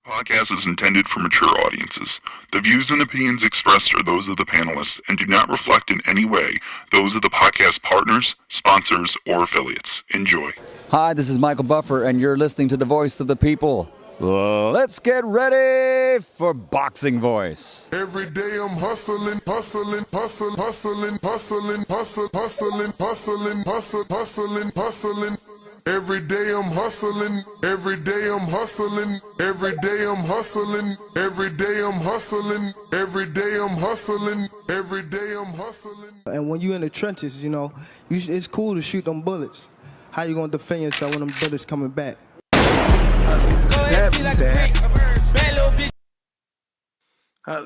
Podcast is intended for mature audiences. The views and opinions expressed are those of the panelists and do not reflect in any way those of the podcast partners, sponsors, or affiliates. Enjoy. Hi, this is Michael Buffer, and you're listening to the Voice of the People. Let's get ready for Boxing Voice. Every day I'm hustling, hustling, hustling, hustling, hustling, hustling, hustling, hustling, hustling, hustling, hustling. Every day I'm hustling, every day I'm hustling, every day I'm hustling, every day I'm hustling, every day I'm hustling, every day I'm hustling. And when you're in the trenches, you know, it's cool to shoot them bullets. How you gonna defend yourself when them bullets coming back?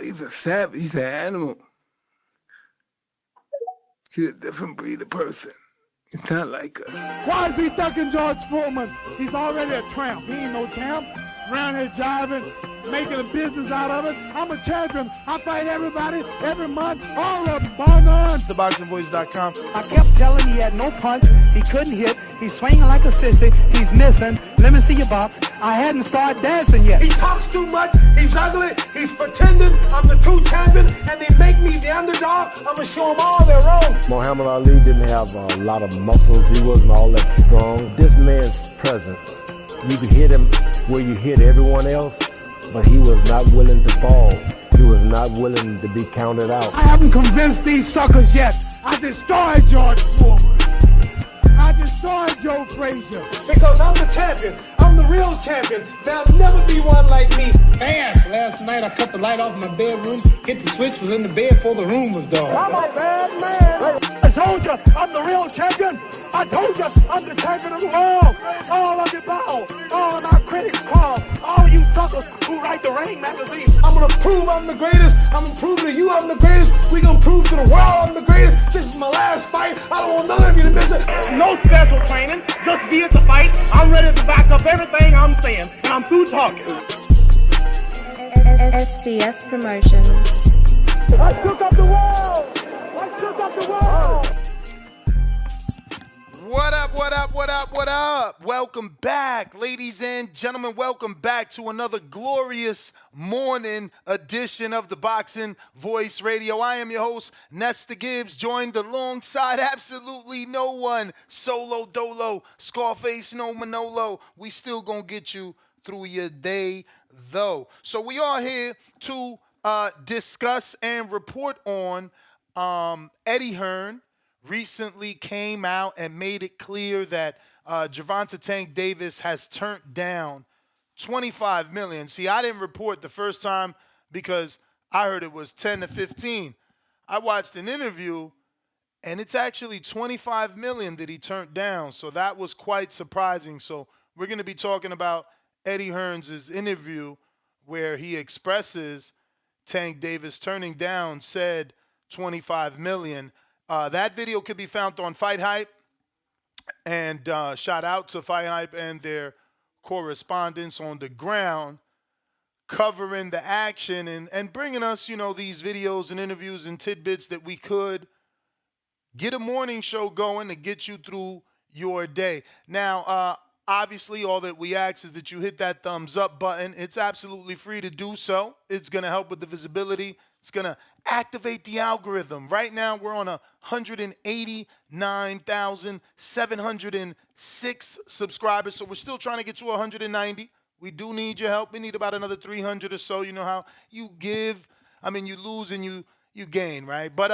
He's a savage. He's an animal. He's a different breed of person. He's not like us. Why is he ducking George Foreman? He's already a tramp. He ain't no champ. Around here driving, making a business out of it. I'm a champion. I fight everybody, every month, all of them, bar none. TheBoxingVoice.com. I kept telling him he had no punch. He couldn't hit. He's swinging like a sissy. He's missing. Let me see your box. I hadn't started dancing yet. He talks too much. He's ugly. He's pretending. I'm the true champion, and they make me the underdog. I'm gonna show them all they're wrong. Muhammad Ali didn't have a lot of muscles. He wasn't all that strong. This man's presence, you could hit him where you hit everyone else, but he was not willing to fall. He was not willing to be counted out. I haven't convinced these suckers yet. I destroyed George Foreman. I destroyed Joe Frazier. Because I'm the champion. I'm the real champion. There'll never be one like me. Fast. Last night I cut the light off in my bedroom, hit the switch, was in the bed before the room was dark. I'm a bad man. I told you I'm the real champion. I told you I'm the champion of the world. All of you bow. All of my critics call. All you suckers who write the Rain magazine. I'm gonna prove I'm the greatest. I'm gonna prove to you I'm the greatest. We gonna prove to the world I'm the greatest. This is my last fight. I don't want none of you to miss it. No special training. Just be at the fight. I'm ready to back up everything I'm saying. And I'm through talking. SDS Promotions. I took up the world. I took up the world. What up, what up, what up, what up? Welcome back, ladies and gentlemen. Welcome back to another glorious morning edition of the Boxing Voice Radio. I am your host, Nesta Gibbs, joined alongside absolutely no one. Solo Dolo, Scarface, no Manolo. We still gonna get you through your day, though. So we are here to discuss and report on Eddie Hearn. Recently came out and made it clear that Gervonta Tank Davis has turned down $25 million. See, I didn't report the first time because I heard it was 10 to 15. I watched an interview, and it's actually $25 million that he turned down. So that was quite surprising. So we're going to be talking about Eddie Hearn's interview where he expresses Tank Davis turning down said $25 million. That video could be found on Fight Hype, and shout out to Fight Hype and their correspondents on the ground covering the action and bringing us, you know, these videos and interviews and tidbits that we could get a morning show going to get you through your day. Now, obviously, all that we ask is that you hit that thumbs up button. It's absolutely free to do so. It's going to help with the visibility. It's going to activate the algorithm. Right now, we're on 189,706 subscribers, so we're still trying to get to 190. We do need your help. We need about another 300 or so. You know how you give, I mean, you lose and you gain, right? But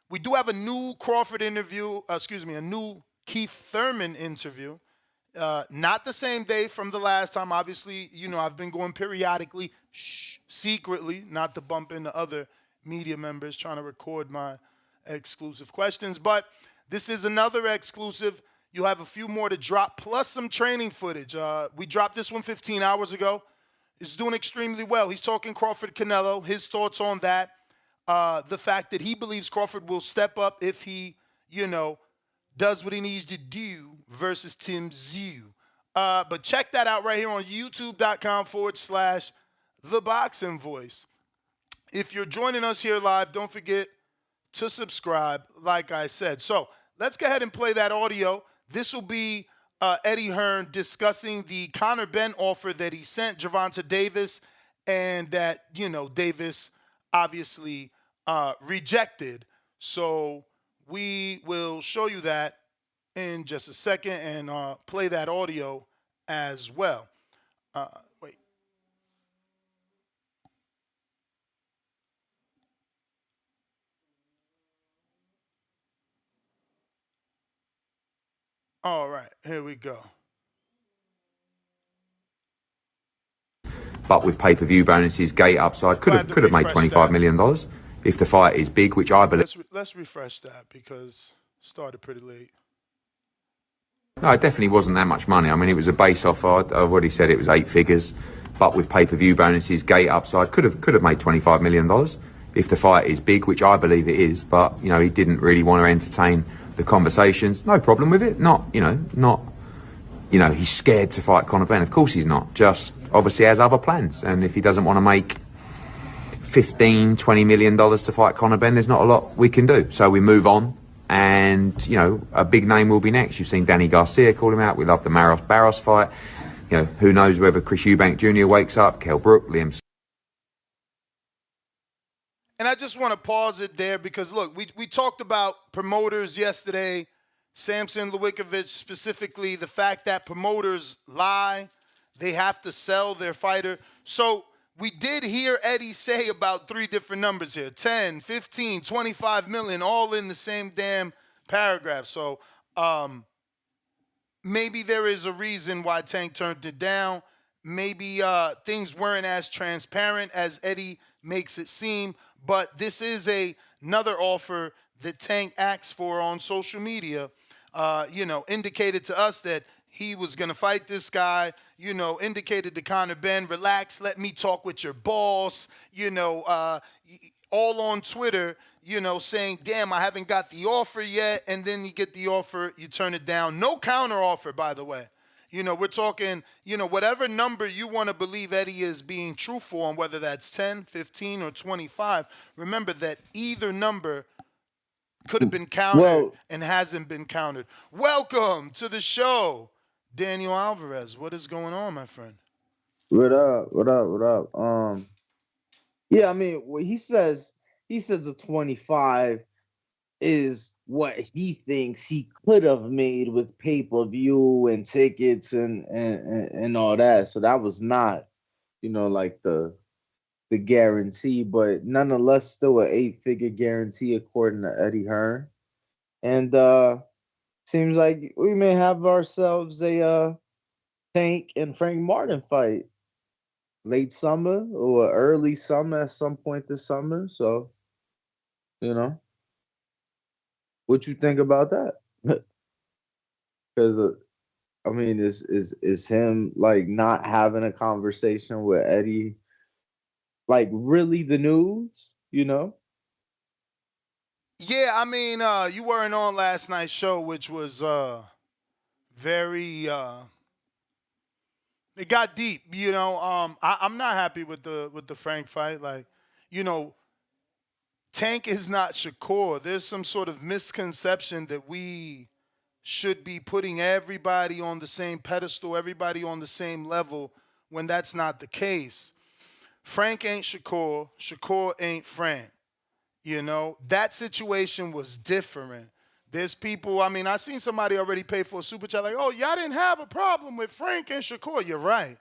we do have a new Crawford interview, a new Keith Thurman interview. Not the same day from the last time. Obviously, you know, I've been going periodically, secretly, not to bump into other media members trying to record my exclusive questions. But this is another exclusive. You'll have a few more to drop, plus some training footage. We dropped this one 15 hours ago. It's doing extremely well. He's talking Crawford Canelo, his thoughts on that, the fact that he believes Crawford will step up if he, you know, does what he needs to do versus Tim Tszyu. But check that out right here on youtube.com/The Boxing Voice. If you're joining us here live, don't forget to subscribe, like I said. So let's go ahead and play that audio. This will be Eddie Hearn discussing the Conor Benn offer that he sent Gervonta Davis, and that Davis obviously rejected. So we will show you that in just a second and play that audio as well. Wait. All right, here we go. But with pay-per-view bonuses, gate upside, could have made $25 million if the fight is big, which I believe. Let's refresh that because it started pretty late. No, it definitely wasn't that much money. I mean, it was a base offer. I've already said it was 8 figures. But with pay-per-view bonuses, gate upside, could have made $25 million if the fight is big, which I believe it is. But he didn't really want to entertain the conversations. No problem with it. Not he's scared to fight Conor Benn. Of course he's not. Just obviously has other plans. And if he doesn't want to make $15-20 million to fight Conor Benn, there's not a lot we can do. So we move on. And, a big name will be next. You've seen Danny Garcia call him out. We love the Maros Barros fight. Who knows whether Chris Eubank Jr. wakes up, Kell Brook, Liam. And I just want to pause it there because, look, we talked about promoters yesterday, Samson Lewickovic specifically, the fact that promoters lie. They have to sell their fighter. So we did hear Eddie say about 3 different numbers here, 10, 15, 25 million, all in the same damn paragraph. So maybe there is a reason why Tank turned it down. Maybe things weren't as transparent as Eddie makes it seem. But this is another offer that Tank asked for on social media, indicated to us that he was going to fight this guy, indicated to Conor Benn, relax, let me talk with your boss, all on Twitter, saying, damn, I haven't got the offer yet. And then you get the offer, you turn it down. No counter offer, by the way. We're talking, whatever number you want to believe Eddie is being truthful on, whether that's 10, 15, or 25, remember that either number could have been countered and hasn't been countered. Welcome to the show, Daniel Alvarez. What is going on, my friend? What up? Yeah, I mean, he says a 25 is what he thinks he could have made with pay-per-view and tickets and all that. So that was not, like the guarantee, but nonetheless still an 8-figure guarantee according to Eddie Hearn. And seems like we may have ourselves a Tank and Frank Martin fight late summer or early summer at some point this summer. So, what you think about that? Because I mean, is him like not having a conversation with Eddie like really the news? Yeah, I mean, you weren't on last night's show, which was very. It got deep, I'm not happy with the Frank fight. Like, Tank is not Shakur. There's some sort of misconception that we should be putting everybody on the same pedestal, everybody on the same level, when that's not the case. Frank ain't Shakur. Shakur ain't Frank. That situation was different. There's people, I mean, I seen somebody already pay for a super chat like, oh, y'all didn't have a problem with Frank and Shakur. You're right.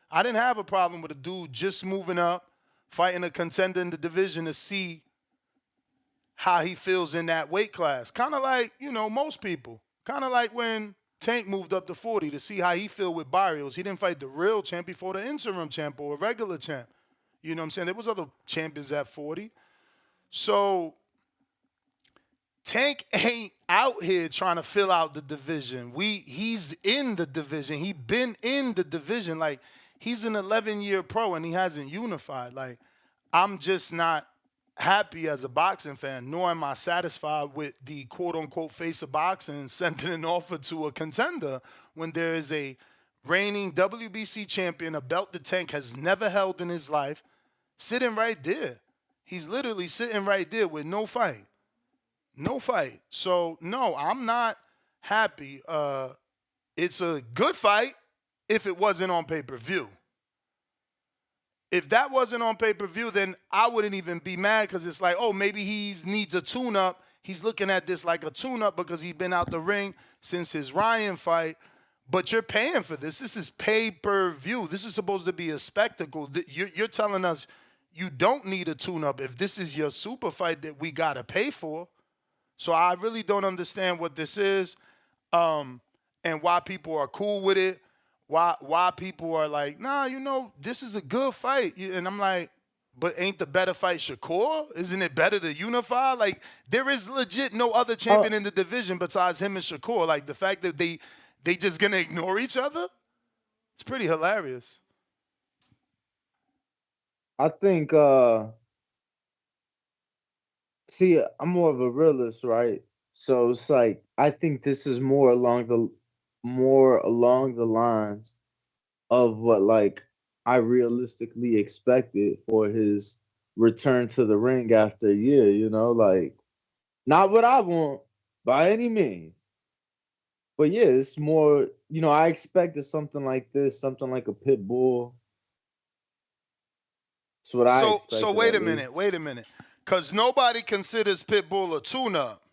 I didn't have a problem with a dude just moving up, fighting a contender in the division to see how he feels in that weight class. Kind of like, most people. Kind of like when Tank moved up to 40 to see how he feel with Barrios. He didn't fight the real champ before the interim champ or a regular champ. You know what I'm saying? There was other champions at 40. So Tank ain't out here trying to fill out the division. He's in the division. He been in the division. Like, he's an 11-year pro and he hasn't unified. Like, I'm just not happy as a boxing fan, nor am I satisfied with the quote-unquote face of boxing sending an offer to a contender when there is a reigning WBC champion, a belt the Tank has never held in his life, sitting right there. He's literally sitting right there with no fight. No fight. So, no, I'm not happy it's a good fight if it wasn't on pay-per-view. If that wasn't on pay-per-view, then I wouldn't even be mad because it's like, oh, maybe he needs a tune-up. He's looking at this like a tune-up because he's been out the ring since his Ryan fight. But you're paying for this. This is pay-per-view. This is supposed to be a spectacle. You're telling us you don't need a tune-up if this is your super fight that we got to pay for. So I really don't understand what this is and why people are cool with it. Why people are like, nah, this is a good fight. And I'm like, but ain't the better fight Shakur? Isn't it better to unify? Like, there is legit no other champion in the division besides him and Shakur. Like, the fact that they just going to ignore each other, it's pretty hilarious. I think, see, I'm more of a realist, right? So it's like, I think this is more along the lines of what like I realistically expected for his return to the ring after a year, like not what I want by any means. But yeah, it's more, I expected something like this, something like a pit bull. That's what I expected. So wait a minute. Because nobody considers Pitbull a tune-up.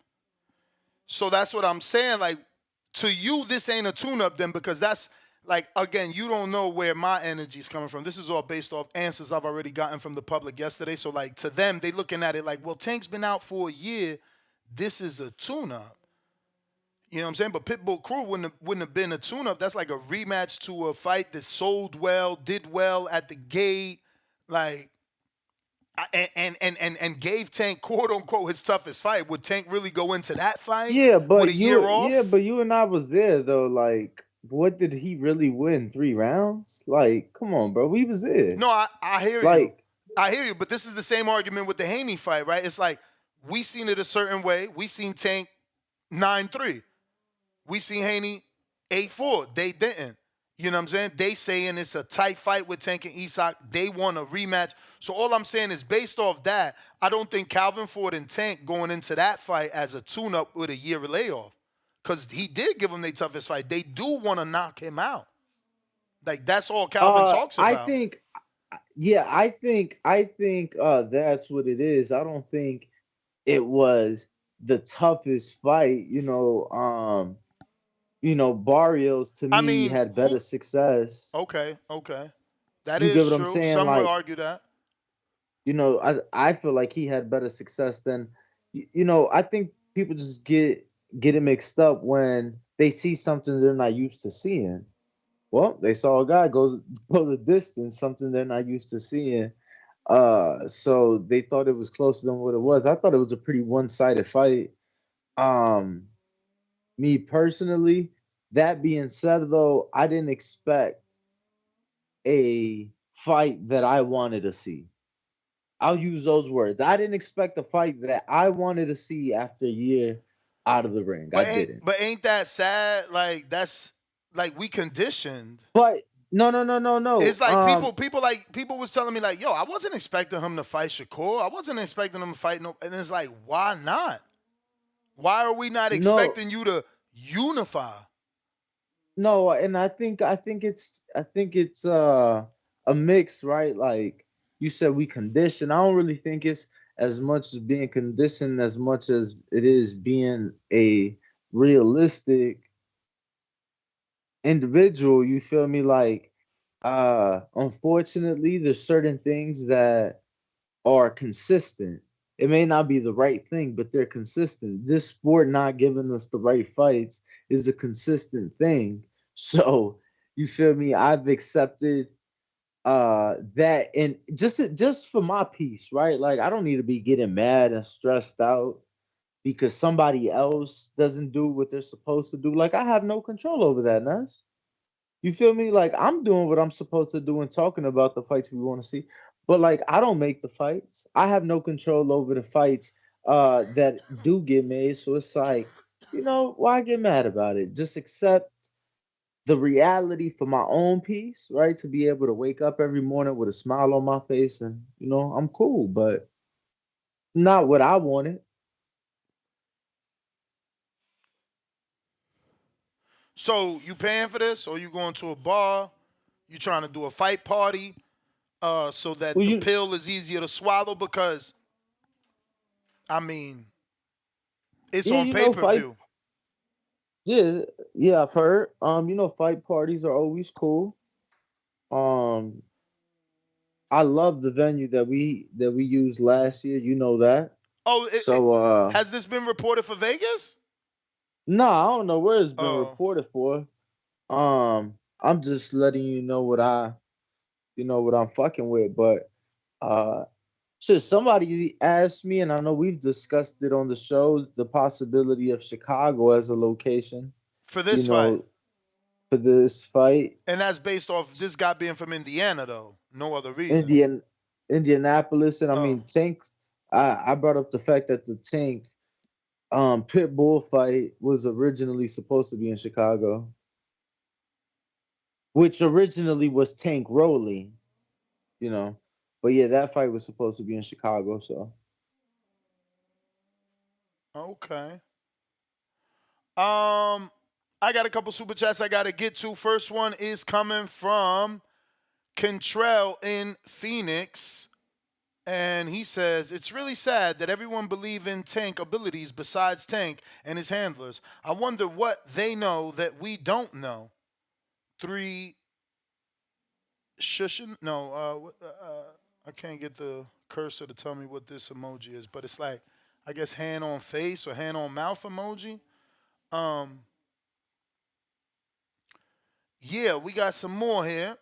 So that's what I'm saying. Like, to you, this ain't a tune-up then, because that's, like, again, you don't know where my energy's coming from. This is all based off answers I've already gotten from the public yesterday. So, like, to them, they looking at it like, well, Tank's been out for a year. This is a tune-up. You know what I'm saying? But Pitbull Crew wouldn't have been a tune-up. That's like a rematch to a fight that sold well, did well at the gate, like, and gave Tank, quote unquote, his toughest fight. Would Tank really go into that fight? With a year off? Yeah, but you and I was there though. Like, what did he really win? 3 rounds? Like, come on, bro. We was there. No, I hear you. I hear you. But this is the same argument with the Haney fight, right? It's like, we seen it a certain way. We seen Tank 9-3. We seen Haney 8-4. They didn't. You know what I'm saying? They saying it's a tight fight with Tank and Isak. They want a rematch. So all I'm saying is, based off that, I don't think Calvin Ford and Tank going into that fight as a tune-up with a year layoff. Because he did give them their toughest fight. They do want to knock him out. Like, that's all Calvin talks about. I think that's what it is. I don't think it was the toughest fight. Barrios to me had better success. Okay. That is true. What I'm saying? Some would argue that. I feel like he had better success than, I think people just get it mixed up when they see something they're not used to seeing. Well, they saw a guy go the distance, something they're not used to seeing. So they thought it was closer than what it was. I thought it was a pretty one-sided fight. Me personally, that being said, though, I didn't expect a fight that I wanted to see. I'll use those words. I didn't expect a fight that I wanted to see after a year out of the ring. I didn't. But ain't that sad? Like, that's like we conditioned. But no. It's like people was telling me like, yo, I wasn't expecting him to fight Shakur. I wasn't expecting him to fight no. And it's like, why not? Why are we not expecting you to unify? No, and I think it's a mix, right? Like you said, we condition. I don't really think it's as much as being conditioned as much as it is being a realistic individual. You feel me? Like, unfortunately, there's certain things that are consistent. It may not be the right thing, but they're consistent. This sport not giving us the right fights is a consistent thing. So you feel me? I've accepted that, and just for my peace, right? Like, I don't need to be getting mad and stressed out because somebody else doesn't do what they're supposed to do. Like, I have no control over that, Nas. You feel me? Like, I'm doing what I'm supposed to do and talking about the fights we want to see. But like, I don't make the fights. I have no control over the fights that do get made. So it's like, why get mad about it? Just accept the reality for my own peace, right? To be able to wake up every morning with a smile on my face and, I'm cool, but not what I wanted. So you paying for this, or you going to a bar? You trying to do a fight party, so that Well, the you pill is easier to swallow? Because I mean, it's yeah, on you pay know, per fight view. yeah, yeah, I've heard. You know, fight parties are always cool. Um, I love the venue that we used last year. You know that. Oh, So has this been reported for Vegas? no, I don't know where it's been Oh, reported for. I'm just letting you know what I'm fucking with. But uh, shit, somebody asked me, and I know we've discussed it on the show, the possibility of Chicago as a location. for You this fight, know, for this fight, and that's based off this guy being from Indiana, though. No other reason. Indian Indianapolis, and I Oh, mean Tank. I brought up the fact that the Tank pit bull fight was originally supposed to be in Chicago, which originally was Tank Rowley, you know. But yeah, that fight was supposed to be in Chicago. So okay. I got a couple super chats I got to get to. First one is coming from Kentrell in Phoenix. And he says, it's really sad that everyone believes in Tank abilities besides Tank and his handlers. I wonder what they know that we don't know. Three shushin? No, I can't get the cursor to tell me what this emoji is, but it's like, I guess hand on face or hand on mouth emoji. Um, yeah, we got some more here.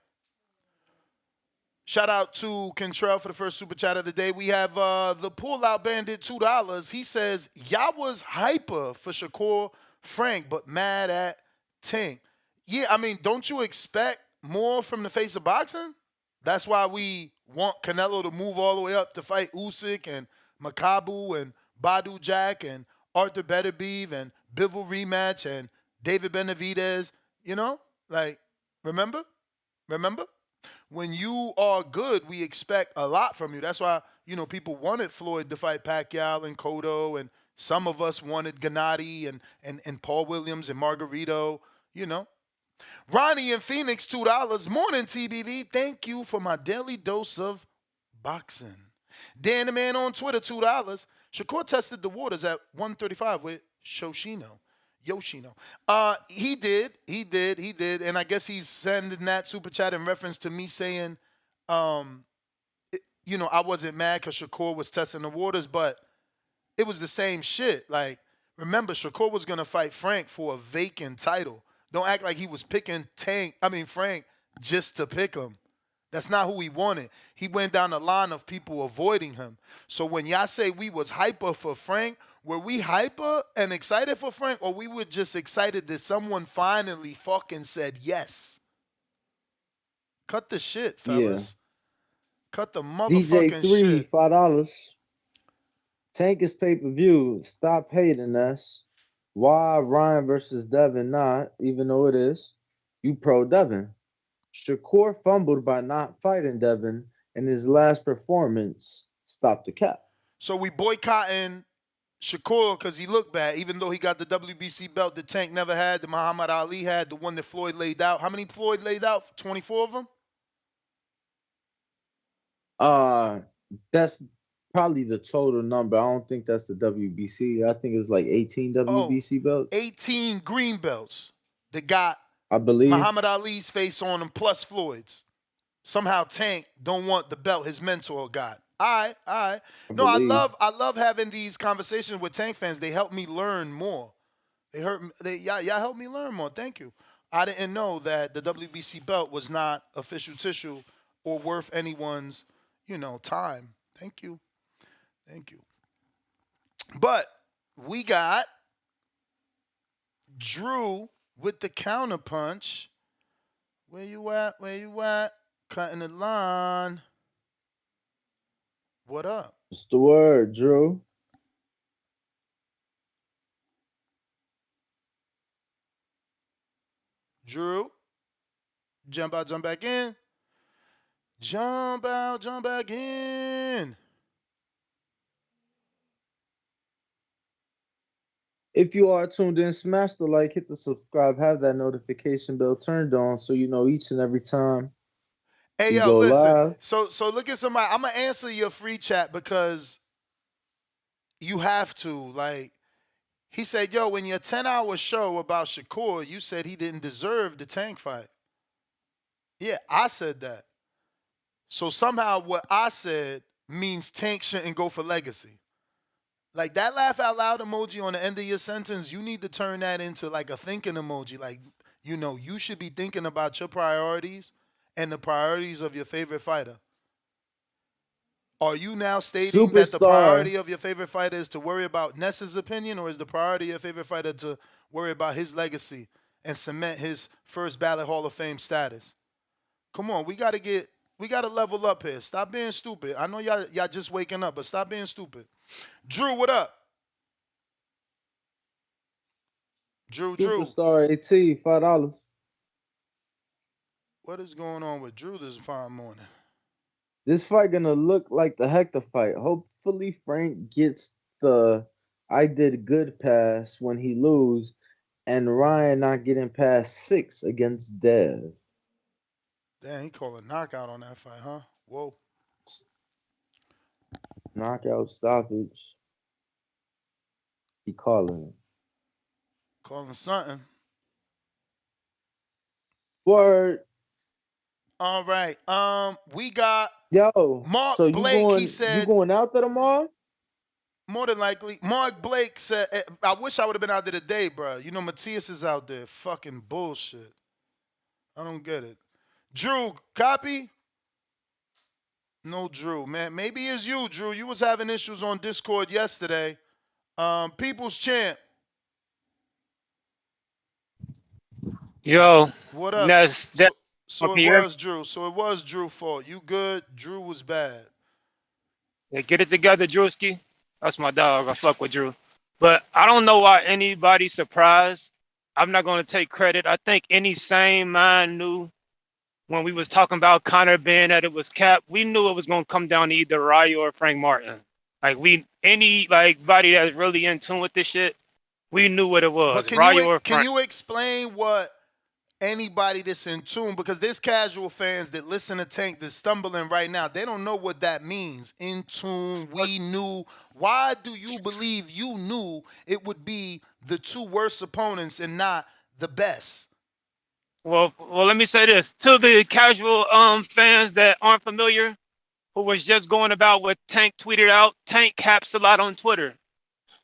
Shout out to Kentrell for the first super chat of the day. We have the Pullout Bandit $2. He says, y'all was hyper for Shakur Frank, but mad at Tank. Yeah, I mean, don't you expect more from the face of boxing? That's why we want Canelo to move all the way up to fight Usyk and Makabu and Badu Jack and Arthur Beterbiev and Bivol rematch and David Benavidez. You know, like, remember? Remember? When you are good, we expect a lot from you. That's why, people wanted Floyd to fight Pacquiao and Cotto, and some of us wanted Gennady and Paul Williams and Margarito, you know. Ronnie in Phoenix, $2. Morning, TBV. Thank you for my daily dose of boxing. Dan the Man on Twitter, $2. Shakur tested the waters at 135 with Yoshino. He did. And I guess he's sending that super chat in reference to me saying, I wasn't mad because Shakur was testing the waters, but it was the same shit. Like, remember, Shakur was going to fight Frank for a vacant title. Don't act like he was picking Frank just to pick him. That's not who he wanted. He went down the line of people avoiding him. So when y'all say we was hyper for Frank, were we hyper and excited for Frank, or we were just excited that someone finally fucking said yes? Cut the shit, yeah, fellas. Cut the DJ motherfucking three shit. $5. Tank is pay per view. Stop hating us. Why Ryan versus Devin not? Even though it is, you pro Devin. Shakur fumbled by not fighting Devin in his last performance. Stop the cap. So we boycotting Shakur because he looked bad, even though he got the WBC belt that Tank never had, that Muhammad Ali had, the one that Floyd laid out. How many Floyd laid out? 24 of them? That's probably the total number. I don't think that's the WBC. I think it was like 18 Oh, WBC belts. 18 green belts that got I believe. Muhammad Ali's face on them plus Floyd's. Somehow Tank don't want the belt his mentor got. All right. No, I love having these conversations with Tank fans. They help me learn more. Y'all help me learn more. Thank you. I didn't know that the WBC belt was not official tissue or worth anyone's, time. Thank you. But we got Drew with the counterpunch. Where you at? Cutting the line. What up? What's the word, Drew? Drew. Jump out, jump back in. Jump out, jump back in. If you are tuned in, smash the like, hit the subscribe, have that notification bell turned on so you know each and every time Hey we yo, go listen. live. So look at somebody. I'm gonna answer your free chat because you have to. Like he said, yo, in your 10-hour show about Shakur, you said he didn't deserve the Tank fight. Yeah, I said that. So somehow what I said means Tank shouldn't go for legacy. Like that laugh out loud emoji on the end of your sentence, you need to turn that into like a thinking emoji. Like, you should be thinking about your priorities and the priorities of your favorite fighter. Are you now stating that the Superstar, priority of your favorite fighter is to worry about Ness's opinion, or is the priority of your favorite fighter to worry about his legacy and cement his first ballot Hall of Fame status? Come on, we gotta level up here. Stop being stupid. I know y'all just waking up, but stop being stupid. Drew, what up? Drew. superstar AT, $5. What is going on with Drew this fine morning? This fight gonna look like the Hector fight. Hopefully Frank gets the I did good pass when he lose, and Ryan not getting past 6 against Dev. Damn, he called a knockout on that fight, huh? Whoa. Knockout stoppage. He calling it. Calling something. Word. All right. We got Yo, Mark so Blake. He you said going out there tomorrow? more than likely. Mark Blake said, I wish I would have been out there today, bro. You know, Matthias is out there. Fucking bullshit. I don't get it. Drew, copy? No, Drew, man. Maybe it's you, Drew. You was having issues on Discord yesterday. People's Champ. Yo, What up? that's that. So it Okay, you're, was Drew. So it was Drew's fault. You good? Drew was bad. yeah, get it together, Drewski. That's my dog. I fuck with Drew. But I don't know why anybody's surprised. I'm not going to take credit. I think any sane mind knew when we was talking about Connor being that it was Cap. We knew it was going to come down to either Ryu or Frank Martin. Body that's really in tune with this shit, we knew what it But was, Ryu or can Frank. you explain what anybody that's in tune, because there's casual fans that listen to Tank that's stumbling right now. They don't know what that means. In tune, we knew. Why do you believe you knew it would be the two worst opponents and not the best? Well, let me say this to the casual fans that aren't familiar, who was just going about what Tank tweeted out. Tank caps a lot on Twitter.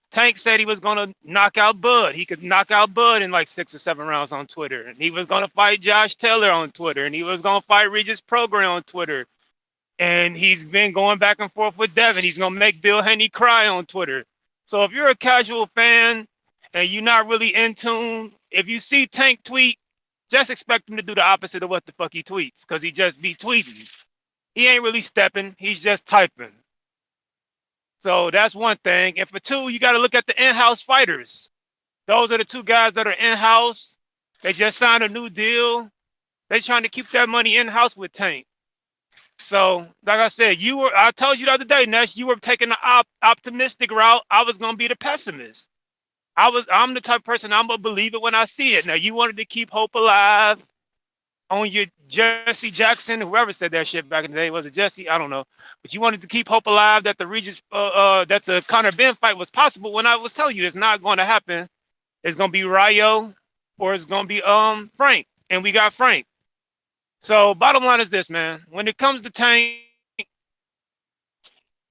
Tank said he was going to knock out Bud. He could knock out Bud in like 6 or 7 rounds on Twitter. And he was going to fight Josh Taylor on Twitter. And he was going to fight Regis Program on Twitter. And he's been going back and forth with Devin. He's going to make Bill Haney cry on Twitter. So if you're a casual fan and you're not really in tune, if you see Tank tweet, just expect him to do the opposite of what the fuck he tweets, because he just be tweeting. He ain't really stepping. He's just typing. So that's one thing. And for two, you got to look at the in-house fighters. Those are the two guys that are in-house. They just signed a new deal. They trying to keep that money in-house with Tank. So, like I said, I told you the other day, Nash, you were taking the optimistic route. I was going to be the pessimist. I'm the type of person, I'm going to believe it when I see it. Now, you wanted to keep hope alive on your Jesse Jackson, whoever said that shit back in the day. Was it Jesse? I don't know. But you wanted to keep hope alive that that the Conor Ben fight was possible, when I was telling you it's not going to happen. It's going to be Ryo or it's going to be Frank. And we got Frank. So bottom line is this, man. When it comes to Tank,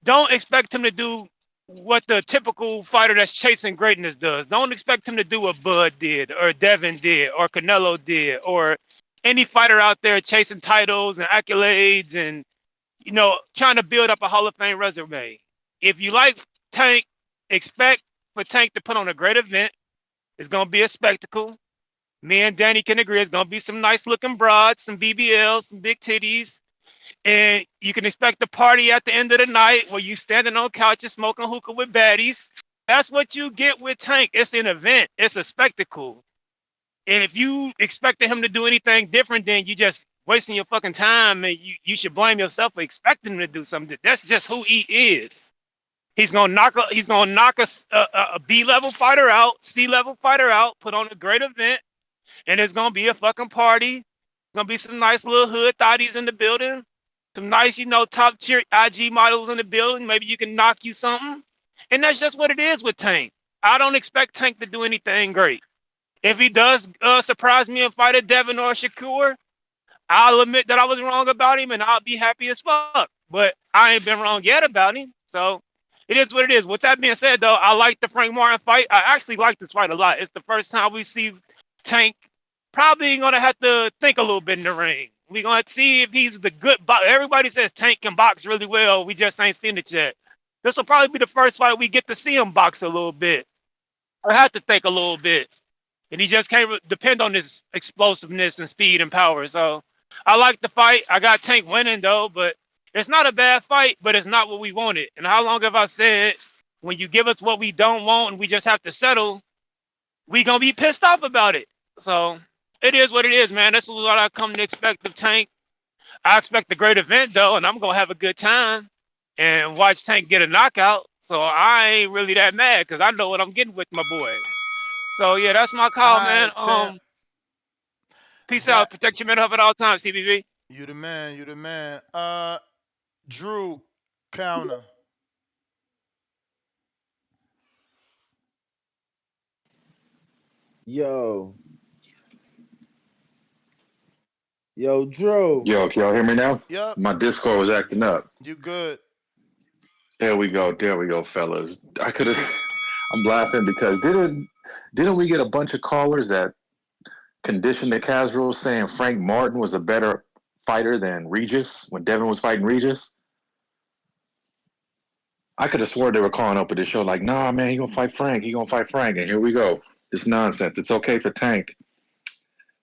don't expect him to do what the typical fighter that's chasing greatness does. Don't expect him to do what Bud did or Devin did or Canelo did or any fighter out there chasing titles and accolades and, trying to build up a Hall of Fame resume. If you like Tank, expect for Tank to put on a great event. It's going to be a spectacle. Me and Danny can agree it's going to be some nice looking broads, some BBLs, some big titties. And you can expect a party at the end of the night where you standing on couches smoking hookah with baddies. That's what you get with Tank. It's an event. It's a spectacle. And if you expected him to do anything different, then you just wasting your fucking time, and you should blame yourself for expecting him to do something. That's just who he is. He's gonna knock a B level fighter out, C level fighter out, put on a great event, and it's gonna be a fucking party. Gonna be some nice little hood thotties in the building, some nice, top tier IG models in the building. Maybe you can knock you something, and that's just what it is with Tank. I don't expect Tank to do anything great. If he does surprise me and fight a Devin or a Shakur, I'll admit that I was wrong about him, and I'll be happy as fuck. But I ain't been wrong yet about him, so it is what it is. With that being said, though, I like the Frank Martin fight. I actually like this fight a lot. It's the first time we see Tank probably gonna have to think a little bit in the ring. We're gonna see if he's the good everybody says Tank can box really well. We just ain't seen it yet. This will probably be the first fight we get to see him box a little bit. I have to think a little bit. And he just can't depend on his explosiveness and speed and power. So I like the fight. I got Tank winning though, but it's not a bad fight, but it's not what we wanted. And how long have I said when you give us what we don't want and we just have to settle, we gonna be pissed off about it. So it is what it is, man. That's what I come to expect of Tank. I expect a great event though, and I'm gonna have a good time and watch Tank get a knockout. So I ain't really that mad because I know what I'm getting with my boy. So yeah, that's my call, All man. right, champ. Peace out. Protect your mental health at all times, CBV. You the man. You the man. Drew, counter. Yo, Drew. Yo, can y'all hear me now? Yep. My Discord was acting up. You good? There we go, fellas. I'm laughing because didn't we get a bunch of callers that conditioned the casuals saying Frank Martin was a better fighter than Regis when Devin was fighting Regis? I could have sworn they were calling up at the show like, nah, man, he gonna fight Frank. And here we go. It's nonsense. It's okay for Tank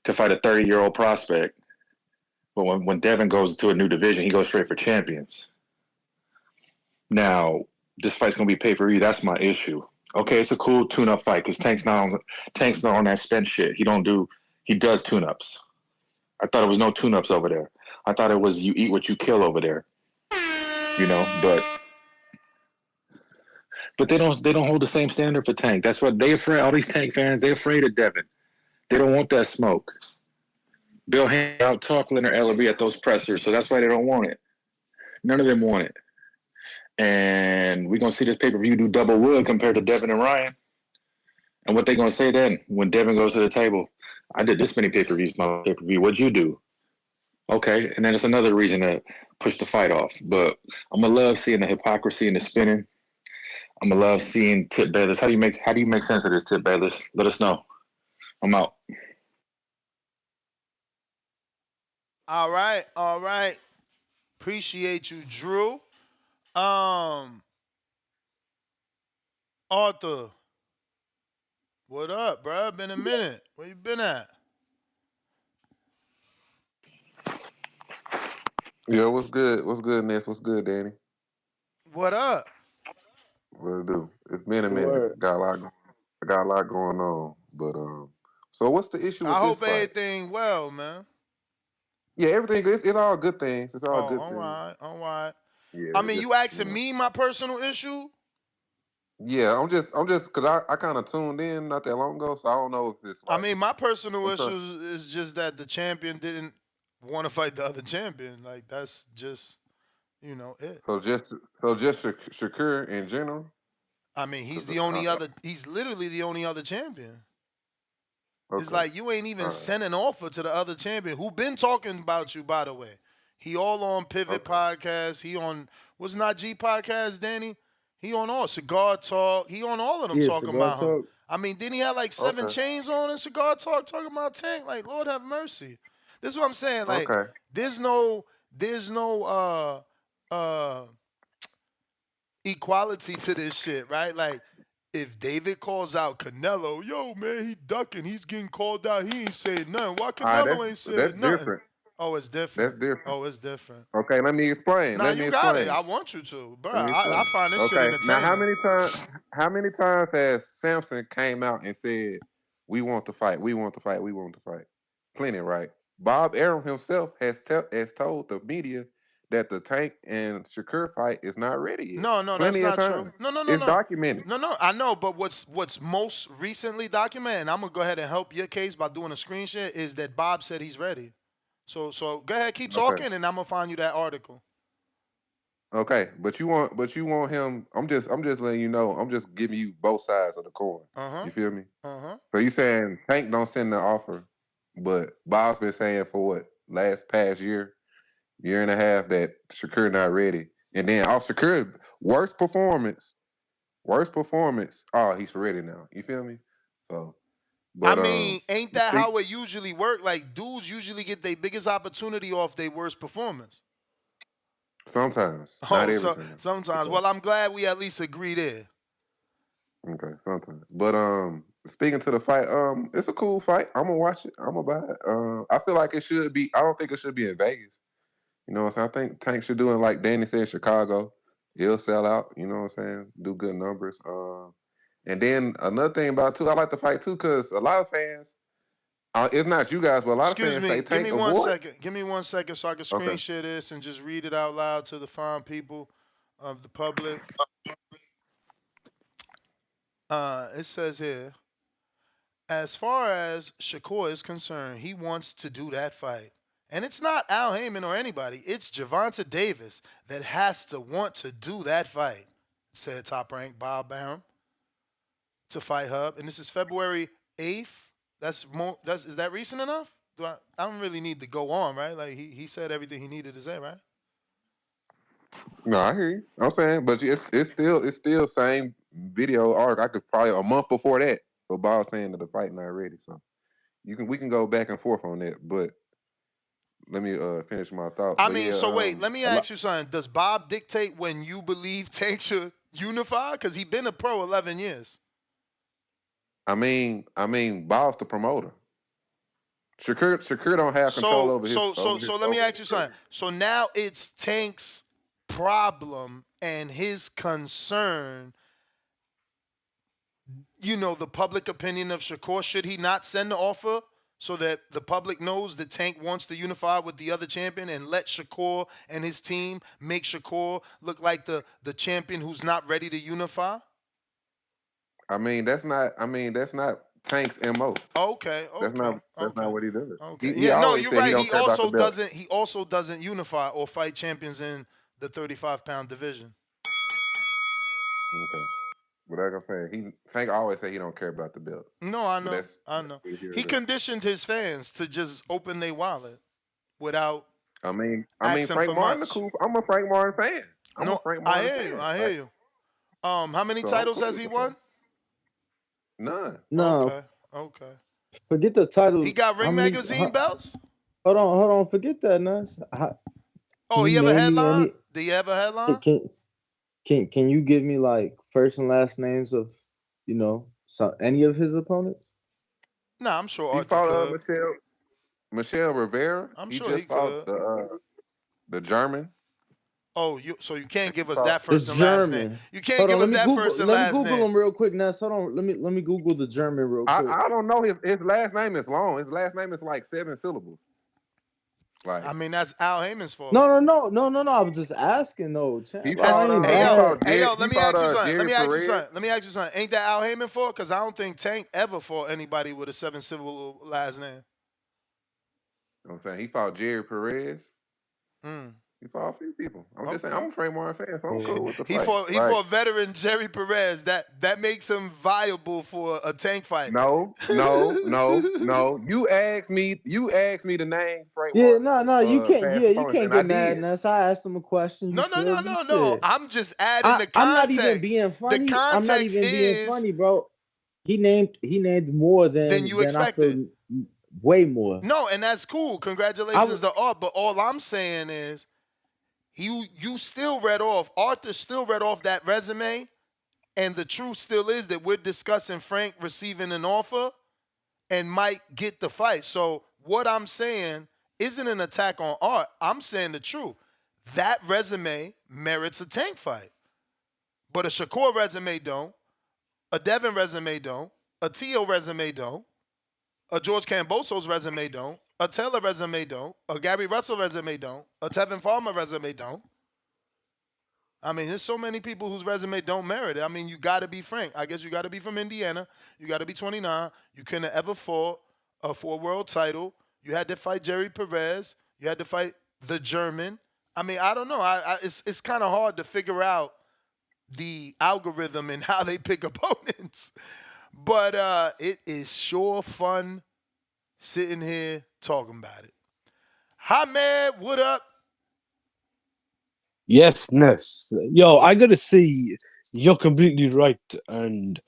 to fight a 30-year-old prospect. But when Devin goes to a new division, he goes straight for champions. Now, this fight's gonna be pay-per-view. That's my issue. Okay, it's a cool tune-up fight because Tank's not on that spent shit. He does tune-ups. I thought it was no tune-ups over there. I thought it was you eat what you kill over there. But they don't hold the same standard for Tank. That's what they afraid. All these Tank fans, they're afraid of Devin. They don't want that smoke. Bill Hand out talk Leonard Ellerby at those pressers, so that's why they don't want it. None of them want it. And we're gonna see this pay-per-view do double wood compared to Devin and Ryan. And what they gonna say then when Devin goes to the table? I did this many pay-per-views, my pay-per-view. What'd you do? Okay, and then it's another reason to push the fight off. But I'm gonna love seeing the hypocrisy and the spinning. I'm gonna love seeing Tip Bayless. How do you make sense of this, Tip Bayless? Let us know. I'm out. All right. Appreciate you, Drew. Arthur. What up, bro? Been a minute. Where you been at? Yo, what's good? What's good, Ness? What's good, Danny? What up? What to do? It's been a minute. Got a lot going on. But so what's the issue with I this hope fight? everything well, man. Yeah, everything. It's all good things. It's all good all things. all right. Yeah, I mean, you asking me my personal issue? Yeah, I'm just because I kind of tuned in not that long ago, so I don't know if it's. I mean, my personal issue is just that the champion didn't want to fight the other champion. Like that's just, it. So just Shakur in general. I mean, he's the only other. He's literally the only other champion. Okay. It's like you ain't even sent an offer to the other champion who been talking about you, by the way. He all on Pivot Podcast. He on what's not G Podcast, Danny? He on all Cigar Talk. He on all of them talking about him. I mean, didn't he have like 7 chains on in Cigar Talk talking about Tank? Like, Lord have mercy. This is what I'm saying. Like, there's no equality to this shit, right? Like, if David calls out Canelo, yo, man, he ducking. He's getting called out. He ain't saying nothing. Why Canelo ain't saying nothing? Different. Oh, it's different. That's different. Oh, it's different. Okay, let me explain. Nah, you got it. I want you to, bro. I find this shit entertaining. Now, how many times has Samson came out and said, "We want to fight. We want to fight. We want to fight"? Plenty, right? Bob Arum himself has told the media that the Tank and Shakur fight is not ready yet. No, that's Plenty of not true. time. No. It's documented. No, I know, but what's most recently documented, and I'm gonna go ahead and help your case by doing a screen share, is that Bob said he's ready. So go ahead, keep Okay. talking, and I'm gonna find you that article. Okay, but you want him. I'm just letting you know. I'm just giving you both sides of the coin. You feel me? So you saying Tank don't send the offer, but Bob's been saying for what past year and a half that Shakur not ready, and then Shakur worst performance. Oh, he's ready now. You feel me? So, I but mean, ain't that how it usually work? Like dudes usually get their biggest opportunity off their worst performance. sometimes, not every So time. sometimes. Okay. Well, I'm glad we at least agree there. Okay, sometimes. But speaking to the fight, it's a cool fight. I'm gonna watch it. I'm gonna buy it. I feel like it should be. I don't think it should be in Vegas. You know what I'm saying? I think Tank should do it like Danny said, Chicago. He'll sell out. You know what I'm saying? Do good numbers. And then another thing about too, I like the fight too because a lot of fans. It's not you guys, but a lot of Excuse fans me. say Give Tank me 1 avoid. second. Give me 1 second so I can screen Okay. share this and just read it out loud to the fine people of the public. It says here, as far as Shakur is concerned, he wants to do that fight. And it's not Al Heyman or anybody. It's Gervonta Davis that has to want to do that fight, said Top Rank Bob Barum to Fight Hub. And this is February 8th. Is that recent enough? I don't really need to go on, right? Like he said everything he needed to say, right? No, I hear you. I'm saying, but it's still same video arc. I could probably a month before that, but Bob saying that the fight not ready. So we can go back and forth on that. But let me finish my thought. I But mean, yeah, so wait, let me ask you something. Does Bob dictate when you believe Tank should unify? Because he's been a pro 11 years. I mean, Bob's the promoter. Shakur don't have control over his. So let me ask you something. So now it's Tank's problem and his concern. You know, the public opinion of Shakur. Should he not send the offer so that the public knows that Tank wants to unify with the other champion and let Shakur and his team make Shakur look like the champion who's not ready to unify? I mean, that's not Tank's MO. Okay. That's not what he does. Okay. He always you're said right. he don't care about the belt. He also doesn't unify or fight champions in the 35-pound division. Okay. But like I'm saying, Tank always say he don't care about the belts. No, I know. He conditioned his fans to just open their wallet without. I mean, asking Frank for Martin, much. cool. I'm a Frank Martin fan. I hear you. How many titles has he won? None. No. Okay. Forget the titles. He got Ring Magazine belts? Hold on. Forget that, Nas. He have a headline? Do you have a headline? Can you give me like first and last names of, any of his opponents? No, I'm sure he fought Michelle Rivera. I'm sure he fought the German. Oh, you can't give us that first and last name. You can't give us that first and last name. Let me Google him real quick, Ness. Hold on. Let me Google the German real quick. I don't know. His last name is long. His last name is like 7 syllables. Like, I mean, that's Al Heyman's fault. No. I was just asking though. Hey, yo, let me ask you something. Ain't that Al Heyman fault? Because I don't think Tank ever fought anybody with a 7-syllable last name. You know what I'm saying? He fought Jerry Perez. He fought a few people. I'm just saying, I'm a Frank Martin fan, so I'm cool with the fight. He fought veteran Jerry Perez. That makes him viable for a Tank fight. No. You asked me the name Frank Martin. You can't. You can't get mad at us. I asked him a question. No. I'm just adding the context. I'm not even being funny. I'm not even being funny, bro. He named more than you expected. Way more. No, and that's cool. Congratulations to Art. But all I'm saying is, you still read off. Arthur still read off that resume, and the truth still is that we're discussing Frank receiving an offer and might get the fight. So what I'm saying isn't an attack on Art. I'm saying the truth. That resume merits a Tank fight, but a Shakur resume don't. A Devin resume don't. A Tio resume don't. A George Camboso's resume don't. A Taylor resume don't. A Gary Russell resume don't. A Tevin Farmer resume don't. I mean, there's so many people whose resume don't merit it. I mean, you got to be frank. I guess you got to be from Indiana. You got to be 29. You couldn't have ever fought for a world title. You had to fight Jerry Perez. You had to fight the German. I mean, I don't know. It's kind of hard to figure out the algorithm and how they pick opponents. But it is sure fun sitting here talking about it. Hi, man. What up? Yes, Ness. Yo, I gotta say, you're completely right, and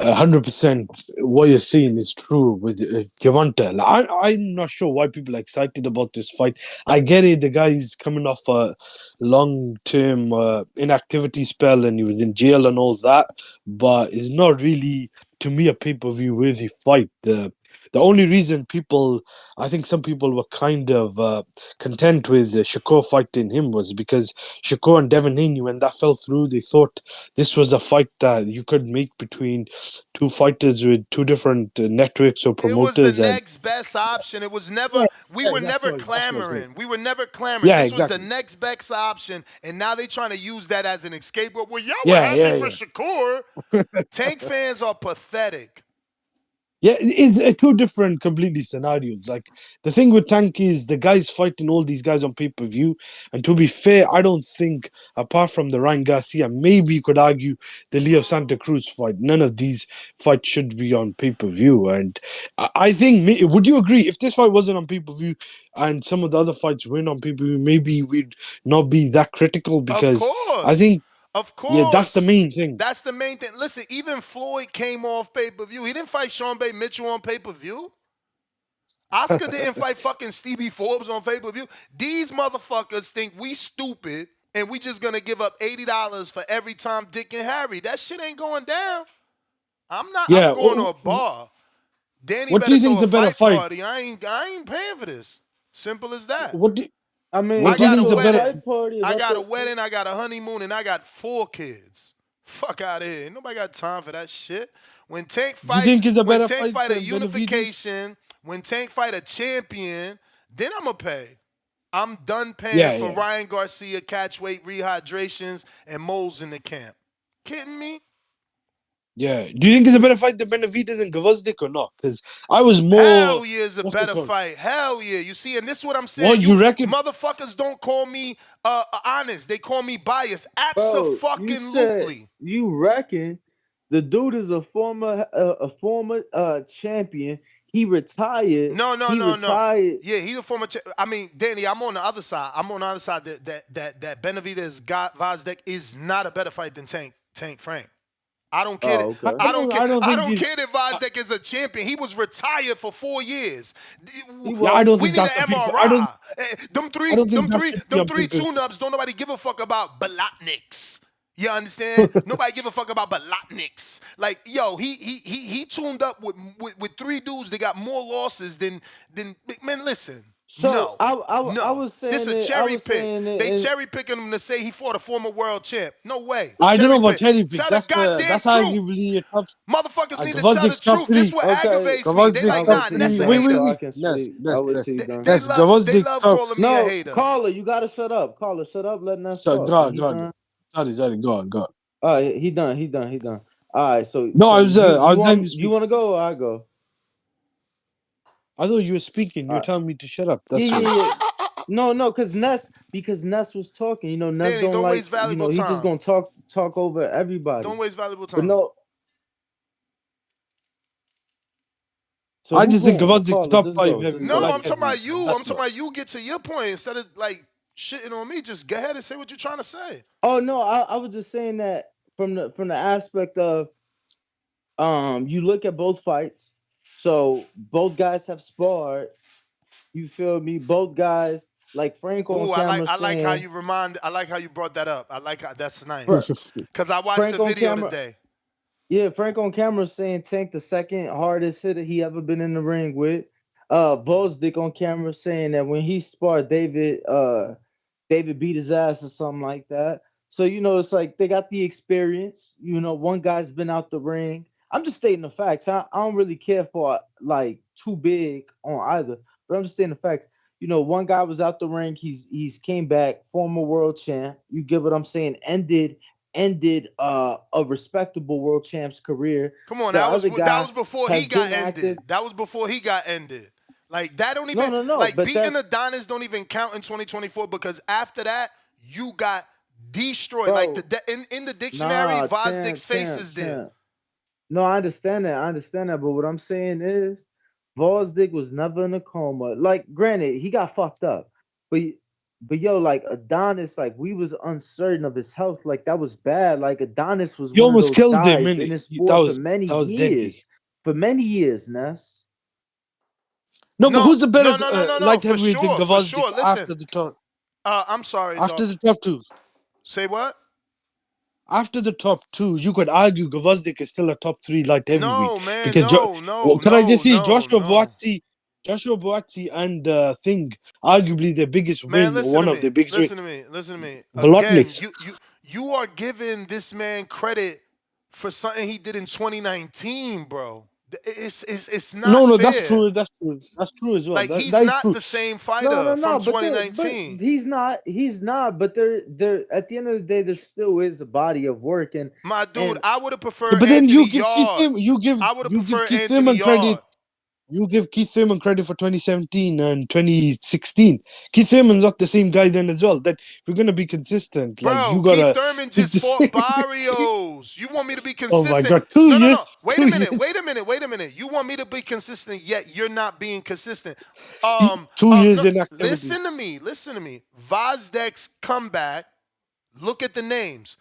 100% what you're saying is true with Javante. I'm not sure why people are excited about this fight. I get it, the guy is coming off a long-term inactivity spell and he was in jail and all that, but it's not really, to me, a pay-per-view worthy fight. The only reason I think some people were kind of content with Shakur fighting him was because Shakur and Devin Haney, when that fell through, they thought this was a fight that you could make between two fighters with two different networks or It was the promoters. next best option. It was never, we were never clamoring. We were never clamoring. Yeah, this was the exactly. next best option, and now they're trying to use that as an escape. Well, y'all were Yeah, happy yeah, for Shakur. Tank fans are pathetic. Yeah, it's two different completely scenarios. Like the thing with Tank is the guy's fighting all these guys on pay-per-view, and to be fair, I don't think apart from the Ryan Garcia, maybe you could argue the Leo Santa Cruz fight. None of these fights should be on pay-per-view, and I think would you agree if this fight wasn't on pay-per-view and some of the other fights weren't on pay-per-view, maybe we'd not be that critical because I think. Of course. Yeah, that's the main thing. That's the main thing. Listen, even Floyd came off pay-per-view. He didn't fight Sean Bay Mitchell on pay-per-view. Oscar didn't fight fucking Stevie Forbes on pay-per-view. These motherfuckers think we stupid and we just gonna give up $80 for every time Dick and Harry. That shit ain't going down. I'm going to a bar. Danny what do you better think throw is a a better fight fight? party. I ain't paying for this. Simple as that. What do I mean, what do you think is a better fight party? I got a wedding, I got a honeymoon, and I got 4 kids. Fuck out of here. Ain't nobody got time for that shit. When Tank fight, you think is a better when Tank fight fight a than unification, when Tank fight a champion, then I'ma pay. I'm done paying for Ryan Garcia catch weight rehydrations and moles in the camp. Kidding me? Yeah. Do you think it's a better fight than Benavidez and Gvozdyk or not? Because I was more. Hell yeah, it's a better fight. Hell yeah. You see, and this is what I'm saying. What, you reckon? Motherfuckers don't call me honest. They call me biased. Abso-fucking-lutely. You reckon the dude is a former champion. He retired. No. Yeah, he's a former. I mean, Danny, I'm on the other side. That Benavidez Gvozdyk is not a better fight than Tank Frank. I don't care. Okay. I don't care that Gvozdyk is a champion. He was retired for 4 years. I don't we think need that's an MRI. Them three tune-ups. Don't nobody give a fuck about Balotniks. You understand? Nobody give a fuck about Balotniks. Like, yo, he tuned up with 3 dudes that got more losses than man. Listen. So I was saying this is a cherry pick. They cherry picking him to say he fought a former world champ. No way. I don't know about cherry pick. Tell That's the goddamn that's truth. arguably a top. Motherfuckers need to tell the truth. This is what aggravates me. They like, nah, Nessa They love calling me a hater. Caller, you gotta shut up. Caller, shut up. Let Ness talk. Go on. Sorry, go on. All right, he done. All right, so no, so I was you want to go or I go? I thought you were speaking. You were telling me to shut up. That's yeah. No, because Ness was talking. You know, Ness Danny, don't waste valuable He's just gonna talk over everybody. Don't waste valuable time. But no. So I just think about the top 5 heavyweight. No, I'm talking about you. I'm talking about you get to your point instead of like shitting on me. Just go ahead and say what you're trying to say. Oh no, I was just saying that from the aspect of you look at both fights. So both guys have sparred. You feel me? Both guys, like Franco on camera. I like how you brought that up. I like how that's nice. Because I watched the video today. Yeah, Franco on camera saying Tank the second hardest hitter he ever been in the ring with. Gvozdyk on camera saying that when he sparred David beat his ass or something like that. So, you know, it's like they got the experience. You know, one guy's been out the ring. I'm just stating the facts. I don't really care for like too big on either. but I'm just saying the facts. You know, one guy was out the ring. He's came back, former world champ. You get what I'm saying? Ended a respectable world champ's career. Come on, The that was other guy before he has got been active. ended. That was before he got ended. Like that don't even No. like But beating that's Adonis don't even count in 2024 because after that you got destroyed. Like bro. in the dictionary, Nah, Vozdek's face is there. champ. No, I understand that. But what I'm saying is, Vosdick was never in a coma. Like, granted, he got fucked up, but yo, like Adonis, like we was uncertain of his health. Like that was bad. Like Adonis was You one of almost those killed him, guys in innit? this That sport was deadly. for many years, Ness. No, but who's the better No, light for heavyweight than sure, for Gvozdyk sure. Listen, after the top? I'm sorry, After dog. the top two. Say what? After the top two, you could argue Gvozdyk is still a top three light heavyweight. No, man, Because can I just say Joshua Buatsi and Thing, arguably their biggest Man, win, or one of their biggest wins. Listen to me. Again, Bolotniks. you are giving this man credit for something he did in 2019, bro. It's not No, fair. that's true. That's true as well. Like he's that is not true. the same fighter from 2019. But he's not. But there. At the end of the day, there still is a body of work, and My dude, I would have Yeah, preferred but then Anthony you give Yard. I would have preferred Keith Anthony Thurman credit. Yard. You give Keith Thurman credit for 2017 and 2016. Keith Thurman's not the same guy then as well. That if you're gonna be consistent, like Bro, you Keith gotta Thurman pick just the fought same. Barrios. You want me to be Oh my consistent? God, 2 No. years. Wait 2 a minute. years. Wait a minute. You want me to be consistent, yet you're not being consistent. 2 years No, in activity. listen to me. Vozdek's comeback. Look at the names.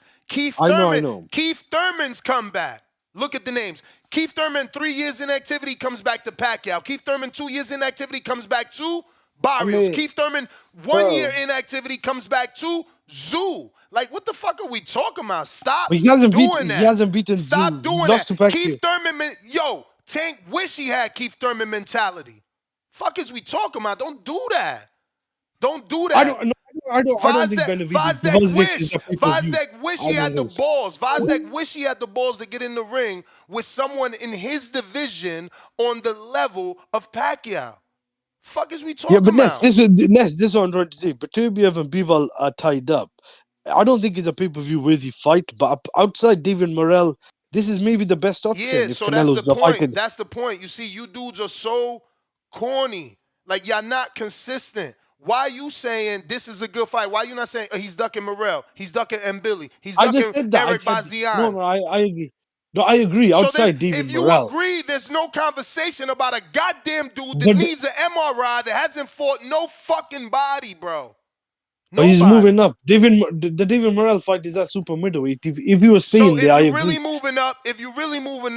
I know. Keith Thurman's comeback. Look at the names. Keith Thurman, 3 years in activity, comes back to Pacquiao. Keith Thurman, 2 years in activity, comes back to Barrios. Keith Thurman, 1 year in activity, comes back to Zoo. Like, what the fuck are we talking about? Stop But he hasn't doing that. He hasn't beaten Stop Zoo. doing He lost that. to Pacquiao. Keith Thurman, Tank wish he had Keith Thurman mentality. Fuck is we talking about? Don't do that. Don't do that. I don't think Benavidez. Vozdek wish he had the balls. Vozdek wish he had the balls to get in the ring with someone in his division on the level of Pacquiao. Fuck is we talking about? Ness, this is what I'm trying to say. But Turbiev and Bivol are tied up. I don't think it's a pay-per-view worthy fight, but outside David Morrell, this is maybe the best option. Yeah, if so Canelo's that's the not fighting. point. That's the point. You see, you dudes are so corny. Like, y'all not consistent. Why are you saying this is a good fight? Why are you not saying he's ducking Morrell? He's ducking Mbili. He's ducking Eric Bazian. No, I agree. No, I agree. Outside David Morrell. If you agree, there's no conversation about a goddamn dude that needs an MRI that hasn't fought no fucking body, bro. But he's moving up. The David Morrell fight is at super middleweight. If he was staying there, I agree. If you're really moving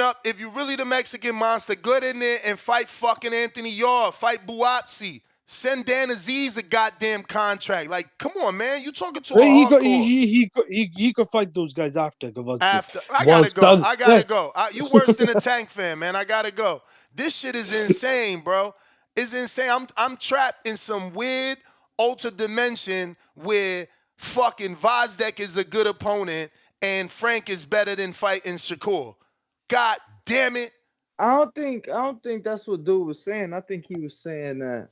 up, if you're really the Mexican monster, go in there and fight fucking Anthony Yard, fight Buatsi. Send Dan Aziz a goddamn contract. Like, come on, man. You talking to a hardcore. He could fight those guys after Gvozdyk. I gotta go. You worse than a Tank fan, man. I gotta go. This shit is insane, bro. It's insane. I'm trapped in some weird ultra dimension where fucking Vozdek is a good opponent and Frank is better than fighting Shakur. God damn it. I don't think that's what dude was saying. I think he was saying that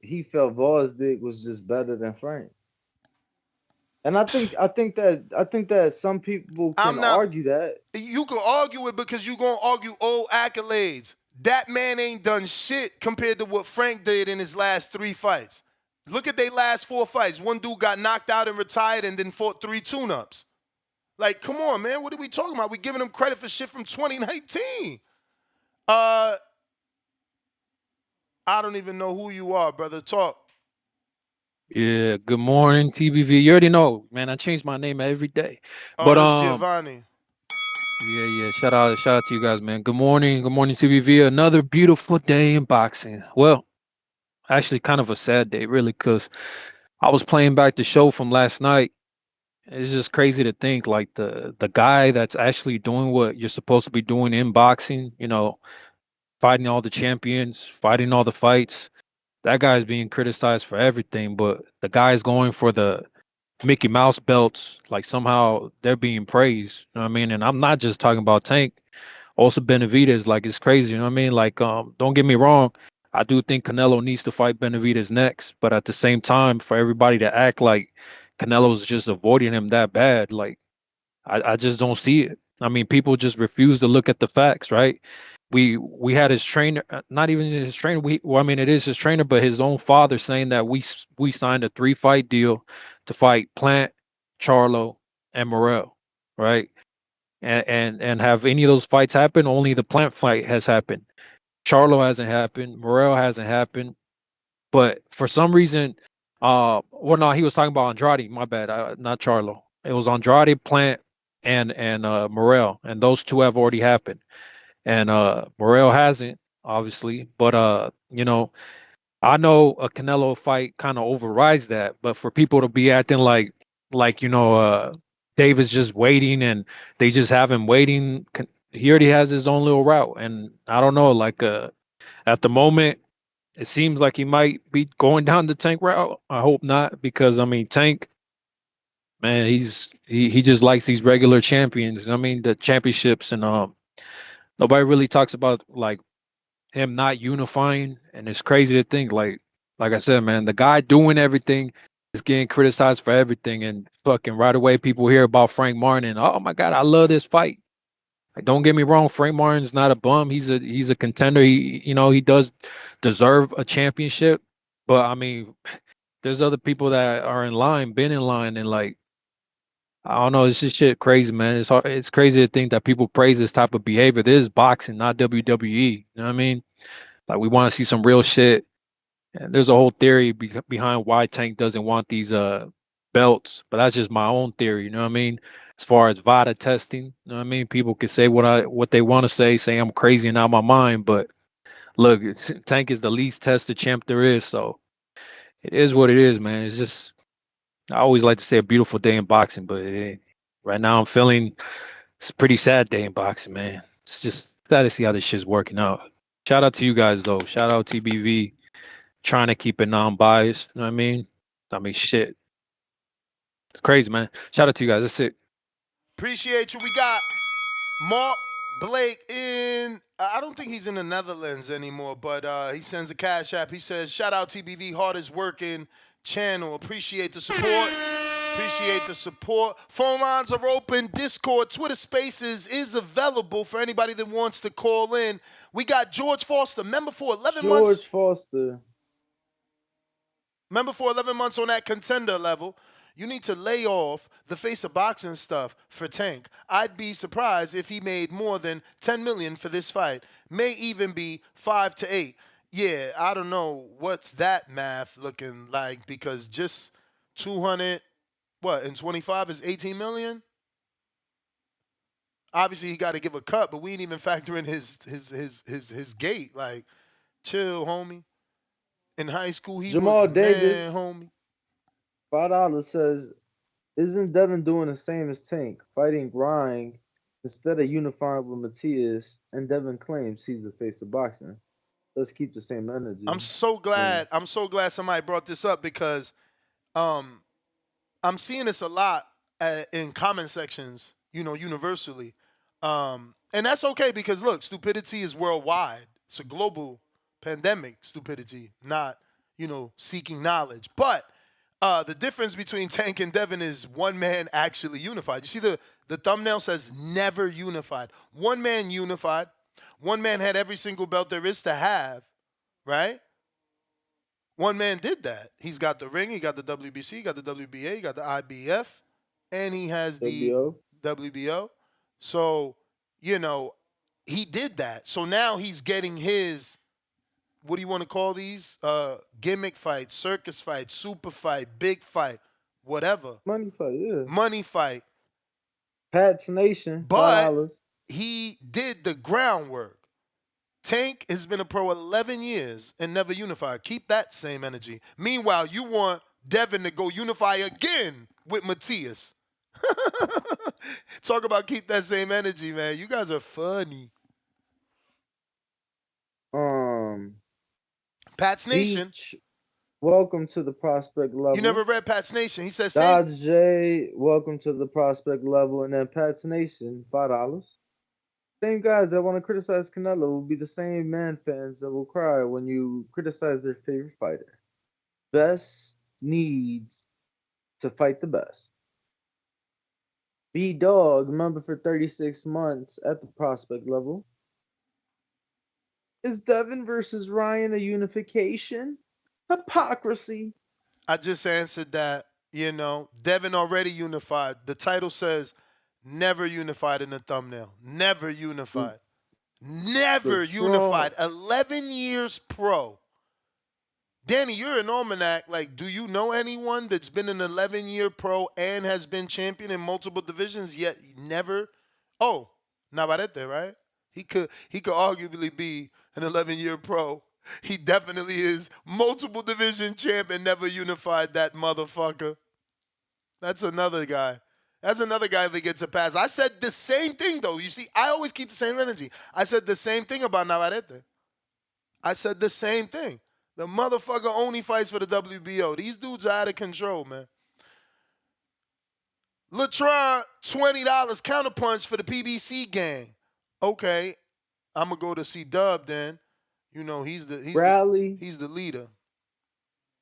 he felt Vozdek was just better than Frank. And I think that some people can argue that. You can argue it because you're gonna argue old accolades. That man ain't done shit compared to what Frank did in his last 3 fights. Look at their last 4 fights. One dude got knocked out and retired and then fought 3 tune-ups. Like, come on, man. What are we talking about? We giving him credit for shit from 2019. I don't even know who you are, brother. Talk. Yeah, good morning, TBV. You already know, man. I change my name every day. But it's Giovanni. Yeah. Shout out to you guys, man. Good morning, TBV. Another beautiful day in boxing. Well, actually, kind of a sad day, really, because I was playing back the show from last night. It's just crazy to think, like the guy that's actually doing what you're supposed to be doing in boxing, fighting all the champions, fighting all the fights. That guy's being criticized for everything, but the guy's going for the Mickey Mouse belts, like somehow they're being praised. You know what I mean? And I'm not just talking about Tank, also Benavidez. Like, it's crazy. You know what I mean? Like, don't get me wrong. I do think Canelo needs to fight Benavidez next, but at the same time, for everybody to act like Canelo's just avoiding him that bad, like I just don't see it. I mean, people just refuse to look at the facts, right? We had his trainer, not even his trainer. Well, I mean, it is his trainer, but his own father saying that we signed a 3-fight deal to fight Plant, Charlo, and Morrell, right? And have any of those fights happen? Only the Plant fight has happened. Charlo hasn't happened. Morrell hasn't happened. But for some reason, well, no, he was talking about Andrade. My bad, not Charlo. It was Andrade, Plant, and Morrell, and those two have already happened. And Morrell hasn't, obviously. But I know a Canelo fight kind of overrides that. But for people to be acting like Davis just waiting and they just have him waiting, he already has his own little route. And I don't know, like at the moment, it seems like he might be going down the Tank route. I hope not, because I mean Tank, man, he just likes these regular champions. I mean the championships, and nobody really talks about like him not unifying. And it's crazy to think, like I said, man, the guy doing everything is getting criticized for everything, and fucking right away people hear about Frank Martin and oh my god, I love this fight. Like, don't get me wrong, Frank Martin's not a bum. He's a contender. He does deserve a championship. But I mean, there's other people that are in line, been in line, and like I don't know, it's just shit crazy, man. It's crazy to think that people praise this type of behavior. This is boxing, not WWE. You know what I mean? Like we want to see some real shit. And there's a whole theory behind why Tank doesn't want these belts, but that's just my own theory. You know what I mean? As far as VADA testing, you know what I mean? People can say what they want to say I'm crazy and out of my mind, but look, Tank is the least tested champ there is, so it is what it is, man. It's just I always like to say a beautiful day in boxing, but right now I'm feeling it's a pretty sad day in boxing, man. It's just sad to see how this shit's working out. Shout out to you guys though. Shout out TBV, trying to keep it non-biased. You know what I mean? I mean, shit. It's crazy, man. Shout out to you guys. That's it. Appreciate you. We got Mark Blake in. I don't think he's in the Netherlands anymore, but he sends a cash app. He says, shout out TBV, hardest working channel. Appreciate the support. Appreciate the support. Phone lines are open. Discord, Twitter Spaces is available for anybody that wants to call in. We got George Foster, member for 11 months. George Foster. Member for 11 months on that contender level. You need to lay off the face of boxing stuff for Tank. I'd be surprised if he made more than $10 million for this fight. May even be 5 to 8. Yeah, I don't know what's that math looking like, because just 200, and 25 is 18 million? Obviously he got to give a cut, but we ain't even factor in his gate. Like, chill, homie. In high school, he Jamal was the Davis, man, homie. $5 says, isn't Devin doing the same as Tank, fighting grind instead of unifying with Matias? And Devin claims he's the face of boxing. Let's keep the same energy. I'm so glad. I'm so glad somebody brought this up, because I'm seeing this a lot in comment sections, universally. And that's okay, because look, stupidity is worldwide. It's a global pandemic, stupidity, not, seeking knowledge. But the difference between Tank and Devin is one man actually unified. You see the thumbnail says never unified. One man unified. One man had every single belt there is to have, right? One man did that. He's got the ring, he got the WBC, he got the WBA, he got the IBF, and he has the WBO. So, he did that. So now he's getting his, what do you want to call these? Gimmick fight, circus fight, super fight, big fight, whatever. Money fight, yeah. Money fight. Pat's Nation, but $5. He did the groundwork. Tank has been a pro 11 years and never unified. Keep that same energy. Meanwhile, you want Devin to go unify again with Matias. Talk about keep that same energy, man. You guys are funny. Pat's Nation. Beach, welcome to the prospect level. You never read Pat's Nation. He says, Dodge J, welcome to the prospect level. And then Pat's Nation, $5. Same guys that want to criticize Canelo will be the same man fans that will cry when you criticize their favorite fighter. Best needs to fight the best. B Dog, member for 36 months at the prospect level. Is Devin versus Ryan a unification? Hypocrisy. I just answered that. Devin already unified. The title says never unified in the thumbnail. Never unified. Never unified. 11 years pro. Danny, you're an almanac. Like, do you know anyone that's been an 11-year pro and has been champion in multiple divisions yet never? Oh, Navarrete, right? He could arguably be an 11-year pro. He definitely is multiple division champ and never unified that motherfucker. That's another guy. That's another guy that gets a pass. I said the same thing, though. You see, I always keep the same energy. I said the same thing about Navarrete. I said the same thing. The motherfucker only fights for the WBO. These dudes are out of control, man. Latron, $20 counterpunch for the PBC gang. Okay, I'm gonna go to see Dub then. He's the leader.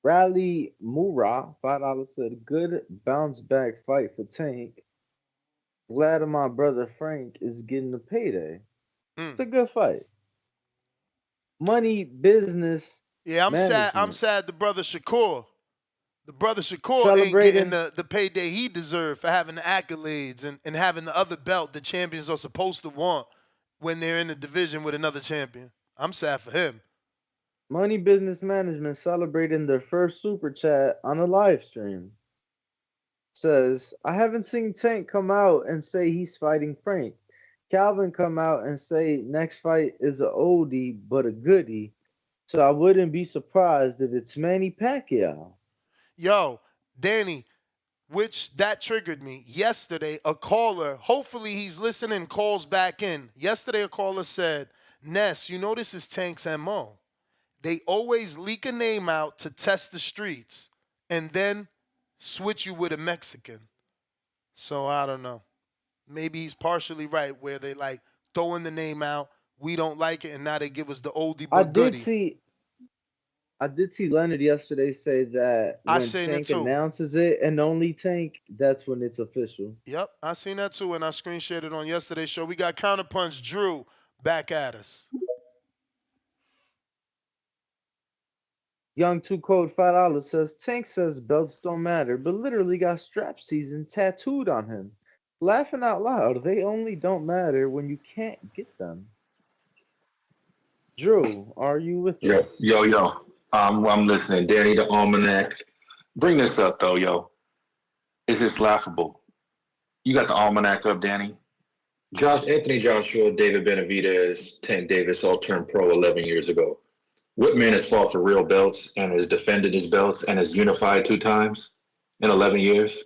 Rally Mura, $5 said, good bounce back fight for Tank. Glad my brother Frank is getting a payday. It's a good fight. Money, business. Yeah, I'm management. sad. I'm sad the brother Shakur. The brother Shakur ain't getting the payday he deserved for having the accolades and having the other belt the champions are supposed to want when they're in the division with another champion. I'm sad for him. Money Business Management celebrating their first super chat on a live stream. Says, I haven't seen Tank come out and say he's fighting Frank. Calvin come out and say next fight is a oldie but a goodie. So I wouldn't be surprised if it's Manny Pacquiao. Yo, Danny, which that triggered me. Yesterday, a caller, hopefully he's listening, calls back in. Yesterday, a caller said, Ness, you know this is Tank's MO. They always leak a name out to test the streets and then switch you with a Mexican. So I don't know. Maybe he's partially right where they like throwing the name out. We don't like it, and now they give us the oldie but goodie. I did see Leonard yesterday say that when Tank announces it and only Tank, that's when it's official. Yep, I seen that too, and I screen shared it on yesterday's show. We got Counterpunch Drew back at us. Young Two Code $5 says Tank says belts don't matter, but literally got strap season tattooed on him. Laughing out loud, they only don't matter when you can't get them. Drew, are you with us? Yo. I'm listening. Danny the Almanac. Bring this up though, yo. It's just laughable. You got the Almanac up, Danny. Anthony Joshua, David Benavidez, Tank Davis all turned pro 11 years ago. What man has fought for real belts and has defended his belts and has unified 2 times in 11 years?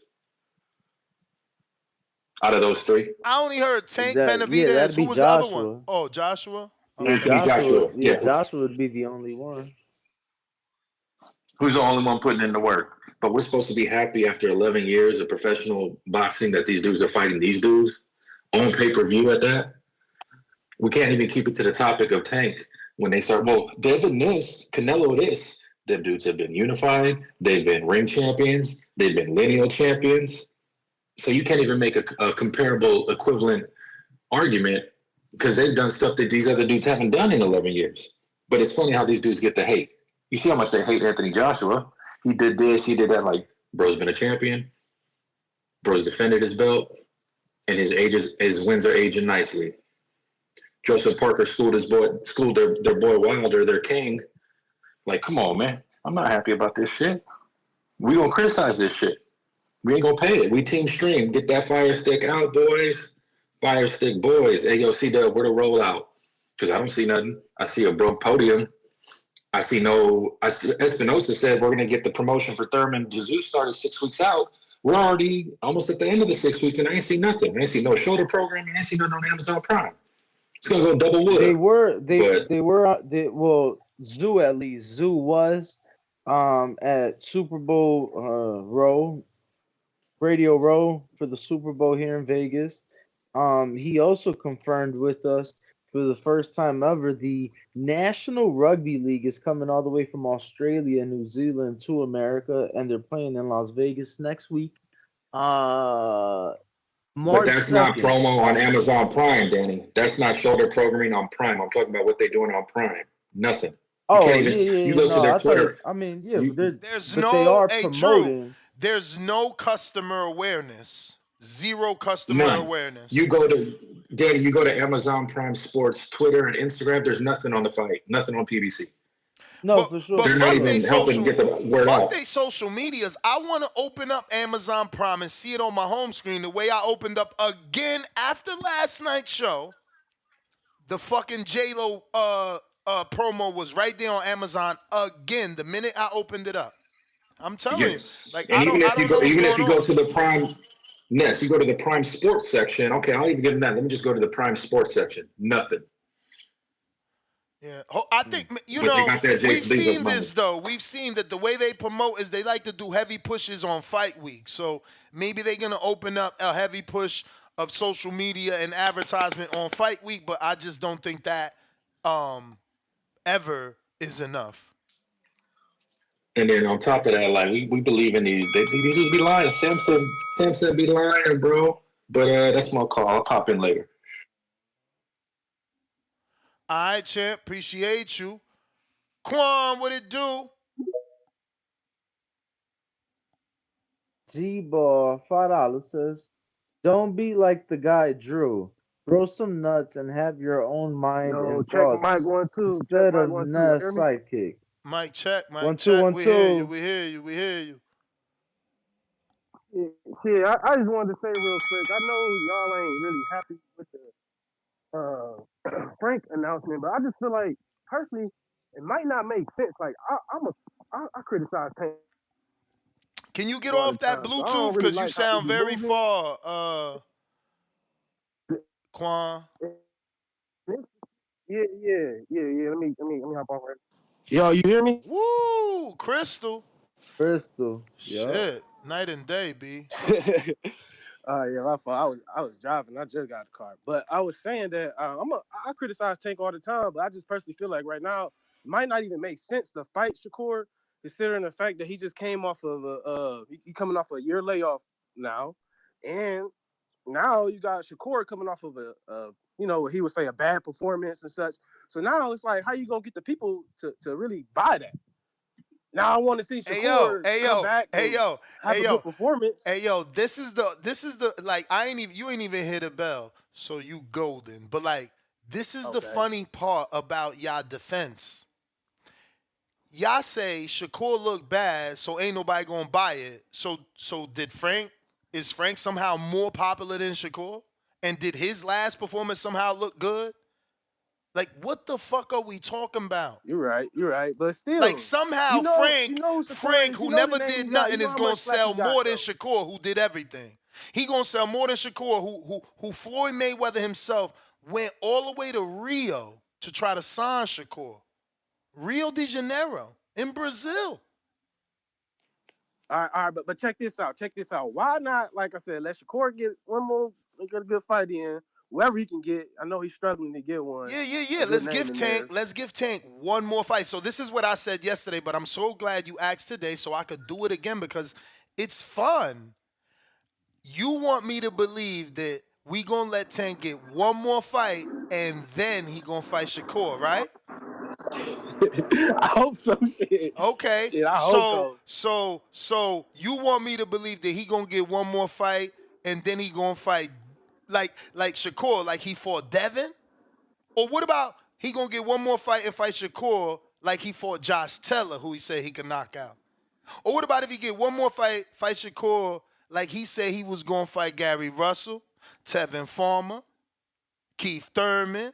Out of those 3? I only heard Tank Benavidez. Who was Joshua. The other one? Oh, Joshua? Joshua would be the only one. Who's the only one putting in the work? But we're supposed to be happy after 11 years of professional boxing that these dudes are fighting these dudes on pay-per-view at that. We can't even keep it to the topic of Tank when they start, well, Devin this, Canelo this. Them dudes have been unified. They've been ring champions. They've been lineal champions. So you can't even make a comparable equivalent argument because they've done stuff that these other dudes haven't done in 11 years. But it's funny how these dudes get the hate. You see how much they hate Anthony Joshua. He did this, he did that. Like, bro's been a champion. Bro's defended his belt. And his wins are aging nicely. Joseph Parker schooled their boy Wilder, their king. Like, come on, man. I'm not happy about this shit. We gonna criticize this shit. We ain't gonna pay it. We team stream. Get that fire stick out, boys. Fire stick boys. Hey, yo, C-Dub, where to roll out? Because I don't see nothing. I see a broke podium. Espinosa said we're going to get the promotion for Thurman. Jesus started 6 weeks out. We're already almost at the end of the 6 weeks, and I ain't see nothing. I ain't see no shoulder programming. I ain't see nothing on Amazon Prime. It's going to go double wood. Well, Zoo at least. Zoo was at Super Bowl Radio Row for the Super Bowl here in Vegas. He also confirmed with us for the first time ever the National Rugby League is coming all the way from Australia and New Zealand to America, and they're playing in Las Vegas next week. But March that's not 2nd. promo on Amazon Prime, Danny. That's not shoulder programming on Prime. I'm talking about what they're doing on Prime. Nothing. You can't Oh, even. You yeah. go to No, their I thought Twitter. I mean, yeah, You, but they are True. promoting. There's no customer awareness. Zero customer none. awareness. You go to Danny. You go to Amazon Prime Sports Twitter and Instagram. There's nothing on the fight. Nothing on PBC. No, for sure. But They're not even helping get the word fuck out. they social medias. I want to open up Amazon Prime and see it on my home screen the way I opened up again after last night's show. The fucking J-Lo promo was right there on Amazon again the minute I opened it up. I'm telling Yes. you. Like, And I even if you don't know go, what's even if going you go on. to the Prime, Ness, you go to the Prime Sports section. Okay, I'll even give them that. Let me just go to the Prime Sports section. Nothing. Yeah, I think But they got that Jason we've Bezos seen money. this though. We've seen that the way they promote is they like to do heavy pushes on fight week. So maybe they're gonna open up a heavy push of social media and advertisement on fight week. But I just don't think that ever is enough. And then on top of that, like we believe in these. They just be lying. Samson be lying, bro. But that's my call. I'll pop in later. All right, champ. Appreciate you. Quan, what it do? G-Ball, $5 says, don't be like the guy Drew. Throw some nuts and have your own mind Yo, and check mic thoughts 1 2. Check instead mic of 1 2. You hear Ness me? sidekick. Mic check, mic 1 2 check. 1 We hear you. 2. We hear you. We hear you. Yeah, I just wanted to say real quick. I know y'all ain't really happy with the Frank announcement, but I just feel like personally, it might not make sense. Like I criticize Tank Can you get all the off that time, so I don't Bluetooth? really Because you like how he sound be very moving. far, Quan. Yeah. Let me hop on right. Yo, you hear me? Woo, Crystal. Crystal. Yeah. Shit, night and day, B. Yeah, my fault. I was driving. I just got the car, but I was saying that I criticize Tank all the time, but I just personally feel like right now it might not even make sense to fight Shakur, considering the fact that he just came off of he coming off a year layoff now, and now you got Shakur coming off of he would say a bad performance and such. So now it's like, how you gonna get the people to really buy that? Now I want to see Shakur come back and have a good performance. Hey yo, this is the like you ain't even hit a bell, so you golden. But like this is the funny part about y'all defense. Y'all say Shakur looked bad, so ain't nobody gonna buy it. So is Frank somehow more popular than Shakur? And did his last performance somehow look good? Like, what the fuck are we talking about? You're right. But still, like somehow Frank, who never did nothing, is gonna sell more than Shakur, who did everything. He gonna sell more than Shakur, who Floyd Mayweather himself went all the way to Rio to try to sign Shakur. Rio de Janeiro in Brazil. All right, but check this out. Why not, like I said, let Shakur get one more, get a good fight in, whoever he can get. I know he's struggling to get one. Yeah. Let's give Tank one more fight. So this is what I said yesterday, but I'm so glad you asked today so I could do it again because it's fun. You want me to believe that we gonna let Tank get one more fight and then he gonna fight Shakur, right? I hope so, shit. Okay. Shit, I hope so. So you want me to believe that he gonna get one more fight and then he gonna fight like Shakur, like he fought Devin? Or what about he gonna get one more fight and fight Shakur like he fought Josh Taylor, who he said he could knock out? Or what about if he get one more fight Shakur like he said he was gonna fight Gary Russell, Tevin Farmer, Keith Thurman?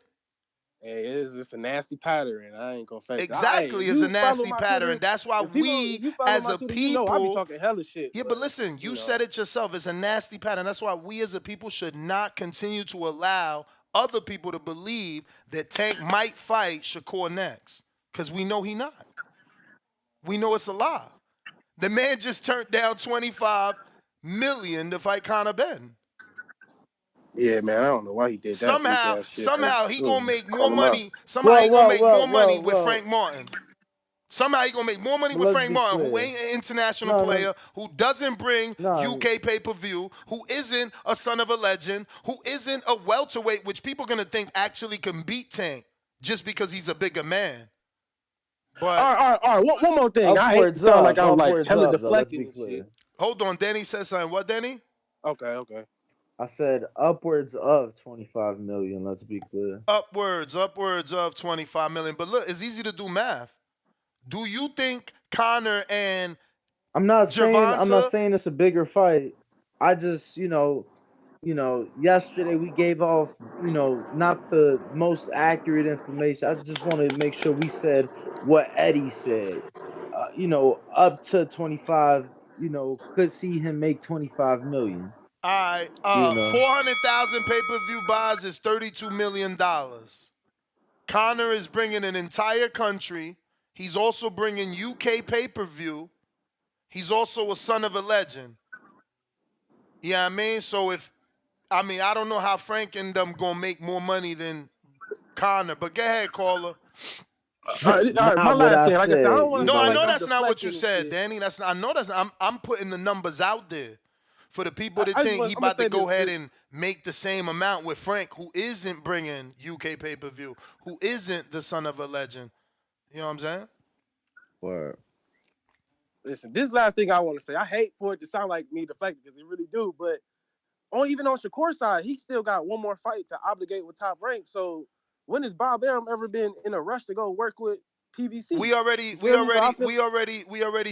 Hey, it's just a nasty pattern. I ain't gonna fake Exactly, it's a nasty pattern. That's why we, as a people, I be talking hella shit. Yeah, but listen, you said it yourself. It's a nasty pattern. That's why we, as a people, should not continue to allow other people to believe that Tank might fight Shakur next, because we know he not. We know it's a lie. The man just turned down $25 million to fight Conor Ben. Yeah, man, I don't know why he did that weak ass shit. Somehow he gonna make more Call him out. money. Somehow he gonna make more money with Well. Frank Martin. Somehow he gonna make more money But with let's Frank be Martin, who clear. ain't an international No, player, who doesn't bring no. UK pay-per-view, who isn't a son of a legend, who isn't a welterweight, which people gonna think actually can beat Tank just because he's a bigger man. But all right. One more thing. I hate to sound like I'm like hella deflecting Let's be and shit. clear. Hold on, Danny said something. What, Danny? Okay. I said upwards of 25 million. Let's be clear. Upwards of 25 million. But look, it's easy to do math. Do you think Conor and I'm not Gervonta? saying it's a bigger fight. I just, yesterday we gave off, not the most accurate information. I just want to make sure we said what Eddie said. Up to 25, could see him make 25 million. All right, 400,000 pay-per-view buys is $32 million. Conor is bringing an entire country. He's also bringing UK pay-per-view. He's also a son of a legend. Yeah, I mean, so I don't know how Frank and them gonna make more money than Conor, but go ahead, caller. All right, my last thing, like I said, I don't want to. No, I know that's not what you said, Danny. I'm putting the numbers out there for the people that think he about to go ahead and make the same amount with Frank, who isn't bringing UK pay-per-view, who isn't the son of a legend. You know what I'm saying? Word. Listen, this last thing I want to say, I hate for it to sound like me deflecting because it really do, but even on Shakur's side, he still got one more fight to obligate with Top Rank. So when has Bob Arum ever been in a rush to go work with PBC? We already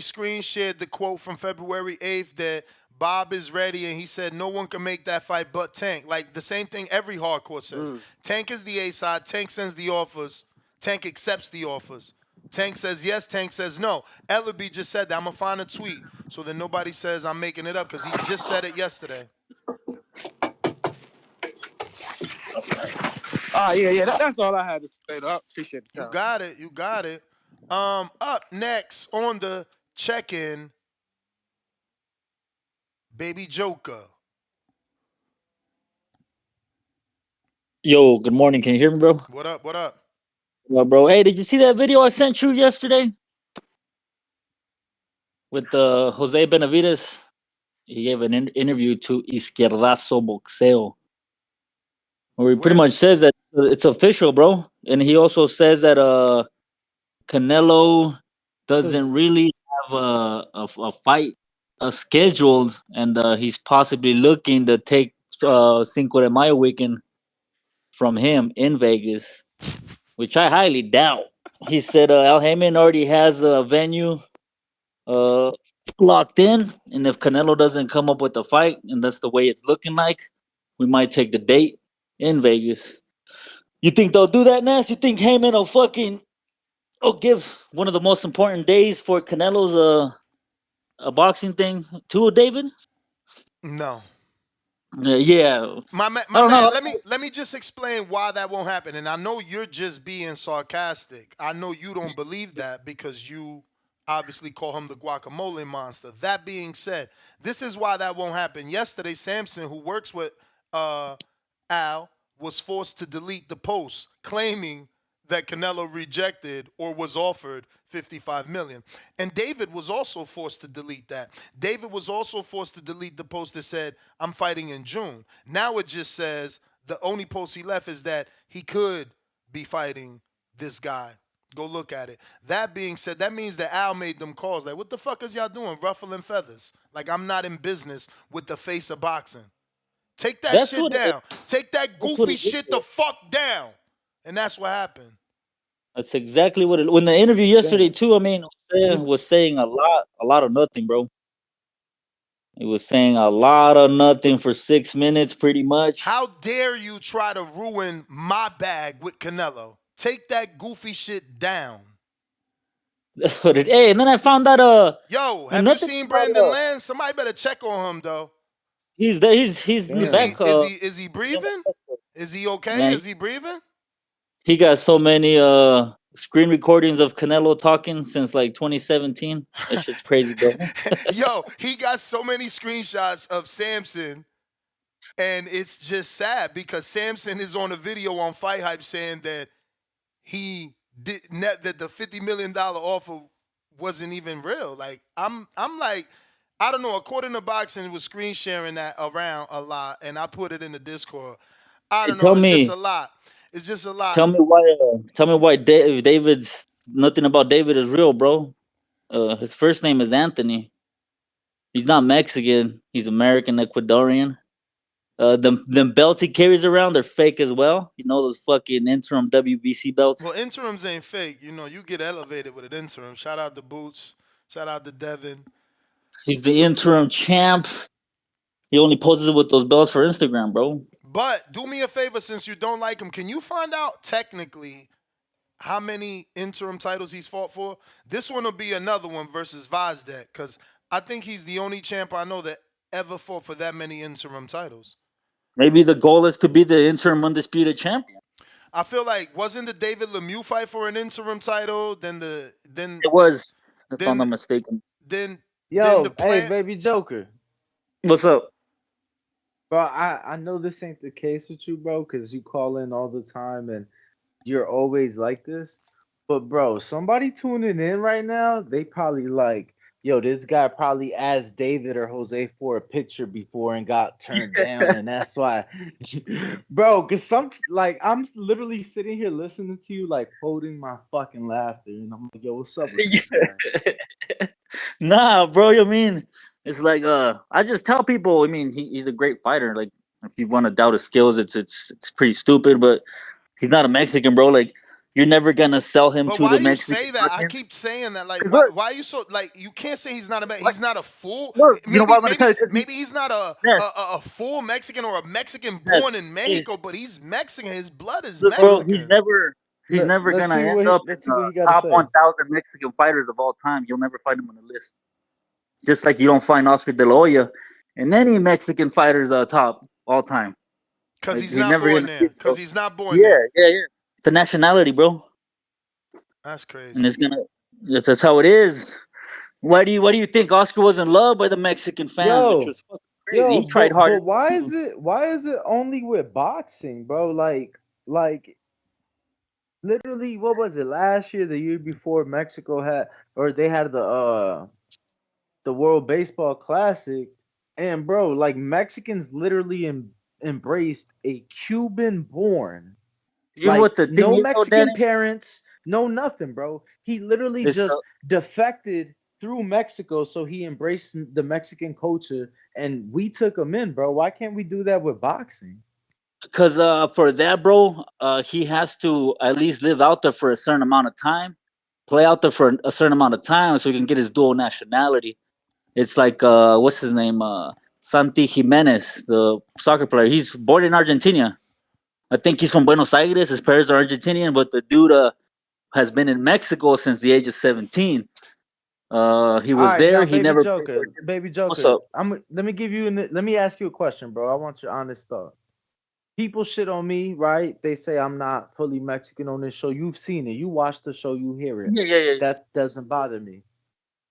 screen shared the quote from February 8th that Bob is ready, and he said no one can make that fight but Tank. Like the same thing every hardcore says. Tank is the A side. Tank sends the offers. Tank accepts the offers. Tank says yes. Tank says no. Ellaby just said that. I'm gonna find a tweet so that nobody says I'm making it up because he just said it yesterday. Yeah. That's all I had to say. I appreciate the time. You got it. Up next on the check-in, Baby Joker. Yo, good morning. Can you hear me, bro? What up? Well, bro. Hey, did you see that video I sent you yesterday? With Jose Benavides? He gave an interview to Izquierdazo Boxeo, where he pretty much says that it's official, bro. And he also says that Canelo doesn't really have a fight scheduled, and he's possibly looking to take Cinco de Mayo weekend from him in Vegas, which I highly doubt. He said Al Heyman already has a venue locked in, and if Canelo doesn't come up with a fight, and that's the way it's looking like, we might take the date in Vegas. You think they'll do that, Ness? You think Heyman will give one of the most important days for Canelo's a boxing thing to David? No. Yeah. My man, let me just explain why that won't happen. And I know you're just being sarcastic. I know you don't believe that because you obviously call him the guacamole monster. That being said, this is why that won't happen. Yesterday, Samson, who works with Al, was forced to delete the post claiming that Canelo rejected or was offered $55 million. And David was also forced to delete that. David was also forced to delete the post that said, I'm fighting in June. Now it just says the only post he left is that he could be fighting this guy. Go look at it. That being said, that means that Al made them calls. Like, what the fuck is y'all doing? Ruffling feathers. Like, I'm not in business with the face of boxing. Take that shit down. Take that goofy shit the fuck down. And that's what happened. That's exactly what it. When the interview yesterday too, I mean, Jose was saying a lot of nothing, bro. He was saying a lot of nothing for 6 minutes, pretty much. How dare you try to ruin my bag with Canelo? Take that goofy shit down. That's what it. Hey, and then I found out. Yo, have you seen Brandon Land? Somebody better check on him though. He's there. He's in the back. Is he breathing? Is he okay? Man, is he breathing? He got so many screen recordings of Canelo talking since like 2017. That shit's crazy, bro. Yo, he got so many screenshots of Samson And it's just sad because Samson is on a video on Fight Hype saying that he did that the $50 million offer wasn't even real. Like I'm like, I don't know. According to boxing, was screen sharing that around a lot, and I put it in the Discord. I Hey, don't know. It's just a lot. It's just a lot. Tell me why David's nothing about David is real, bro. His first name is Anthony. He's not Mexican. He's American Ecuadorian. Them belts he carries around, they're fake as well. You know those fucking interim WBC belts. Well, interims ain't fake. You know, you get elevated with an interim. Shout out to Boots. Shout out to Devin. He's the interim champ. He only poses with those belts for Instagram, bro. But do me a favor, since you don't like him, can you find out technically how many interim titles he's fought for? This one will be another one versus Vazdek, because I think he's the only champ I know that ever fought for that many interim titles. Maybe the goal is to be the interim undisputed champion. I feel like wasn't the David Lemieux fight for an interim title? Then it was, if I'm not mistaken. Then hey, baby Joker. What's up? Bro, I know this ain't the case with you, bro, because you call in all the time and you're always like this. But bro, somebody tuning in right now, they probably like, yo, this guy probably asked David or Jose for a picture before and got turned down, and that's why, bro. Cause I'm literally sitting here listening to you, like holding my fucking laughter, and I'm like, yo, what's up with this guy? Nah, bro. I mean, it's like I just tell people. I mean, he's a great fighter. Like, if you want to doubt his skills, it's pretty stupid. But he's not a Mexican, bro. Like, you're never gonna sell him to the Mexican. Why you say that? I keep saying that. Like, why are you so like? You can't say he's not a he's not a fool. Look, Maybe he's not a full Mexican or a Mexican born in Mexico, but he's Mexican. His blood is Mexican. Bro, he's never gonna end up in the top 1,000 Mexican fighters of all time. You'll never find him on the list. Just like you don't find Oscar De La Hoya in any Mexican fighters top all time. Because he's not born there. Because he's not born there. Yeah. The nationality, bro. That's crazy. And that's how it is. Why do you think Oscar was in love by the Mexican fans? Which was fucking crazy. He tried hard. But why is it only with boxing, bro? Like literally, what was it last year, the year before Mexico they had the World Baseball Classic, and bro, like Mexicans literally embraced a Cuban-born. No Mexican parents, no nothing, bro. He literally just defected through Mexico, so he embraced the Mexican culture, and we took him in, bro. Why can't we do that with boxing? Because for that, bro, he has to at least live out there for a certain amount of time, play out there for a certain amount of time, so he can get his dual nationality. It's like what's his name, Santi Jimenez, the soccer player. He's born in Argentina. I think he's from Buenos Aires. His parents are Argentinian, but the dude has been in Mexico since the age of 17. He was there. He never. Baby Joker. What's up? Let me ask you a question, bro. I want your honest thought. People shit on me, right? They say I'm not fully Mexican on this show. You've seen it. You watch the show. You hear it. Yeah. That doesn't bother me.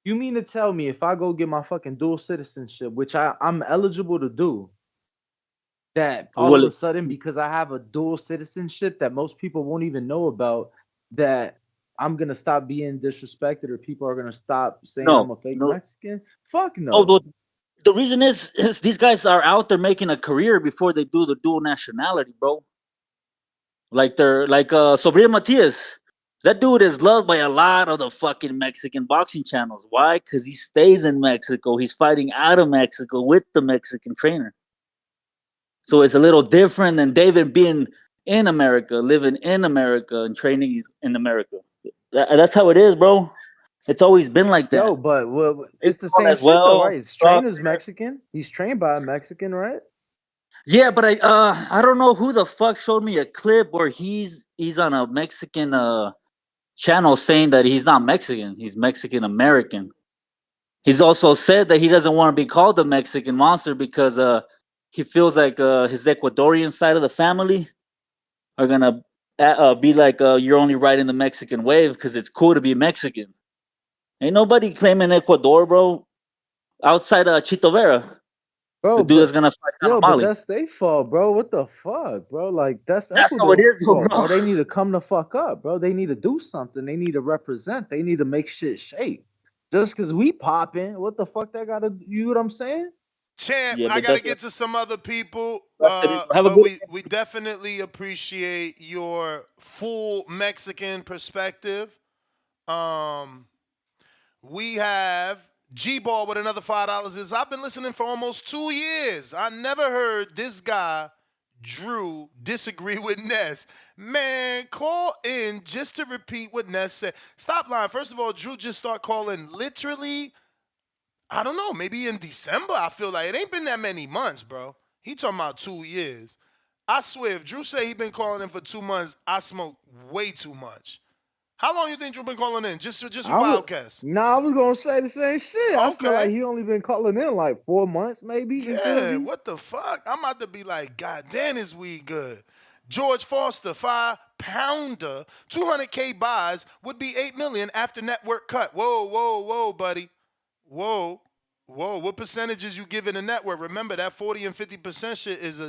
You mean to tell me if I go get my fucking dual citizenship, which I'm eligible to do, that all of a sudden, because I have a dual citizenship that most people won't even know about, that I'm gonna stop being disrespected, or people are gonna stop saying I'm a fake Mexican? Fuck no. Oh, the reason is these guys are out there making a career before they do the dual nationality, bro. Like Sobrino Matias. That dude is loved by a lot of the fucking Mexican boxing channels. Why? Because he stays in Mexico. He's fighting out of Mexico with the Mexican trainer. So it's a little different than David being in America, living in America, and training in America. That's how it is, bro. It's always been like that. No, but it's the same shit though, right? His trainer's Mexican. He's trained by a Mexican, right? Yeah, but I don't know who the fuck showed me a clip where he's on a Mexican channel saying that he's not Mexican. He's Mexican American. He's also said that he doesn't want to be called the Mexican monster because he feels like his Ecuadorian side of the family are gonna be like, you're only riding the Mexican wave because it's cool to be Mexican. Ain't nobody claiming Ecuador, bro, outside Chito Vera. The Bro, dude but that's gonna fight Sean yo, but O'Malley. that's their fault, bro. What the fuck, bro? Like that's That's how it Ecuador's is, though, fault, bro. bro. They need to come the fuck up, bro. They need to do something. They need to represent. They need to make shit shape. Just cause we popping, what the fuck that gotta you know what I'm saying? Champ, Yeah, I but got to that's get to some other people, have a but good. we definitely appreciate your full Mexican perspective. Um, we have G-Ball with another $5. Is I've been listening for almost 2 years. I never heard this guy, Drew, disagree with Ness. Man, call in just to repeat what Ness said. Stop lying. First of all, Drew just start calling literally, I don't know, maybe in December. I feel like it ain't been that many months, bro. He talking about 2 years. I swear, if Drew say he been calling in for 2 months, I smoke way too much. How long you think Drew been calling in? Just a I wild would guess. I was gonna say the same shit. I feel Okay. like he only been calling in like 4 months, maybe. You feel Yeah, me? what the fuck? I'm about to be like, God damn, is weed good. George Foster, 5-pounder, 200K buys would be 8 million after network cut. Whoa, buddy. Whoa. What percentages you give in the network? Remember that 40 and 50% shit is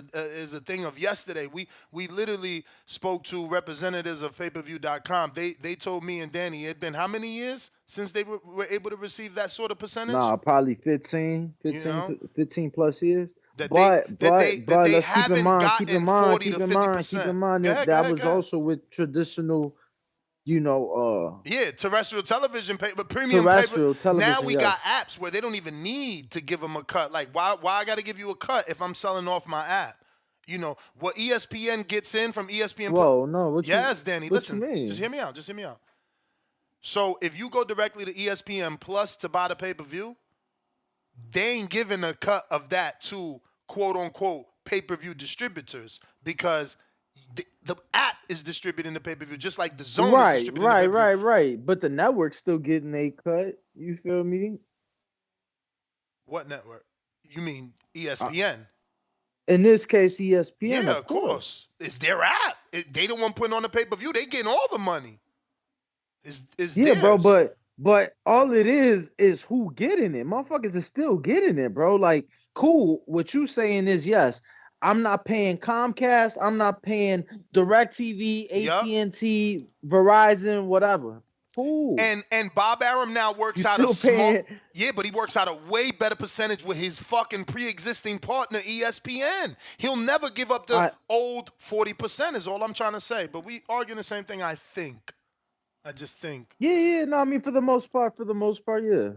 a thing of yesterday. We literally spoke to representatives of payperview.com. They told me and Danny it'd been how many years since they were able to receive that sort of percentage? Nah, probably 15, You 15, know? 15 plus years. That But they let's keep in haven't mind, gotten 40 to keep in 50%. mind Go that ahead, go that ahead, was go ahead. also with traditional, you know, Yeah, terrestrial television pay, but premium paper. terrestrial Now television, we got yes. apps where they don't even need to give them a cut. Like why I got to give you a cut if I'm selling off my app? You know what ESPN gets in from ESPN Plus. Whoa, no, Yes, Danny, what you listen. mean? Just hear me out. Just hear me out. So if you go directly to ESPN Plus to buy the pay-per-view, they ain't giving a cut of that to quote unquote pay-per-view distributors because the app is distributing the pay-per-view just like the zone is distributing the pay-per-view. Right. But the network's still getting a cut. You feel me? What network? You mean Uh, ESPN? in this case, ESPN, Yeah, of of course. course. It's their app. They the one putting on the pay-per-view. They getting all the money. It's Yeah, bro, theirs. but all it is who getting it. Motherfuckers is still getting it, bro. Like, cool. What you saying is yes. I'm not paying Comcast. I'm not paying DirecTV, Yup. AT&T, Verizon, whatever. Cool. And Bob Arum now works You out a still small. paying? Yeah, but he works out a way better percentage with his fucking pre-existing partner ESPN. He'll never give up the old 40%. Is all I'm trying to say. But we arguing the same thing. I think. I just think. Yeah. No, I mean for the most part, yeah.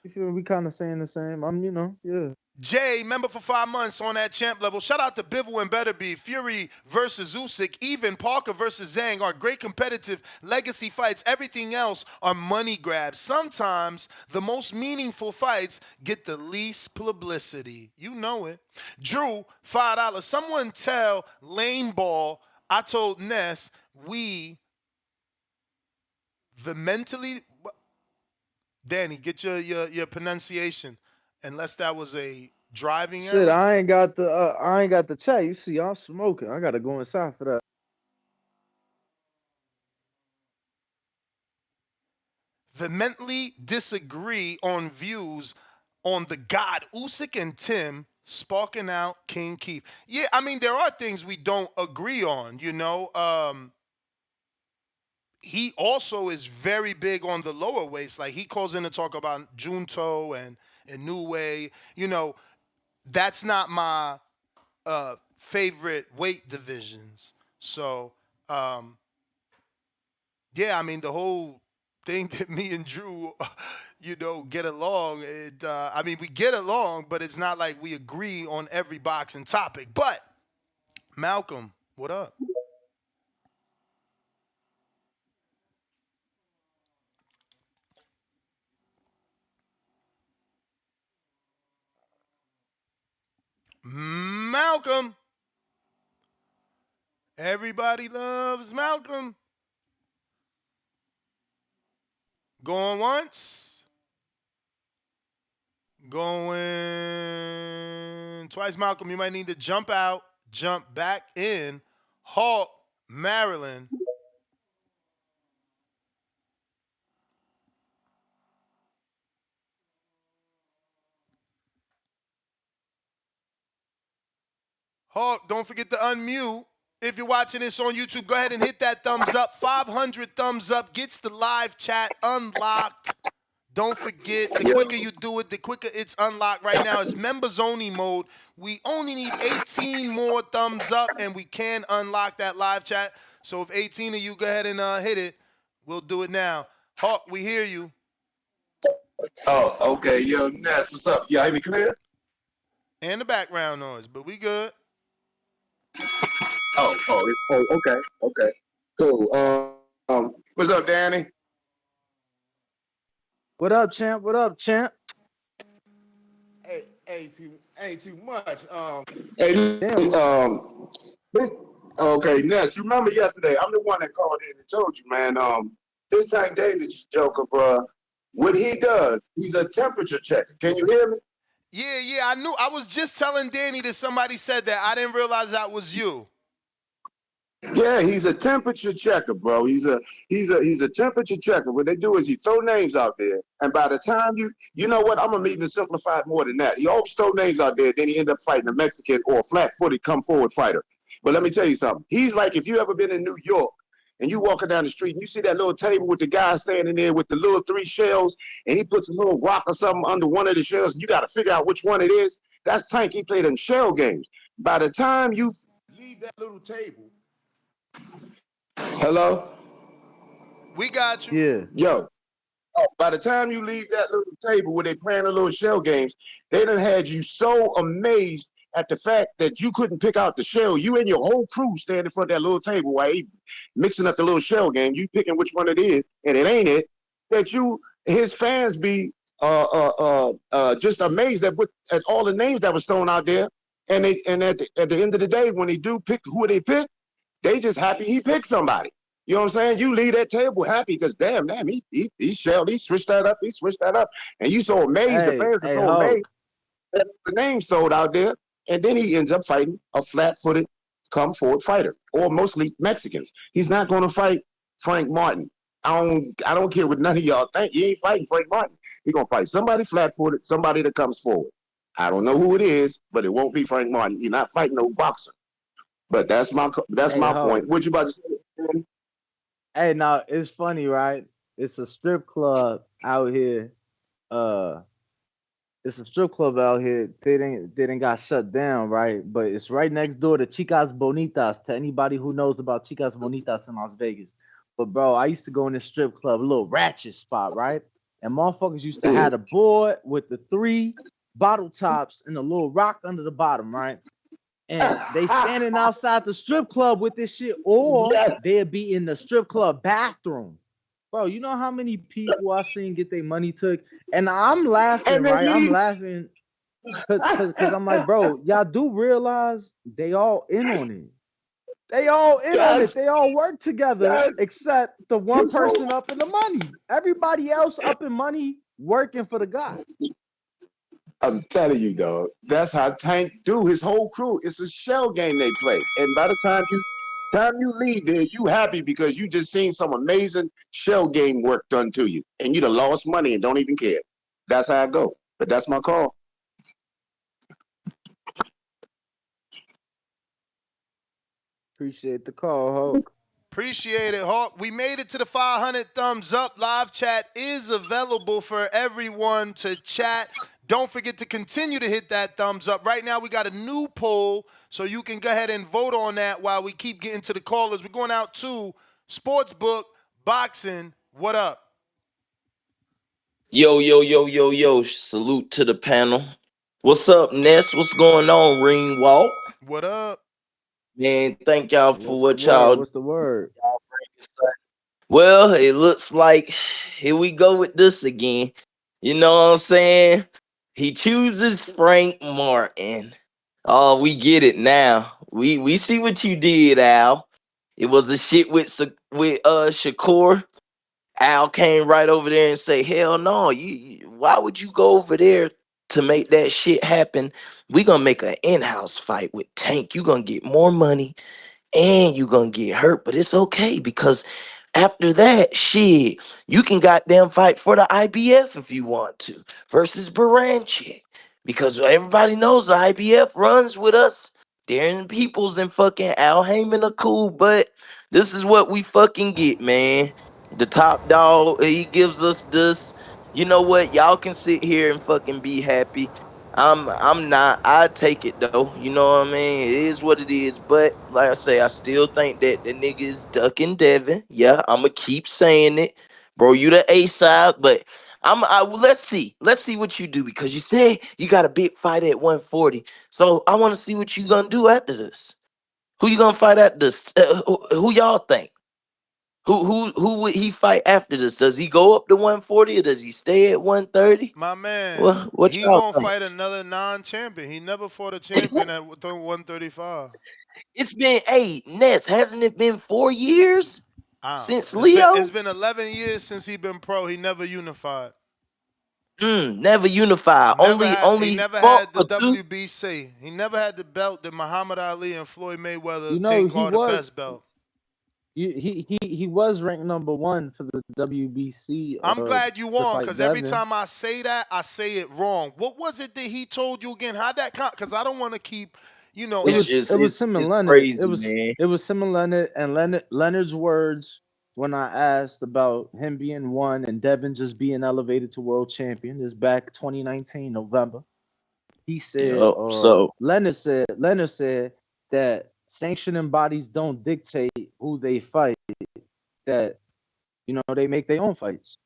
You feel me? We kind of saying the same. Yeah. Jay, member for 5 months on that champ level. Shout out to Bivol and Betterby. Fury versus Usyk. Even Parker versus Zhang are great competitive legacy fights. Everything else are money grabs. Sometimes the most meaningful fights get the least publicity. You know it. Drew, $5. Someone tell Lame Ball I told Ness we the mentally. Danny, get your pronunciation. Unless that was a driving Shit, error. I ain't got the chat. You see, I'm smoking. I gotta go inside for that. Vehemently disagree on views on the God Usyk and Tim sparking out King Keith. Yeah, I mean there are things we don't agree on. You know, he also is very big on the lower weights. Like he calls in to talk about Junto and New Way. You know, that's not my favorite weight divisions. So, yeah, I mean the whole thing that me and Drew, get along. I mean we get along, but it's not like we agree on every boxing topic. But Malcolm, what up? Malcolm. Everybody loves Malcolm. Going once. Going twice. Malcolm, you might need to jump out, jump back in. Halt, Maryland. Hawk, don't forget to unmute. If you're watching this on YouTube, go ahead and hit that thumbs up. 500 thumbs up gets the live chat unlocked. Don't forget, the quicker you do it, the quicker it's unlocked. Right now, it's members only mode. We only need 18 more thumbs up, and we can unlock that live chat. So if 18 of you go ahead and hit it, we'll do it now. Hawk, we hear you. Oh, okay. Yo, Ness, what's up? You hear me clear? And the background noise, but we good. Oh, okay. Cool. What's up, Danny? What up, champ? What up, champ? Hey, ain't too much. Okay, Ness, you remember yesterday? I'm the one that called in and told you, man. This Tank Davis joker, bro. What he does, he's a temperature checker. Can you hear me? Yeah, I knew. I was just telling Danny that somebody said that. I didn't realize that was you. Yeah, he's a temperature checker, bro. He's a temperature checker. What they do is he throw names out there, and by the time you know what, I'm gonna even simplify it more than that. He always throw names out there, then he end up fighting a Mexican or a flat-footed come forward fighter. But let me tell you something. He's like if you ever been in New York and you walking down the street and you see that little table with the guy standing there with the little 3 shells, and he puts a little rock or something under one of the shells, and you got to figure out which one it is. That's Tank. He played in shell games. By the time you leave that little table. Hello? We got you. Yeah. Yo. Oh, by the time you leave that little table where they playing the little shell games, they done had you so amazed at the fact that you couldn't pick out the shell. You and your whole crew stand in front of that little table while he mixing up the little shell game. You picking which one it is, and it ain't it. That his fans be just amazed at all the names that was thrown out there. And at the end of the day, when they do pick who they pick, they just happy he picked somebody. You know what I'm saying? You leave that table happy because damn, he switched that up, and you so amazed. The fans are so amazed that the name's thrown out there, and then he ends up fighting a flat-footed, come-forward fighter, or mostly Mexicans. He's not going to fight Frank Martin. I don't care what none of y'all think. He ain't fighting Frank Martin. He's gonna fight somebody flat-footed, somebody that comes forward. I don't know who it is, but it won't be Frank Martin. You're not fighting no boxer. But that's my point. What you about to say? Hey, now it's funny, right? It's a strip club out here. It's a strip club out here. They didn't got shut down, right? But it's right next door to Chicas Bonitas. To anybody who knows about Chicas Bonitas in Las Vegas. But bro, I used to go in this strip club, a little ratchet spot, right? And motherfuckers used to have a board with the 3 bottle tops and a little rock under the bottom, right? And they standing outside the strip club with this shit, or they'll be in the strip club bathroom. Bro, you know how many people I seen get their money took? And I'm laughing, right? I'm laughing because I'm like, bro, y'all do realize they all in on it. They all in on it. They all work together, except the one person up in the money. Everybody else up in money working for the guy. I'm telling you, dog. That's how Tank do. His whole crew. It's a shell game they play. And by the time you leave there, you happy because you just seen some amazing shell game work done to you. And you done lost money and don't even care. That's how I go. But that's my call. Appreciate the call, Hawk. Appreciate it, Hawk. We made it to the 500 thumbs up. Live chat is available for everyone to chat. Don't forget to continue to hit that thumbs up. Right now, we got a new poll, so you can go ahead and vote on that while we keep getting to the callers. We're going out to Sportsbook Boxing. What up? Yo. Salute to the panel. What's up, Ness? What's going on, Ring Walk? What up? Man, thank y'all for What's the word? Well, it looks like here we go with this again. You know what I'm saying? He chooses Frank Martin. Oh, we get it now. We see what you did, Al. It was a shit with Shakur. Al came right over there and say, "Hell no! Why would you go over there to make that shit happen? We gonna make an in-house fight with Tank. You gonna get more money, and you gonna get hurt, but it's okay because." After that, shit, you can goddamn fight for the IBF if you want to versus Baranchik. Because everybody knows the IBF runs with us. Darren Peoples and fucking Al Heyman are cool, but this is what we fucking get, man. The top dog, he gives us this. You know what? Y'all can sit here and fucking be happy. I'm not. I take it though. You know what I mean? It is what it is. But like I say, I still think that the nigga is ducking Devin. Yeah, I'ma keep saying it. Bro, you the A side, but let's see. Let's see what you do because you say you got a big fight at 140. So I want to see what you gonna do after this. Who you gonna fight after this? Who y'all think? Who would he fight after this? Does he go up to 140 or does he stay at 130? My man, What he y'all gonna think? fight another non-champion. He never fought a champion at 135. It's been Ness, hasn't it been 4 years since It's been, Leo? it's been 11 years since he been pro. He never unified. Never unified. He Only never fought had the for two. WBC. He never had the belt that Muhammad Ali and Floyd Mayweather You they know, he call the was best belt. he was ranked #1 for the WBC. I'm glad you won fight because every Devin. time I say that, I say it wrong. What was it that he told you again? How'd that count? Because I don't want to keep, It was him and Leonard. crazy, it man. was him and Leonard, and Leonard's words when I asked about him being one and Devin just being elevated to world champion is back 2019 November. He said, Yup, so Leonard said that sanctioning bodies don't dictate who they fight. That they make their own fights.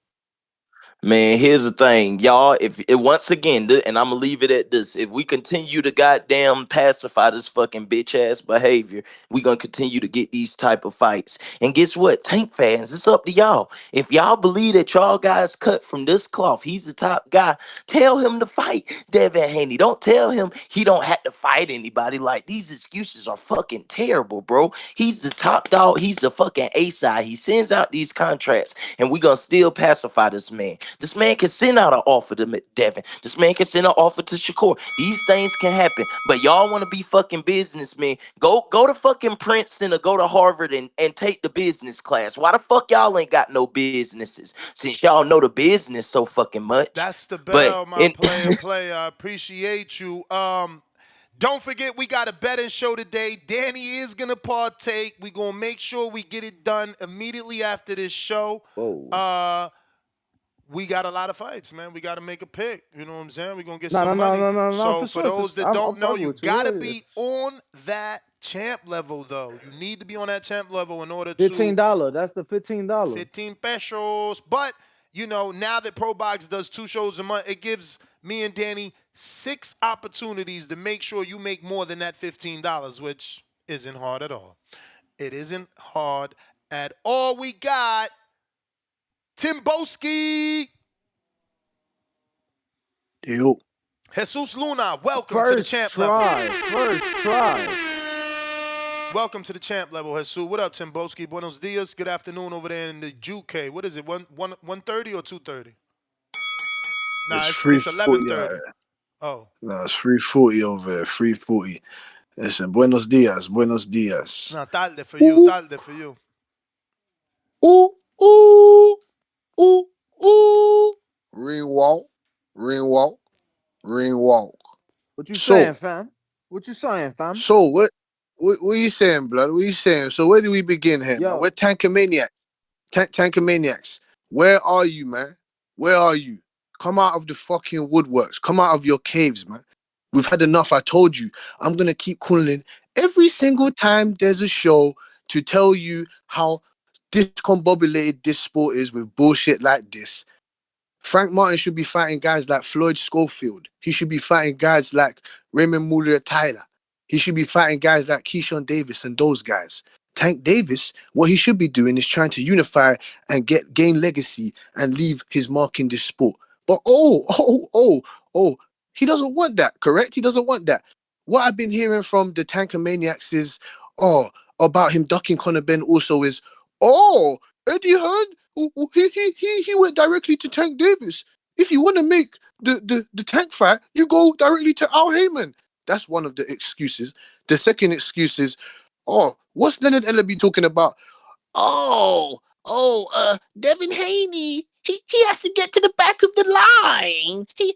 man, here's the thing, y'all. If it once again, and I'm gonna leave it at this: if we continue to goddamn pacify this fucking bitch ass behavior, we gonna continue to get these type of fights. And guess what, Tank fans, it's up to y'all. If y'all believe that y'all guys cut from this cloth, he's the top guy. Tell him to fight Devin Haney. Don't tell him he don't have to fight anybody. Like these excuses are fucking terrible, bro. He's the top dog. He's the fucking A side. He sends out these contracts, and we gonna still pacify this man. This man can send out an offer to Devin. This man can send an offer to Shakur. These things can happen. But y'all want to be fucking businessmen. Go to fucking Princeton or go to Harvard and take the business class. Why the fuck y'all ain't got no businesses? Since y'all know the business so fucking much. That's the But bell, my player. I appreciate you. Don't forget, we got a betting show today. Danny is going to partake. We're going to make sure we get it done immediately after this show. Whoa. We got a lot of fights, man. We got to make a pick. You know what I'm saying? We're going to get No, some money. No, So for those that I'm don't know, fucking you with you. got to Yeah, be on that champ level, though. You need to be on that champ level in order to... $15. That's the $15. 15 pesos. But, now that ProBox does 2 shows a month, it gives me and Danny 6 opportunities to make sure you make more than that $15, which isn't hard at all. It isn't hard at all. We got Timboski. Yo. Jesus Luna, welcome to the champ level. First try. Welcome to the champ level, Jesus. What up, Timboski? Buenos dias. Good afternoon over there in the UK. What is it, 1:30 or 2:30? Nah, it's 11:30. Oh. No, it's 3:40 over there. 3:40. Listen, buenos dias. No, tarde for you. Ooh. Ring walk. What you saying, fam? So what are you saying, blood? What are you saying? So where do we begin here, man? We're Tankamaniacs. Tankamaniacs. Where are you, man? Where are you? Come out of the fucking woodworks. Come out of your caves, man. We've had enough. I told you. I'm gonna keep calling every single time there's a show to tell you how discombobulated this sport is with bullshit like this. Frank Martin should be fighting guys like Floyd Schofield. He should be fighting guys like Raymond Muller Tyler. He should be fighting guys like Keyshawn Davis and those guys. Tank Davis, what he should be doing is trying to unify and gain legacy and leave his mark in this sport. But he doesn't want that, correct? He doesn't want that. What I've been hearing from the Tankamaniacs is, about him ducking Conor Ben also is, Eddie Hearn, he went directly to Tank Davis. If you want to make the Tank fight, you go directly to Al Heyman. That's one of the excuses. The second excuse is, what's Leonard Ellaby talking about? Devin Haney. He has to get to the back of the line. He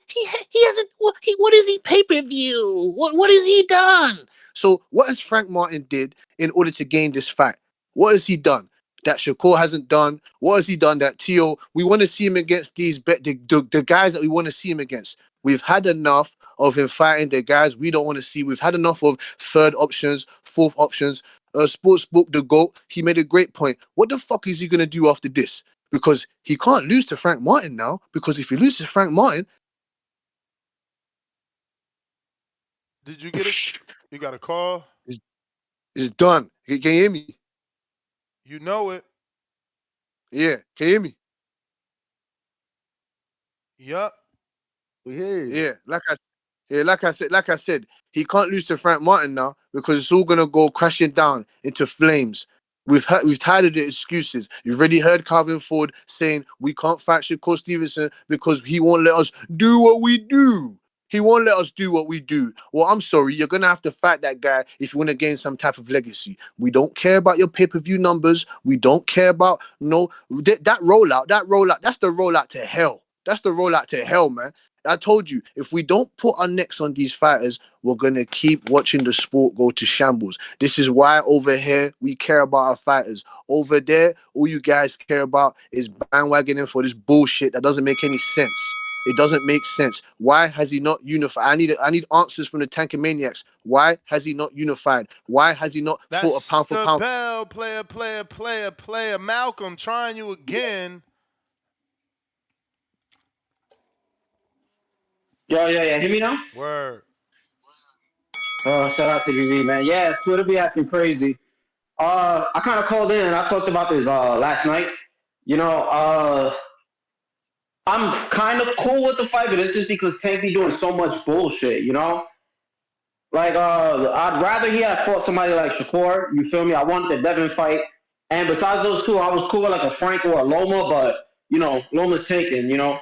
hasn't. What is he pay-per-view? What has he done? So what has Frank Martin did in order to gain this fight? What has he done that Shakur hasn't done? What has he done that Tio? We want to see him against the guys that we want to see him against. We've had enough of him fighting the guys we don't want to see. We've had enough of third options, fourth options. Sportsbook, the GOAT, he made a great point. What the fuck is he going to do after this? Because he can't lose to Frank Martin now. Because if he loses to Frank Martin... Did you get it? You got a call? It's done. Can you hear me? You know it. Yeah. Can you hear me? Yup. We hear you. Yeah. Like I said, he can't lose to Frank Martin now because it's all gonna go crashing down into flames. We've tired of the excuses. You've already heard Calvin Ford saying we can't fight Shakur Stevenson because he won't let us do what we do. He won't let us do what we do. Well, I'm sorry, you're gonna have to fight that guy if you want to gain some type of legacy. We don't care about your pay-per-view numbers. We don't care about that rollout. That's the rollout to hell. That's the rollout to hell, man. I told you, if we don't put our necks on these fighters, we're going to keep watching the sport go to shambles. This is why over here, we care about our fighters. Over there, all you guys care about is bandwagoning for this bullshit that doesn't make any sense. It doesn't make sense. Why has he not unified? I need answers from the Tankamaniacs. Why has he not unified? Why has he not fought a pound for pound? Bell, player. Malcolm, trying you again. Yo, yeah. Hear me now? Word. Oh, shout out to CBV, man. Yeah, Twitter be acting crazy. I kind of called in and I talked about this last night. You know, I'm kind of cool with the fight, but it's just because Tank be doing so much bullshit, you know? Like, I'd rather he had fought somebody like Shakur, you feel me? I wanted the Devin fight. And besides those two, I was cool with like a Frank or a Loma, but, you know, Loma's taken, you know?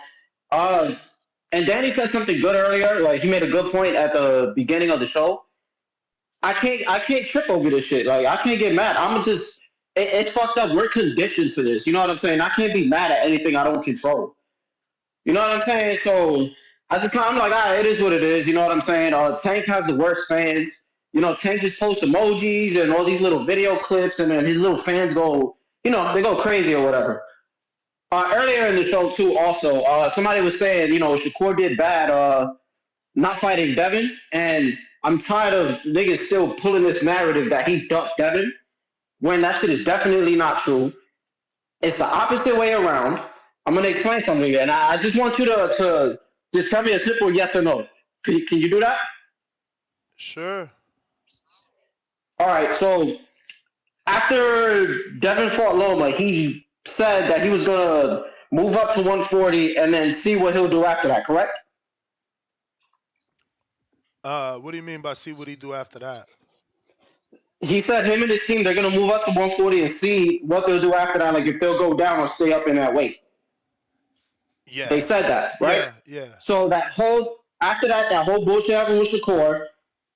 And Danny said something good earlier. Like, he made a good point at the beginning of the show. I can't trip over this shit. Like, I can't get mad. It's fucked up. We're conditioned for this. You know what I'm saying? I can't be mad at anything I don't control. You know what I'm saying? So I'm like, all right, it is what it is. You know what I'm saying? Tank has the worst fans. You know, Tank just posts emojis and all these little video clips, and then his little fans go, you know, they go crazy or whatever. Earlier in the show too, also, somebody was saying, you know, Shakur did bad, not fighting Devin, and I'm tired of niggas still pulling this narrative that he ducked Devin, when that shit is definitely not true. It's the opposite way around. I'm gonna explain something, and I just want you to just tell me a simple yes or no. Can you do that? Sure. All right. So after Devin fought Loma, he said that he was gonna move up to 140 and then see what he'll do after that. Correct? What do you mean by see what he do after that? He said him and his team, they're gonna move up to 140 and see what they'll do after that, like if they'll go down or stay up in that weight. Yeah. They said that, right? Yeah. So after that whole bullshit happened with Shakur.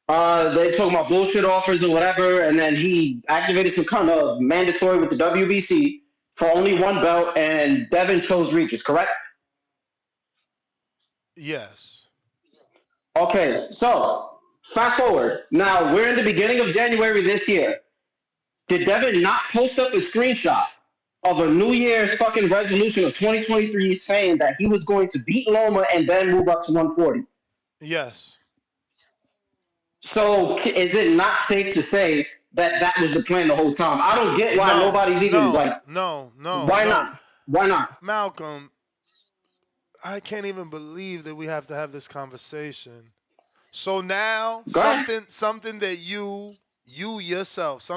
They talking about bullshit offers or whatever, and then he activated some kind of mandatory with the WBC for only one belt, and Devin chose Regis, correct? Yes. Okay, so fast forward. Now we're in the beginning of January this year. Did Devin not post up a screenshot of a New Year's fucking resolution of 2023 saying that he was going to beat Loma and then move up to 140? Yes. So is it not safe to say that that was the plan the whole time? I don't get why nobody's even like. No. Why not? Why not? Malcolm, I can't even believe that we have to have this conversation. So now something that you yourself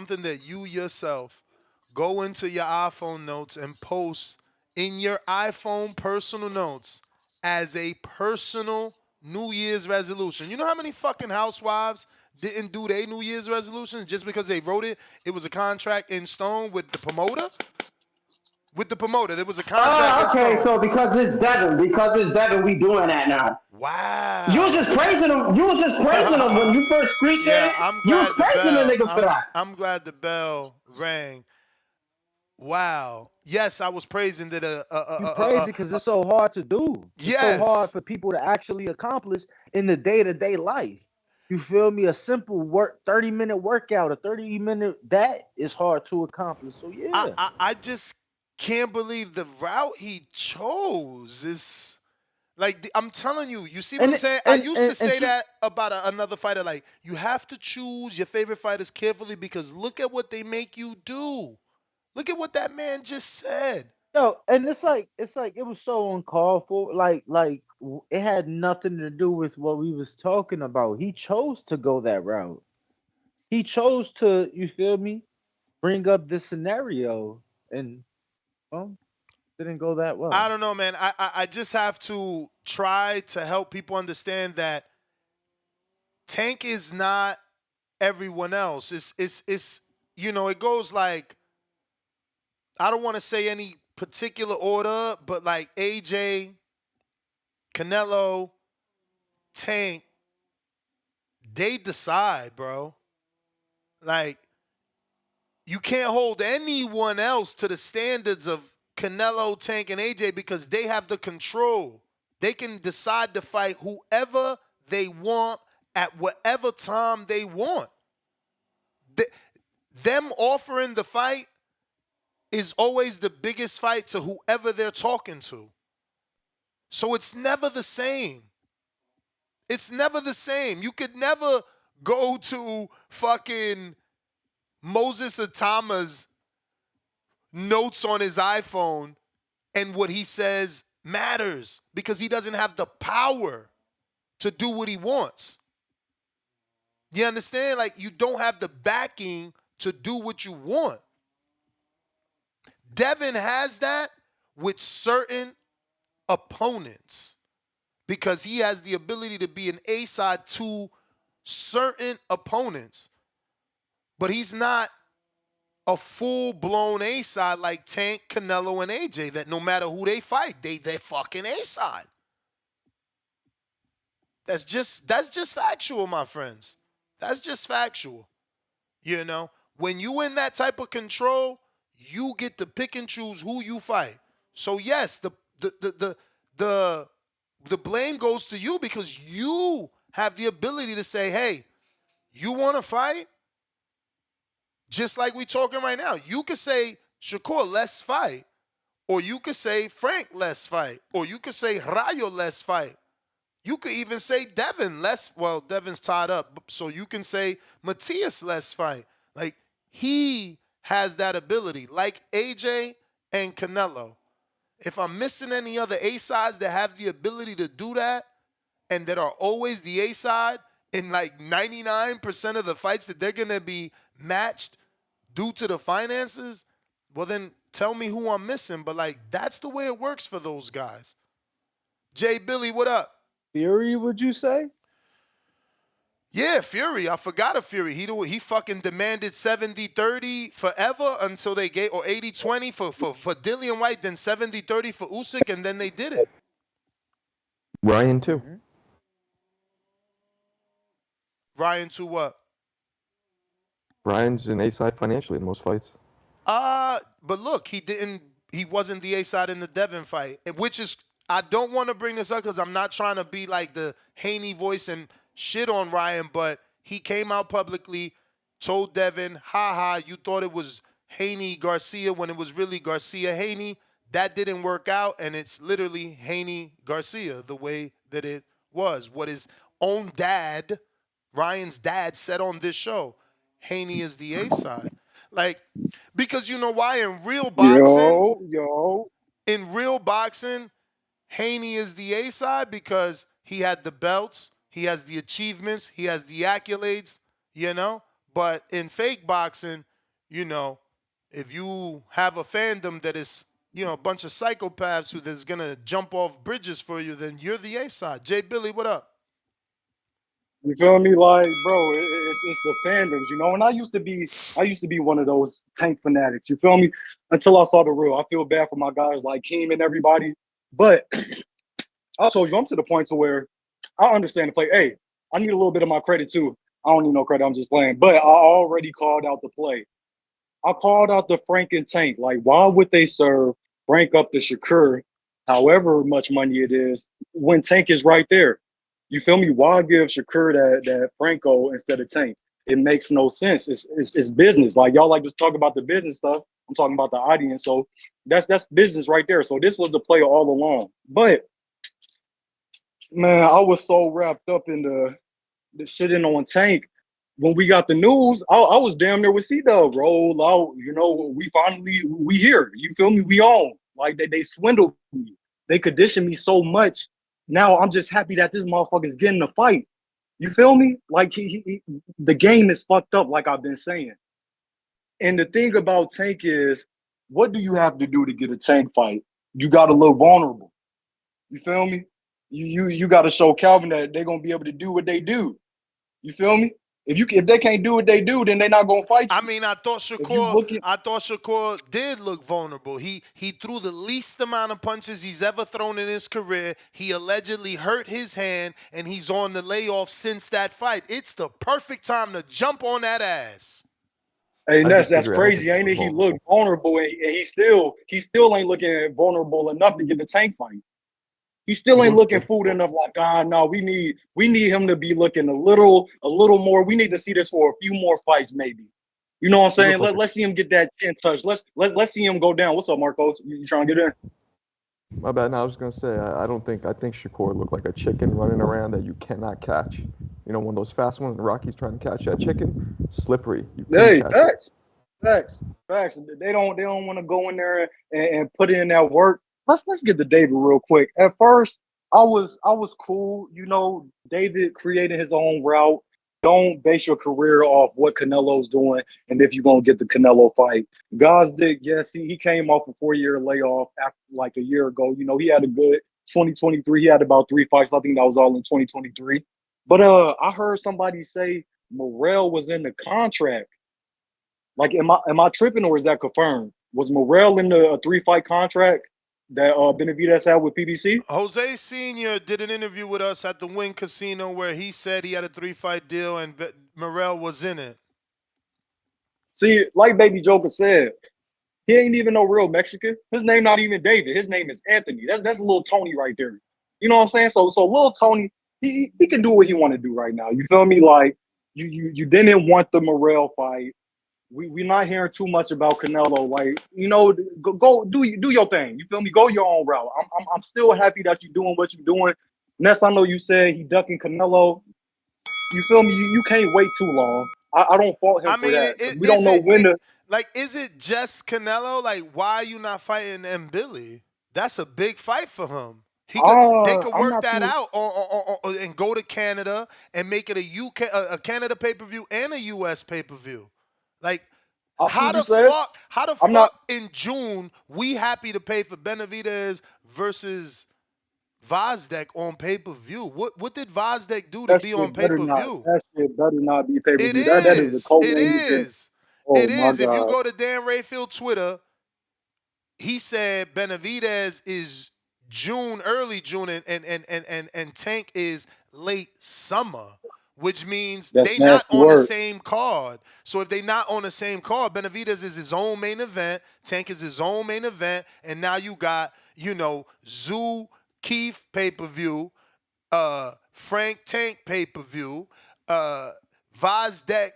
go into your iPhone notes and post in your iPhone personal notes as a personal New Year's resolution. You know how many fucking housewives didn't do their New Year's resolutions just because they wrote it? It was a contract in stone with the promoter. There was a contract in stone. Okay, so because it's Devin, we doing that now. Wow. You was just praising him. When you first screeched it. You was praising the nigga for that. I'm glad the bell rang. Wow. Yes, I was praising that. You praise it because it's so hard to do. It's so hard for people to actually accomplish in the day-to-day life. You feel me? A simple 30-minute workout, a 30-minute that is hard to accomplish. So yeah. I just can't believe the route he chose. Is like I'm telling you. You see what I'm saying? I used to say that about another fighter. Like you have to choose your favorite fighters carefully because look at what they make you do. Look at what that man just said. Yo, and it's like it was so uncalled for. It had nothing to do with what we was talking about. He chose to go that route. He chose to, you feel me, bring up this scenario, and well, didn't go that well. I don't know, man. I just have to try to help people understand that Tank is not everyone else. It's you know, it goes like I don't want to say any particular order, but like AJ, Canelo, Tank, they decide, bro. Like you can't hold anyone else to the standards of Canelo, Tank, and AJ because they have the control. They can decide to fight whoever they want at whatever time they want. Them offering the fight is always the biggest fight to whoever they're talking to. So it's never the same. It's never the same. You could never go to fucking Moses Atama's notes on his iPhone and what he says matters because he doesn't have the power to do what he wants. You understand? Like you don't have the backing to do what you want. Devin has that with certain opponents because he has the ability to be an A-side to certain opponents. But he's not a full-blown A-side like Tank, Canelo, and AJ that no matter who they fight, they're fucking A-side. That's just factual, my friends. That's just factual. You know, when you in that type of control, you get to pick and choose who you fight. So yes, the blame goes to you because you have the ability to say, hey, you want to fight? Just like we talking right now. You could say, Shakur, let's fight. Or you could say, Frank, let's fight. Or you could say, Rayo, let's fight. You could even say, Devin, Devin's tied up. So you can say, Matthias, let's fight. Like, he has that ability. Like AJ and Canelo. If I'm missing any other A-sides that have the ability to do that and that are always the A-side in like 99% of the fights that they're going to be matched due to the finances, well then tell me who I'm missing. But like that's the way it works for those guys. Jay Billy, what up? Fury, would you say? Yeah, Fury. I forgot of Fury. He fucking demanded 70-30 forever until they gave, or 80-20 for Dillian White, then 70-30 for Usyk, and then they did it. Ryan too. Ryan to what? Ryan's an A-side financially in most fights. But look, he wasn't the A-side in the Devin fight, which is, I don't want to bring this up because I'm not trying to be like the Haney voice and shit on Ryan, but he came out publicly, told Devin, you thought it was Haney Garcia when it was really Garcia Haney. That didn't work out, and it's literally Haney Garcia the way that it was. What his own dad, Ryan's dad, said on this show, Haney is the A-side. Like, because you know why? In real boxing, Haney is the A-side because he had the belts, he has the achievements, he has the accolades, you know? But in fake boxing, you know, if you have a fandom that is, you know, a bunch of psychopaths who that's going to jump off bridges for you, then you're the A-side. Jay Billy, what up? You feel me? Like, bro, it's the fandoms, you know. And I used to be one of those Tank fanatics. You feel me? Until I saw the real. I feel bad for my guys like Keem and everybody. But I told you, I'm to the point to where I understand the play. Hey, I need a little bit of my credit too. I don't need no credit. I'm just playing. But I already called out the play. I called out the Frank and Tank. Like, why would they serve Frank up to Shakur, however much money it is, when Tank is right there? You feel me? Why give Shakur that Franco instead of Tank? It makes no sense. It's business. Like y'all like to talk about the business stuff. I'm talking about the audience. So that's business right there. So this was the play all along. But man, I was so wrapped up in the shitting on Tank. When we got the news, I was damn near with C-Dub, roll out. You know, we here. You feel me? We on. Like they swindled me. They conditioned me so much. Now I'm just happy that this motherfucker's getting the fight. You feel me? Like the game is fucked up, like I've been saying. And the thing about Tank is, what do you have to do to get a Tank fight? You got to look vulnerable. You feel me? You got to show Calvin that they're gonna be able to do what they do. You feel me? If they can't do what they do, then they're not gonna fight you. I mean, I thought Shakur did look vulnerable. He threw the least amount of punches he's ever thrown in his career. He allegedly hurt his hand, and he's on the layoff since that fight. It's the perfect time to jump on that ass. Hey, that's crazy, ain't it? He looked vulnerable, and he still ain't looking vulnerable enough to get the Tank fight. He still ain't looking food enough. Like, no, we need him to be looking a little more. We need to see this for a few more fights, maybe. You know what I'm saying? Let's see him get that chin touch. Let's see him go down. What's up, Marcos? You trying to get in? My bad. No, I was gonna say I think Shakur looked like a chicken running around that you cannot catch. You know, one of those fast ones. Rocky's trying to catch that chicken, slippery. Hey, facts. They don't want to go in there and put in that work. Let's get to David real quick. At first, I was cool. You know, David created his own route. Don't base your career off what Canelo's doing and if you're going to get the Canelo fight. Gosdick, yes, he came off a 4-year layoff after like a year ago. You know, he had a good 2023. He had about 3 fights. I think that was all in 2023. But I heard somebody say Morrell was in the contract. Like, am I tripping or is that confirmed? Was Morrell in the 3-fight contract that Benavidez had with PBC? Jose Sr. did an interview with us at the Wynn Casino where he said he had a 3-fight deal and Morrell was in it. See, like Baby Joker said, he ain't even no real Mexican. His name not even David. His name is Anthony. That's little Tony right there. You know what I'm saying? So little Tony, he can do what he want to do right now. You feel me? Like you didn't want the Morrell fight. We're not hearing too much about Canelo. Like, you know, go do your thing. You feel me? Go your own route. I'm still happy that you're doing what you're doing. Ness, I know you said he ducking Canelo. You feel me? You can't wait too long. I don't fault him for that. We don't know when to. Like, is it just Canelo? Like, why are you not fighting M. Billy? That's a big fight for him. They could work that out and go to Canada and make it a Canada pay-per-view and a U.S. pay-per-view. Like, how the fuck in June we happy to pay for Benavidez versus Vazdek on pay-per-view? What did Vazdek do to be on pay-per-view? That shit better not be pay-per-view. It That is a cold It is. Oh, it is. God. If you go to Dan Rayfield Twitter, he said Benavidez is early June, and Tank is late summer, which means they not on the same card. So if they not on the same card, Benavidez is his own main event, Tank is his own main event, and now you got, you know, Zoo Keith pay-per-view, Frank Tank pay-per-view, Vazdek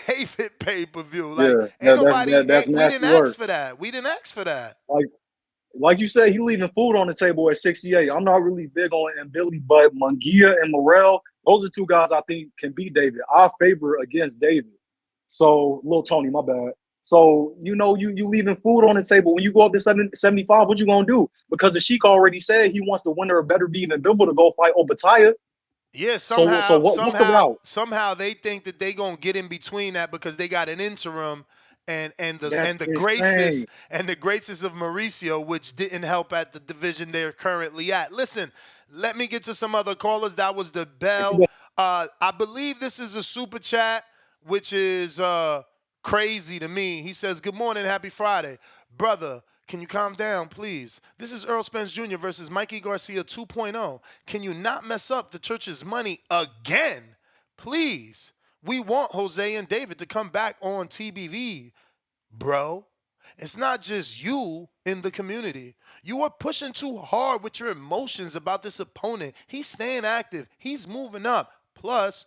David pay-per-view. Like, we didn't ask for that. We didn't ask for that. Like you said, he leaving food on the table at 68. I'm not really big on Billy, but Munguia and Morrell, those are 2 guys I think can beat David. I favor against David. So, little Tony, my bad. So, you know, you leaving food on the table. When you go up to 75, what you going to do? Because the Sheik already said he wants the winner of Better Be Than Bivol to go fight Obitaya. Yeah, somehow they think that they gonna get in between that because they got an interim and the graces of Mauricio, which didn't help at the division they're currently at. Listen, let me get to some other callers. That was the bell. I believe this is a super chat, which is crazy to me. He says, "Good morning, happy Friday, brother. Can you calm down, please? This is Earl Spence Jr. versus Mikey Garcia 2.0. Can you not mess up the church's money again? Please. We want Jose and David to come back on TBV, bro. It's not just you in the community. You are pushing too hard with your emotions about this opponent. He's staying active. He's moving up. Plus,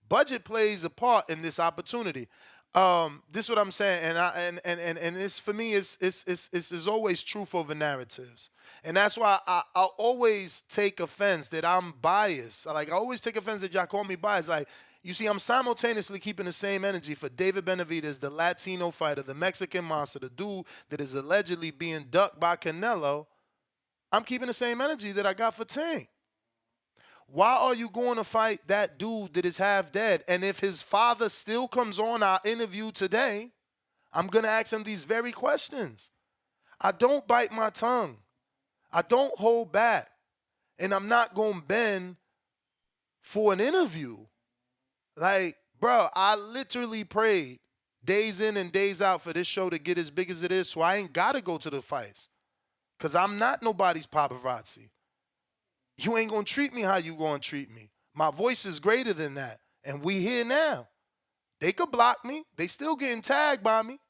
budget plays a part in this opportunity. This is what I'm saying, and this for me is always truth over narratives, and that's why I always take offense that I'm biased. Like I always take offense that y'all call me biased. Like you see, I'm simultaneously keeping the same energy for David Benavidez, the Latino fighter, the Mexican monster, the dude that is allegedly being ducked by Canelo. I'm keeping the same energy that I got for Tank. Why are you going to fight that dude that is half dead? And if his father still comes on our interview today, I'm going to ask him these very questions. I don't bite my tongue. I don't hold back. And I'm not going to bend for an interview. Like, bro, I literally prayed days in and days out for this show to get as big as it is, so I ain't got to go to the fights. Because I'm not nobody's paparazzi. You ain't going to treat me how you going to treat me. My voice is greater than that. And we here now. They could block me. They still getting tagged by me.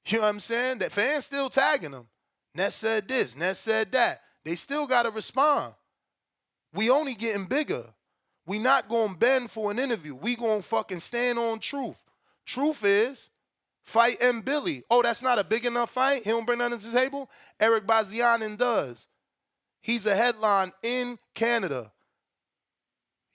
You know what I'm saying? That fans still tagging them. Ness said this. Ness said that. They still got to respond. We only getting bigger. We not going to bend for an interview. We going to fucking stand on truth. Truth is fight M. Billy. Oh, that's not a big enough fight? He don't bring nothing to the table? Eric Bazianin does. He's a headline in Canada.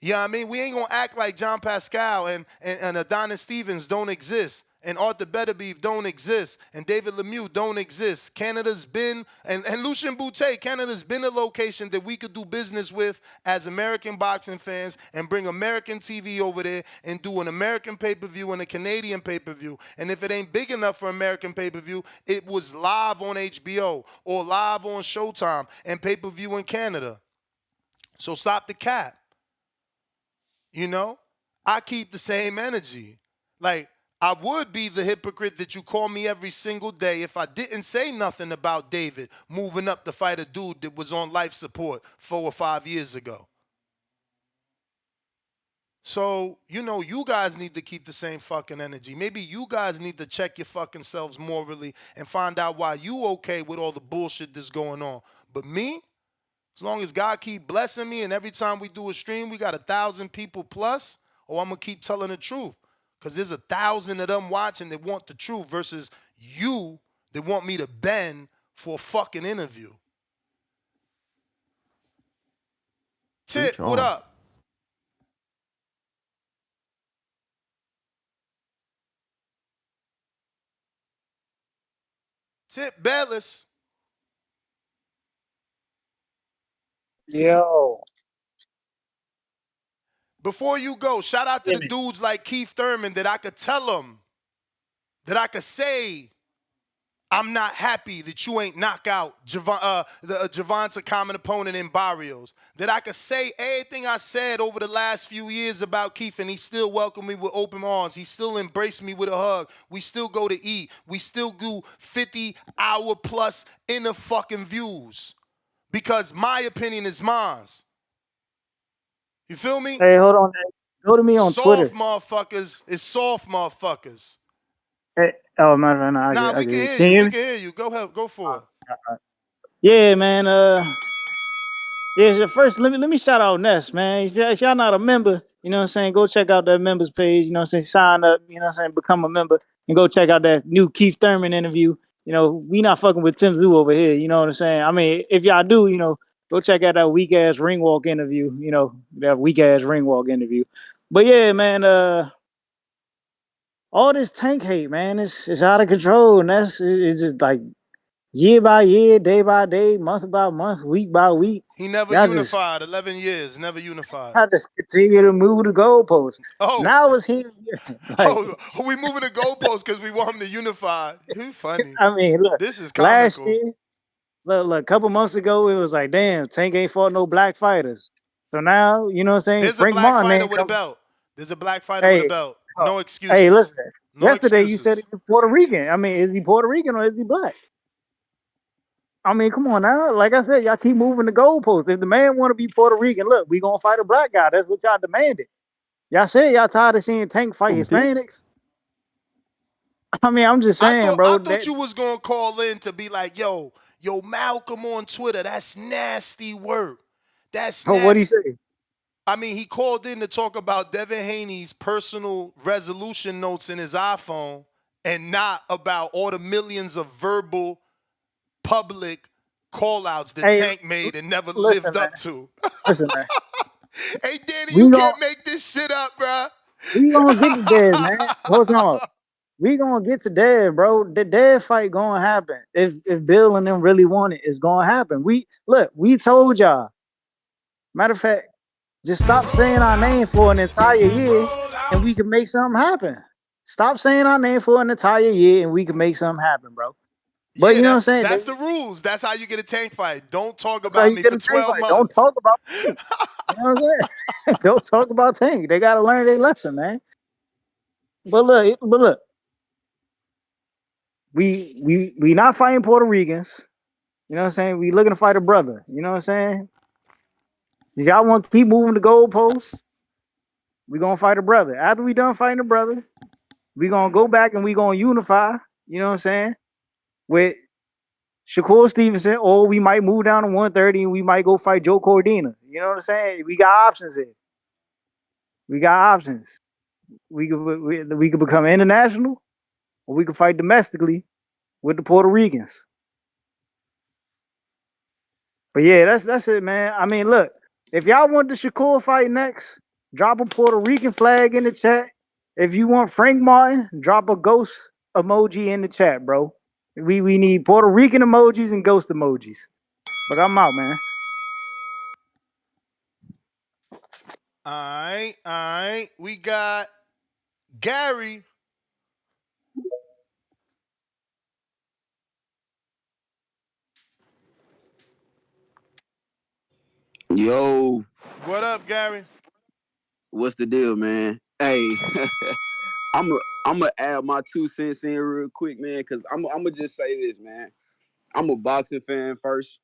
You know what I mean? We ain't going to act like John Pascal and Adonis Stevens don't exist, and Arthur Beterbiev don't exist, and David Lemieux don't exist. Canada's been, and Lucien Boutte, Canada's been a location that we could do business with as American boxing fans and bring American TV over there and do an American pay-per-view and a Canadian pay-per-view. And if it ain't big enough for American pay-per-view, it was live on HBO or live on Showtime and pay-per-view in Canada. So stop the cap. You know, I keep the same energy. Like, I would be the hypocrite that you call me every single day if I didn't say nothing about David moving up to fight a dude that was on life support 4 or 5 years ago. So, you guys need to keep the same fucking energy. Maybe you guys need to check your fucking selves morally and find out why you okay with all the bullshit that's going on. But me? As long as God keep blessing me and every time we do a stream, we got 1,000 people plus, I'm going to keep telling the truth. Because there's 1,000 of them watching that want the truth versus you that want me to bend for a fucking interview. Tip, what up? Tip Bellis. Yo. Before you go, shout out to the dudes like Keith Thurman that I could tell them, that I could say, I'm not happy that you ain't knock out Javon's a common opponent in Barrios. That I could say everything I said over the last few years about Keith, and he still welcomed me with open arms. He still embraced me with a hug. We still go to eat. We still do 50-hour plus inner fucking views. Because my opinion is mine. You feel me? Hey, hold on. Go to me on Twitter. Soft motherfuckers is soft motherfuckers. Hey, oh, no, we can hear you. We can hear you. Go ahead. Go for it. Yeah, man. Yeah, first, let me shout out Ness, man. If y'all not a member, you know what I'm saying, go check out that members page, you know what I'm saying, sign up, you know what I'm saying, become a member, and go check out that new Keith Thurman interview. You know, we not fucking with Tim Zoo over here, you know what I'm saying? I mean, if y'all do, go check out that weak-ass ring walk interview, that weak-ass ring walk interview. But yeah, man, all this Tank hate, man, it's out of control, and it's just like year by year, day by day, month by month, week by week. He never unified. 11 years, never unified. I just continue to move the goalposts. Oh, now it's here. Like, we moving the goalposts because we want him to unify. You funny. I mean, look, this is comical. Last year, look, a couple months ago, it was like, damn, Tank ain't fought no black fighters. So now, you know what I'm saying? There's Frank a black Martin fighter with a belt. There's a black fighter with a belt. No excuses. Hey, listen. No yesterday excuses. You said he's Puerto Rican. I mean, is he Puerto Rican or is he black? I mean, come on now. Like I said, y'all keep moving the goalposts. If the man want to be Puerto Rican, look, we gonna fight a black guy. That's what y'all demanded. Y'all said y'all tired of seeing Tank fight Hispanics. I mean, I'm just saying, bro. I thought you was gonna call in to be like, yo, Malcolm on Twitter, that's nasty work. That's What'd he say? I mean, he called in to talk about Devin Haney's personal resolution notes in his iPhone and not about all the millions of verbal public call-outs that Tank made and never lived up to. Listen, man. Hey, Danny, you can't make this shit up, bro. We gonna get to Dev, man. Hold on. We gonna get to Dev, bro. The Dev fight gonna happen. If Bill and them really want it, it's gonna happen. We told y'all. Matter of fact, just stop saying our name for an entire year and we can make something happen. Stop saying our name for an entire year and we can make something happen, bro. But you know what I'm saying? That's the rules. That's how you get a Tank fight. Don't talk That's how about you me get for a Tank 12 fight. months. Don't talk about Tank. You know what I'm saying? Don't talk about Tank. They gotta learn their lesson, man. But look. We not fighting Puerto Ricans. You know what I'm saying? We looking to fight a brother. You know what I'm saying? If y'all want to keep moving the goalposts, we gonna fight a brother. After we done fighting a brother, we gonna go back and we gonna unify. You know what I'm saying? With Shakur Stevenson, or we might move down to 130 and we might go fight Joe Cordina. You know what I'm saying? We got options here. We got options. We could become international, or we could fight domestically with the Puerto Ricans. But yeah, that's it, man. I mean, look, if y'all want the Shakur fight next, drop a Puerto Rican flag in the chat. If you want Frank Martin, drop a ghost emoji in the chat, bro. We need Puerto Rican emojis and ghost emojis. But I'm out, man. All right. We got Gary. Yo. What up, Gary? What's the deal, man? Hey, I'm gonna add my 2 cents in real quick, man, because I'm gonna just say this, man. I'm a boxing fan first,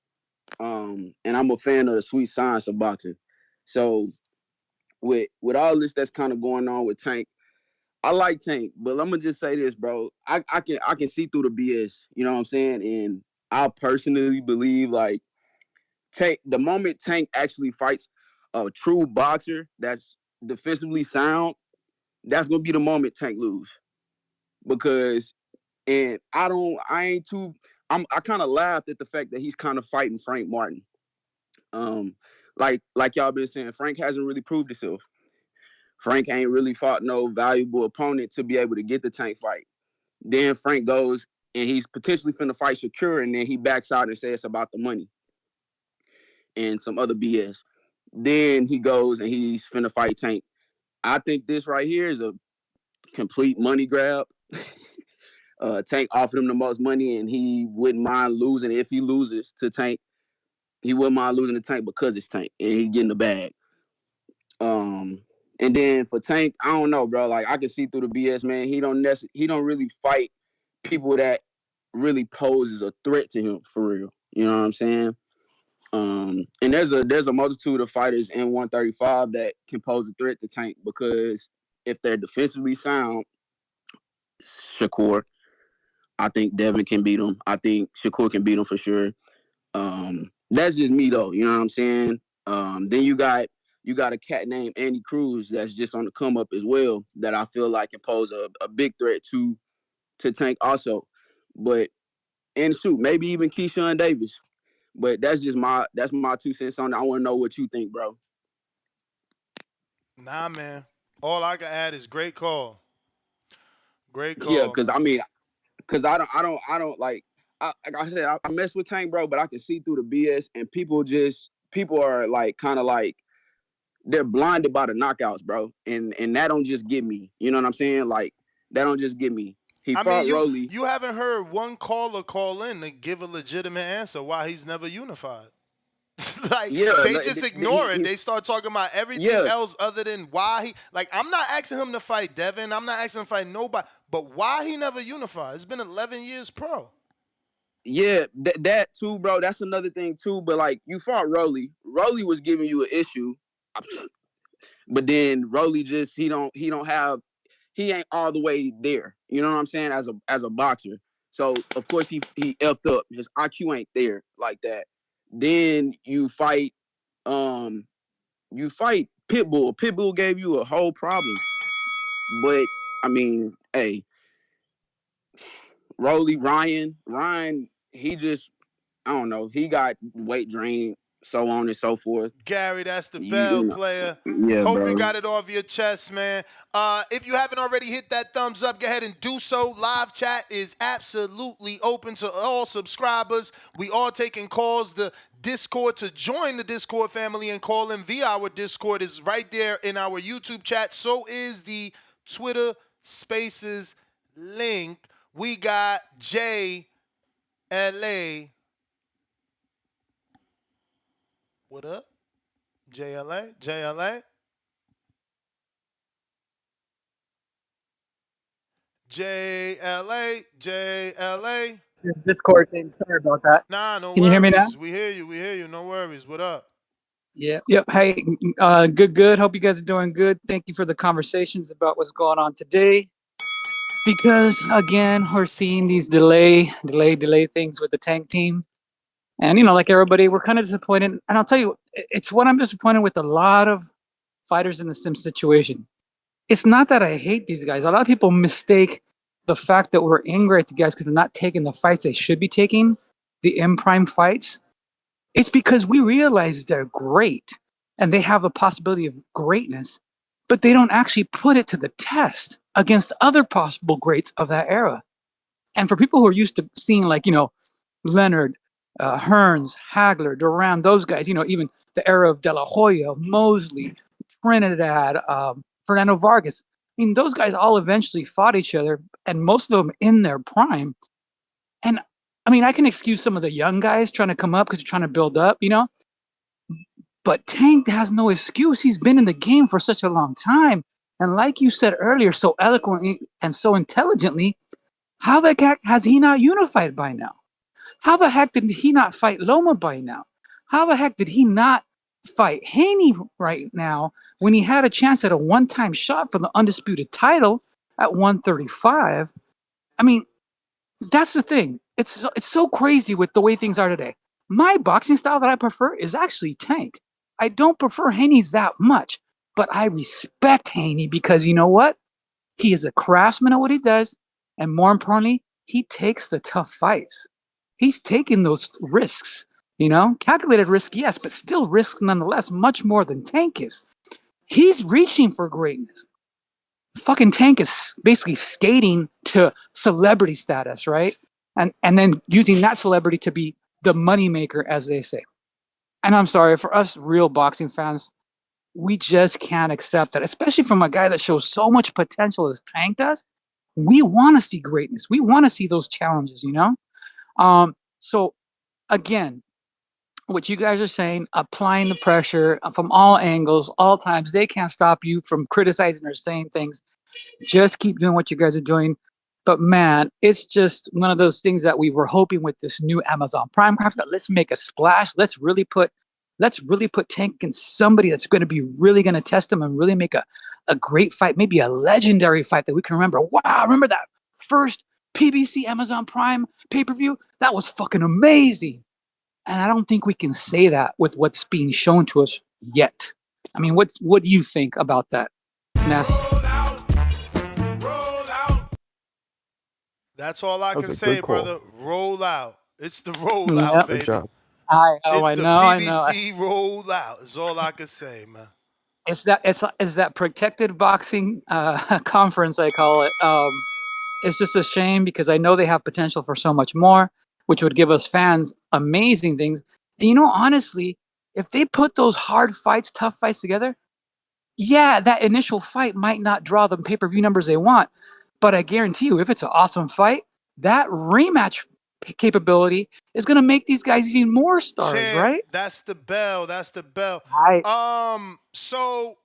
and I'm a fan of the sweet science of boxing. So with all this that's kind of going on with Tank, I like Tank, but I'm gonna just say this, bro. I can see through the BS. You know what I'm saying? And I personally believe like Tank, the moment Tank actually fights a true boxer that's defensively sound, that's gonna be the moment Tank lose. Because and I kind of laughed at the fact that he's kind of fighting Frank Martin. Like y'all been saying, Frank hasn't really proved himself. Frank ain't really fought no valuable opponent to be able to get the Tank fight. Then Frank goes and he's potentially finna fight Shakur, and then he backs out and says it's about the money and some other BS. Then he goes and he's finna fight Tank. I think this right here is a complete money grab. Tank offered him the most money, and he wouldn't mind losing if he loses to Tank. He wouldn't mind losing to Tank because it's Tank, and he's getting the bag. And then for Tank, I don't know, bro. Like I can see through the BS, man. He don't really fight people that really poses a threat to him for real. You know what I'm saying? And there's a multitude of fighters in 135 that can pose a threat to Tank because if they're defensively sound, Shakur, I think Devin can beat him. I think Shakur can beat him for sure. That's just me though. You know what I'm saying? Then you got a cat named Andy Cruz that's just on the come up as well that I feel like can pose a big threat to Tank also. But and shoot, maybe even Keyshawn Davis. But that's my 2 cents on it. I want to know what you think, bro. Nah, man. All I can add is great call. Great call. Yeah, because I mean, because I don't like. Like I said, I mess with Tank, bro, but I can see through the BS, and people are like kind of like they're blinded by the knockouts, bro, and that don't just get me. You know what I'm saying? Like that don't just get me. He fought Rolly. You haven't heard one caller call in to give a legitimate answer why he's never unified. Like they just ignore it. They start talking about everything else other than why he. Like I'm not asking him to fight Devin. I'm not asking him to fight nobody. But why he never unified? It's been 11 years pro. Yeah, that too, bro. That's another thing too. But like you fought Rolly. Rolly was giving you an issue, but then Rolly just he don't have he ain't all the way there. You know what I'm saying? As a boxer. So of course he effed up. His IQ ain't there like that. Then you fight Pitbull. Pitbull gave you a whole problem. But I mean, hey, Ryan, he just, I don't know, he got weight drain, so on and so forth. Gary, that's the You bell know. player. Yeah, Hope bro. you got it off your chest, man. If you haven't already hit that thumbs up, go ahead and do so. Live chat is absolutely open to all subscribers. We are taking calls. The Discord, to join the Discord family and call in via our Discord, is right there in our YouTube chat. So is the Twitter Spaces link. We got JLA. What up? JLA? JLA? JLA. Discord thing. Sorry about that. Nah, no Can you hear me now? worries. We hear you. No worries. What up? Yeah. Yep. Hey, good. Hope you guys are doing good. Thank you for the conversations about what's going on today. Because again, we're seeing these delay things with the tank team. And like everybody, we're kind of disappointed. And I'll tell you, it's what I'm disappointed with a lot of fighters in the sim situation. It's not that I hate these guys. A lot of people mistake the fact that we're angry at the guys because they're not taking the fights they should be taking, the M Prime fights. It's because we realize they're great and they have a possibility of greatness, but they don't actually put it to the test against other possible greats of that era. And for people who are used to seeing Leonard, Hearns, Hagler, Duran, those guys, even the era of De La Hoya, Mosley, Trinidad, Fernando Vargas. I mean, those guys all eventually fought each other, and most of them in their prime. And I mean, I can excuse some of the young guys trying to come up because they're trying to build up, But Tank has no excuse. He's been in the game for such a long time. And like you said earlier, so eloquently and so intelligently, how the heck has he not unified by now? How the heck did he not fight Loma by now? How the heck did he not fight Haney right now when he had a chance at a one-time shot for the undisputed title at 135? I mean, that's the thing. It's so crazy with the way things are today. My boxing style that I prefer is actually Tank. I don't prefer Haney's that much, but I respect Haney because you know what? He is a craftsman at what he does, and more importantly, he takes the tough fights. He's taking those risks, calculated risk, yes, but still risk nonetheless, much more than Tank is. He's reaching for greatness. Fucking Tank is basically skating to celebrity status, right? And then using that celebrity to be the moneymaker, as they say. And I'm sorry, for us real boxing fans, we just can't accept that, especially from a guy that shows so much potential as Tank does. We want to see greatness. We want to see those challenges, So again, what you guys are saying, applying the pressure from all angles, all times, they can't stop you from criticizing or saying things. Just keep doing what you guys are doing. But man, it's just one of those things that we were hoping with this new Amazon Prime contract. Let's make a splash. Let's really put Tank in somebody that's going to be really going to test him and really make a great fight, maybe a legendary fight that we can remember. Wow, remember that first PBC Amazon Prime pay-per-view? That was fucking amazing. And I don't think we can say that with what's being shown to us yet. I mean, what do you think about that, Ness? That's all I can say, brother. Roll out. It's the rollout, Yep. baby. Good job. It's the I know. PBC rollout. It's all I can say, man. It's that protected boxing conference, I call it. It's just a shame because I know they have potential for so much more, which would give us fans amazing things. And honestly, if they put those hard fights, tough fights together, yeah, that initial fight might not draw the pay-per-view numbers they want, but I guarantee you, if it's an awesome fight, that rematch capability is going to make these guys even more stars, right? That's the bell. That's the bell. Right. So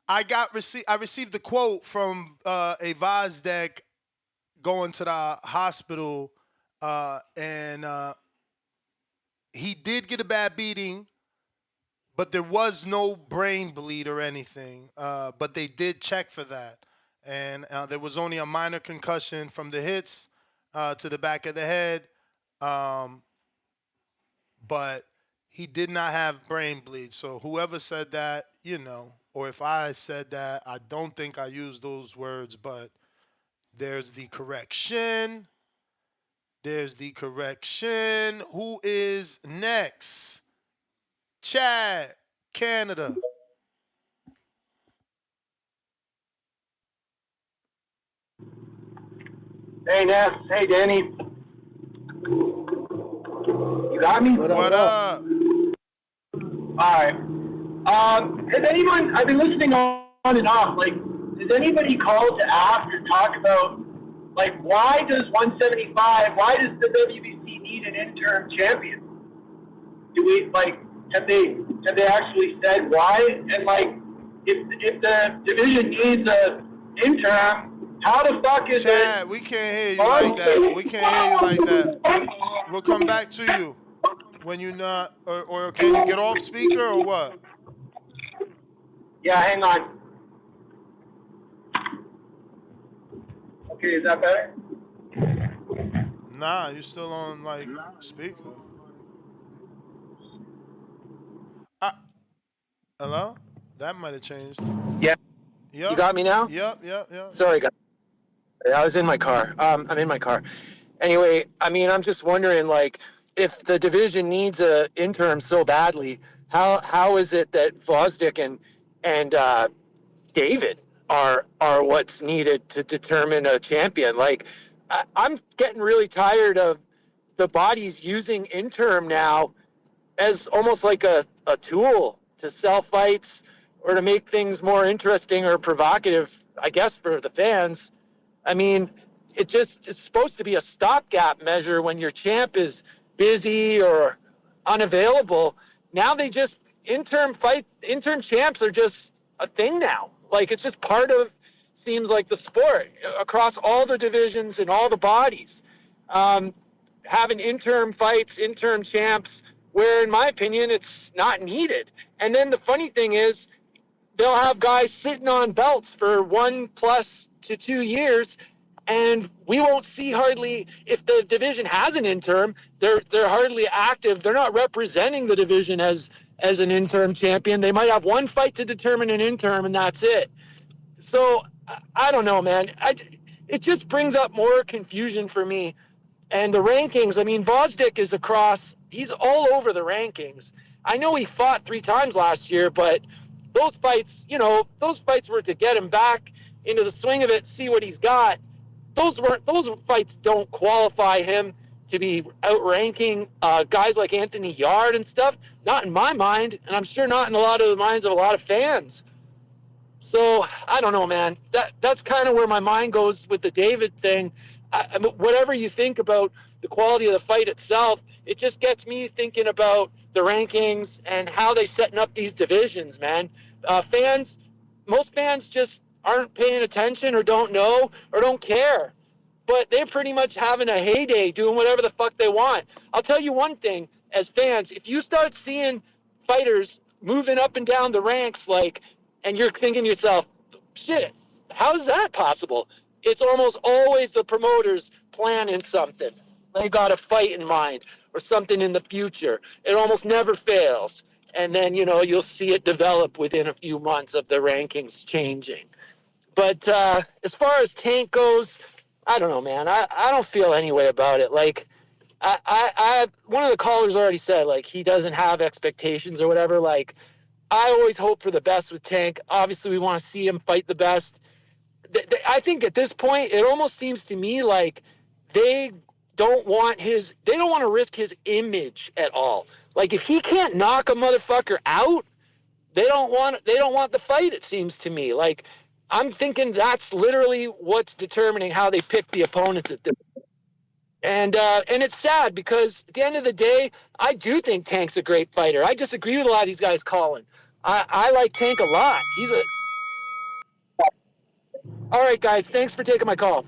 I received the quote from a Vazdeck going to the hospital, and he did get a bad beating, but there was no brain bleed or anything. But they did check for that. and there was only a minor concussion from the hits to the back of the head, but he did not have brain bleed. So whoever said that, or if I said that, I don't think I used those words, but there's the correction. There's the correction. Who is next? Chad, Canada. Hey, Ness. Hey, Danny. You got me? What up? All right. Has anyone, I've been listening on and off, like, has anybody called to ask or talk about, like, why does 175, why does the WBC need an interim champion? Do we, like, have they actually said why? And, like, if the division needs a interim, how the fuck is Chad, it? we can't hear you like that. We can't hear you like that. We'll come back to you when you're not, or can you get off speaker or what? Yeah, hang on. Okay, is that better? Nah, you're still on like speaker. Hello? That might have changed. Yeah. You Yep. got me now? Yep. Sorry, guys. I was in my car. I'm in my car. Anyway, I mean, I'm just wondering, like, if the division needs a interim so badly, how is it that Vosdick and David are what's needed to determine a champion? Like, I'm getting really tired of the bodies using interim now as almost like a tool to sell fights or to make things more interesting or provocative, I guess, for the fans. I mean, it's supposed to be a stopgap measure when your champ is busy or unavailable. Now they just interim champs are just a thing now. Like, it's just part of, seems like, the sport across all the divisions and all the bodies. Having interim fights, interim champs, where in my opinion it's not needed. And then the funny thing is, they'll have guys sitting on belts for 1+ to 2 years, and we won't see hardly, if the division has an interim, they're hardly active. They're not representing the division as an interim champion. They might have one fight to determine an interim, and that's it. So I don't know, man. It just brings up more confusion for me. And the rankings, I mean, Vosdick is across, he's all over the rankings. I know he fought 3 times last year, but those fights, those fights were to get him back into the swing of it, see what he's got. Those fights don't qualify him to be outranking guys like Anthony Yard and stuff. Not in my mind, and I'm sure not in a lot of the minds of a lot of fans. So I don't know, man. That's kind of where my mind goes with the David thing. Whatever you think about the quality of the fight itself, it just gets me thinking about the rankings and how they setting up these divisions, man. Most fans just aren't paying attention or don't know or don't care. But they're pretty much having a heyday doing whatever the fuck they want. I'll tell you one thing, as fans, if you start seeing fighters moving up and down the ranks, like, and you're thinking to yourself, shit, how's that possible? It's almost always the promoters planning something. They got a fight in mind or something in the future. It almost never fails. And then, you'll see it develop within a few months of the rankings changing. But as far as Tank goes, I don't know, man. I don't feel any way about it. Like, one of the callers already said, like, he doesn't have expectations or whatever. Like, I always hope for the best with Tank. Obviously, we want to see him fight the best. I think at this point, it almost seems to me like they don't want to risk his image at all. Like, if he can't knock a motherfucker out, they don't want the fight, it seems to me. Like, I'm thinking that's literally what's determining how they pick the opponents at this. And it's sad because at the end of the day, I do think Tank's a great fighter. I disagree with a lot of these guys calling. I like Tank a lot. All right, guys. Thanks for taking my call.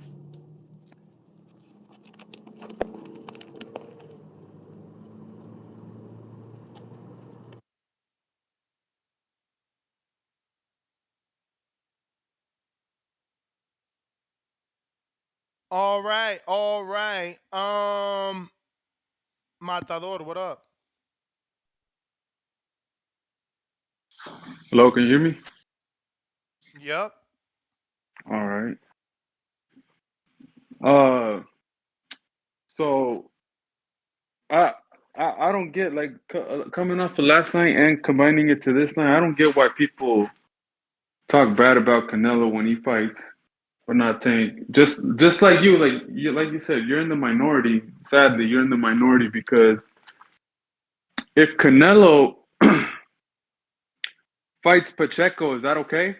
All right, all right. Matador, what up? Hello, can you hear me? Yep. All right. Uh, so I I don't get like coming off of last night and combining it to this night. I don't get why people talk bad about Canelo when he fights or not Tank. Just like like you said, you're in the minority. Sadly, you're in the minority because if Canelo fights Pacheco, is that okay?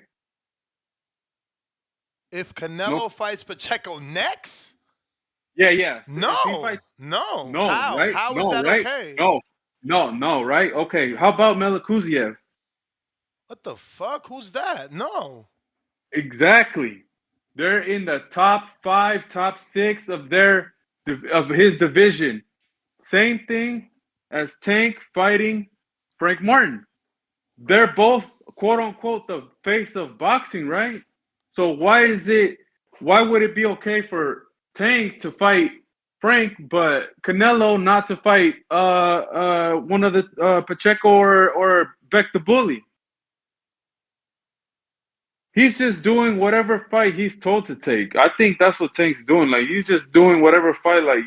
If No. Canelo fights Pacheco next? Yeah, yeah. If he No, fights, no. no, How? right? How is No, that right? okay? No, no, right? Okay. How about Melikuziev? What the fuck? Who's that? No. Exactly. They're in the top 5, top 6 of his division. Same thing as Tank fighting Frank Martin. They're both quote unquote the face of boxing, right? So why would it be okay for Tank to fight Frank but Canelo not to fight one of the Pacheco or Beck the Bully? He's just doing whatever fight he's told to take. I think that's what Tank's doing. Like he's just doing whatever fight. Like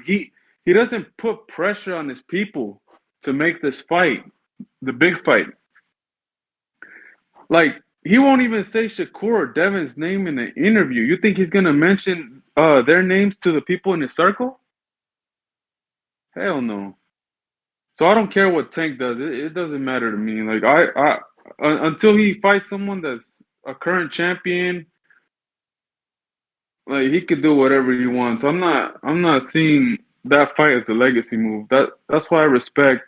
he doesn't put pressure on his people to make this fight, the big fight. Like he won't even say Shakur or Devin's name in the interview. You think he's gonna mention their names to the people in his circle? Hell no. So I don't care what Tank does. It doesn't matter to me. Like until he fights someone that's a current champion, like he could do whatever he wants. I'm not seeing that fight as a legacy move. That's why I respect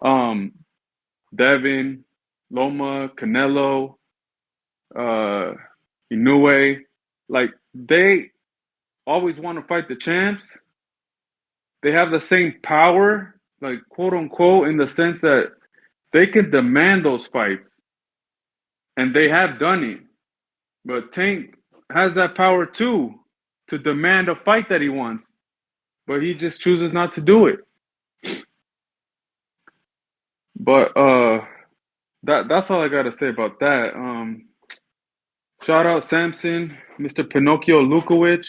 um Devin, Loma, Canelo, uh Inoue. Like they always want to fight the champs. They have the same power, like quote unquote, in the sense that they can demand those fights. And they have done it. But Tank has that power too to demand a fight that he wants. But he just chooses not to do it. But that's all I gotta say about that. Shout out Samson, Mr. Pinocchio Lukowicz.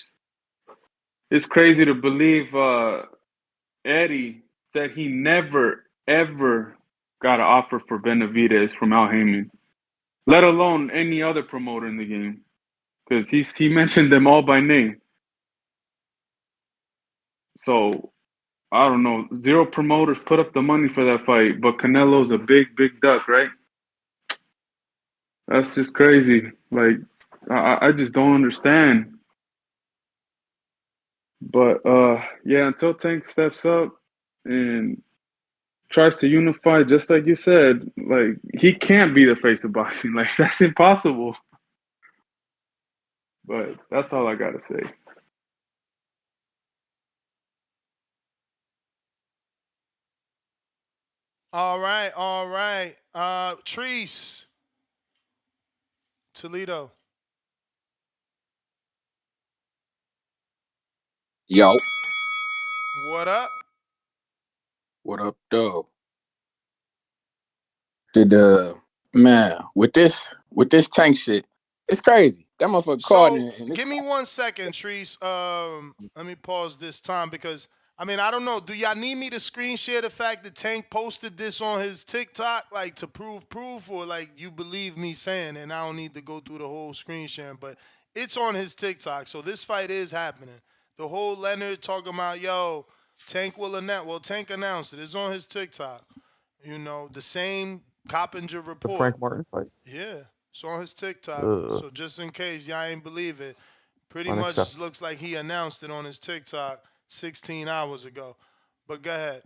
It's crazy to believe Eddie said he never ever got an offer for Benavidez from Al Heyman, let alone any other promoter in the game, because he mentioned them all by name. So I don't know. Zero promoters put up the money for that fight, but Canelo's a big duck, right? That's just crazy. Like I just don't understand. But yeah, until Tank steps up and tries to unify, just like you said, like he can't be the face of boxing. Like that's impossible. But that's all I gotta say. All right, all right. Treese, Toledo. Yo, What up? what up, though? Did man with this Tank shit, it's crazy. That motherfucker called So and give me 1 second, Treese. Let me pause this time because I mean I don't know. Do y'all need me to screen share the fact that Tank posted this on his TikTok, like to prove proof, or like you believe me saying, and I don't need to go through the whole screen sharing, but it's on his TikTok. So this fight is happening. The whole Leonard talking about yo, Tank will announce. Well, Tank announced it. It's on his TikTok. You know the same Coppinger The report. Frank Martin fight. Yeah, it's on his TikTok. Ugh, So just in case y'all ain't believe it, pretty much unacceptable. looks like he announced it on his TikTok 16 hours ago. But go ahead.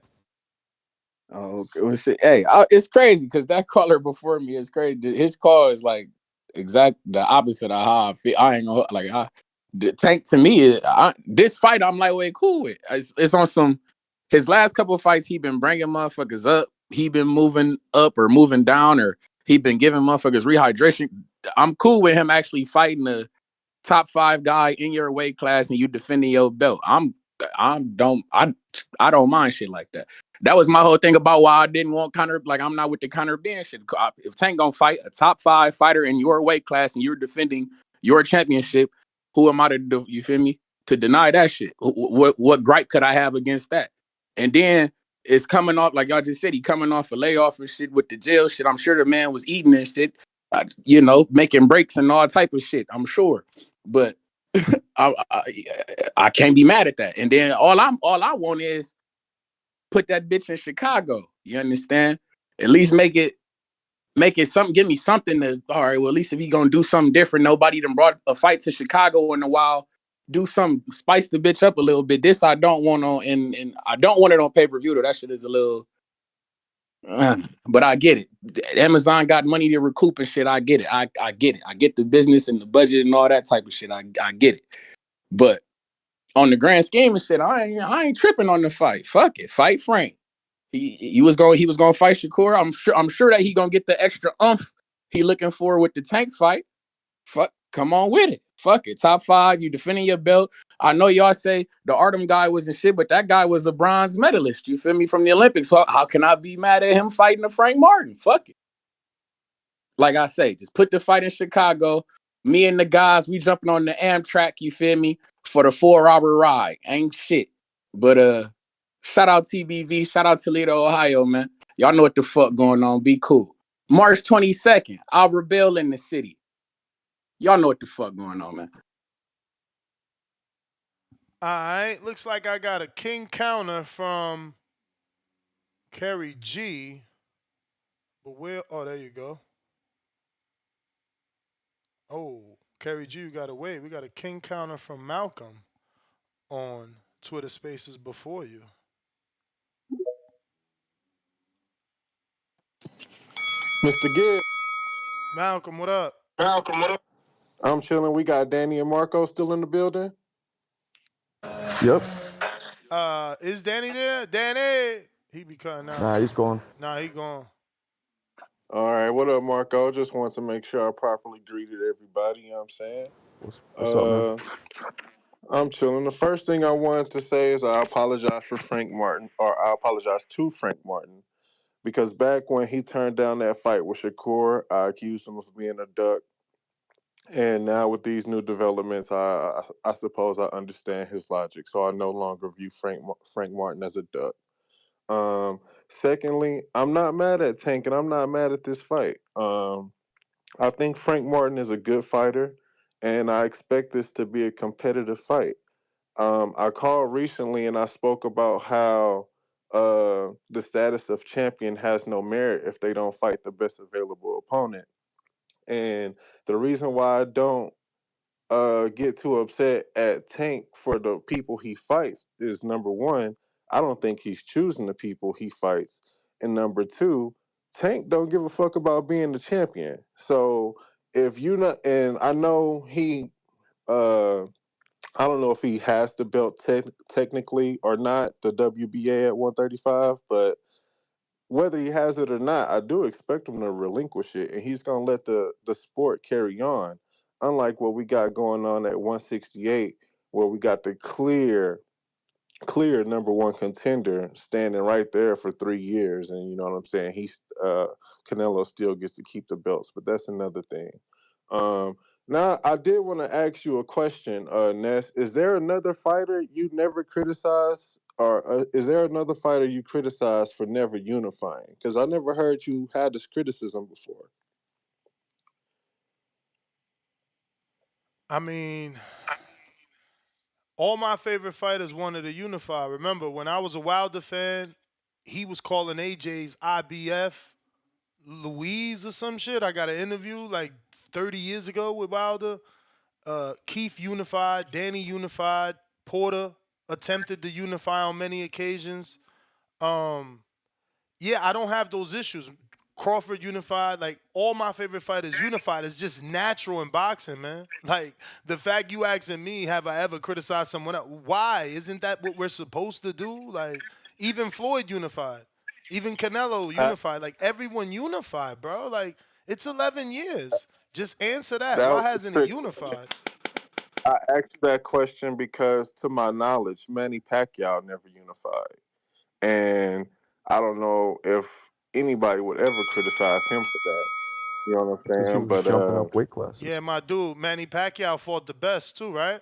oh, okay. Well, shit, hey, it's crazy because that caller before me is crazy. His call is like exact the opposite of how I feel. I ain't gonna like the Tank to me. This fight, I'm like, wait, cool with. It's on some. His last couple of fights, he been bringing motherfuckers up. He been moving up or moving down, or he been giving motherfuckers rehydration. I'm cool with him actually fighting top 5 guy in your weight class and you defending your belt. I don't mind shit like that. That was my whole thing about why I didn't want Conor. Like, I'm not with the Conor Ben shit. If Tank gonna fight a top 5 fighter in your weight class and you're defending your championship, who am I to do? You feel me? To deny that shit? What gripe could I have against that? And then it's coming off, like y'all just said, he coming off a layoff and shit with the jail shit. I'm sure the man was eating and shit, making breaks and all type of shit. I'm sure, but I can't be mad at that. And then all I want is put that bitch in Chicago. You understand? At least make it something. Give me something to. All right. Well, at least if he gonna do something different, nobody done brought a fight to Chicago in a while. Do something, spice the bitch up a little bit. This I don't want on, and I don't want it on pay-per-view though. That shit is a little. But I get it. Amazon got money to recoup and shit. I get it. I get it. I get the business and the budget and all that type of shit. I get it. But on the grand scheme of shit, I ain't tripping on the fight. Fuck it. Fight Frank. He was going to fight Shakur. I'm sure that he gonna get the extra umph he looking for with the Tank fight. Fuck, come on with it. Fuck it. Top 5, you defending your belt. I know y'all say the Artem guy wasn't shit, but that guy was a bronze medalist. You feel me, from the Olympics. So how can I be mad at him fighting a Frank Martin? Fuck it. Like I say, just put the fight in Chicago. Me and the guys, we jumping on the Amtrak, you feel me, for the 4-hour ride. Ain't shit. But shout out TBV, shout out Toledo, Ohio, man. Y'all know what the fuck going on. Be cool. March 22nd, I'll rebel in the city. Y'all know what the fuck going on, man. All right. Looks like I got a king counter from Kerry G. But where? Oh, there you go. Oh, Kerry G, you got to wait. We got a king counter from Malcolm on Twitter Spaces before you. Mr. Gibb. Malcolm, what up? Malcolm, what up? I'm chilling. We got Danny and Marco still in the building. Yep. Is Danny there? Danny! He be cutting out. Nah, he's gone. Nah, he gone. All right. What up, Marco? Just wanted to make sure I properly greeted everybody. You know what I'm saying? What's up, man? I'm chilling. The first thing I wanted to say is I apologize for Frank Martin, or I apologize to Frank Martin, because back when he turned down that fight with Shakur, I accused him of being a duck. And now with these new developments, I suppose I understand his logic. So I no longer view Frank Martin as a duck. Secondly, I'm not mad at Tank, and I'm not mad at this fight. I think Frank Martin is a good fighter, and I expect this to be a competitive fight. I called recently and I spoke about how the status of champion has no merit if they don't fight the best available opponent. And the reason why I don't get too upset at Tank for the people he fights is, number one, I don't think he's choosing the people he fights. And number two, Tank don't give a fuck about being the champion. So if you not, and I know he, I don't know if he has the belt technically or not, the WBA at 135, but whether he has it or not, I do expect him to relinquish it, and he's going to let the sport carry on. Unlike what we got going on at 168, where we got the clear number one contender standing right there for 3 years, and you know what I'm saying. Canelo still gets to keep the belts, but that's another thing. Now, I did want to ask you a question, Ness. Is there another fighter you never criticized, or is there another fighter you criticized for never unifying? Because I never heard you had this criticism before. I mean, all my favorite fighters wanted to unify. Remember, when I was a Wilder fan, he was calling AJ's IBF Louise or some shit. I got an interview like 30 years ago with Wilder. Keith unified, Danny unified, Porter attempted to unify on many occasions. Yeah, I don't have those issues. Crawford unified, like all my favorite fighters unified. It's just natural in boxing, man. Like the fact you asking me, have I ever criticized someone else? Why? Isn't that what we're supposed to do? Like even Floyd unified, even Canelo unified. Like everyone unified, bro. Like it's 11 years. Just answer that. Why That hasn't he unified? I asked you that question because, to my knowledge, Manny Pacquiao never unified, and I don't know if anybody would ever criticize him for that. You know what I'm Because he saying? was But jumping up weight classes. Yeah, my dude, Manny Pacquiao fought the best too, right?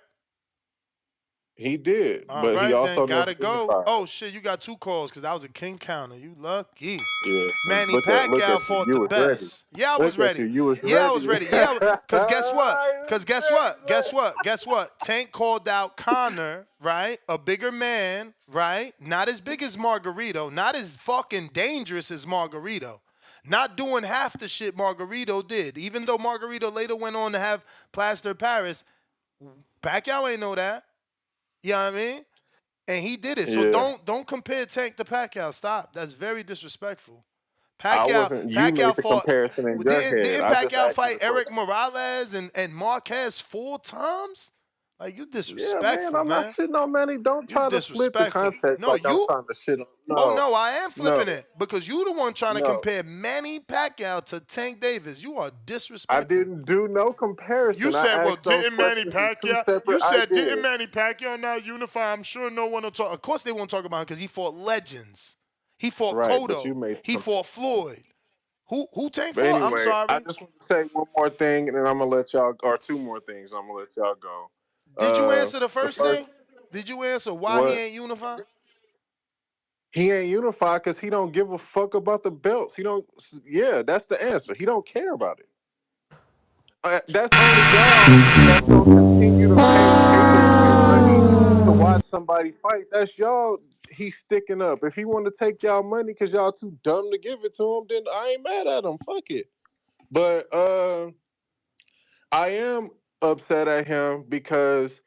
he did, All but he right, then also never gotta go. unified. Oh shit, you got 2 calls because that was a king counter. You lucky. Yeah, Manny look Pacquiao at you. fought You the was ready. best. Yeah, I was Look at you. ready. You was Yeah, I ready. was ready. Yeah, because guess what? Because guess what? Guess what? Guess what? Tank called out Connor, right? A bigger man, right? Not as big as Margarito. Not as fucking dangerous as Margarito. Not doing half the shit Margarito did. Even though Margarito later went on to have plaster Paris, Pacquiao ain't know that. You know what I mean? And he did it. So Yeah, don't compare Tank to Pacquiao. Stop. That's very disrespectful. I Pacquiao wasn't. You Pacquiao made the fought. comparison in your Didn't head. I just Pacquiao asked you fight the Eric question. Morales and Marquez 4 times? Like you Yeah, man. disrespectful, I'm not man. shitting on Manny. Don't You try to flip the disrespectful. context No, like I'm you. trying to shit on. Oh No, no, I am flipping no, it because you the one trying to no. compare Manny Pacquiao to Tank Davis. You are I disrespectful. didn't do no You comparison. I said, well, asked those didn't Manny questions in two Pacquiao? You separate said, didn't ideas. Manny Pacquiao now unify? I'm sure no one will talk. Of course, they won't talk about him because he fought legends. He fought Right, but you Cotto. made He fought Floyd. Who Tank But fought? I'm anyway, I sorry. just want to say one more thing, and then I'm gonna let y'all, or two more things. I'm gonna let y'all go. Did you answer the The first first, thing? Did you answer why he what? ain't unified? He ain't unified because he don't give a fuck about the belts. He don't. Yeah, that's the answer. He don't care about it. That's only y'all that's gonna continue to pay pay-per-view money to watch somebody fight. That's y'all. He's sticking up. If he want to take y'all money because y'all too dumb to give it to him, then I ain't mad at him. Fuck it. But I am upset at him because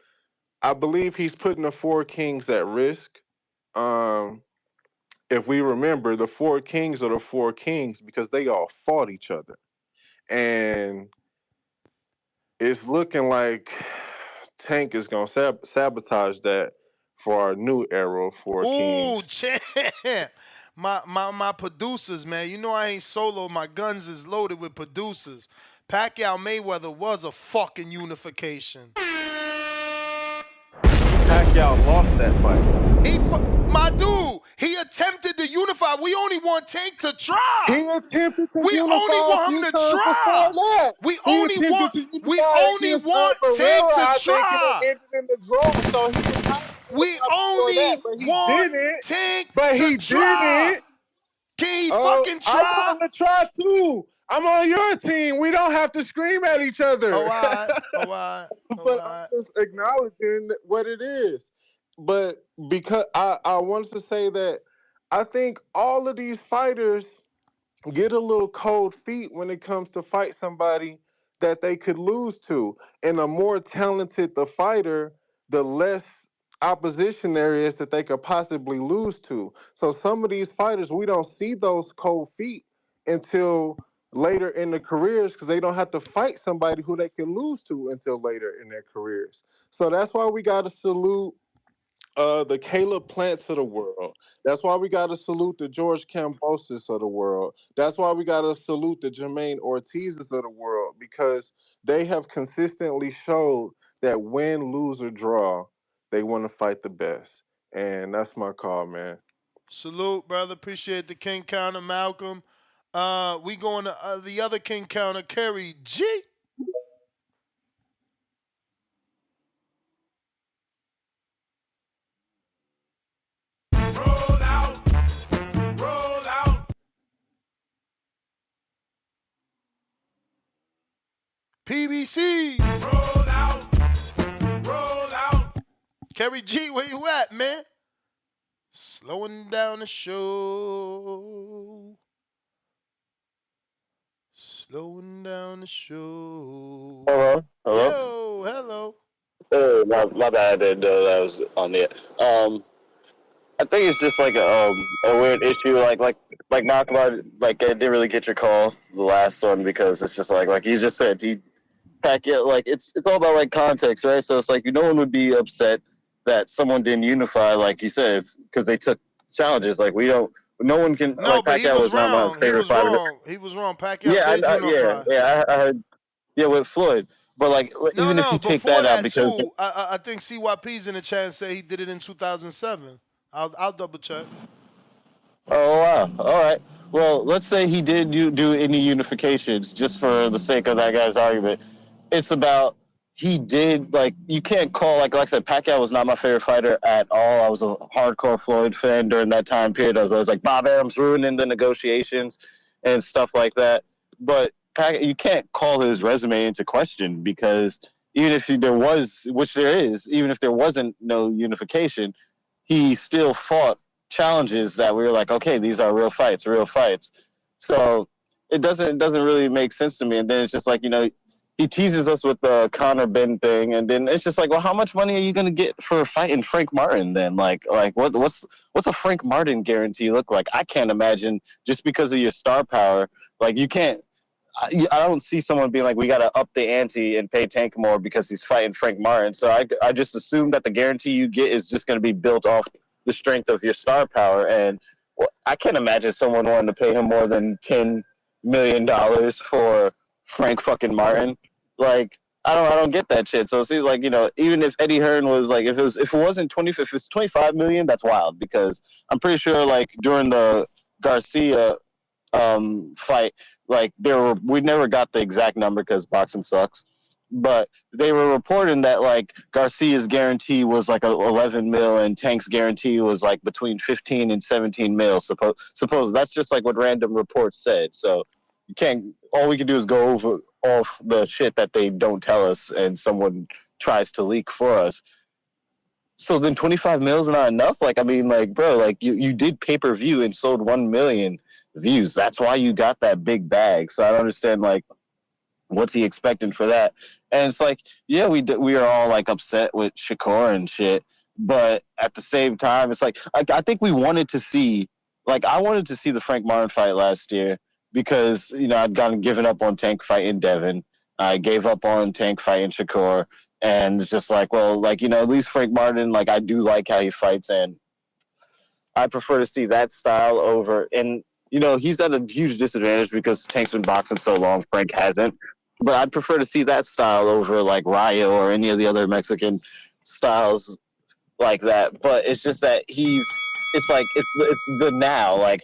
I believe he's putting the Four Kings at risk. Um, if we remember, the Four Kings are the Four Kings because they all fought each other, and it's looking like Tank is gonna sabotage that for our new era of Four Ooh, Kings. champ. My producers, man. You know I ain't solo. My guns is loaded with producers. Pacquiao Mayweather was a fucking unification. Pacquiao lost that fight. My dude, he attempted to unify. We only want Tank to try. He attempted to We only unify a want few him to times before try. that. We He only attempted want to unify against Tank Barrera, to I think, and it try. ended in the draw. So he was trying to We unify before that, only but he want didn't. Tank But to he try. didn't. Can he Oh, fucking I want try? him to try too. I'm on your team. We don't have to scream at each other. Oh, all right. Oh, all right. Oh, all But I'm right. just acknowledging what it is. But because I wanted to say that I think all of these fighters get a little cold feet when it comes to fight somebody that they could lose to. And the more talented the fighter, the less opposition there is that they could possibly lose to. So some of these fighters, we don't see those cold feet until later in their careers because they don't have to fight somebody who they can lose to until later in their careers. So that's why we got to salute the Caleb Plants of the world. That's why we got to salute the George Kambosos of the world. That's why we got to salute the Jermaine Ortizes of the world because they have consistently showed that win, lose, or draw, they want to fight the best. And that's my call, man. Salute, brother. Appreciate the King Counter, Malcolm. We going to the other King Counter, Kerry G. PBC. Roll out. Kerry G, where you at, man? Slowing down the show. Slowing down the show. Hello? Yo, hello. Oh, my bad. I didn't know that was on it. I think it's just like a weird issue. Like Malcolm, like I didn't really get your call the last one because it's just like you just said, he Pacquiao, like it's all about like context, right? So it's like no one would be upset that someone didn't unify, like you said, because they took challenges. Like we don't, no one can. No, Like but he Pacquiao was was my wrong. He favorite was fighter. wrong. He was wrong. Pacquiao Yeah, did unify. I heard. Yeah, with Floyd. But like, even if No, you take before that out, that because too. I think CYP's in the chat and say he did it in 2007. I'll double check. oh wow, all right. Well, let's say he did do any unifications, just for the sake of that guy's argument. It's about he did, like, you can't call, like I said, Pacquiao was not my favorite fighter at all. I was a hardcore Floyd fan during that time period. I was like, Bob Arum's ruining the negotiations and stuff like that. But you can't call his resume into question, because even if there was, which there is, even if there wasn't no unification, he still fought challenges that we were like, okay, these are real fights, real fights. So it doesn't really make sense to me. And then it's just like, he teases us with the Conor Ben thing, and then it's just like, well, how much money are you going to get for fighting Frank Martin then? Like what's a Frank Martin guarantee look like? I can't imagine, just because of your star power. Like, you can't. I don't see someone being like, we got to up the ante and pay Tank more because he's fighting Frank Martin. So I just assume that the guarantee you get is just going to be built off the strength of your star power. And I can't imagine someone wanting to pay him more than $10 million for Frank fucking Martin. Like, I don't get that shit. So it seems like, even if Eddie Hearn was like, if it wasn't if it's 25 million, that's wild, because I'm pretty sure, like, during the Garcia fight, like, we never got the exact number because boxing sucks, but they were reporting that, like, Garcia's guarantee was like 11 mil and Tank's guarantee was like between 15 and 17 mil. Suppose that's just like what random reports said. So you can't. All we can do is go off the shit that they don't tell us, and someone tries to leak for us. So then 25 mil is not enough? Like, I mean, like, bro, like, you did pay-per-view and sold 1 million views. That's why you got that big bag. So I don't understand, like, what's he expecting for that? And it's like, yeah, we are all, like, upset with Shakur and shit, but at the same time, it's like, I think we wanted to see, like, I wanted to see the Frank Martin fight last year because, I'd given up on Tank fighting Devin. I gave up on Tank fighting Shakur. And it's just like, well, like, at least Frank Martin, like, I do like how he fights, and I prefer to see that style over. And, he's at a huge disadvantage because Tank's been boxing so long, Frank hasn't. But I'd prefer to see that style over, like, Rayo or any of the other Mexican styles like that. But it's just that it's like, it's the now. Like,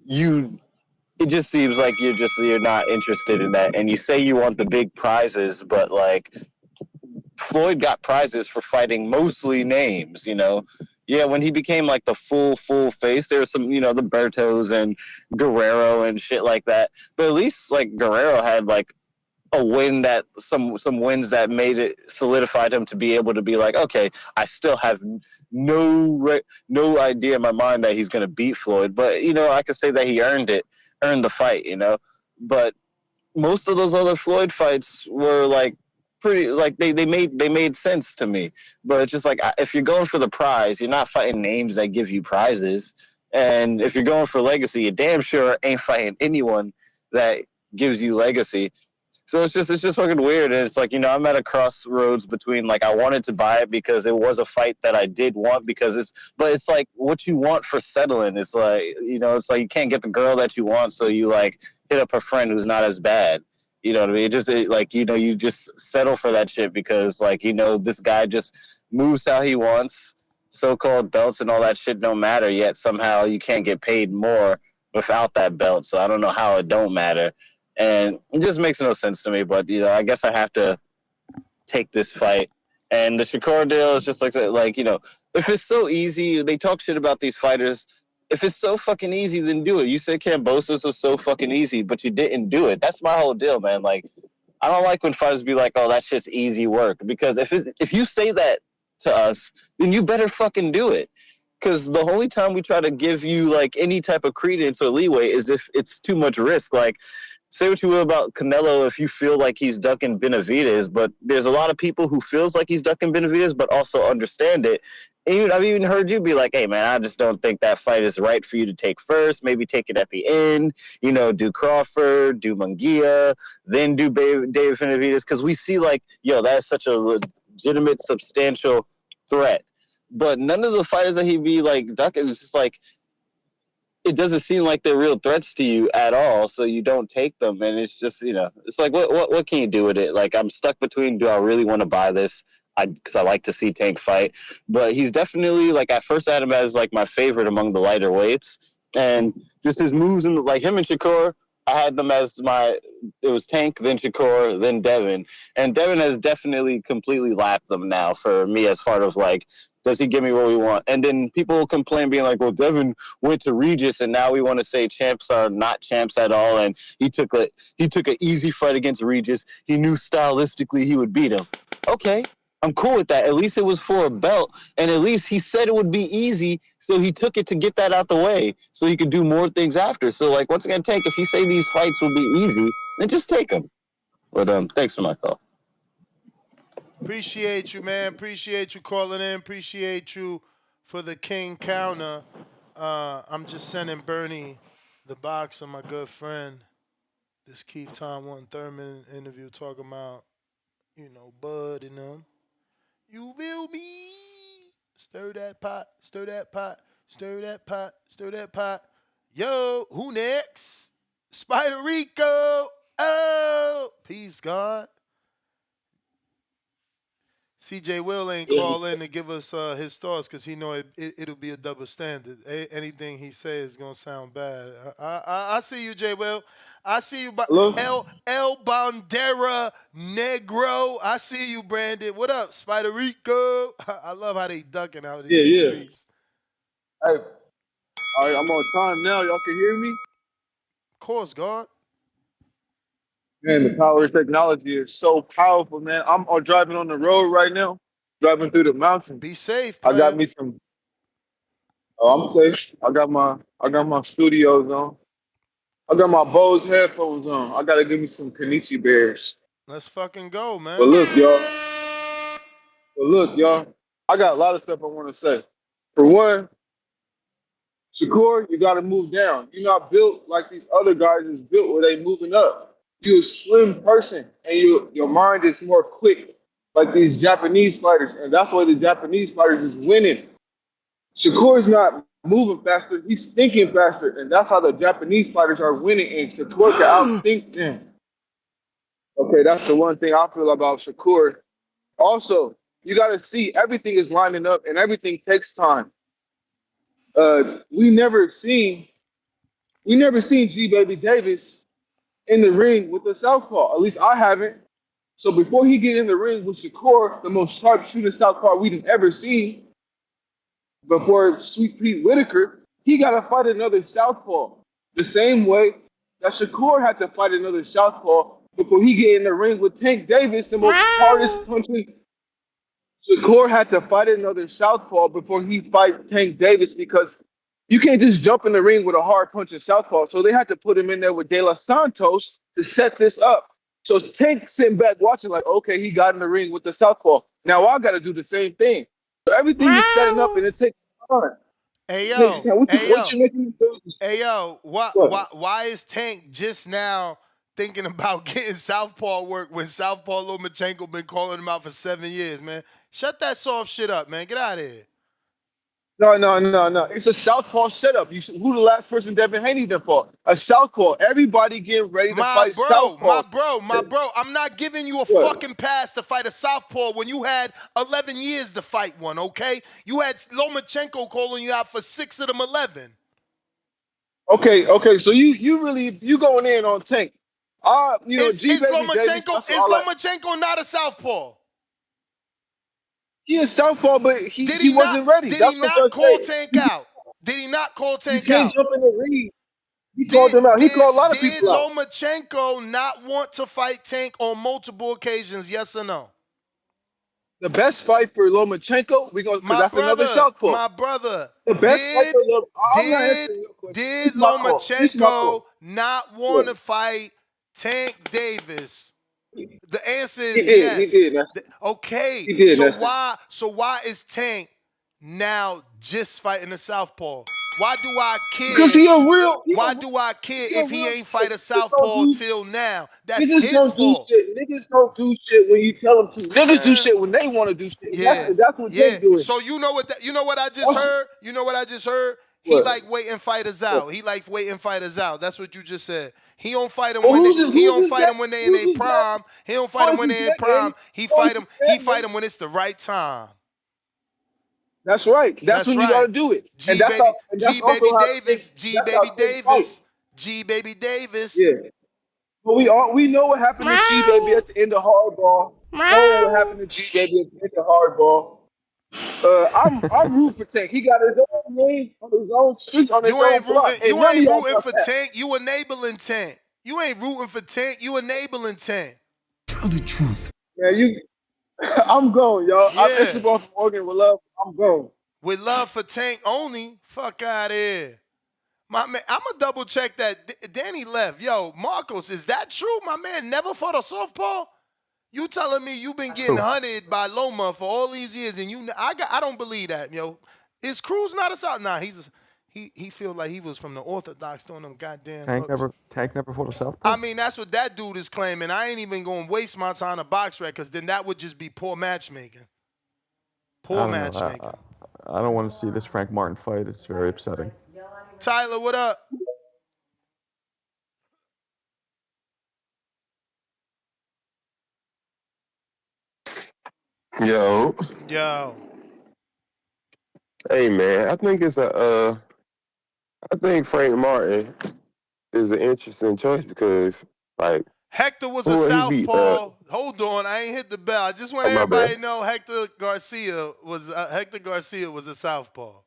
it just seems like you're not interested in that. And you say you want the big prizes, but, like, Floyd got prizes for fighting mostly names, Yeah, when he became, like, the full face, there was some, the Bertos and Guerrero and shit like that. But at least, like, Guerrero had, like, a win that some wins that made it solidified him to be able to be like, okay, I still have no idea in my mind that he's going to beat Floyd. But, I could say that he earned the fight, But most of those other Floyd fights were, like, pretty, like, they made sense to me. But it's just like, if you're going for the prize, you're not fighting names that give you prizes. And if you're going for legacy, you damn sure ain't fighting anyone that gives you legacy. So it's just fucking weird. And it's like, I'm at a crossroads between, like, I wanted to buy it because it was a fight that I did want, but it's like what you want for settling. It's like, it's like you can't get the girl that you want, so you, like, hit up a friend who's not as bad. You know what I mean? You just settle for that shit because, like, this guy just moves how he wants. So-called belts and all that shit don't matter, yet somehow you can't get paid more without that belt. So I don't know how it don't matter. And it just makes no sense to me, but, I guess I have to take this fight. And the Shakur deal is just like, if it's so easy, they talk shit about these fighters. If it's so fucking easy, then do it. You said Kambosos was so fucking easy, but you didn't do it. That's my whole deal, man. Like, I don't like when fighters be like, oh, that's just easy work. Because if you say that to us, then you better fucking do it. Because the only time we try to give you, like, any type of credence or leeway is if it's too much risk. Like, say what you will about Canelo if you feel like he's ducking Benavidez, but there's a lot of people who feels like he's ducking Benavidez but also understand it. And I've even heard you be like, hey, man, I just don't think that fight is right for you to take first. Maybe take it at the end, do Crawford, do Munguia, then do David Benavidez, because we see, like, that's such a legitimate, substantial threat. But none of the fighters that he'd be, like, ducking, it's just like, it doesn't seem like they're real threats to you at all, so you don't take them, and it's just it's like what can you do with it? Like I'm stuck between, do I really want to buy this? Because I like to see Tank fight, but he's definitely like at first I had him as like my favorite among the lighter weights, and just his moves and like him and Shakur, I had them as it was Tank, then Shakur, then Devin, and Devin has definitely completely lapped them now for me as far as like, does he give me what we want? And then people complain being like, well, Devin went to Regis and now we want to say champs are not champs at all, and he took an easy fight against Regis. He knew stylistically he would beat him. Okay, I'm cool with that. At least it was for a belt, and at least he said it would be easy, so he took it to get that out the way, so he could do more things after. So, like, what's it gonna take? If he say these fights will be easy, then just take them. But thanks for my call. Appreciate you, man. Appreciate you calling in. Appreciate you for the King counter. I'm just sending Bernie the boxer, my good friend, this Keith Tom 1 Thurman interview talking about, Bud and them. You will be. Stir that pot, stir that pot, stir that pot, stir that pot. Yo, who next? Spider Rico. Oh, peace, God. CJ Will ain't call in to give us his thoughts because he know it'll be a double standard. Anything he says is gonna sound bad. I see you, J Will. I see you, El Bandera Negro. I see you, Brandon. What up, Spider Rico? I love how they ducking out in these streets. Hey, all right, I'm on time now. Y'all can hear me? Of course, God. Man, the power of technology is so powerful, man. I'm driving on the road right now, driving through the mountains. Be safe, player. I got player. me some. Oh, I'm safe. I got my studios on. I got my Bose headphones on. I gotta give me some Kenichi Bears. Let's fucking go, man. But look, y'all. I got a lot of stuff I want to say. For one, Shakur, you got to move down. You're not built like these other guys is built where they moving up. You're a slim person, and your mind is more quick, like these Japanese fighters, and that's why the Japanese fighters is winning. Shakur's not moving faster; he's thinking faster, and that's how the Japanese fighters are winning. And Shakur can outthink them. Okay, that's the one thing I feel about Shakur. Also, you got to see everything is lining up, and everything takes time. We never seen G Baby Davis in the ring with a southpaw. At least I haven't. So before he get in the ring with Shakur, the most sharpshooter southpaw we've ever seen, before Sweet Pete Whitaker, he got to fight another southpaw. The same way that Shakur had to fight another southpaw before he get in the ring with Tank Davis, the most hardest punching. Shakur had to fight another southpaw before he fight Tank Davis because you can't just jump in the ring with a hard punching southpaw. So they had to put him in there with De Los Santos to set this up. So Tank sitting back watching like, okay, he got in the ring with the southpaw. Now I got to do the same thing. So everything is setting up and it takes time. Hey yo, What? why is Tank just now thinking about getting southpaw work when Southpaw Lomachenko been calling him out for 7 years, man? Shut that soft shit up, man. Get out of here. No. It's a southpaw setup. Who the last person Devin Haney then fought? A southpaw. Everybody getting ready to fight southpaw. My bro. I'm not giving you a fucking pass to fight a southpaw when you had 11 years to fight one, okay? You had Lomachenko calling you out for 6 of them 11. Okay. So you going in on Tank? Is Lomachenko not a southpaw? He is southpaw, but he wasn't ready. Did he not call Tank out? Did he not call Tank out? You can't jump in the ring. He called him out. He called a lot of people out. Did Lomachenko not want to fight Tank on multiple occasions? Yes or no? The best fight for Lomachenko, that's another southpaw. My brother. The best fight for Did Lomachenko not want to fight Tank Davis? The answer is yes. He did. Okay. So why is Tank now just fighting a southpaw? Why do I care? Because why do I care if he ain't fight a southpaw till now? That's his fault. Niggas don't do shit when you tell them to. Niggas do shit when they want to do shit. Yeah. That's what they doing. So you know what I just heard? You know what I just heard? he like waiting fighters out. He like waiting fighters out. That's what you just said. He don't fight them Well, when he who's don't this fight guy? them when they in Who's their this guy? prime. He don't fight them Boys when is they in dead, man. prime. He fight Boys is them. He dead, fight man. them when it's the right time. That's right. That's That's when you got right. to do it, and G that's how. baby, And that's G also baby how Tank. Davis, G That's how baby Tank fight. Davis, G baby Davis. Yeah. But we know what happened to G baby at the end of Hardball. Know what happened to G baby at the end of Hardball. I'm rooting for Tank. He got his own name on his own street on his You own ain't rooting. block, and You none of ain't y'all rooting got for that. Tank. You enabling Tank. You ain't rooting for Tank. You enabling Tank. Tell the truth. Man, I'm going, y'all. It's Yeah. about Morgan with love. I'm going. With love for Tank only. Fuck out of here. My man, I'm gonna double check that. Danny left. Yo, Marcos, is that true? My man never fought a softball. You telling me you been getting hunted by Loma for all these years, and I don't believe that, yo. Is Cruz not a south? Nah, he feel like he was from the Orthodox throwing them goddamn hooks. Tank never fought a southpaw. I mean, that's what that dude is claiming. I ain't even gonna waste my time on box rec, because then that would just be poor matchmaking. Poor matchmaking. I don't want to see this Frank Martin fight. It's very upsetting. Tyler, what up? Yo. Yo. Hey man, I think I think Frank Martin is an interesting choice because like Hector was who a would he beat? southpaw. Hold on, I ain't hit the bell. I just want My everybody bad. to know Hector Garcia was a southpaw.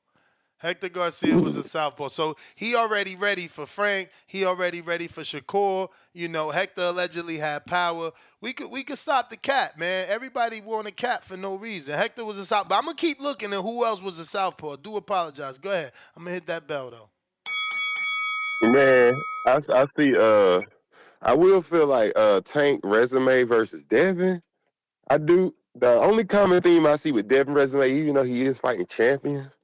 Hector Garcia was a southpaw. So he already ready for Frank. He already ready for Shakur. You know, Hector allegedly had power. We could stop the cat, man. Everybody want a cat for no reason. Hector was a southpaw. But I'm gonna keep looking at who else was a southpaw. Do apologize. Go ahead. I'm gonna hit that bell though. Man, I see I will feel like Tank resume versus Devin. I do. The only common theme I see with Devin resume, even though he is fighting champions,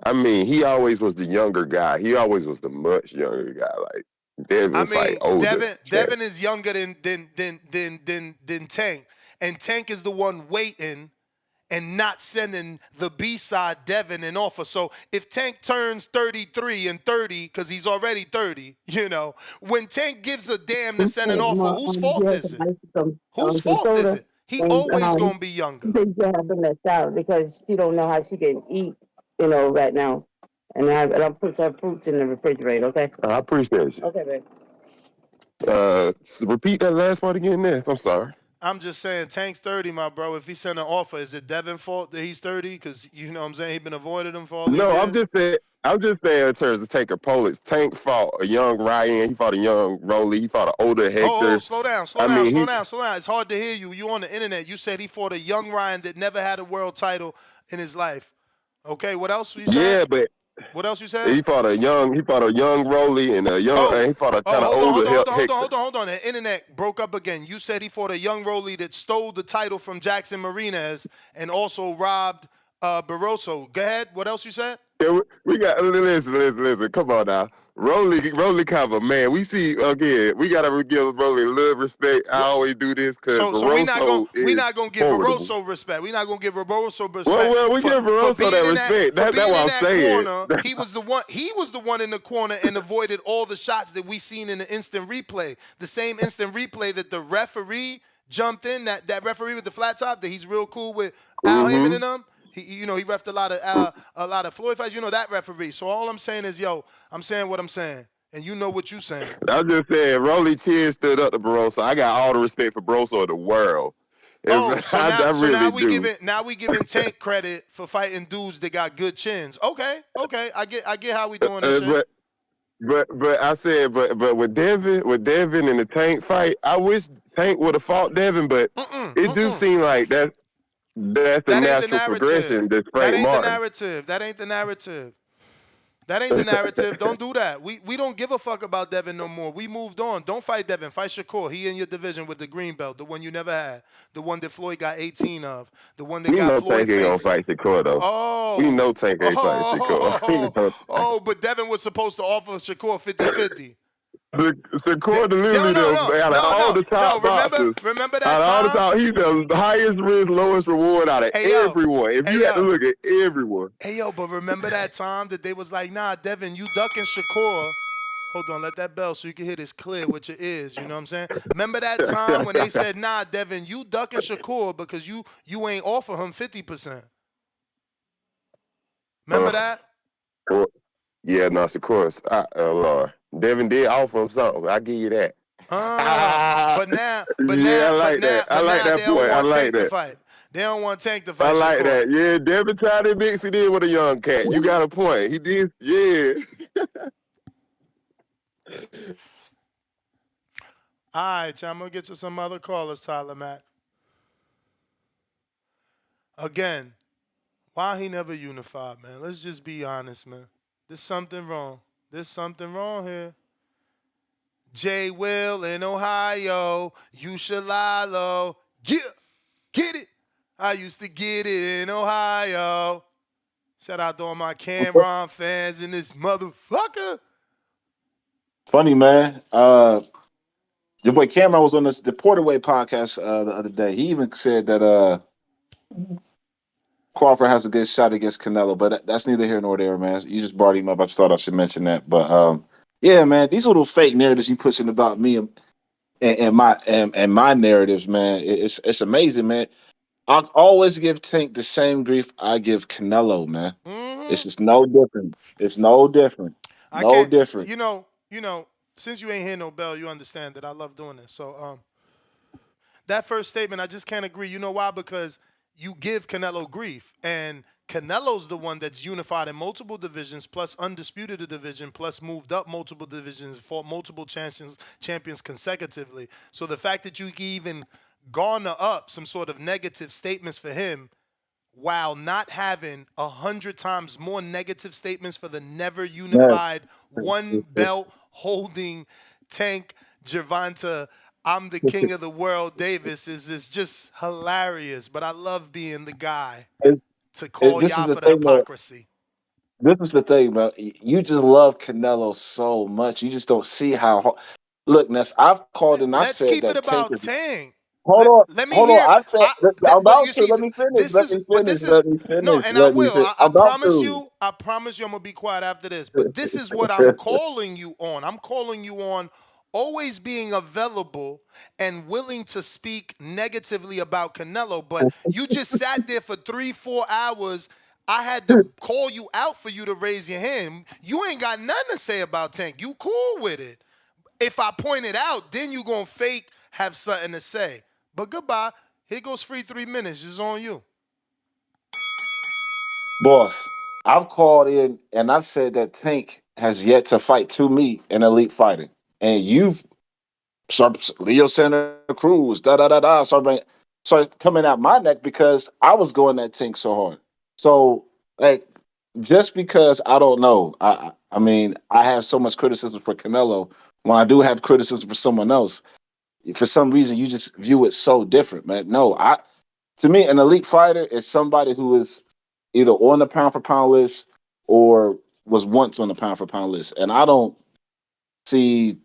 I mean, he always was the younger guy. He always was the much younger guy. Like Devin I fight mean, older. Devin is younger than Tank, and Tank is the one waiting and not sending the B-side Devin an offer. So if Tank turns 33 and 30, because he's already 30, you know, when Tank gives a damn to send an offer, whose fault is it? Whose fault is it? He always gonna be younger. Think you have been left out because she don't know how she can eat, right now. And I'll put some fruits in the refrigerator, okay? I appreciate you. Okay, babe. Repeat that last part again, Ness. I'm sorry. I'm just saying, Tank's 30, my bro. If he sent an offer, is it Devin's fault that he's 30? Because, you know what I'm saying, he's been avoiding him for all these No, years? I'm just saying in terms of Tank opponents. Tank fought a young Ryan. He fought a young Rolly. He fought an older Hector. Oh, slow down. It's hard to hear you. You on the internet. You said he fought a young Ryan that never had a world title in his life. Okay, what else you said? Yeah, but what else you said? He fought a young Rolly and he fought a kind of older Hector. Hold on. The internet broke up again. You said he fought a young Rolly that stole the title from Jackson Martinez and also robbed Barroso. Go ahead. What else you said? Yeah, we got listen. Come on now. Rolly cover, man. We see again. We gotta give Rolly a little respect. I always do this because So we not gonna give formidable. Barroso respect. We're not gonna give Barroso respect. Well, we give Barroso that respect. That's what I'm saying. Corner, he was the one in the corner and avoided all the shots that we seen in the instant replay. The same instant replay that the referee jumped in. That referee with the flat top that he's real cool with Al Heyman and them. He reffed a lot of Floyd fights. You know that referee. So all I'm saying is, I'm saying what I'm saying, and you know what you saying. I'm just saying, Rolly chin stood up to Barroso. I got all the respect for Barroso in the world. Now we giving Tank credit for fighting dudes that got good chins. Okay, I get how we doing this shit. But I said, but with Devin and the Tank fight, I wish Tank would have fought Devin, but it do seem like that's the natural progression. That's Frank Martin. That ain't the narrative. That ain't the narrative. Don't do that. We don't give a fuck about Devin no more. We moved on. Don't fight Devin. Fight Shakur. He in your division with the green belt, the one you never had, the one that Floyd got 18 of, the one that got Floyd Tank ain't gonna fight Shakur though. Oh, we know Tank ain't fighting Shakur. But Devin was supposed to offer Shakur 50-50. Shakur literally out of all the top boxers. Remember Out that of all the time? top, he's the highest risk, lowest reward out of everyone. If you had to look at everyone. Hey, yo, but remember that time that they was like, nah, Devin, you ducking Shakur. Hold on, let that bell so you can hear this clear with your ears. You know what I'm saying? Remember that time when they said, nah, Devin, you ducking Shakur because you ain't offer him 50%. Remember that? Well, yeah, no, Shakur. Lord. Devin did offer him something. I give you that. But now I like that they don't point. I want like Tank to that. fight. They don't want Tank to I fight like Shakur. that. Yeah, Devin tried to mix it in with a young cat. You got a point. He did. Yeah. All right, I'm going to get to some other callers, Tyler Mack. Again, why he never unified, man? Let's just be honest, man. There's something wrong. There's something wrong here. J. Will in Ohio, you should lie low. Yeah, get it. I used to get it in Ohio. Shout out to all my Cameron fans in this motherfucker. Funny, man. Your boy Cameron was on the Porterway podcast the other day. He even said that Crawford has a good shot against Canelo, but that's neither here nor there, man. You just brought him up. I just thought I should mention that. But yeah, man, these little fake narratives you pushing about me and my narratives, man, it's amazing, man. I always give Tank the same grief I give Canelo, man. It's just no different. It's no different. I No can't, different. since you ain't hear no bell, you understand that I love doing this. So, that first statement, I just can't agree. You know why? Because you give Canelo grief, and Canelo's the one that's unified in multiple divisions, plus undisputed a division, plus moved up multiple divisions, fought multiple champions consecutively. So the fact that you can even garner up some sort of negative statements for him while not having 100 times more negative statements for the never unified one belt holding Tank Gervonta, I'm the king of the world Davis is just hilarious. But I love being the guy to call This is y'all the for the thing, man. hypocrisy. This is the thing, man. You just love Canelo so much. You just don't see how. Look, Ness, I've called and I Let's said keep it that Tank about is. Tank. Hold on, Let me hold on. hear. I said I'm But about you to. see, Let me finish. this Let is. me But finish. this is Let me no, finish. and I Let me will. finish. I I'm about promise to. you. I promise you. I'm gonna be quiet after this. But this is what I'm calling you on. I'm calling you on always being available and willing to speak negatively about Canelo. But you just sat there for 3-4 hours. I had to call you out for you to raise your hand. You ain't got nothing to say about Tank. You cool with it. If I point it out, then you gonna fake have something to say. But goodbye. Here goes free 3 minutes. It's on you. Boss, I've called in and I've said that Tank has yet to fight to me an elite fighter, and you've Leo Santa Cruz, da da da da, started coming out my neck because I was going at Tank so hard. So like, just because I don't know, I mean, I have so much criticism for Canelo. When I do have criticism for someone else, for some reason you just view it so different, man. No, to me, an elite fighter is somebody who is either on the pound for pound list or was once on the pound for pound list. And I don't see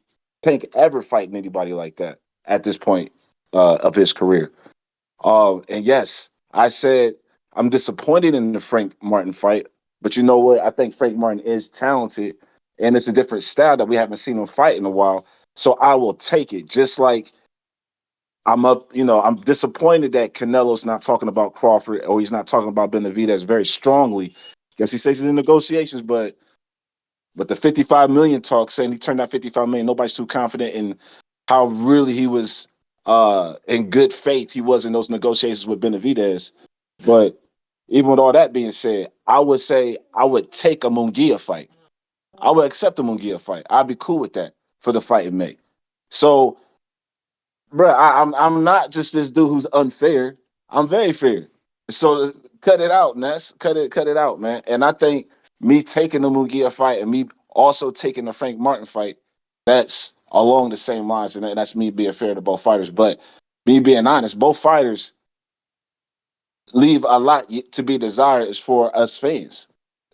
Tank ever fighting anybody like that at this point of his career. And yes, I said I'm disappointed in the Frank Martin fight, but you know what? I think Frank Martin is talented, and it's a different style that we haven't seen him fight in a while. So I will take it. Just like I'm disappointed that Canelo's not talking about Crawford or he's not talking about Benavidez very strongly. Because he says he's in negotiations, but the 55 million talk saying he turned out 55 million, nobody's too confident in how really he was in good faith he was in those negotiations with Benavidez. But even with all that being said, I would say I would take a Munguia fight. I would accept a Munguia fight. I'd be cool with that for the fight it make. So bro, I'm not just this dude who's unfair. I'm very fair. So cut it out, Ness. Cut it out, man. And I think me taking the Mugia fight and me also taking the Frank Martin fight, that's along the same lines, and that's me being fair to both fighters. But me being honest, both fighters leave a lot to be desired as for us fans.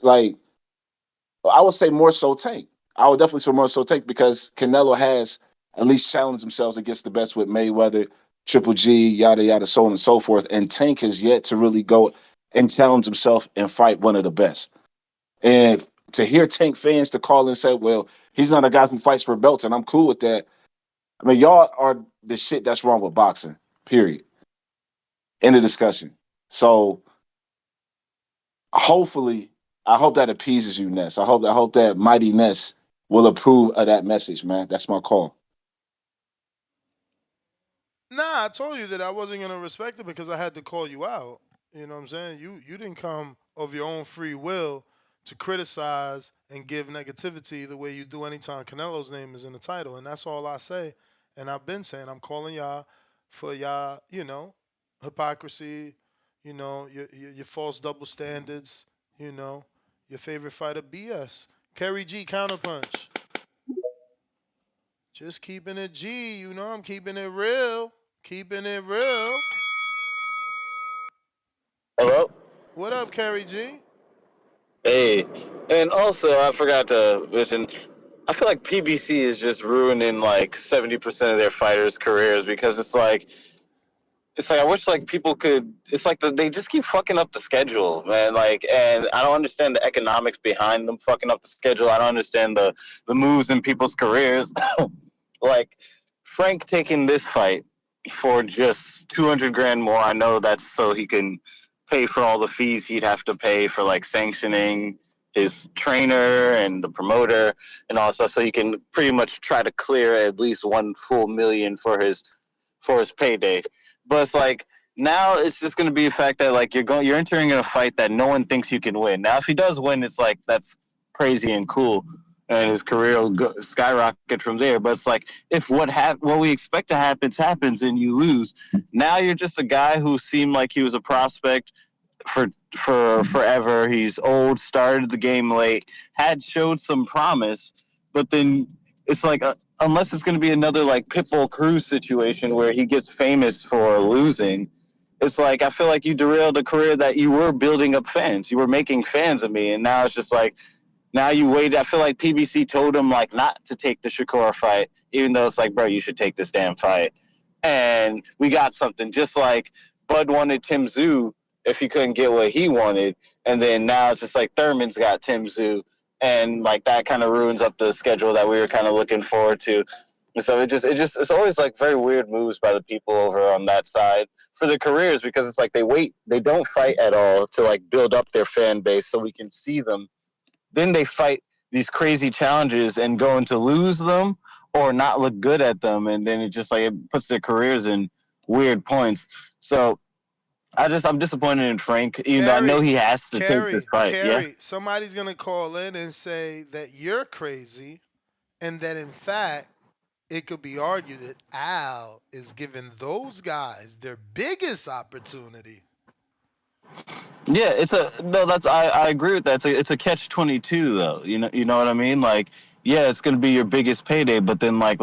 Like I would say more so Tank. I would definitely say more so Tank because Canelo has at least challenged himself against the best with Mayweather, Triple G, yada yada, so on and so forth. And Tank has yet to really go and challenge himself and fight one of the best. And to hear Tank fans to call and say, "Well, he's not a guy who fights for belts," and I'm cool with that. I mean, y'all are the shit that's wrong with boxing. Period. End of discussion. So hopefully, I hope that appeases you, Ness. I hope that Mighty Ness will approve of that message, man. That's my call. Nah, I told you that I wasn't gonna respect it because I had to call you out. You know what I'm saying? You didn't come of your own free will to criticize and give negativity the way you do anytime Canelo's name is in the title, and that's all I say. And I've been saying I'm calling y'all for y'all, hypocrisy, your false double standards, your favorite fighter BS. Kerry G counterpunch. Just keeping it G, I'm keeping it real. Keeping it real. Hello? What up, Kerry G? Hey. And also, I forgot to mention, I feel like PBC is just ruining like 70% of their fighters' careers because it's like I wish like people could. It's like they just keep fucking up the schedule, man. Like, and I don't understand the economics behind them fucking up the schedule. I don't understand the moves in people's careers. Like Frank taking this fight for just 200 grand more. I know that's so he can pay for all the fees he'd have to pay for like sanctioning his trainer and the promoter and all that stuff. So he can pretty much try to clear at least 1 full million for his payday. But it's like now it's just going to be a fact that like you're entering in a fight that no one thinks you can win. Now if he does win, it's like that's crazy and cool, and his career will skyrocket from there. But it's like if what we expect to happens and you lose, now you're just a guy who seemed like he was a prospect for forever. He's old, started the game late, had showed some promise, but then it's like unless it's going to be another like Pitbull Cruz situation where he gets famous for losing, it's like I feel like you derailed a career that you were building up fans. You were making fans of me, and now it's just like now you wait. I feel like PBC told him like not to take the Shakur fight, even though it's like, bro, you should take this damn fight. And we got something just like Bud wanted Tim Zoo if he couldn't get what he wanted, and then now it's just like Thurman's got Tim Zoo, and like that kind of ruins up the schedule that we were kind of looking forward to. And so it's always like very weird moves by the people over on that side for their careers because it's like they don't fight at all to like build up their fan base so we can see them, then they fight these crazy challenges and going to lose them or not look good at them, and then it just like it puts their careers in weird points. So I'm disappointed in Frank, even though I know he has to take this fight. Yeah. Somebody's gonna call in and say that you're crazy, and that in fact it could be argued that Al is giving those guys their biggest opportunity. Yeah, I agree with that. It's a catch-22 though. You know what I mean? Like, yeah, it's gonna be your biggest payday, but then like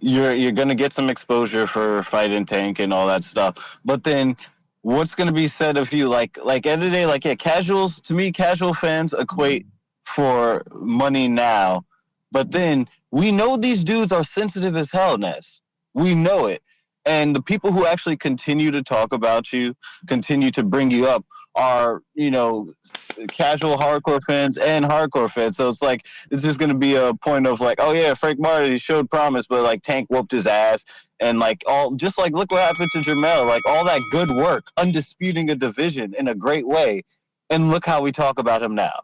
you're gonna get some exposure for Fight and Tank and all that stuff. But then what's gonna be said of you? Like end of the day, like yeah, casual fans equate for money now. But then we know these dudes are sensitive as hell, Ness. We know it. And the people who actually continue to talk about you, continue to bring you up, are casual hardcore fans and hardcore fans. So it's like it's just going to be a point of like, oh yeah, Frank Martin showed promise, but like Tank whooped his ass, and like all just like look what happened to Jermell, like all that good work, undisputing a division in a great way, and look how we talk about him now.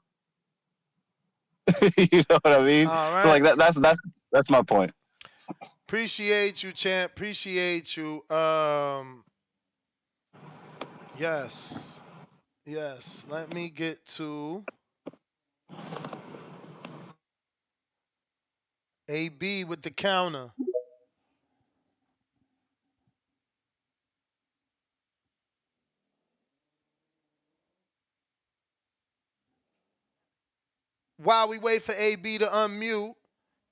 You know what I mean? All right. So like that's my point. Appreciate you, champ. Appreciate you. Yes. Let me get to AB with the counter. While we wait for AB to unmute,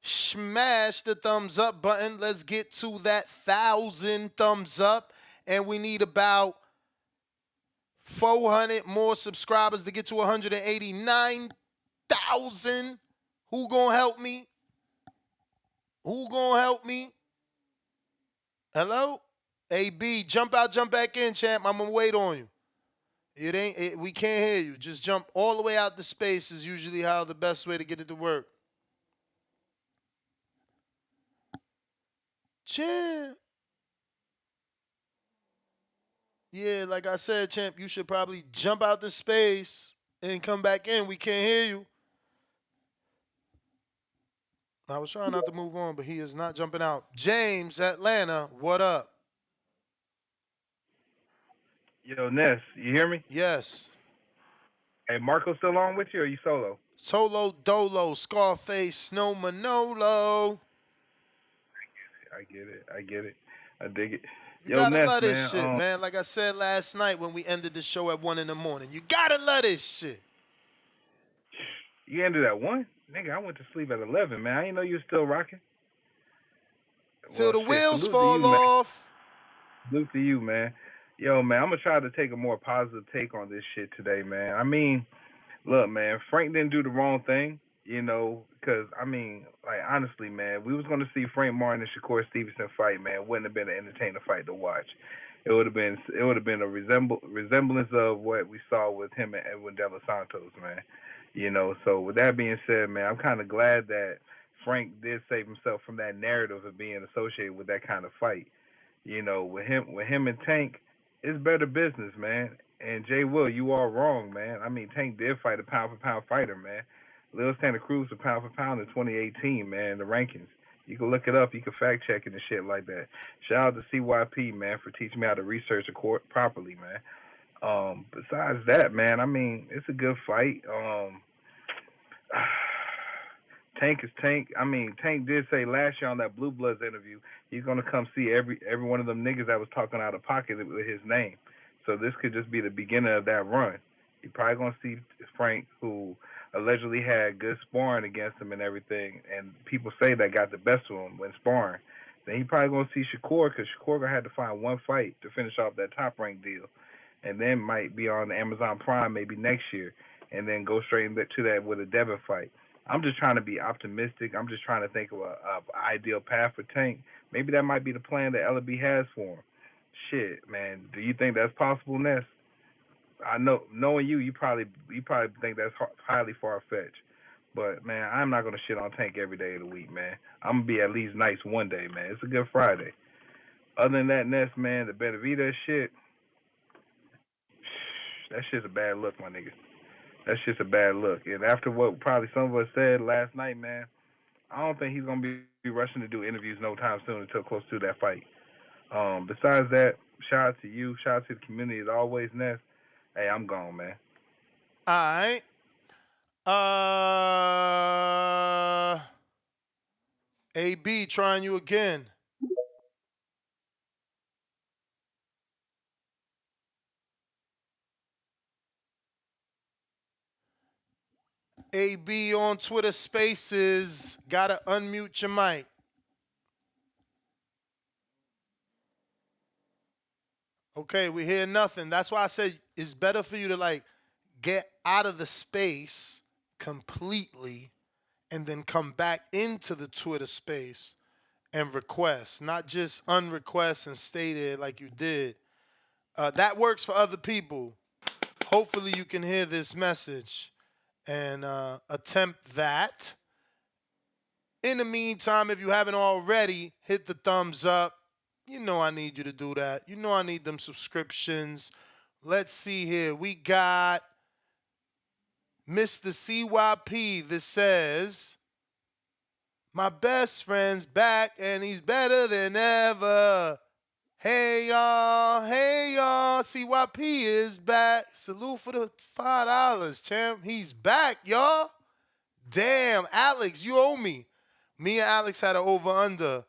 smash the thumbs up button. Let's get to that 1,000 thumbs up. And we need about 400 more subscribers to get to 189,000. Who gonna help me? Who gonna help me? Hello? AB, jump out, jump back in, champ. I'm gonna wait on you. We can't hear you. Just jump all the way out the space is usually how the best way to get it to work. Champ. Yeah, like I said, champ, you should probably jump out the space and come back in. We can't hear you. I was trying not to move on, but he is not jumping out. James, Atlanta, what up? Yo, Ness, you hear me? Yes. Hey, Marco still on with you, or you solo? Solo Dolo, Scarface, Snow Manolo. I get it. I dig it. You Yo, gotta Ness, love this shit, man. man. Like I said last night when we ended the show at 1 in the morning. You gotta love this shit. You ended at 1? Nigga, I went to sleep at 11, man. I didn't know you were still rocking. Till the wheels fall off. Salute to you, man. Yo, man, I'm gonna try to take a more positive take on this shit today, man. I mean, look, man, Frank didn't do the wrong thing, because I mean, like honestly, man, we was gonna see Frank Martin and Shakur Stevenson fight, man. Wouldn't have been an entertaining fight to watch. It would have been a resemblance of what we saw with him and Edwin De Los Santos, man. So with that being said, man, I'm kind of glad that Frank did save himself from that narrative of being associated with that kind of fight. With him and Tank, it's better business, man. And Jay Will, you are wrong, man. I mean, Tank did fight a pound for pound fighter, man. Lil Santa Cruz was pound for pound in 2018, man. The rankings, you can look it up. You can fact check it and shit like that. Shout out to CYP, man, for teaching me how to research the court properly, man. Besides that, man, I mean, it's a good fight. Tank is Tank. I mean, Tank did say last year on that Blue Bloods interview he's gonna come see every one of them niggas that was talking out of pocket with his name. So this could just be the beginning of that run. You're probably gonna see Frank, who allegedly had good sparring against him and everything, and people say that got the best of him when sparring. Then he probably gonna see Shakur, because Shakur gonna have to find one fight to finish off that Top Rank deal, and then might be on Amazon Prime maybe next year, and then go straight into that with a Devin fight. I'm just trying to be optimistic. I'm just trying to think of a ideal path for Tank. Maybe that might be the plan that LB has for him. Shit, man. Do you think that's possible, Ness? I know, knowing you probably think that's highly far fetched. But man, I'm not gonna shit on Tank every day of the week, man. I'm gonna be at least nice one day, man. It's a good Friday. Other than that, Ness, man, the Benavidez shit, that shit's a bad look, my nigga. That's just a bad look. And after what probably some of us said last night, man, I don't think he's gonna be rushing to do interviews no time soon until close to that fight. Besides that, shout out to you, shout out to the community as always, Ness. Hey, I'm gone, man. All right. AB trying you again. AB on Twitter Spaces. Gotta unmute your mic. Okay, we hear nothing. That's why I said it's better for you to like get out of the space completely and then come back into the Twitter space and request, not just unrequest and stay there like you did. That works for other people. Hopefully you can hear this message and attempt that. In the meantime, if you haven't already, hit the thumbs up. You know I need you to do that. You know I need them subscriptions. Let's see here. We got Mr. CYP that says, my best friend's back and he's better than ever. Hey y'all, CYP is back. Salute for the $5, champ. He's back, y'all. Damn, Alex, you owe me. Me and Alex had an over-under.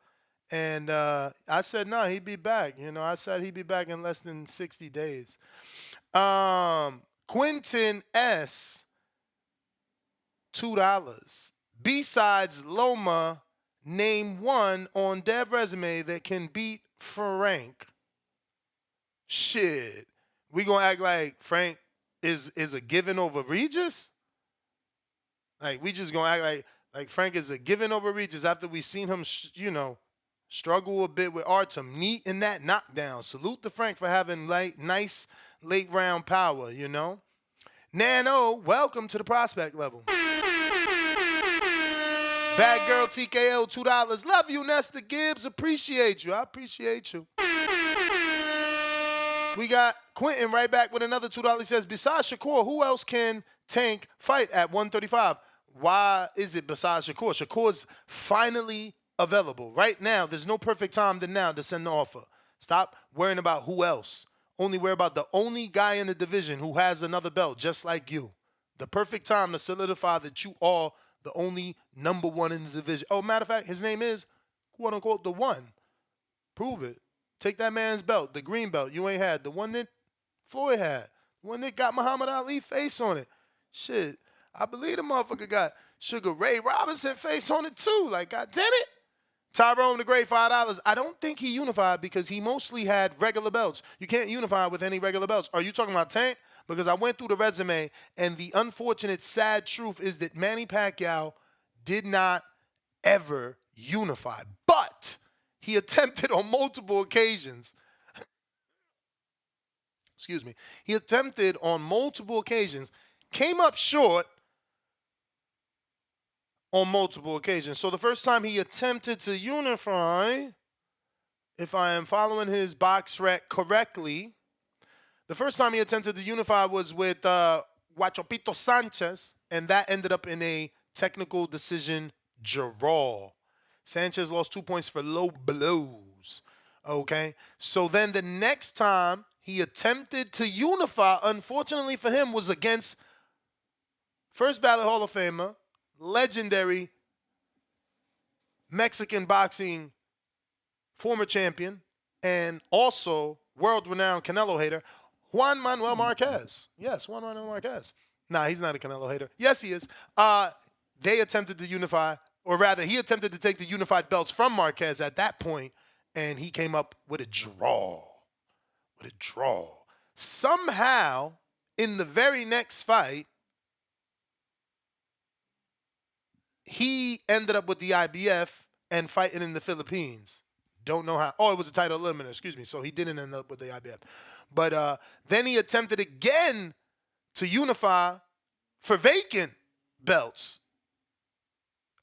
And I said, no, he'd be back. I said he'd be back in less than 60 days. Quentin S., $2. Besides Loma, name one on Dev resume that can beat Frank. Shit. We gonna act like Frank is a given over Regis? Like, we just gonna act like Like Frank is a giving over reaches after we seen him, struggle a bit with Artem. Neat in that knockdown. Salute to Frank for having nice late round power, Nano, welcome to the prospect level. Bad Girl TKO, $2. Love you, Nesta Gibbs. Appreciate you. I appreciate you. We got Quentin right back with another $2. He says, besides Shakur, who else can Tank fight at 135? Why is it besides Shakur? Shakur's finally available. Right now, there's no perfect time than now to send the offer. Stop worrying about who else. Only worry about the only guy in the division who has another belt, just like you. The perfect time to solidify that you are the only number one in the division. Oh, matter of fact, his name is, quote unquote, the one. Prove it. Take that man's belt, the green belt you ain't had, the one that Floyd had, the one that got Muhammad Ali face on it. Shit, I believe the motherfucker got Sugar Ray Robinson face on it too. Like, God damn it. Tyrone the Great, $5. I don't think he unified because he mostly had regular belts. You can't unify with any regular belts. Are you talking about Tank? Because I went through the resume, and the unfortunate, sad truth is that Manny Pacquiao did not ever unify. But he attempted on multiple occasions. Excuse me. He attempted on multiple occasions, came up short on multiple occasions. So the first time he attempted to unify, if I am following his box rec correctly, the first time he attempted to unify was with Guachopito Sanchez, and that ended up in a technical decision draw. Sanchez lost 2 points for low blows. Okay? So then the next time he attempted to unify, unfortunately for him, was against first ballot Hall of Famer, legendary Mexican boxing former champion, and also world-renowned Canelo hater, Juan Manuel Marquez. Yes, Juan Manuel Marquez. Nah, he's not a Canelo hater. Yes, he is. They attempted to unify, or rather, he attempted to take the unified belts from Marquez at that point, and he came up with a draw. Somehow, in the very next fight, he ended up with the IBF and fighting in the Philippines. Don't know how. Oh, it was a title eliminator, excuse me. So he didn't end up with the IBF. But then he attempted again to unify for vacant belts.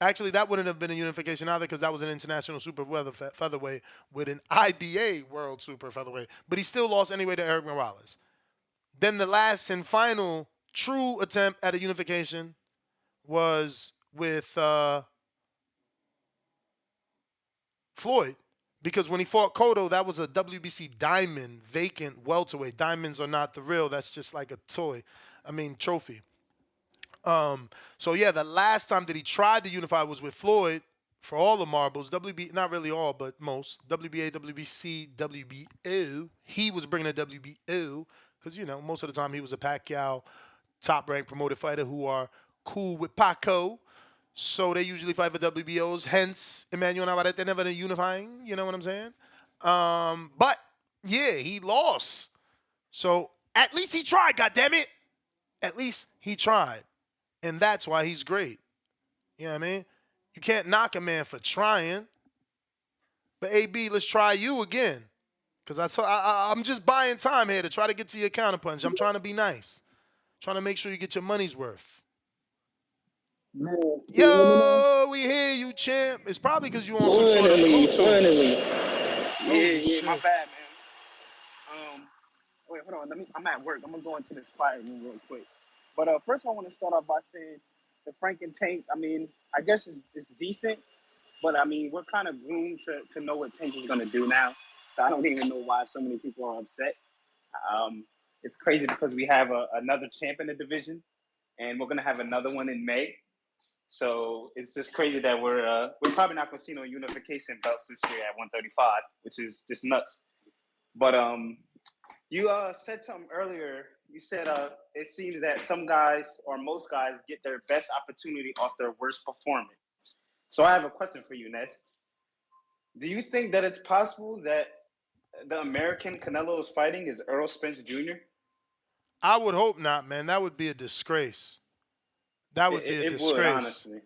Actually, that wouldn't have been a unification either because that was an international super featherweight with an IBA world super featherweight. But he still lost anyway to Eric Morales. Then the last and final true attempt at a unification was with Floyd. Because when he fought Cotto, that was a WBC diamond, vacant welterweight. Diamonds are not the real. That's just like a trophy. So yeah, the last time that he tried to unify was with Floyd for all the marbles. WB, not really all, but most. WBA, WBC, WBO. He was bringing a WBO because, most of the time he was a Pacquiao top-ranked promoted fighter who are cool with Paco. So they usually fight for WBOs. Hence, Emmanuel Navarrete never unifying. You know what I'm saying? But, yeah, he lost. So at least he tried, goddammit. At least he tried. And that's why he's great. You know what I mean? You can't knock a man for trying. But, AB, let's try you again. Because I'm just buying time here to try to get to your counterpunch. I'm trying to be nice. Trying to make sure you get your money's worth. Yo, we hear you, champ. It's probably because you on some sort of Bluetooth. Yeah, my bad, man. Wait, hold on. I'm at work. I'm gonna go into this quiet room real quick. But first, I want to start off by saying the Frank and Tank. I mean, I guess it's decent, but I mean, we're kind of groomed to know what Tank is gonna do now. So I don't even know why so many people are upset. It's crazy because we have another champ in the division, and we're gonna have another one in May. So it's just crazy that we're probably not gonna see no unification belts this year at 135, which is just nuts. But you said something earlier. You said it seems that some guys or most guys get their best opportunity off their worst performance. So I have a question for you, Ness. Do you think that it's possible that the American Canelo is fighting is Errol Spence Jr.? I would hope not, man. That would be a disgrace. That would be a disgrace. Would, honestly.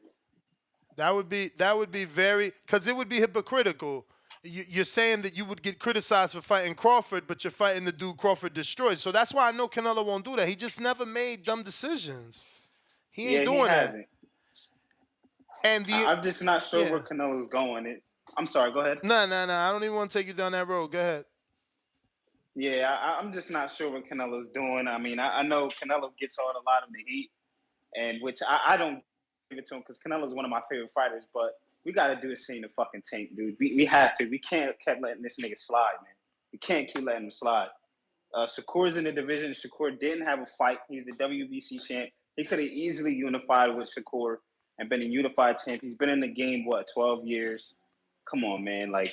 That would be very, because it would be hypocritical. You're saying that you would get criticized for fighting Crawford, but you're fighting the dude Crawford destroyed. So that's why I know Canelo won't do that. He just never made dumb decisions. He ain't Yeah, he doing that. hasn't. And I'm just not sure where yeah. Canelo's going. I'm sorry. Go ahead. No. I don't even want to take you down that road. Go ahead. Yeah, I'm just not sure what Canelo's doing. I mean, I know Canelo gets on a lot of the heat, and which I don't give it to him because Canelo's one of my favorite fighters. But we got to do a scene to fucking Tank, dude. We have to. We can't keep letting this nigga slide, man. We can't keep letting him slide. Shakur's in the division. Shakur didn't have a fight. He's the WBC champ. He could have easily unified with Shakur and been a unified champ. He's been in the game, 12 years? Come on, man. Like,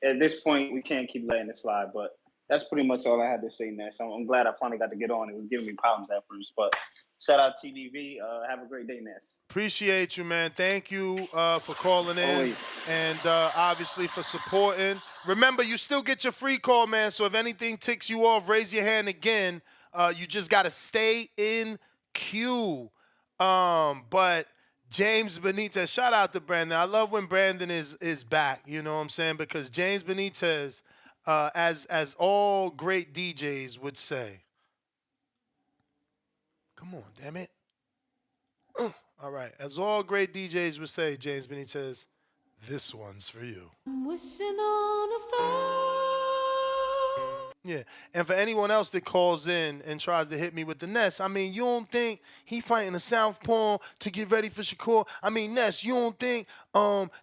at this point, we can't keep letting it slide. But that's pretty much all I had to say, Ness. I'm glad I finally got to get on. It was giving me problems at first. But shout out TDV. Have a great day, Ness. Appreciate you, man. Thank you for calling in. Always. And obviously for supporting. Remember, you still get your free call, man. So if anything ticks you off, raise your hand again. You just got to stay in queue. But James Benitez, shout out to Brandon. I love when Brandon is back, you know what I'm saying? Because James Benitez, as all great DJs would say, come on, damn it. All right. As all great DJs would say, James Benitez, this one's for you. I'm wishing on a star. Yeah. And for anyone else that calls in and tries to hit me with the Ness, I mean, you don't think he fighting a southpaw to get ready for Shakur? I mean, Ness, you don't think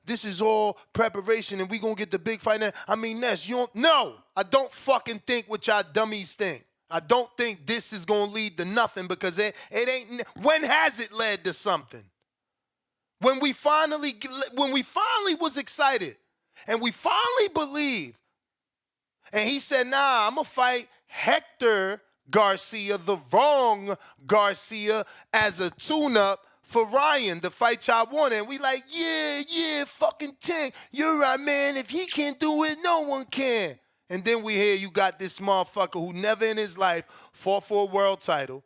this is all preparation and we gonna get the big fight now? I mean, Ness, you don't. No, I don't fucking think what y'all dummies think. I don't think this is going to lead to nothing because it ain't. When has it led to something? When we finally was excited and we finally believed, and he said, nah, I'm going to fight Hector Garcia, the wrong Garcia, as a tune-up for Ryan, the fight y'all wanted. And we like, yeah, fucking Tank. You're right, man. If he can't do it, no one can. And then we hear you got this motherfucker who never in his life fought for a world title,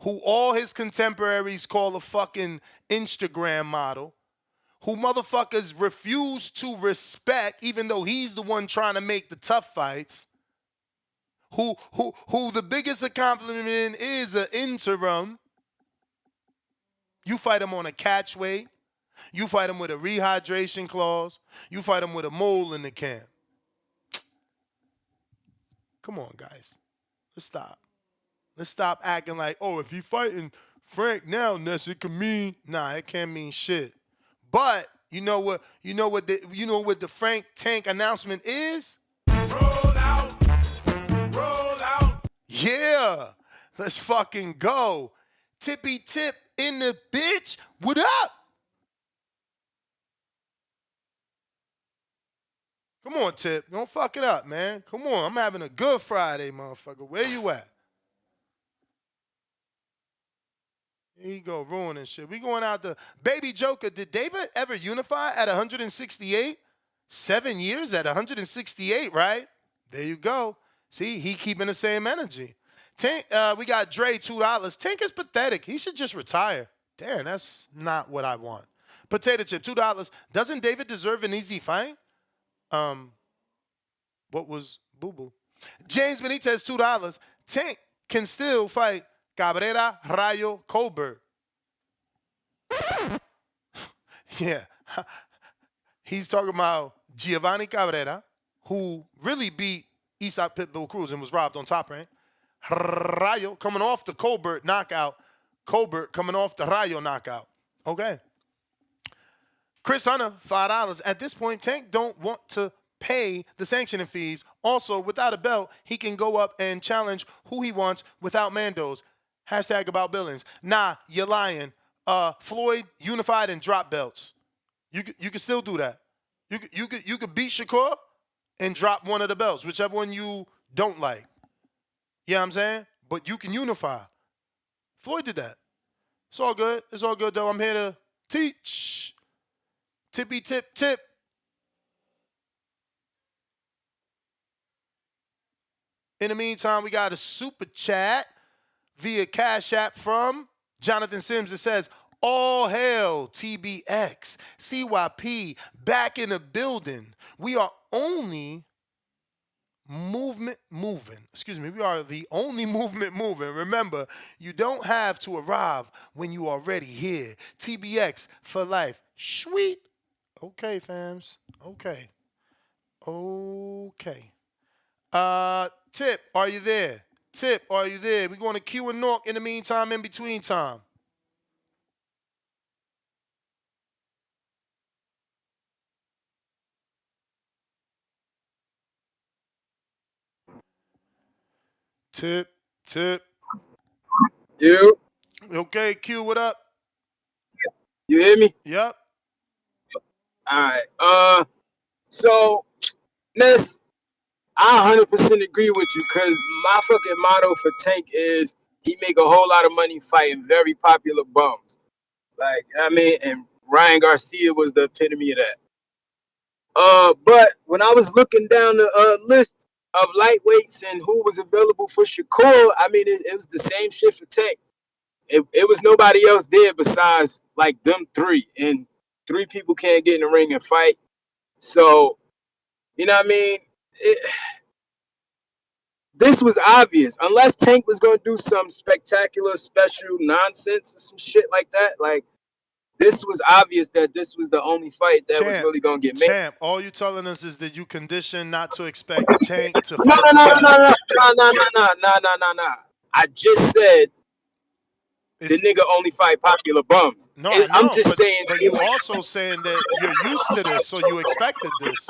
who all his contemporaries call a fucking Instagram model, who motherfuckers refuse to respect even though he's the one trying to make the tough fights, who the biggest accomplishment is an interim. You fight him on a catch weight. You fight him with a rehydration clause. You fight him with a mole in the camp. Come on, guys. Let's stop. Let's stop acting like, oh, if he fighting Frank now, Ness, it can mean. Nah, it can't mean shit. But you know what the Frank Tank announcement is? Roll out. Roll out. Yeah. Let's fucking go. Tippy tip in the bitch. What up? Come on, Tip. Don't fuck it up, man. Come on. I'm having a good Friday, motherfucker. Where you at? Here you go, ruining shit. We going out the Baby Joker. Did David ever unify at 168? 7 years at 168, right? There you go. See, he keeping the same energy. Tank, we got Dre, $2. Tank is pathetic. He should just retire. Damn, that's not what I want. Potato Chip, $2. Doesn't David deserve an easy fight? What was Boo Boo? James Benitez, $2. Tank can still fight Cabrera, Rayo, Colbert. Yeah. He's talking about Giovanni Cabrera, who really beat Isaac Pitbull Cruz and was robbed on Top Rank. Rayo coming off the Colbert knockout. Colbert coming off the Rayo knockout. Okay. Chris Hunter, $5. At this point, Tank don't want to pay the sanctioning fees. Also, without a belt, he can go up and challenge who he wants without Mandos. Hashtag about Billings. Nah, you're lying. Floyd unified and drop belts. You can still do that. You could beat Shakur and drop one of the belts, whichever one you don't like. You know what I'm saying? But you can unify. Floyd did that. It's all good. It's all good, though. I'm here to teach. Tippy tip tip. In the meantime, we got a super chat via Cash App from Jonathan Sims. It says, All hail TBX, CYP, back in the building. We are only movement moving. Excuse me, we are the only movement moving. Remember, you don't have to arrive when you are already here. TBX for life. Sweet. Okay, fams. Okay. Okay. Tip, are you there? Tip, are you there? We're going to Q and Nork in the meantime, in between time. Tip, tip. You. Okay, Q, what up? You hear me? Yep. All right. So, Ness, I 100% agree with you because my fucking motto for Tank is he make a whole lot of money fighting very popular bums. Like, I mean, and Ryan Garcia was the epitome of that. But when I was looking down the list of lightweights and who was available for Shakur, I mean, it was the same shit for Tank. It was nobody else there besides like them three, and three people can't get in the ring and fight. So, you know what I mean? This was obvious. Unless Tank was going to do some spectacular special nonsense or some shit like that, like this was obvious that this was the only fight that was Champ, really going to get made. champ, all you telling us is that you conditioned not to expect Tank to No, fight no, the no, no, best. no. I just said the nigga only fight popular bums. No, I I'm know, just saying. but you also saying that you're used to this, so you expected this.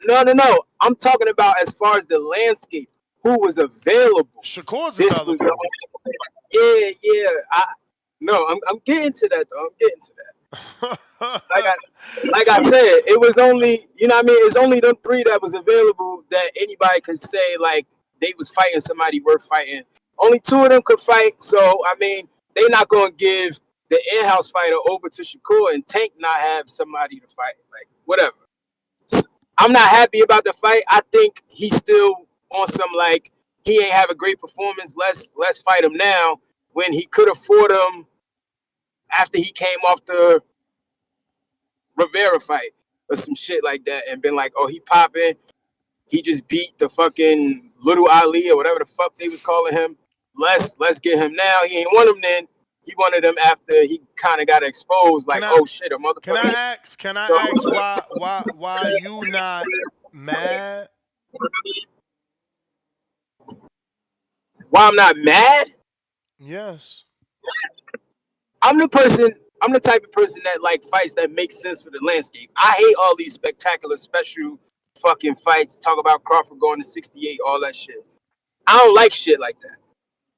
No. I'm talking about as far as the landscape, who was available. Shakur's This was the available. yeah. I'm getting to that though. I'm getting to that. Like I said, it was only, you know what I mean? It's only them three that was available that anybody could say like they was fighting somebody worth fighting. Only two of them could fight, so I mean, they not gonna give the in-house fighter over to Shakur and Tank not have somebody to fight. Like whatever. I'm not happy about the fight. I think he's still on some like he ain't have a great performance. Let's fight him now when he could afford him after he came off the Rivera fight or some shit like that and been like, oh, he popping. He just beat the fucking little Ali or whatever the fuck they was calling him. Let's get him now. He ain't want him then. He wanted him after he kind of got exposed. Like, oh shit, a Can motherfucker. I ask? Can I ask why you not mad? Why I'm not mad? Yes. I'm the type of person that like fights that make sense for the landscape. I hate all these spectacular special fucking fights. Talk about Crawford going to 68, all that shit. I don't like shit like that.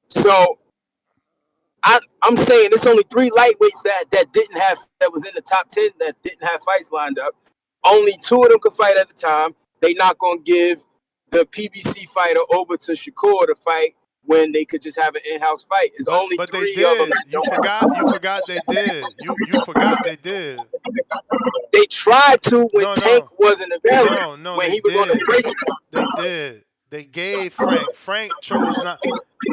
So I'm saying it's only three lightweights that didn't have that was in the top 10 that didn't have fights lined up. Only two of them could fight at a time. They not gonna give the PBC fighter over to Shakur to fight when they could just have an in-house fight. It's only But they three of them. did. You forgot they did. You forgot they did. They tried to when Tank No. wasn't available. No, When they he was on the did. brace. They did. They gave Frank. Frank chose not.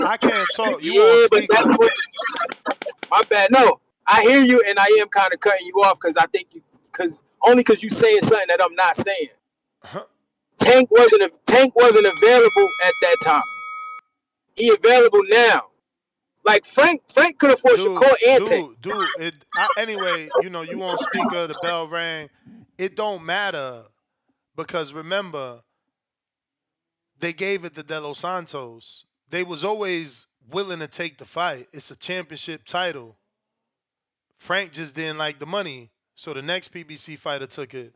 I can't talk. You on Yeah, but that's speaker. what, my bad. No, I hear you, and I am kind of cutting you off because I think because you saying something that I'm not saying. Tank wasn't available at that time. He available now. Like Frank could afford Shakur and Tank. Dude. Anyway, you on speaker. The bell rang. It don't matter because remember, they gave it to De Los Santos. They was always willing to take the fight. It's a championship title. Frank just didn't like the money, so the next PBC fighter took it.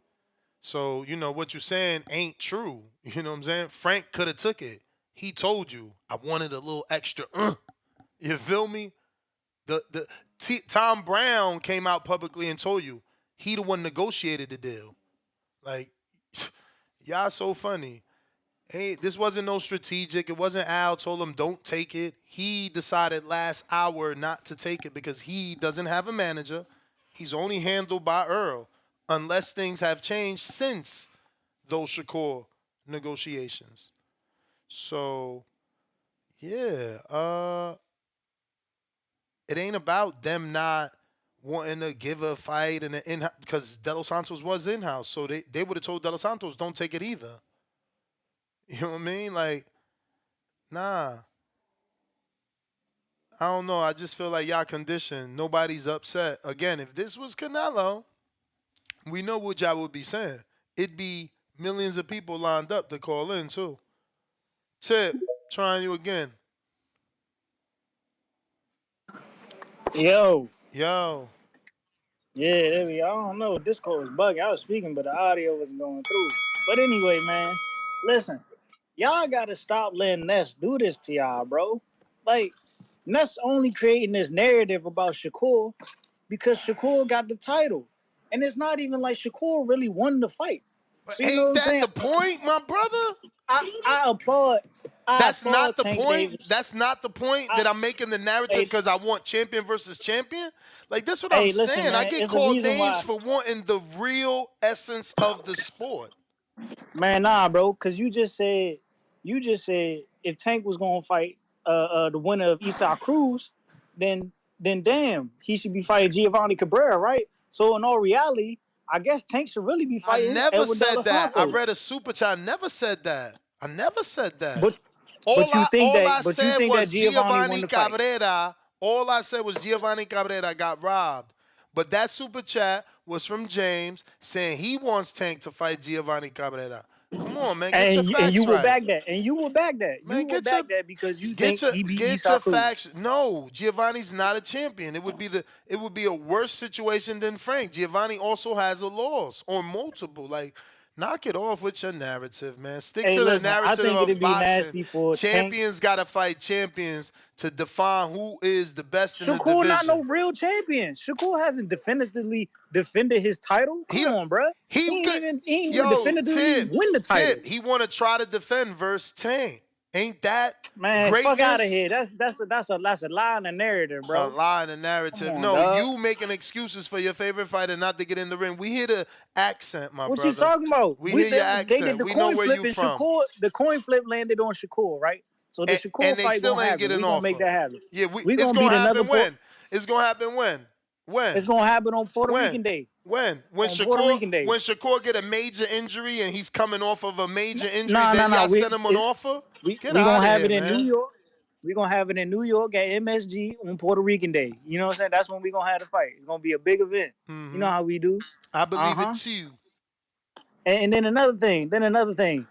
So, what you're saying ain't true. You know what I'm saying? Frank could have took it. He told you, I wanted a little extra. You feel me? Tom Brown came out publicly and told you he the one negotiated the deal. Like, y'all so funny. Hey, this wasn't no strategic. It wasn't Al told him don't take it. He decided last hour not to take it because he doesn't have a manager. He's only handled by Earl, unless things have changed since those Shakur negotiations. So, yeah, it ain't about them not wanting to give a fight and because De Los Santos was in house, so they would have told De Los Santos don't take it either. You know what I mean? Like, nah. I don't know. I just feel like y'all conditioned. Nobody's upset. Again, if this was Canelo, we know what y'all would be saying. It'd be millions of people lined up to call in too. Tip, trying you again. Yo. Yo. Yeah, there we go. I don't know. Discord was bugging. I was speaking, but the audio wasn't going through. But anyway, man, listen. Y'all gotta stop letting Ness do this to y'all, bro. Like, Ness only creating this narrative about Shakur because Shakur got the title. And it's not even like Shakur really won the fight. But So you know what ain't I'm that saying? the point, my brother? I applaud That's not the Tank point. Davis. That's not the point that I'm making the narrative Hey, because I want champion versus champion. Like, that's what I'm hey, listen, saying. I man. get It's a called reason names why. for wanting the real essence of the sport. Man, nah, bro. Because you just said if Tank was gonna fight the winner of Esau Cruz, then damn, he should be fighting Giovanni Cabrera, right? So in all reality, I guess Tank should really be I fighting never Edward De said Los that. I Santos. read a super chat. I never said that. I never said that. But but you think All I but you said think that was Giovanni won Giovanni the fight? Cabrera. All I said was Giovanni Cabrera got robbed. But that super chat was from James saying he wants Tank to fight Giovanni Cabrera. Come on, man. Get your And you facts will right. back that. And you will back that. You Man, will back that because you think he beat get Esau your Cruz. facts. No, Giovanni's not a champion. It would be a worse situation than Frank. Giovanni also has a loss or multiple. Like, knock it off with your narrative, man. Stick Hey, to the listen, I narrative think of it'd be boxing. nasty for Tank. Champions gotta fight champions to define who is the best in the Shakur not no division. real champion. Shakur hasn't definitively defended his title. Come He on, bruh. he could He ain't even yo definitively win the title. Tip. He want to try to defend versus Tank. Ain't that Man, fuck out of greatness? here. That's a lie in the narrative, A bro. lie in the Come narrative. on, No, dog. you making excuses for your favorite fighter not to get in the ring. We hear the accent, my What you brother. talking about? We hear your They did accent. the We know coin where flip you and from. the coin flip landed on Shakur, right? So the And Shakur they fight still gonna ain't happen. get an We gonna make offer. that happen. Yeah, We it's gonna gonna beat another happen when? It's gonna happen when? It's When? gonna happen on Puerto When? Rican Day. When On Puerto Rican Day. Shakur get a major injury and he's coming off of a major injury, Nah. then y'all We send him an offer? Get we out gonna of have here, it in New man. York. We gonna have it in New York at MSG on Puerto Rican Day. You know what I'm saying? That's when we gonna have the fight. It's gonna be a big event. You know how we do. I believe it Uh-huh. too. And then another thing.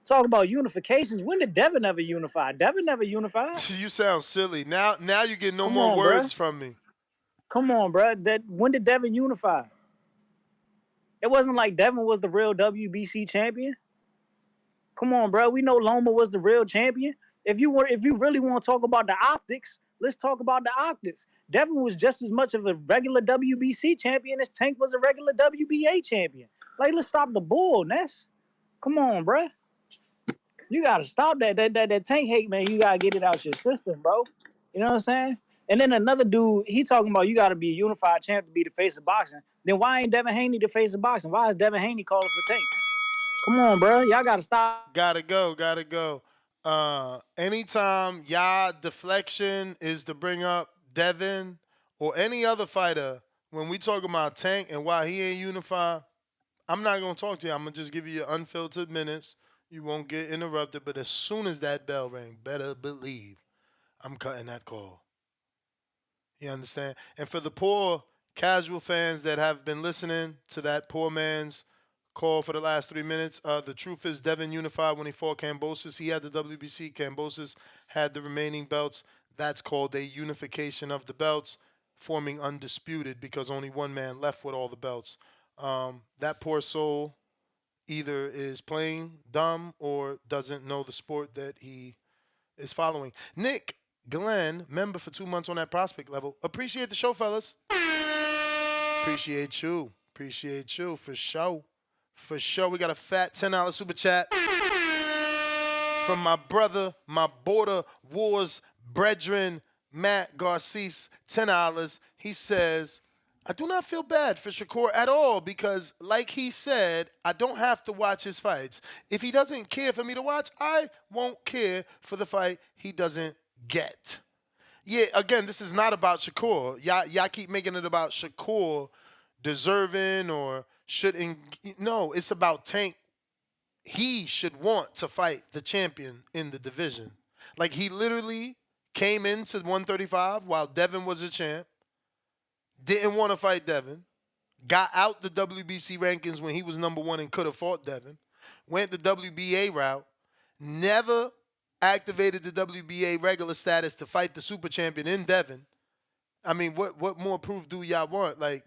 Talk about unifications. When did Devin ever unify? Devin never unified. You sound silly. Now you get no Come more on, bruh. words from me. Come on, bruh. When did Devin unify? It wasn't like Devin was the real WBC champion. Come on, bro. We know Loma was the real champion. If you really want to talk about the optics, let's talk about the optics. Devin was just as much of a regular WBC champion as Tank was a regular WBA champion. Like, let's stop the bull, Ness. Come on, bro. You gotta stop that Tank hate, man. You gotta get it out your system, bro. You know what I'm saying? And then another dude, he talking about you gotta be a unified champ to be the face of boxing. Then why ain't Devin Haney the face of boxing? Why is Devin Haney calling for Tank? Come on, bro. Y'all gotta stop. Gotta go. Anytime y'all deflection is to bring up Devin or any other fighter, when we talk about Tank and why he ain't unified, I'm not gonna talk to you. I'm gonna just give you your unfiltered minutes. You won't get interrupted. But as soon as that bell ring, better believe I'm cutting that call. You understand? And for the poor casual fans that have been listening to that poor man's call for the last 3 minutes, the truth is Devin unified when he fought Cambosis. He had the WBC. Cambosis had the remaining belts. That's called a unification of the belts, forming undisputed because only one man left with all the belts. That poor soul either is playing dumb or doesn't know the sport that he is following. Nick Glenn, member for 2 months on that prospect level. Appreciate the show, fellas. Appreciate you. Appreciate you for sure. For sure. We got a fat $10 super chat from my brother, my border wars brethren, Matt Garces, $10. He says, I do not feel bad for Shakur at all because, like he said, I don't have to watch his fights. If he doesn't care for me to watch, I won't care for the fight he doesn't get. Yeah, again, this is not about Shakur. Y'all keep making it about Shakur deserving or shouldn't. No, it's about Tank. He should want to fight the champion in the division. Like he literally came into 135 while Devin was a champ, didn't want to fight Devin, got out the WBC rankings when he was number one and could have fought Devin, went the WBA route, never activated the WBA regular status to fight the super champion in Devin. I mean, what more proof do y'all want? Like,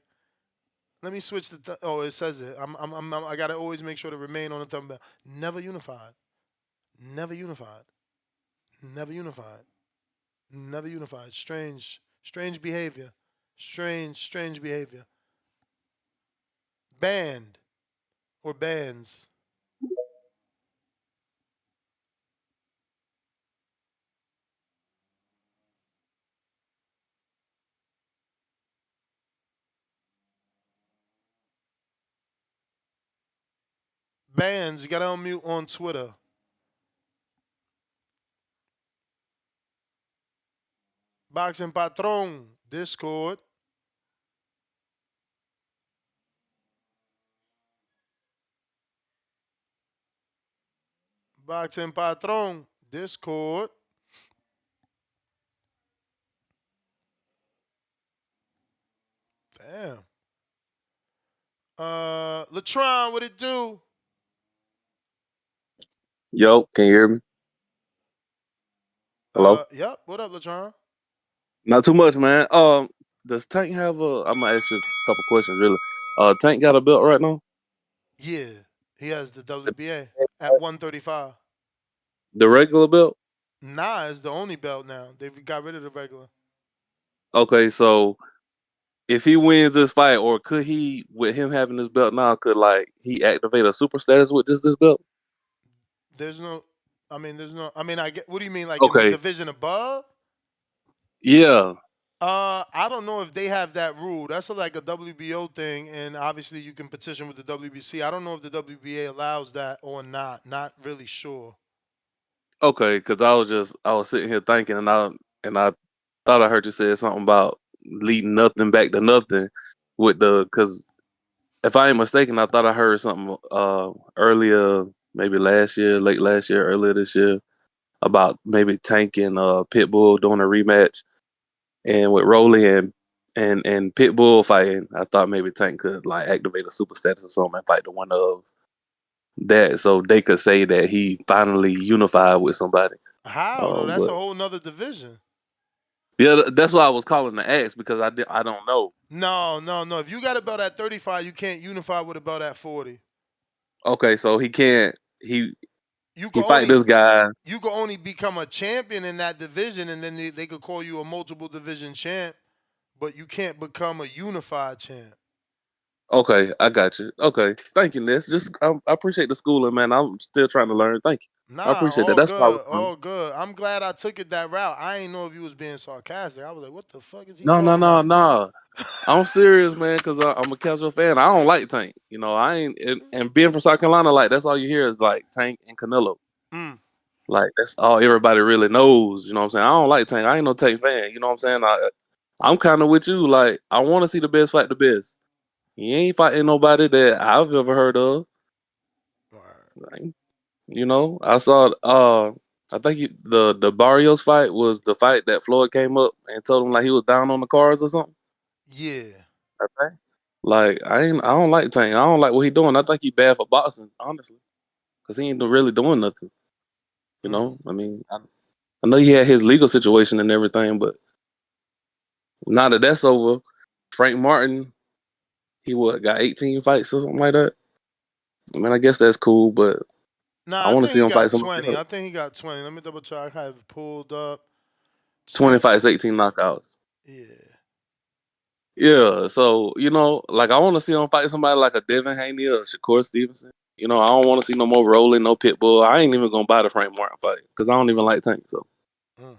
let me switch the. Oh, it says it. I gotta always make sure to remain on the thumbnail. Never unified. Never unified. Never unified. Never unified. Strange behavior. Strange behavior. Banned or bans. Bans. You gotta unmute on Twitter. Boxing Patron. Discord. Boxing Patron. Discord. Damn. Latron, what it do? Yo, can you hear me? Hello? Yep. What up, Latron? Not too much, man. Does Tank have a? I'm gonna ask you a couple questions, really. Tank got a belt right now. Yeah. He has the WBA at 135. The regular belt. Nah, is the only belt now. They got rid of the regular. Okay, so if he wins this fight, or could he, with him having this belt now, could like he activate a super status with just this belt? There's no. I mean, there's no. I mean, I get. What do you mean, like in the Okay, division above? yeah. I don't know if they have that rule. That's like a WBO thing, and obviously you can petition with the WBC. I don't know if the WBA allows that or not. Not really sure. Okay, because I was sitting here thinking, and I thought I heard you say something about leading nothing back to nothing with the because if I ain't mistaken, I thought I heard something earlier, maybe last year, late last year, earlier this year, about maybe Tank and Pitbull doing a rematch, and with Rolly and Pitbull fighting. I thought maybe Tank could like activate a super status or something and fight the one of that, so they could say that he finally unified with somebody. How though? That's a But whole nother division. yeah, that's why I was calling to ask because I don't know. No. If you got a belt at 35, you can't unify with a belt at 40. Okay, so he can't You he could fight only this guy. you could only become a champion in that division, and then they could call you a multiple division champ, but you can't become a unified champ. Okay, I got you. Okay, thank you, Ness. Just I appreciate the schooling, man. I'm still trying to learn. Thank you. I Nah, appreciate that. all That's why I was good, calling. all good. I'm glad I took it that route. I ain't know if you was being sarcastic. I was like, what the fuck is he No, no, talking no, about? no. I'm serious, man, because I'm a casual fan. I don't like Tank. You know, I ain't and being from South Carolina, like that's all you hear is like Tank and Canelo. Mm. Like that's all everybody really knows. You know what I'm saying? I don't like Tank. I ain't no Tank fan. You know what I'm saying? I'm kind of with you. Like I want to see the best fight the best. He ain't fighting nobody that I've ever heard of. Like, you know, I saw. I think the Barrios fight was the fight that Floyd came up and told him like he was down on the cards or something. Yeah. Okay. Like I don't like Tank. I don't like what he doing. I think he bad for boxing, honestly, because he ain't really doing nothing. You Mm. know, I mean, I know he had his legal situation and everything, but now that that's over, Frank Martin, he got 18 fights or something like that. I mean, I guess that's cool, but I Nah, I want to think see he him fight got somebody 20. else. I think he got 20. Let me double check. I have it pulled up. 20 Champ. fights, 18 knockouts. Yeah. Yeah, so you know, like I want to see him fight somebody like a Devin Haney or Shakur Stevenson. You know, I don't want to see no more Rolling, no Pitbull. I ain't even gonna buy the Frank Martin fight because I don't even like Tank. So, Mm.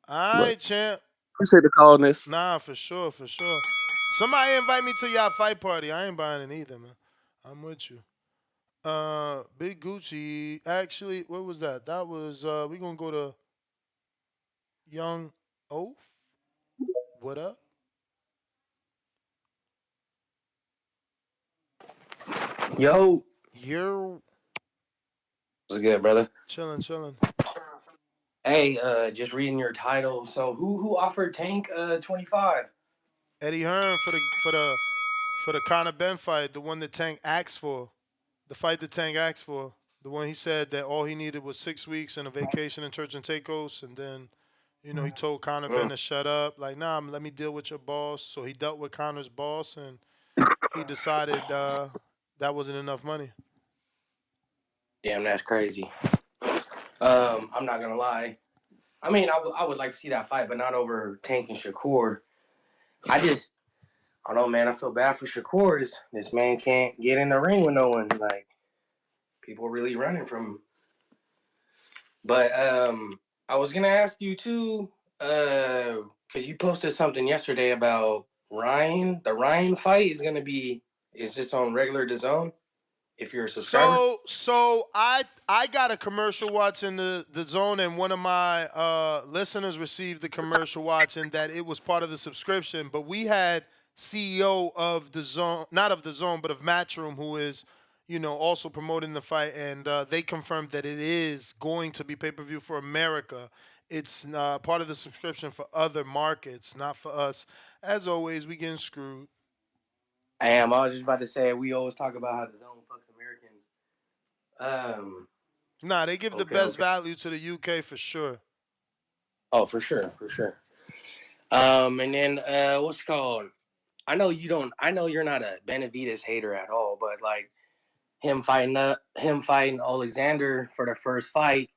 but Alright, champ. appreciate the call, Ness. Nah, for sure, for sure. Somebody invite me to y'all fight party. I ain't buying it either, man. I'm with you. Big Gucci. Actually, what was that? That was we gonna go to Young. Oath, what up? Yo, You're what's good, brother? chilling. Hey, just reading your title. So who offered Tank 25? Eddie Hearn for the Conor Ben fight, the one that Tank asked for, the fight that Tank asked for, the one he said that all he needed was 6 weeks and a vacation in Church and Takeos, and then he told Conor Ben Mm. to shut up, like, nah, let me deal with your boss. So he dealt with Conor's boss, and he decided that wasn't enough money. Damn, that's crazy. I'm not gonna lie. I mean, I would like to see that fight, but not over Tank and Shakur. I don't know, man. I feel bad for Shakur. This man can't get in the ring with no one. Like, people really running from him. But I was gonna ask you too, because you posted something yesterday about Ryan. The Ryan fight is just on regular DAZN if you're a subscriber. So I got a commercial watch in the zone, and one of my listeners received the commercial watch, and that it was part of the subscription. But we had CEO of the zone, not of the zone, but of Matchroom, who is also promoting the fight, and they confirmed that it is going to be pay-per-view for America. It's part of the subscription for other markets, not for us. As always, we getting screwed. I was just about to say we always talk about how DAZN fucks Americans. Um. Nah, they give the Okay. best value to the UK for sure. Oh, for sure. And then what's it called? I know you don't. I know you're not a Benavides hater at all, but like him fighting Alexander for the first fight.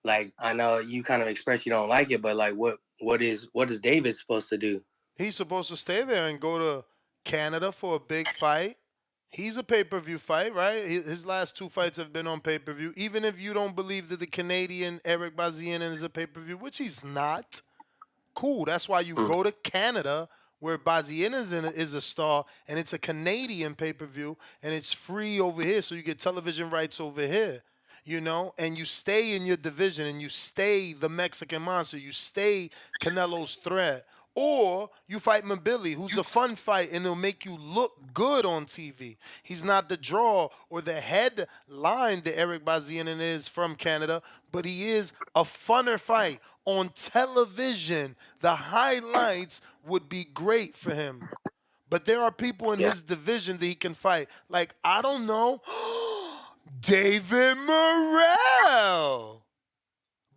Like, I know you kind of express you don't like it, but like what is David supposed to do? He's supposed to stay there and go to Canada for a big fight. He's a pay-per-view fight, right? His last two fights have been on pay-per-view. Even if you don't believe that the Canadian Eric Bazien is a pay-per-view, which he's not, cool. That's why you go to Canada, where Bazien is a star, and it's a Canadian pay-per-view, and it's free over here, so you get television rights over here. And you stay in your division, and you stay the Mexican Monster, you stay Canelo's threat. Or you fight Mabili, who's a fun fight, and it'll make you look good on TV. He's not the draw or the headline that Eric Bazien is from Canada, but he is a funner fight on television. The highlights would be great for him. But there are people in his division that he can fight. Like, I don't know, David Morrell.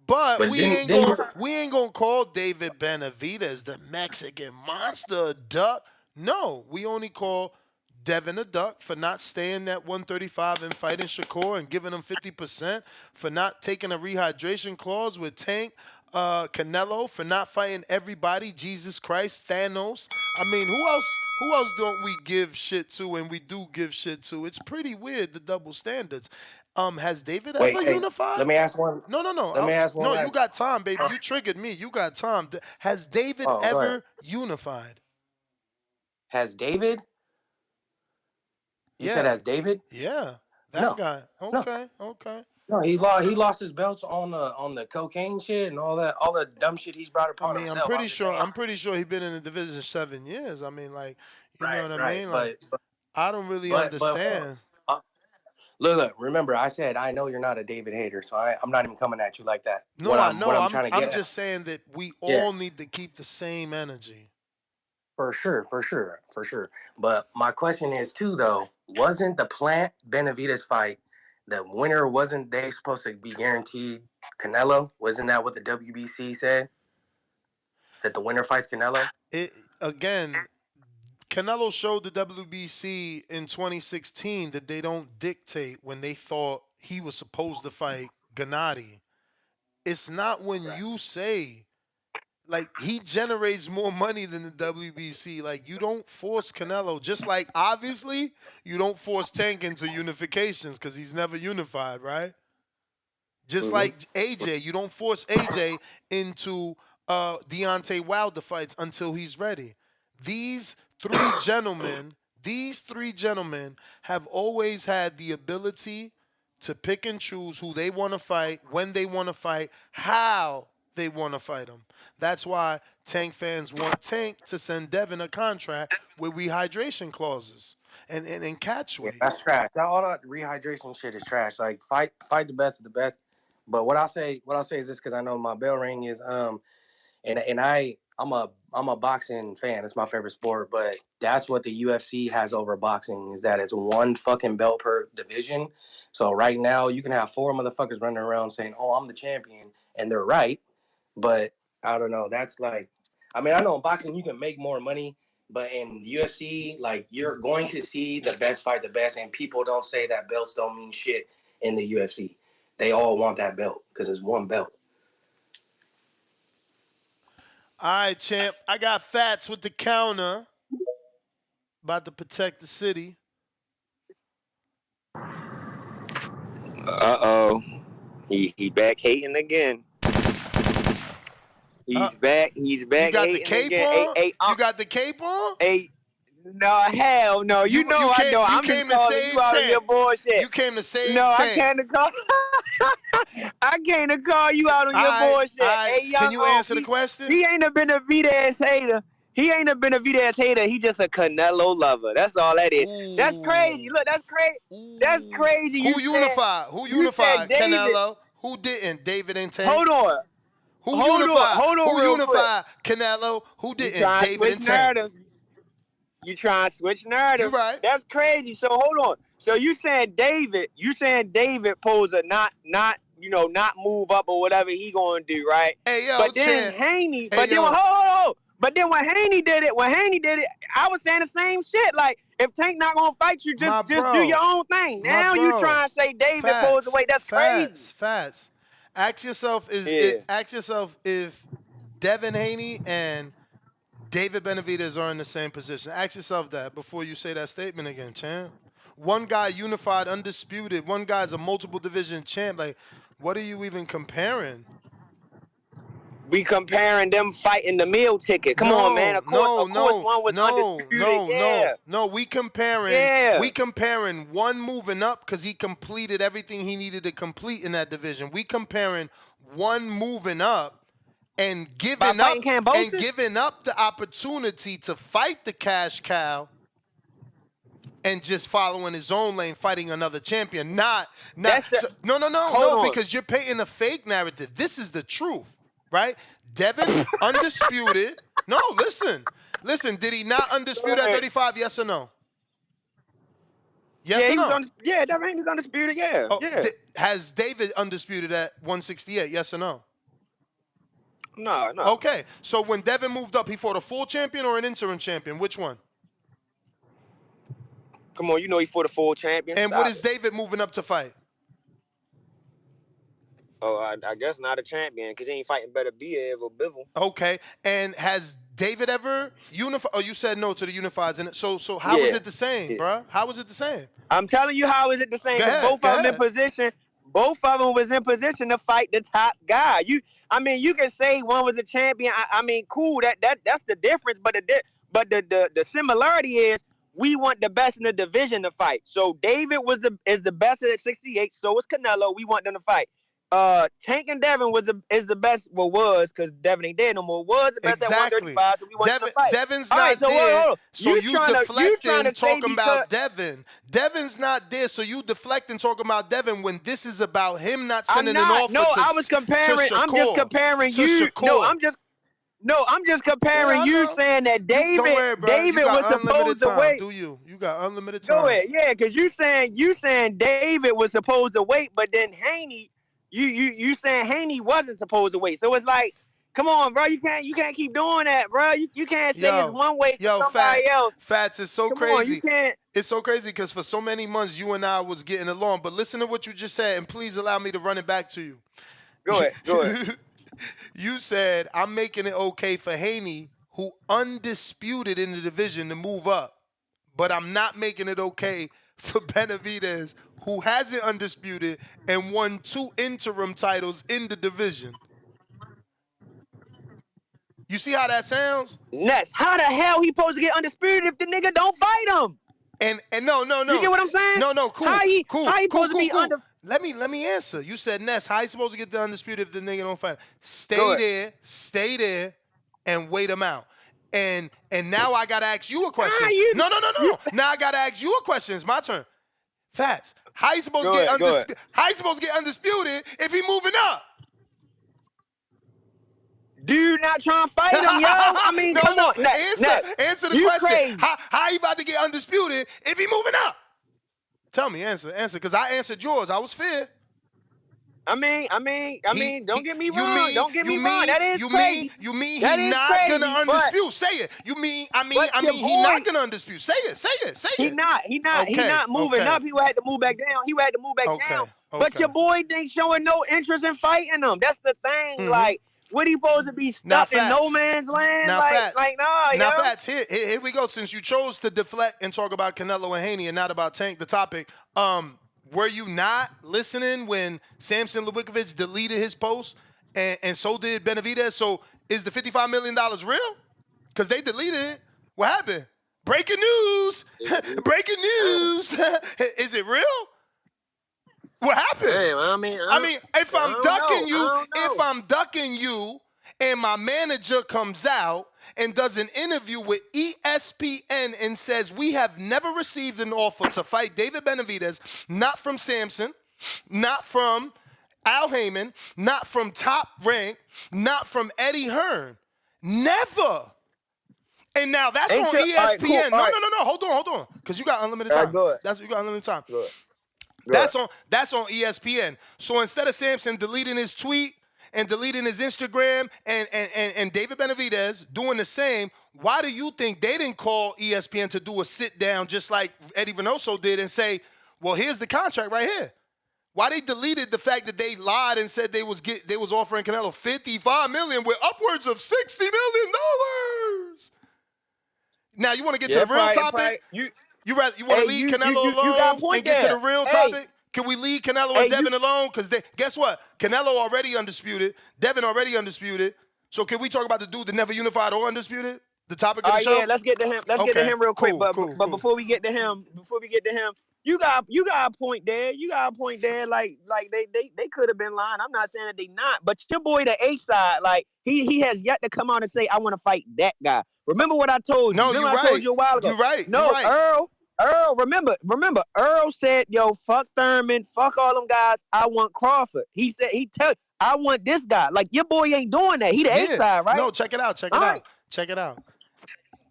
But we ain't gonna call David Benavidez the Mexican Monster Duck. No, we only call Devin a Duck for not staying at 135 and fighting Shakur and giving him 50%, for not taking a rehydration clause with Tank, Canelo, for not fighting everybody, Jesus Christ, Thanos. I mean, who else don't we give shit to, and we do give shit to? It's pretty weird, the double standards. Has David ever unified? Let me ask one. No. Let me ask one. No, last. you got time, baby. You triggered me. You got time. Has David ever unified? Has David? You said has David? Yeah, that guy. Okay. No, he lost his belts on the cocaine shit and all the dumb shit he's brought upon himself. I'm pretty sure he's been in the division 7 years. I mean, like, you know what I mean? Like, I don't really understand. Look, remember, I said I know you're not a David hater, so I'm not even coming at you like that. No, I know. I'm just saying that we all need to keep the same energy. For sure. But my question is too, though, wasn't the Plant Benavides fight, the winner, wasn't they supposed to be guaranteed Canelo? Wasn't that what the WBC said? That the winner fights Canelo? Again, Canelo showed the WBC in 2016 that they don't dictate when they thought he was supposed to fight Gennady. It's not when you say, like, he generates more money than the WBC. Like, you don't force Canelo. Just like, obviously, you don't force Tank into unifications because he's never unified, right? Just like AJ, you don't force AJ into Deontay Wilder fights until he's ready. These three gentlemen have always had the ability to pick and choose who they want to fight, when they want to fight, how they want to fight him. That's why Tank fans want Tank to send Devin a contract with rehydration clauses and catch Yeah, that's weights. trash. All that rehydration shit is trash. Like fight the best of the best. But what I'll say is this, because I know my bell ring is and I'm a boxing fan. It's my favorite sport, but that's what the UFC has over boxing, is that it's one fucking belt per division. So right now you can have four motherfuckers running around saying, "Oh, I'm the champion," and they're right. But I don't know. That's like, I mean, I know in boxing you can make more money, but in UFC, like, you're going to see the best fight the best, and people don't say that belts don't mean shit in the UFC. They all want that belt because it's one belt. All right, champ. I got Fats with the counter. About to protect the city. Uh-oh. He back hating again. He's back You got the hating cape again. on? You got the cape on? Hey, no, hell no. You know I came, know. you I'm came just to calling save you out on your Tank. bullshit. You came to save No, I Tank. came to call I came to call you out on your bullshit. Hey, young Can you answer the question? He ain't have been a V-ass hater. He ain't have been a V-ass hater. He just a Canelo lover. That's all that is. Ooh. That's crazy. Look, that's crazy. That's crazy. Who unified? Who unified? Canelo. Who didn't? David and Tank. Hold on. Who unified? Hold on Who real unified? Canelo. Who didn't? David and Tank. You trying to switch narratives? You right. That's crazy. So hold on. So you saying David posed a not move up or whatever he gonna do, right? Hey yo, but then Haney, but then when Haney did it, I was saying the same shit. Like, if Tank not gonna fight you, just do your own thing. Now you trying to say David posed away. That's crazy. Facts. Ask yourself if Devin Haney and David Benavidez are in the same position. Ask yourself that before you say that statement again, champ. One guy unified, undisputed. One guy's a multiple division champ. Like, what are you even comparing? We comparing them fighting the meal ticket. Come on, man. Of course, one was undisputed. No. We comparing one moving up because he completed everything he needed to complete in that division. We comparing one moving up and giving up the opportunity to fight the cash cow and just following his own lane, fighting another champion. No, because you're painting a fake narrative. This is the truth, right? Devin, undisputed. No, listen. Did he not undisputed at 35? Yes or no? Yes or no? Devin is undisputed. Yeah. Has David undisputed at 168? Yes or no? No. Okay, so when Devin moved up, he fought a full champion or an interim champion? Which one? Come on, you know he fought a full champion. And what is David moving up to fight? Oh, I guess not a champion because he ain't fighting better Biev or Bivol. Okay, and has David ever unified? Oh, you said no to the unifieds. And so how is it the same, bro? How is it the same? I'm telling you how is it the same. Both of them in position. Both of them was in position to fight the top guy. You can say one was a champion. I mean, cool. That's the difference. But the similarity is we want the best in the division to fight. So David is the best at 68. So is Canelo. We want them to fight. Tank and Devin is the best. Well, was because Devin ain't dead no more. Was the best at 135. So we want them to fight. Devin's not there. So you deflecting talking about Devin. Devin's not there. So you deflecting talking about Devin when this is about him not sending an offer. No, I was comparing. I'm just comparing you. No, I'm just comparing you saying that David was supposed to wait. You got unlimited time. Go ahead, yeah, because you saying David was supposed to wait, but then Haney, you saying Haney wasn't supposed to wait. So it's like, come on, bro, you can't keep doing that, bro. You can't say it's one way to somebody else. Fats is so crazy. You can't. It's so crazy because for so many months you and I was getting along. But listen to what you just said, and please allow me to run it back to you. Go ahead. You said, I'm making it okay for Haney, who undisputed in the division, to move up. But I'm not making it okay for Benavidez, who hasn't undisputed and won 2 interim titles in the division. You see how that sounds? Nuts. How the hell he supposed to get undisputed if the nigga don't fight him? And no. You get what I'm saying? No, cool. How he supposed to be under? Let me answer. You said Ness, how you supposed to get the undisputed if the nigga don't fight? Stay there, and wait him out. And now I gotta ask you a question. No. Now I gotta ask you a question. It's my turn. Fats, how you supposed to get undisputed? How you supposed to get undisputed if he moving up? Dude, not trying to fight him, yo. I mean, come on. Answer the question. Crazy. How you about to get undisputed if he moving up? Tell me, answer, because I answered yours. I was fair. I mean, don't get me wrong. Don't get me wrong. That is crazy. You mean he not gonna undispute? Say it. You mean, he not gonna undispute. Say it. He not moving up. He would have to move back down. But your boy ain't showing no interest in fighting him. That's the thing. Like, what he supposed to be stuck in no man's land? Now, Fats, here we go. Since you chose to deflect and talk about Canelo and Haney and not about Tank, the topic, were you not listening when Samson Lewickovic deleted his post and so did Benavidez? So is the $55 million real? Because they deleted it. What happened? Breaking news. Breaking news. Is it real? What happened? Damn, I mean, if I'm ducking you and my manager comes out and does an interview with ESPN and says we have never received an offer to fight David Benavidez, not from Samson, not from Al Heyman, not from Top Rank, not from Eddie Hearn. Never. And now that's on ESPN. No. Hold on. Because you got unlimited time. You got unlimited time. That's on ESPN. So instead of Samson deleting his tweet and deleting his Instagram and David Benavidez doing the same, why do you think they didn't call ESPN to do a sit down just like Eddie Reynoso did and say, well, here's the contract right here? Why they deleted the fact that they lied and said they was offering Canelo $55 million with upwards of $60 million? Now you want to get to the real topic? You want to leave Canelo alone and get to the real topic? Can we leave Canelo and Devin alone? Because guess what? Canelo already undisputed. Devin already undisputed. So can we talk about the dude that never unified or undisputed? The topic of the show? Yeah, let's get to him. Let's get to him real quick. But before we get to him, you got a point there. Like they could have been lying. I'm not saying that they not, but your boy the A side, like he has yet to come out and say I want to fight that guy. Remember what I told you? No, you're right. I told you a while ago. You're right. No, you're right. Earl, remember, Earl said, yo, fuck Thurman, fuck all them guys, I want Crawford. He said, I want this guy. Like, your boy ain't doing that. He the A-side, right? No, check it out.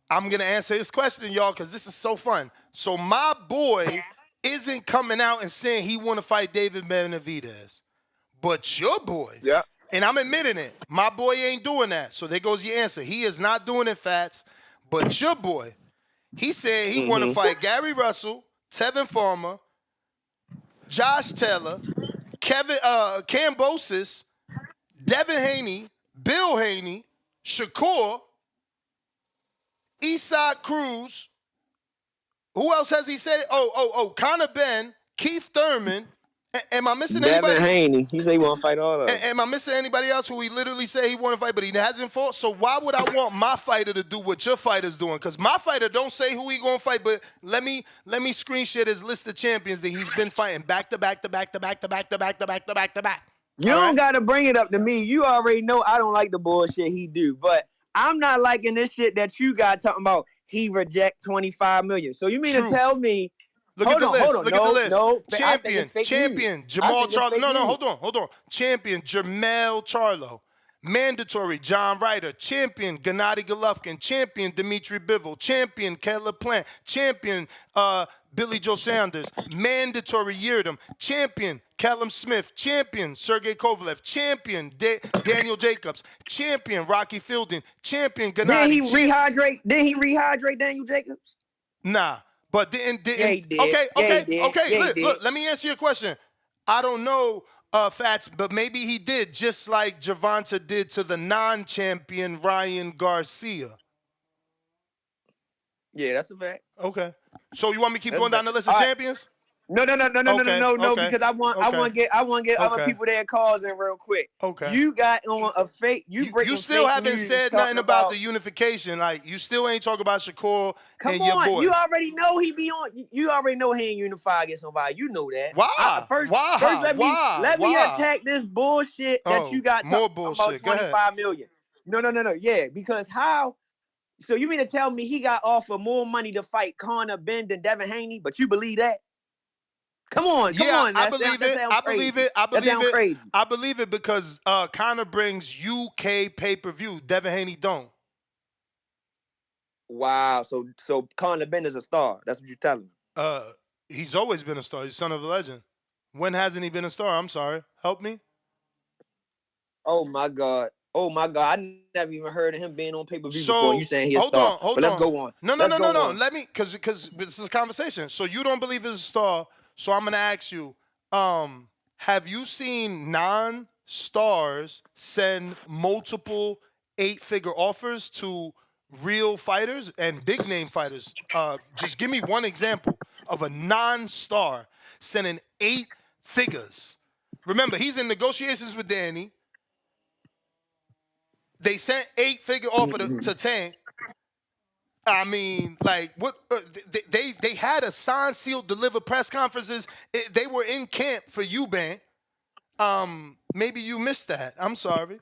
I'm going to answer this question, y'all, because this is so fun. So my boy isn't coming out and saying he want to fight David Benavidez. But your boy, and I'm admitting it, my boy ain't doing that. So there goes your answer. He is not doing it, Fats. But your boy, he said he want to fight Gary Russell, Tevin Farmer, Josh Taylor, Kambosos, Devin Haney, Bill Haney, Shakur, Eastside Cruz. Who else has he said? Conor Ben, Keith Thurman. Am I missing anybody? Devin Haney. He said he want to fight all of them. Am I missing anybody else who he literally said he want to fight, but he hasn't fought? So why would I want my fighter to do what your fighter's doing? Because my fighter don't say who he gonna fight, but let me screen share his list of champions that he's been fighting back to back. You don't gotta bring it up to me. You already know I don't like the bullshit he do, but I'm not liking this shit that you got talking about. He reject 25 million. So you mean to tell me? Look at the list. Champion, Jamal Charlo. No, hold on. Champion, Jermell Charlo. Mandatory, John Ryder. Champion, Gennady Golovkin. Champion, Dimitri Bivol. Champion, Caleb Plant. Champion, Billy Joe Sanders. Mandatory, Yildirim. Champion, Callum Smith. Champion, Sergey Kovalev. Champion, Daniel Jacobs. Champion, Rocky Fielding. Champion, Gennady. Did he rehydrate Daniel Jacobs? Nah. But didn't okay, look, let me answer your question. I don't know, Fats, but maybe he did, just like Gervonta did to the non-champion Ryan Garcia. Yeah, that's a fact. Okay. So you want me to keep going down the list of champions? No. Because I want to get other people their calls in real quick. Okay. You got on a fake. You still haven't said nothing about the unification. Like you still ain't talking about Shakur and your boy. You already know he be on. You already know he ain't unified against somebody. You know that. Why? First, let me attack this bullshit that you got more talking bullshit. about 25 million. No. Yeah, because how? So you mean to tell me he got offered more money to fight Conor Ben than Devin Haney? But you believe that? Come on. I believe it. I believe it. Crazy. I believe it because Conor brings UK pay-per-view. Devin Haney don't. Wow. So Conor Ben is a star. That's what you're telling me. He's always been a star. He's son of a legend. When hasn't he been a star? I'm sorry. Help me. Oh my God. I never even heard of him being on pay-per-view before. You saying he's a star. Hold on. Let's go on. No. Let me, because this is a conversation. So you don't believe he's a star. So I'm going to ask you, have you seen non-stars send multiple 8-figure offers to real fighters and big-name fighters? Just give me one example of a non-star sending 8 figures. Remember, he's in negotiations with Danny. They sent 8-figure offer to Tank. I mean, like what? They had a signed, sealed, delivered press conferences. They were in camp for Eubank. Maybe you missed that. I'm sorry.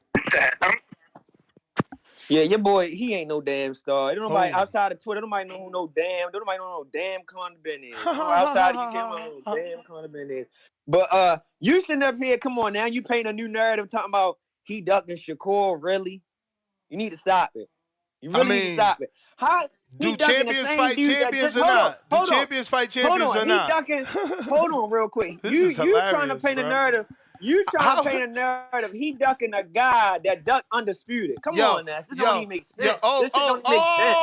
Yeah, your boy, he ain't no damn star. Don't nobody outside of Twitter. Nobody know who no damn Conor Ben is. Outside of you, nobody know who damn Conor Ben is. But you sitting up here, come on now, you paint a new narrative talking about he ducking Shakur. Really? You need to stop it. You really need to stop it. How? Do champions fight champions or not? Do champions fight champions or not? Hold on real quick. You trying to paint a narrative. You trying to paint a narrative. He ducking a guy that ducked undisputed. Come on now. This don't even make sense. This shit don't make sense.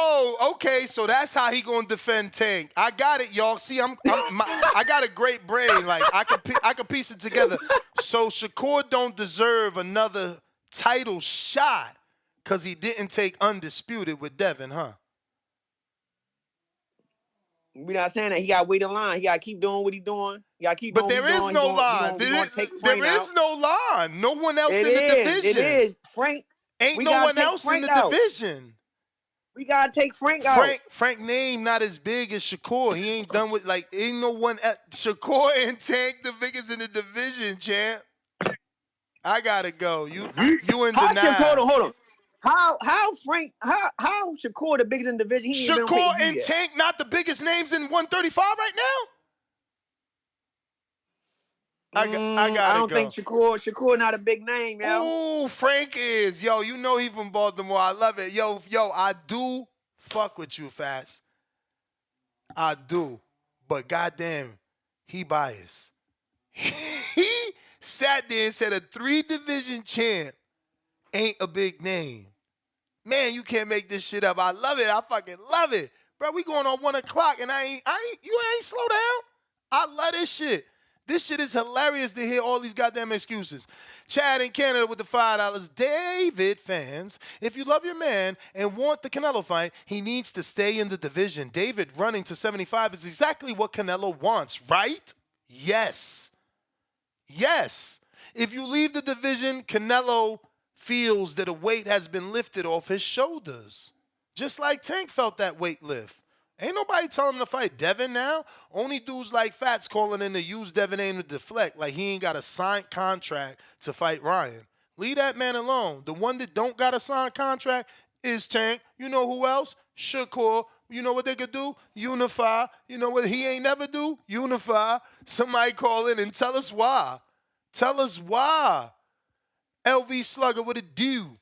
Okay. So that's how he gonna defend Tank. I got it, y'all. See, I got a great brain. Like I could piece it together. So Shakur don't deserve another title shot because he didn't take undisputed with Devin, huh? We're not saying that he got to wait in line. He got to keep doing what he's doing. He got to keep doing what he's doing. But there is no line. There is no line. No one else in the division. It is. Frank. Ain't no one else in the division. We got to take Frank out. Frank name not as big as Shakur. He ain't done with, like, ain't no one. Shakur and Tank the biggest in the division, champ. I got to go. You in denial. Hold on. How Shakur the biggest in the division? Shakur and Tank not the biggest names in 135 right now? I don't think Shakur not a big name, yo. Ooh, Frank is. Yo, you know he from Baltimore. I love it. Yo, I do fuck with you, Fats. I do. But goddamn, he biased. He sat there and said a 3-division champ ain't a big name. Man, you can't make this shit up. I love it. I fucking love it. Bro, we going on 1 o'clock and you ain't slow down. I love this shit. This shit is hilarious to hear all these goddamn excuses. Chad in Canada with the $5. David fans, if you love your man and want the Canelo fight, he needs to stay in the division. David running to 75 is exactly what Canelo wants, right? Yes. If you leave the division, Canelo feels that a weight has been lifted off his shoulders. Just like Tank felt that weight lift. Ain't nobody telling him to fight Devin now. Only dudes like Fats calling in to use Devin aim to deflect like he ain't got a signed contract to fight Ryan. Leave that man alone. The one that don't got a signed contract is Tank. You know who else? Shakur. You know what they could do? Unify. You know what he ain't never do? Unify. Somebody call in and tell us why. Tell us why. LV Slugger, what it do?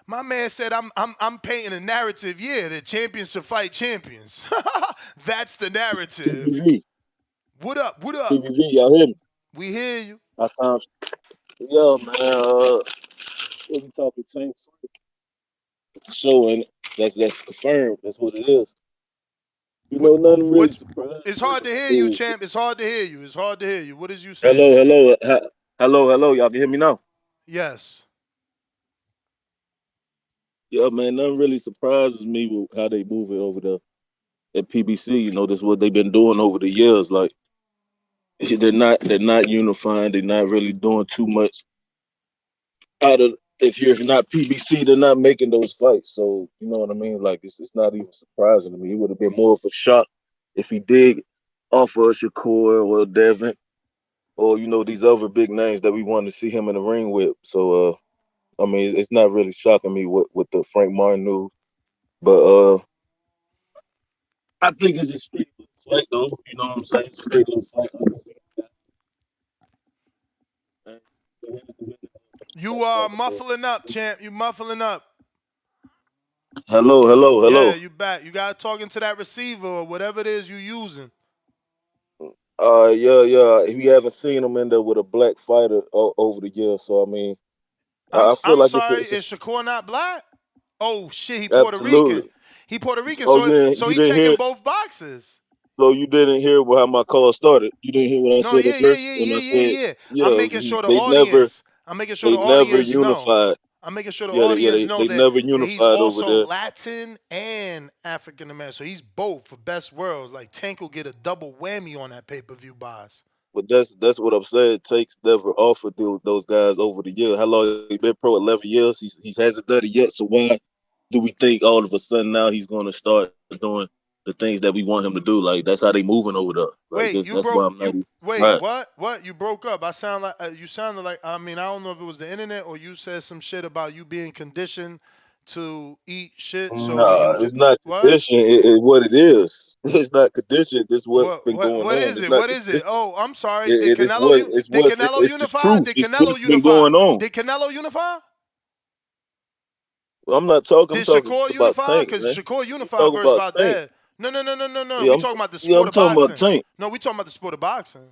My man said I'm painting a narrative. Yeah, that champions should fight champions. That's the narrative. PBV. What up? PBV, y'all hear me? We hear you. I found. Yo, man. We talking Tank show, and that's confirmed. That's what it is. You know, nothing really surprised. It's hard to hear you, champ. It's hard to hear you. What is you saying? Hello. Y'all can hear me now? Yes. Yeah, man, nothing really surprises me with how they move it over there at PBC. You know, that's what they've been doing over the years. Like they're not unifying. They're not really doing too much out of. If you're not PBC, they're not making those fights. So you know what I mean. Like it's not even surprising to me. It would have been more of a shock if he did offer Shakur or Devin or these other big names that we wanted to see him in the ring with. So I mean, it's not really shocking me with the Frank Martin news, but I think it's a straight little fight, though. You know what I'm saying? Straight little fight. You are muffling up, champ. You muffling up. Hello, hello, Yeah, hello. you back. You got to talk into that receiver or whatever it is you using. Yeah. We haven't seen him in there with a black fighter over the years, so I mean, I feel I'm like sorry. Is Shakur not black? Oh shit, he Puerto Rican. absolutely. He Puerto Rican. Oh, So you he didn't checking hear? both boxes. So you didn't hear how my call started? You didn't hear what I No, said yeah, at yeah, first yeah, when yeah, I yeah, said, yeah. I'm yeah, making sure the they never, audience. I'm making sure the they never audience know. unified. I'm making sure the Yeah, audience know they that never he's unified over also there. Latin and African American. So he's both for best worlds. Like Tank will get a double whammy on that pay-per-view buys. But that's what I'm saying. Takes never offered those guys over the year. How long he been pro? 11 years. He hasn't done it yet. So why do we think all of a sudden now he's going to start doing the things that we want him to do? Like that's how they moving over there. Like Wait, this. you That's why broke I'm not you even wait, surprised. what? What? You broke up. I sound like you sounded like I mean, I don't know if it was the internet or you said some shit about you being conditioned to eat shit. So when Nah, you it's not what? condition. It what it is. It's not condition. This what's been going What on. is It's it? not What is it? condition. Oh, I'm sorry. Did It's Canelo what you it's did what Canelo it's the unify? truth. Did It's Canelo what's been unify? going on. Did Canelo unify? I'm not talking. I'm Did talking Shakur about unify? Tank, Because man. Shakur I'm unified talking versus about Tank. Valdez. No. Yeah, We I'm talking about the yeah, sport I'm of talking about boxing. Tank. No, we talking about the sport of boxing.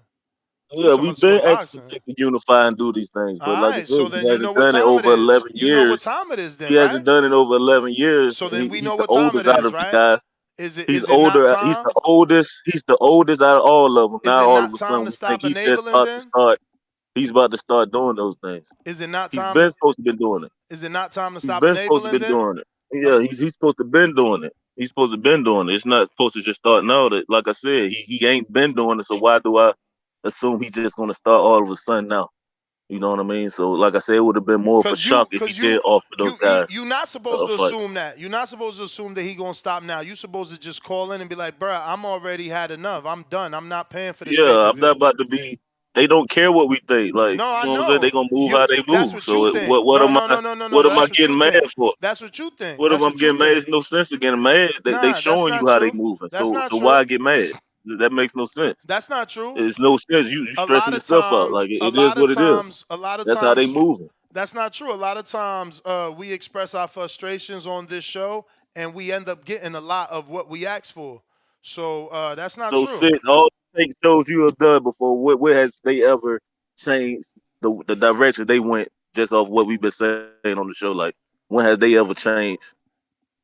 We Yeah, talking about we've the sport been of asking boxing. Tank to unify and do these things, All but like I right. said, So he then you know hasn't what done it time it over is. 11 You know what years. time it is He then, hasn't right? done it over 11 years. So then we He's know the what time it oldest out is, of the right? guys. He's Is it not older. He's the time? oldest. He's the oldest out of all of them. Is Now it all of not a time sudden to we think stop he just enabling about to then? start. He's about to start doing those things. Is it not He's time been to supposed to been doing it. is it not time to He's stop been supposed to enabling been then? doing it. Yeah, he's supposed to been doing it. He's supposed to been doing it. It's not supposed to just start now. That like I said, he ain't been doing it. So why do I assume he's just gonna start all of a sudden now? You know what I mean? So like I said, it would have been more of a Cause shock if he did offer those guys you not supposed a to fight. assume that. You're not supposed to assume that he gonna stop now. You supposed to just call in and be like, bruh, I'm already had enough. I'm done. I'm not paying for this pay Yeah, per I'm not view. about to be. They don't care what we think. Like No, I you know what I'm saying? They know. gonna move You how they that's move. what you So think. what No, am no, I? no, no, no, What no. am I That's what you getting mad think. for? That's what you think. What if That's I'm what you getting mad? think. There's no sense in getting mad. They Nah, that's showing not you how they true. moving. That's So not why true. get mad? That makes no sense. That's not true. It's no sense. You stressing yourself out. Like A it is lot of what it is. times, a lot of That's how they times, moving. that's not true. A lot of times, we express our frustrations on this show, and we end up getting a lot of what we ask for. So that's not No true. sense. All the fake shows you have done before. Where has they ever changed the direction they went just off what we've been saying on the show? Like when has they ever changed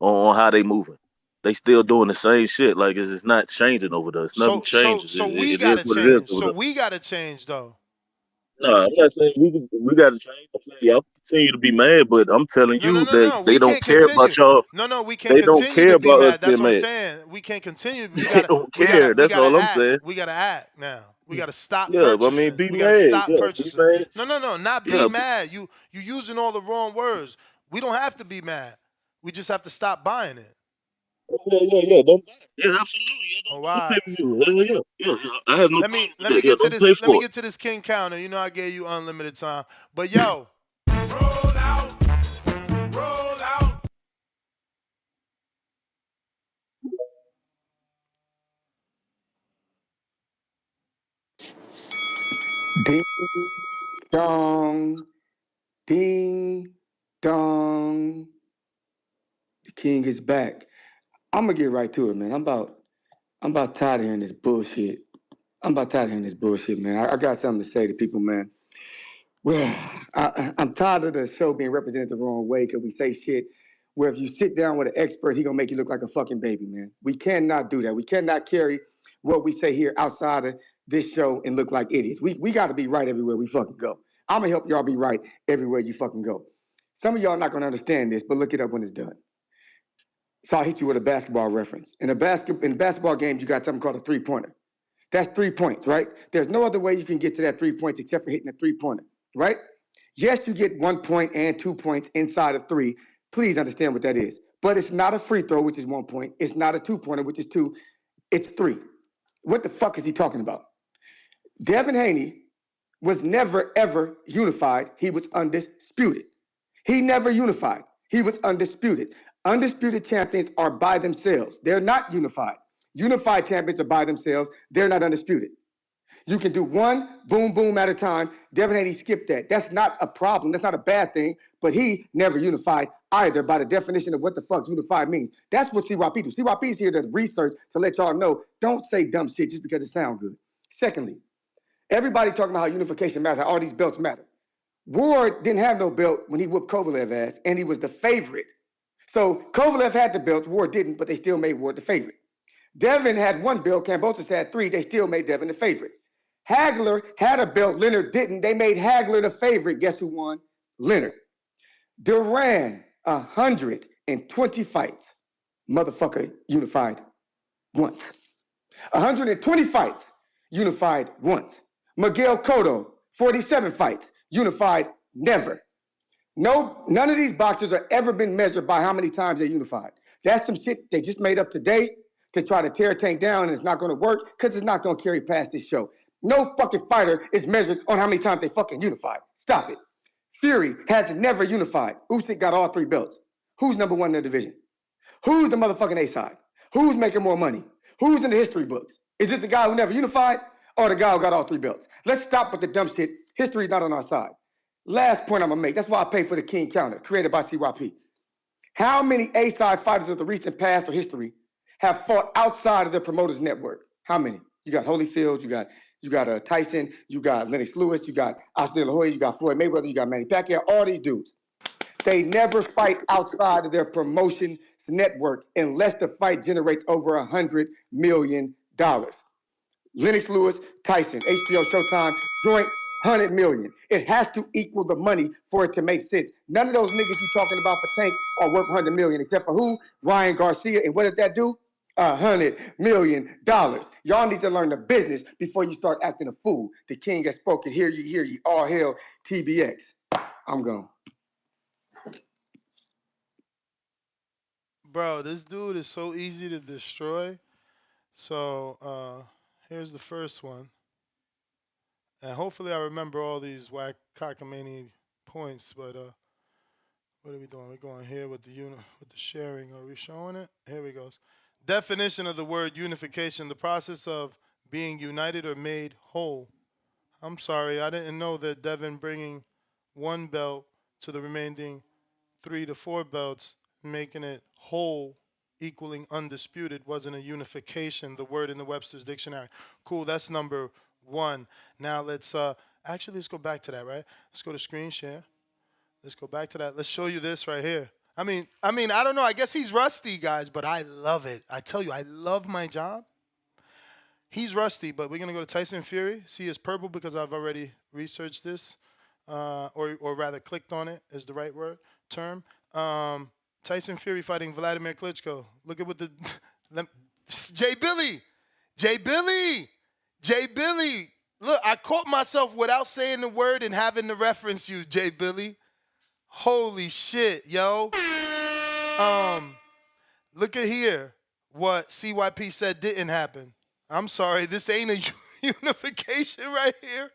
on how they moving? They still doing the same shit. Like it's not changing over there. It's nothing changes. So we It is gotta what it is change. over So there. we gotta change though. No, I'm not saying we got to change. I'm saying y'all continue to be mad, but I'm telling No, no, you no, that no. they We don't can't care about continue. y'all. No, we can't They don't continue care to be about us mad. That's being what I'm mad. saying. We can't continue. They don't care. We That's gotta all I'm act. saying. We gotta act now. We gotta stop Yeah, but I mean, purchasing. be We gotta mad. stop Yeah, be purchasing. mad. No. Not be Yeah, mad. You using all the wrong words. We don't have to be mad. We just have to stop buying it. yeah. Don't buy it. Yeah, absolutely. Yeah, Oh, don't buy the why? pay per view. Yeah. I have no problem with Let me that. Yeah, get to don't pay this. Let me for it. get to this king counter. You know I gave you unlimited time. But yo, Ding dong, ding dong. The king is back. I'm gonna get right to it, man. I'm about tired of hearing this bullshit. I'm about tired of hearing this bullshit, man. I got something to say to people, man. Well, I'm tired of the show being represented the wrong way because we say shit where if you sit down with an expert, he gonna make you look like a fucking baby, man. We cannot do that. We cannot carry what we say here outside of this show and look like idiots. We got to be right everywhere we fucking go. I'm gonna help y'all be right everywhere you fucking go. Some of y'all not gonna understand this, but look it up when it's done. So I'll hit you with a basketball reference. In basketball games, you got something called a three-pointer. That's 3 points, right? There's no other way you can get to that 3 points except for hitting a three-pointer, right? Yes, you get 1 point and 2 points inside of 3. Please understand what that is. But it's not a free throw, which is 1 point. It's not a two-pointer, which is 2. It's 3. What the fuck is he talking about? Devin Haney was never, ever unified. He was undisputed. He never unified. He was undisputed. Undisputed champions are by themselves. They're not unified. Unified champions are by themselves. They're not undisputed. You can do one boom, boom at a time. Devin Haney skipped that. That's not a problem. That's not a bad thing. But he never unified either by the definition of what the fuck unified means. That's what CYP do. CYP is here to research to let y'all know, don't say dumb shit just because it sounds good. Secondly, everybody talking about how unification matters, how all these belts matter. Ward didn't have no belt when he whooped Kovalev ass, and he was the favorite. So Kovalev had the belts, Ward didn't, but they still made Ward the favorite. Devin had 1 belt, Kambosos had 3, they still made Devin the favorite. Hagler had a belt, Leonard didn't, they made Hagler the favorite. Guess who won? Leonard. Duran, 120 fights. Motherfucker unified once. 120 fights, unified once. Miguel Cotto, 47 fights, unified never. No, none of these boxers have ever been measured by how many times they unified. That's some shit they just made up today to try to tear Tank down, and it's not going to work because it's not going to carry past this show. No fucking fighter is measured on how many times they fucking unified. Stop it. Fury has never unified. Usyk got all 3 belts. Who's number 1 in the division? Who's the motherfucking A-side? Who's making more money? Who's in the history books? Is it the guy who never unified or the guy who got all 3 belts? Let's stop with the dumb shit. History's not on our side. Last point I'm gonna make. That's why I pay for the King Counter, created by CYP. How many A-side fighters of the recent past or history have fought outside of the promoter's network? How many? You got Holyfield, you got Tyson, you got Lennox Lewis, you got Oscar De La Hoya, you got Floyd Mayweather, you got Manny Pacquiao, all these dudes. They never fight outside of their promotion network unless the fight generates over $100 million. Lennox Lewis, Tyson, HBO Showtime, joint 100 million. It has to equal the money for it to make sense. None of those niggas you talking about for Tank are worth 100 million, except for who? Ryan Garcia. And what did that do? $100 million. Y'all need to learn the business before you start acting a fool. The king has spoken. Hear ye. All hail TBX. I'm gone. Bro, this dude is so easy to destroy. So here's the first one. And hopefully I remember all these whack cockamamie points, but what are we doing? We're going here with the sharing. Are we showing it? Here we go. Definition of the word unification: the process of being united or made whole. I'm sorry, I didn't know that Devin bringing 1 belt to the remaining 3 to 4 belts, making it whole, equaling undisputed, wasn't a unification, the word in the Webster's dictionary. Cool, that's number 1. Now let's go back to that, right? Let's go to screen share. Let's go back to that. Let's show you this right here. I mean, I don't know. I guess he's rusty, guys, but I love it. I tell you, I love my job. He's rusty, but we're going to go to Tyson Fury. See, it's purple because I've already researched this, or rather clicked on it is the right term. Tyson Fury fighting Vladimir Klitschko. Look at what Jay Billy. Look, I caught myself without saying the word and having to reference you, Jay Billy. Holy shit, yo. Look at here what CYP said didn't happen. I'm sorry, this ain't a unification right here.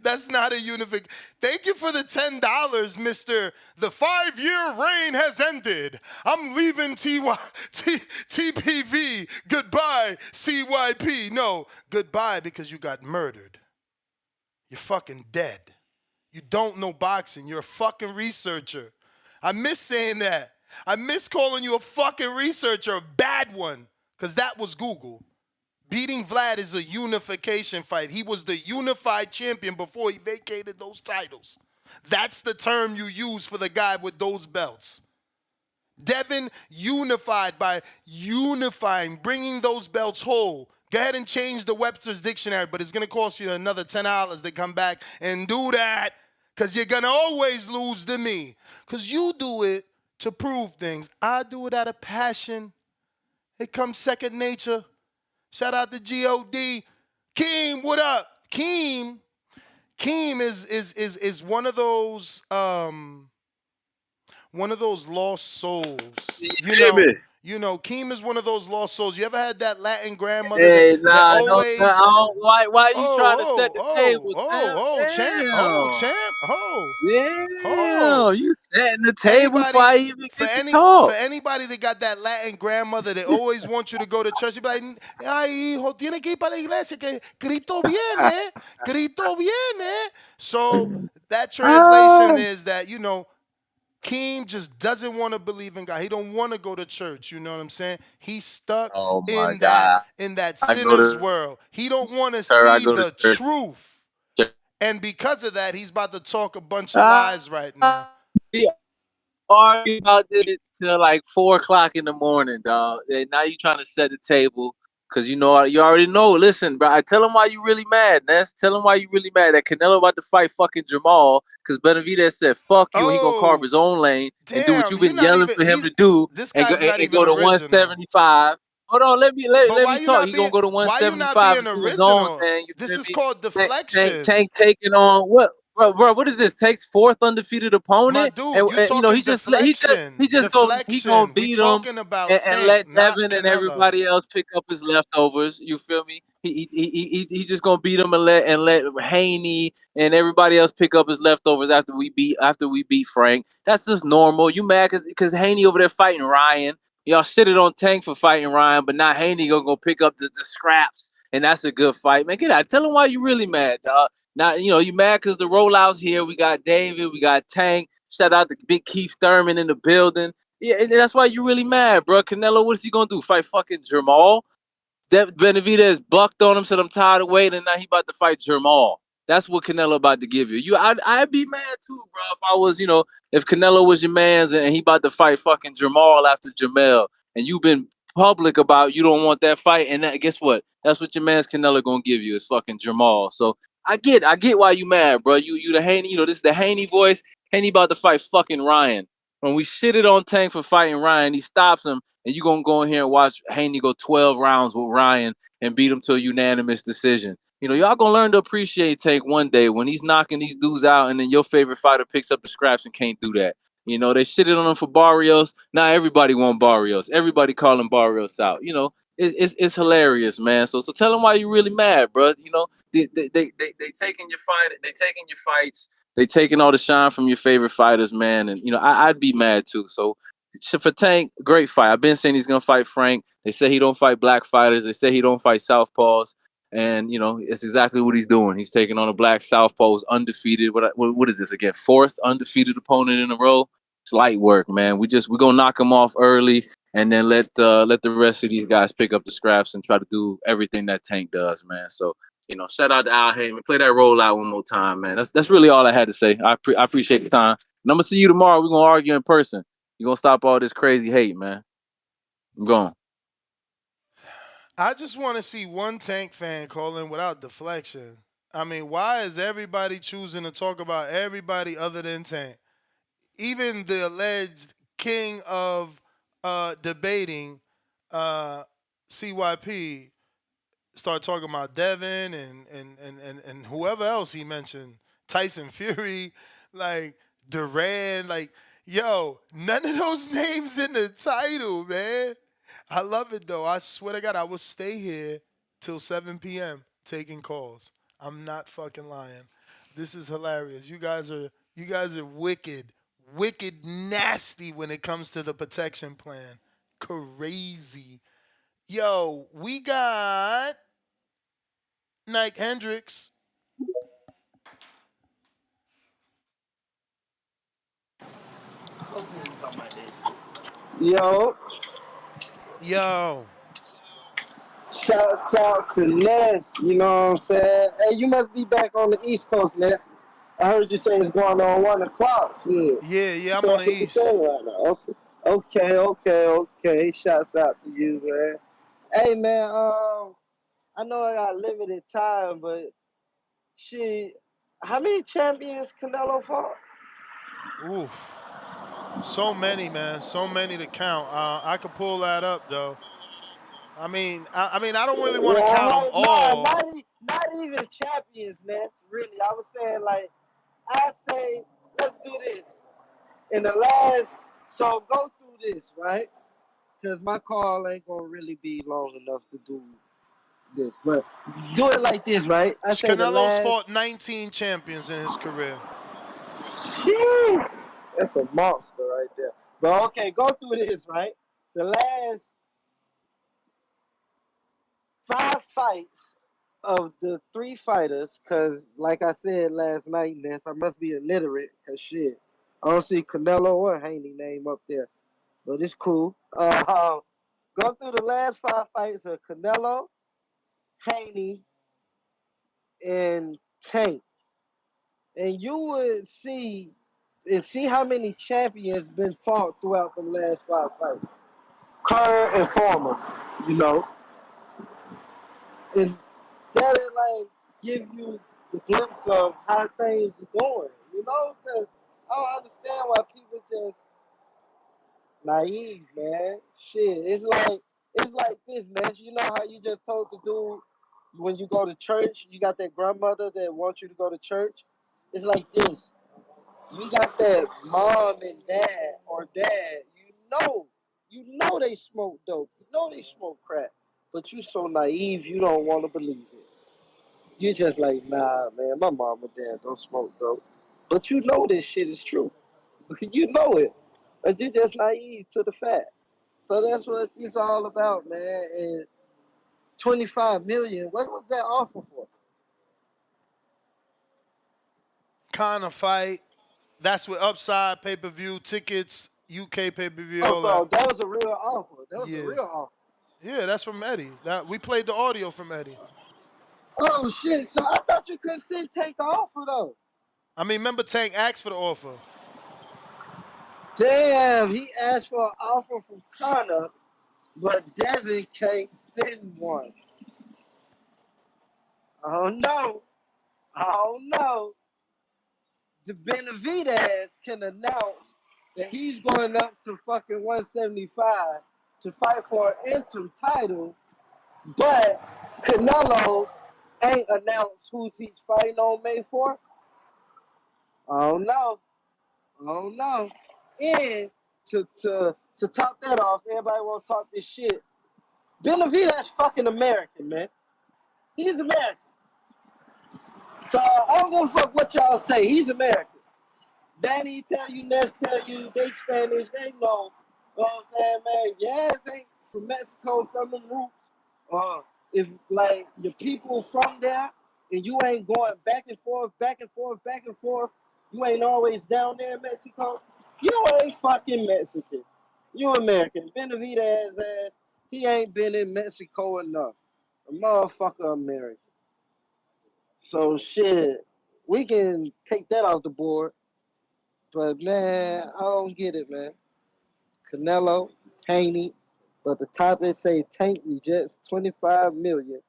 That's not a unification. Thank you for the $10, Mr. The 5-year reign has ended. I'm leaving TPV. Goodbye, CYP. No, goodbye because you got murdered. You're fucking dead. You don't know boxing. You're a fucking researcher. I miss saying that. I miss calling you a fucking researcher, a bad one, because that was Google. Beating Vlad is a unification fight. He was the unified champion before he vacated those titles. That's the term you use for the guy with those belts. Devin unified by unifying, bringing those belts whole. Go ahead and change the Webster's dictionary, but it's going to cost you another $10 to come back and do that because you're going to always lose to me because you do it to prove things. I do it out of passion. It comes second nature. Shout out to G.O.D. Keem, what up? Keem is one of those lost souls. Keem is one of those lost souls. You ever had that Latin grandmother Hey, that nah, no, always I don't, why are you trying to set the table, Damn, you setting the table before I even get to For talk. anybody that got that Latin grandmother that always wants you to go to church, you be like, ay, hijo, tiene que ir para la iglesia, que Cristo viene, Cristo viene. So that translation is that, Keem just doesn't want to believe in God. He don't want to go to church. You know what I'm saying? He's stuck Oh my in God, that I go sinner's to world. He don't want to church. I see go to the church. truth. And because of that, he's about to talk a bunch of Ah, lies right now. we argued about this till like 4 o'clock in the morning, dog. And now you trying to set the table because you already know. Listen, bro, I tell him why you really mad, Ness. Tell him why you really mad that Canelo about to fight fucking Jamal because Benavidez said fuck you and he gonna carve his own lane and do what Damn, you've you're been not yelling even. for him to do This and go guy's and, not and even go to original. 175. Hold on, let But why me you talk. not He gonna being? go to Why you not 175 being and do his own original? thing. You This feel is me? called deflection. Tank taking on what? Bro, what is this? Tank's fourth undefeated My opponent, dude, and, you and talking he deflection. just gonna Deflection. We beat him talking about and Tank, let not Devin and Canelo. everybody else pick up his leftovers. You feel me? He just gonna beat him and let Haney and everybody else pick up his leftovers after we beat Frank. That's just normal. You mad because Haney over there fighting Ryan. Y'all shitted on Tank for fighting Ryan, but now Haney gonna go pick up the scraps, and that's a good fight. Man, get out. Tell him why you really mad, dog. Now, you mad because the rollouts here. We got David, we got Tank. Shout out to Big Keith Thurman in the building. Yeah, and that's why you really mad, bro. Canelo, what is he gonna do? Fight fucking Jamal? Benavidez bucked on him, said I'm tired of waiting, and now he about to fight Jamal. That's what Canelo about to give you. I'd be mad too, bro. If I was, if Canelo was your man's and he about to fight fucking Jamal after Jamel, and you've been public about you don't want that fight, and guess what? That's what your man's Canelo gonna give you is fucking Jamal. So I get why you mad, bro. You the Haney, this is the Haney voice. Haney about to fight fucking Ryan. When we shitted on Tank for fighting Ryan, he stops him, and you gonna go in here and watch Haney go 12 rounds with Ryan and beat him to a unanimous decision. Y'all gonna learn to appreciate Tank one day when he's knocking these dudes out, and then your favorite fighter picks up the scraps and can't do that. They shitted on him for Barrios. Now everybody want Barrios. Everybody calling Barrios out. It's hilarious, man. So tell him why you really mad, bro. They taking your fight. They taking your fights. They taking all the shine from your favorite fighters, man. And I'd be mad too. So for Tank, great fight. I've been saying he's gonna fight Frank. They say he don't fight black fighters. They say he don't fight southpaws. And it's exactly what he's doing. He's taking on a black southpaws, undefeated. What is this again? Fourth undefeated opponent in a row. It's light work, man. We're gonna knock him off early, and then let the rest of these guys pick up the scraps and try to do everything that Tank does, man. So shout out to Al Heyman. Play that roll out one more time, man. That's really all I had to say. I appreciate the time. And I'm gonna see you tomorrow. We're gonna argue in person. You're gonna stop all this crazy hate, man. I'm going. I just want to see one Tank fan calling without deflection. I mean, why is everybody choosing to talk about everybody other than Tank? Even the alleged king of debating, CYP, start talking about Devin and whoever else he mentioned, Tyson Fury, like Duran, like yo, none of those names in the title, man. I love it though. I swear to God, I will stay here till 7 p.m. taking calls. I'm not fucking lying. This is hilarious. You guys are wicked nasty when it comes to the protection plan. Crazy. Yo, we got Nike Hendricks. Yo, Yo. shouts out to Ness, you know what I'm saying? Hey, you must be back on the East Coast, Ness. I heard you say it's going on 1 o'clock. Yeah. Yeah, I'm So on that's the what you're East. saying right now. Okay. Shouts out to you, man. Hey, man, I know I got limited time, but shit, how many champions Canelo fought? Oof. So many, man. So many to count. I could pull that up though. I don't really want to count them Well, nah, all. not even champions, man. Really, I was saying like I say, let's do this in the last. So go through this, right? Because my call ain't gonna really be long enough to do this, but do it like this, right? I say the Canelo's last. fought 19 champions in his career. Sheesh, that's a monster right there. But okay, go through this, right? The last 5 fights of the 3 fighters, because like I said last night, Ness, I must be illiterate, because shit, I don't see Canelo or Haney name up there, but it's cool. Go through the last 5 fights of Canelo, Haney, and Tank, and you would see and see how many champions been fought throughout the last 5 fights. Current and former, you know, and that'll like give you the glimpse of how things are going, you know, because I don't understand why people just naive, man. Shit, it's like this, man. You know how you just told the dude when you go to church, you got that grandmother that wants you to go to church. It's like this. You got that mom and dad or dad. You know they smoke dope. You know they smoke crack, but you so naive you don't want to believe it. You just like, nah, man. My mom and dad don't smoke dope, but you know this shit is true. You know it, but you just naive to the fact. So that's what it's all about, man. And 25 million. What was that offer for? Kind of fight. That's with Upside pay per view tickets, UK pay per view, Oh, all that. so that was a real offer. That was a Yeah, real offer. yeah. That's from Eddie. That we played the audio from Eddie. Oh shit! So I thought you couldn't sit take the offer though. Remember Tank asked for the offer. Damn, he asked for an offer from Connor, but Devin can't send one. Oh no! Oh no! The Benavidez can announce that he's going up to fucking 175 to fight for an interim title, but Canelo ain't announced who he's fighting on May 4th. Oh no! Oh no! And to top that off, everybody want to talk this shit. Benavidez fucking American, man. He's American. So I don't give a fuck what y'all say. He's American. Danny tell you, Ness tell you, they Spanish, they know. You know what I'm saying, man? Yeah, they from Mexico, from the roots. If like your people from there and you ain't going back and forth, back and forth, back and forth, you ain't always down there in Mexico, you ain't fucking Mexican. You American. Benavidez ass, he ain't been in Mexico enough. A motherfucker American. So shit, we can take that off the board. But man, I don't get it, man. Canelo, Haney, but the top it say Tank rejects 25 million.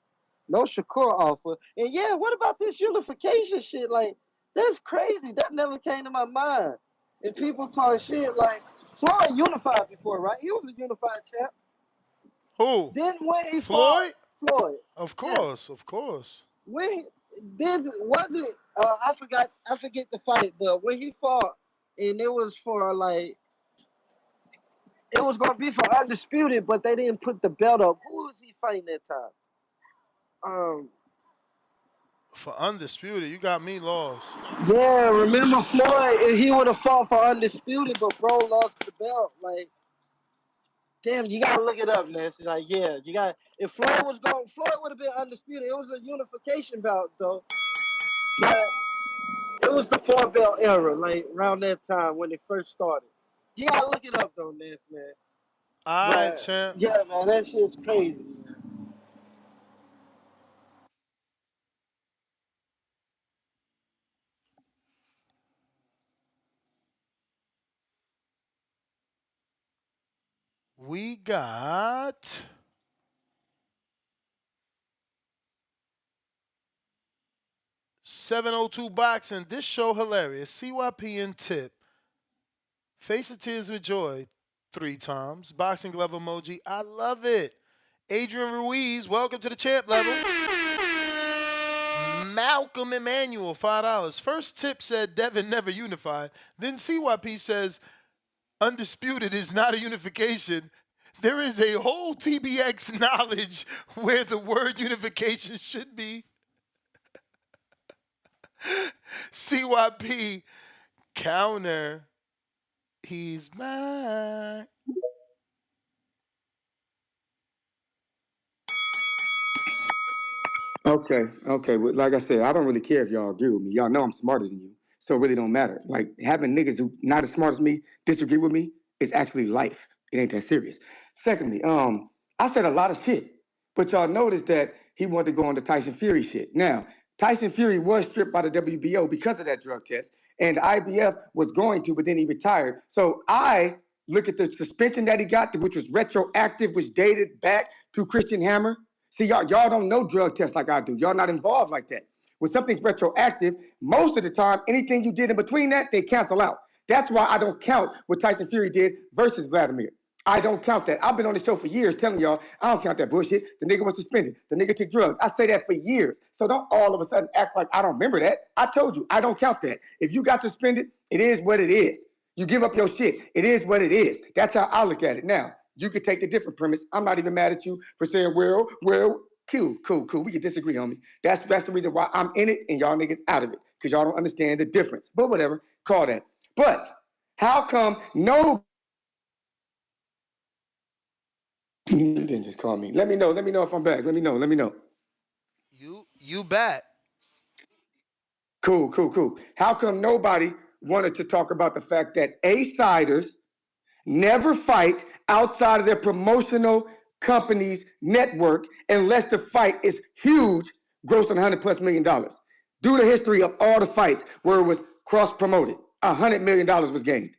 No Shakur offer. And yeah, what about this unification shit? Like, that's crazy. That never came to my mind. And people talk shit like Floyd unified before, right? He was a unified champ. Who? Then when he fought Floyd? Floyd, Of yeah. course, of course. When did was it? I forget the fight, but when he fought, and it was for like it was gonna be for undisputed, but they didn't put the belt up. Who was he fighting that time? Um, For undisputed, you got me lost. yeah, remember Floyd? He would have fought for undisputed, but bro lost the belt. Like, damn, you gotta look it up, man. She's like, yeah, you got. If Floyd was going, Floyd would have been undisputed. It was a unification bout though, but it was the 4 belt era, like around that time when it first started. You gotta look it up though, Ness, man. All right, But champ. yeah, man, that shit's crazy. We got 702 Boxing. This show hilarious. CYP and Tip. Face of Tears with Joy 3 times. Boxing glove emoji. I love it. Adrian Ruiz, welcome to the champ level. Malcolm Emmanuel, $5. First Tip said Devin never unified. Then CYP says Undisputed is not a unification. There is a whole TBX knowledge where the word unification should be. CYP counter. He's back. Okay. Well, like I said, I don't really care if y'all agree with me. Y'all know I'm smarter than you, so it really don't matter. Like having niggas who not as smart as me disagree with me is actually life. It ain't that serious. Secondly, I said a lot of shit, but y'all noticed that he wanted to go on the Tyson Fury shit. Now, Tyson Fury was stripped by the WBO because of that drug test, and the IBF was going to, but then he retired. So I look at the suspension that he got, which was retroactive, which dated back to Christian Hammer. See, y'all don't know drug tests like I do. Y'all not involved like that. When something's retroactive, most of the time, anything you did in between that, they cancel out. That's why I don't count what Tyson Fury did versus Vladimir. I don't count that. I've been on the show for years telling y'all, I don't count that bullshit. The nigga was suspended. The nigga took drugs. I say that for years. So don't all of a sudden act like I don't remember that. I told you, I don't count that. If you got suspended, it is what it is. You give up your shit. It is what it is. That's how I look at it. Now, you could take the different premise. I'm not even mad at you for saying, well, cool. We can disagree, homie. That's the reason why I'm in it and y'all niggas out of it. Because y'all don't understand the difference. But whatever, call that. But how come no you didn't just call me? Let me know if I'm back. Let me know. You back. Cool. How come nobody wanted to talk about the fact that A-siders never fight outside of their promotional company's network unless the fight is huge, grossing $100+ million? Do the history of all the fights where it was cross-promoted. $100 million was gained.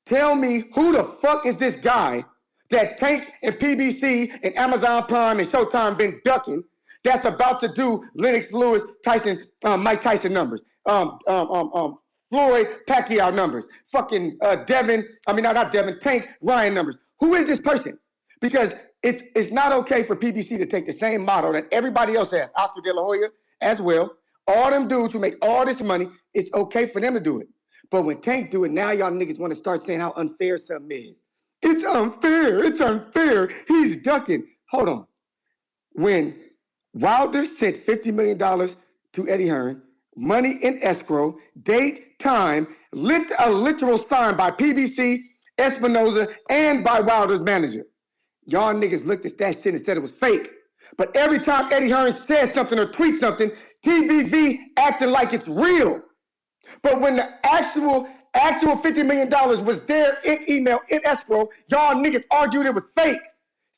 Tell me who the fuck is this guy that Tank and PBC and Amazon Prime and Showtime been ducking that's about to do Lennox Lewis, Tyson, Mike Tyson numbers, Floyd Pacquiao numbers, fucking not Devin, Tank Ryan numbers. Who is this person? Because it's not okay for PBC to take the same model that everybody else has, Oscar De La Hoya as well. All them dudes who make all this money, it's okay for them to do it. But when Tank do it, now y'all niggas want to start saying how unfair something is. It's unfair. He's ducking. Hold on. When Wilder sent $50 million to Eddie Hearn, money in escrow, date, time, a literal sign by PBC, Espinoza, and by Wilder's manager. Y'all niggas looked at that shit and said it was fake. But every time Eddie Hearn says something or tweets something, TBV acting like it's real. But when the actual $50 million was there in email, in escrow, y'all niggas argued it was fake.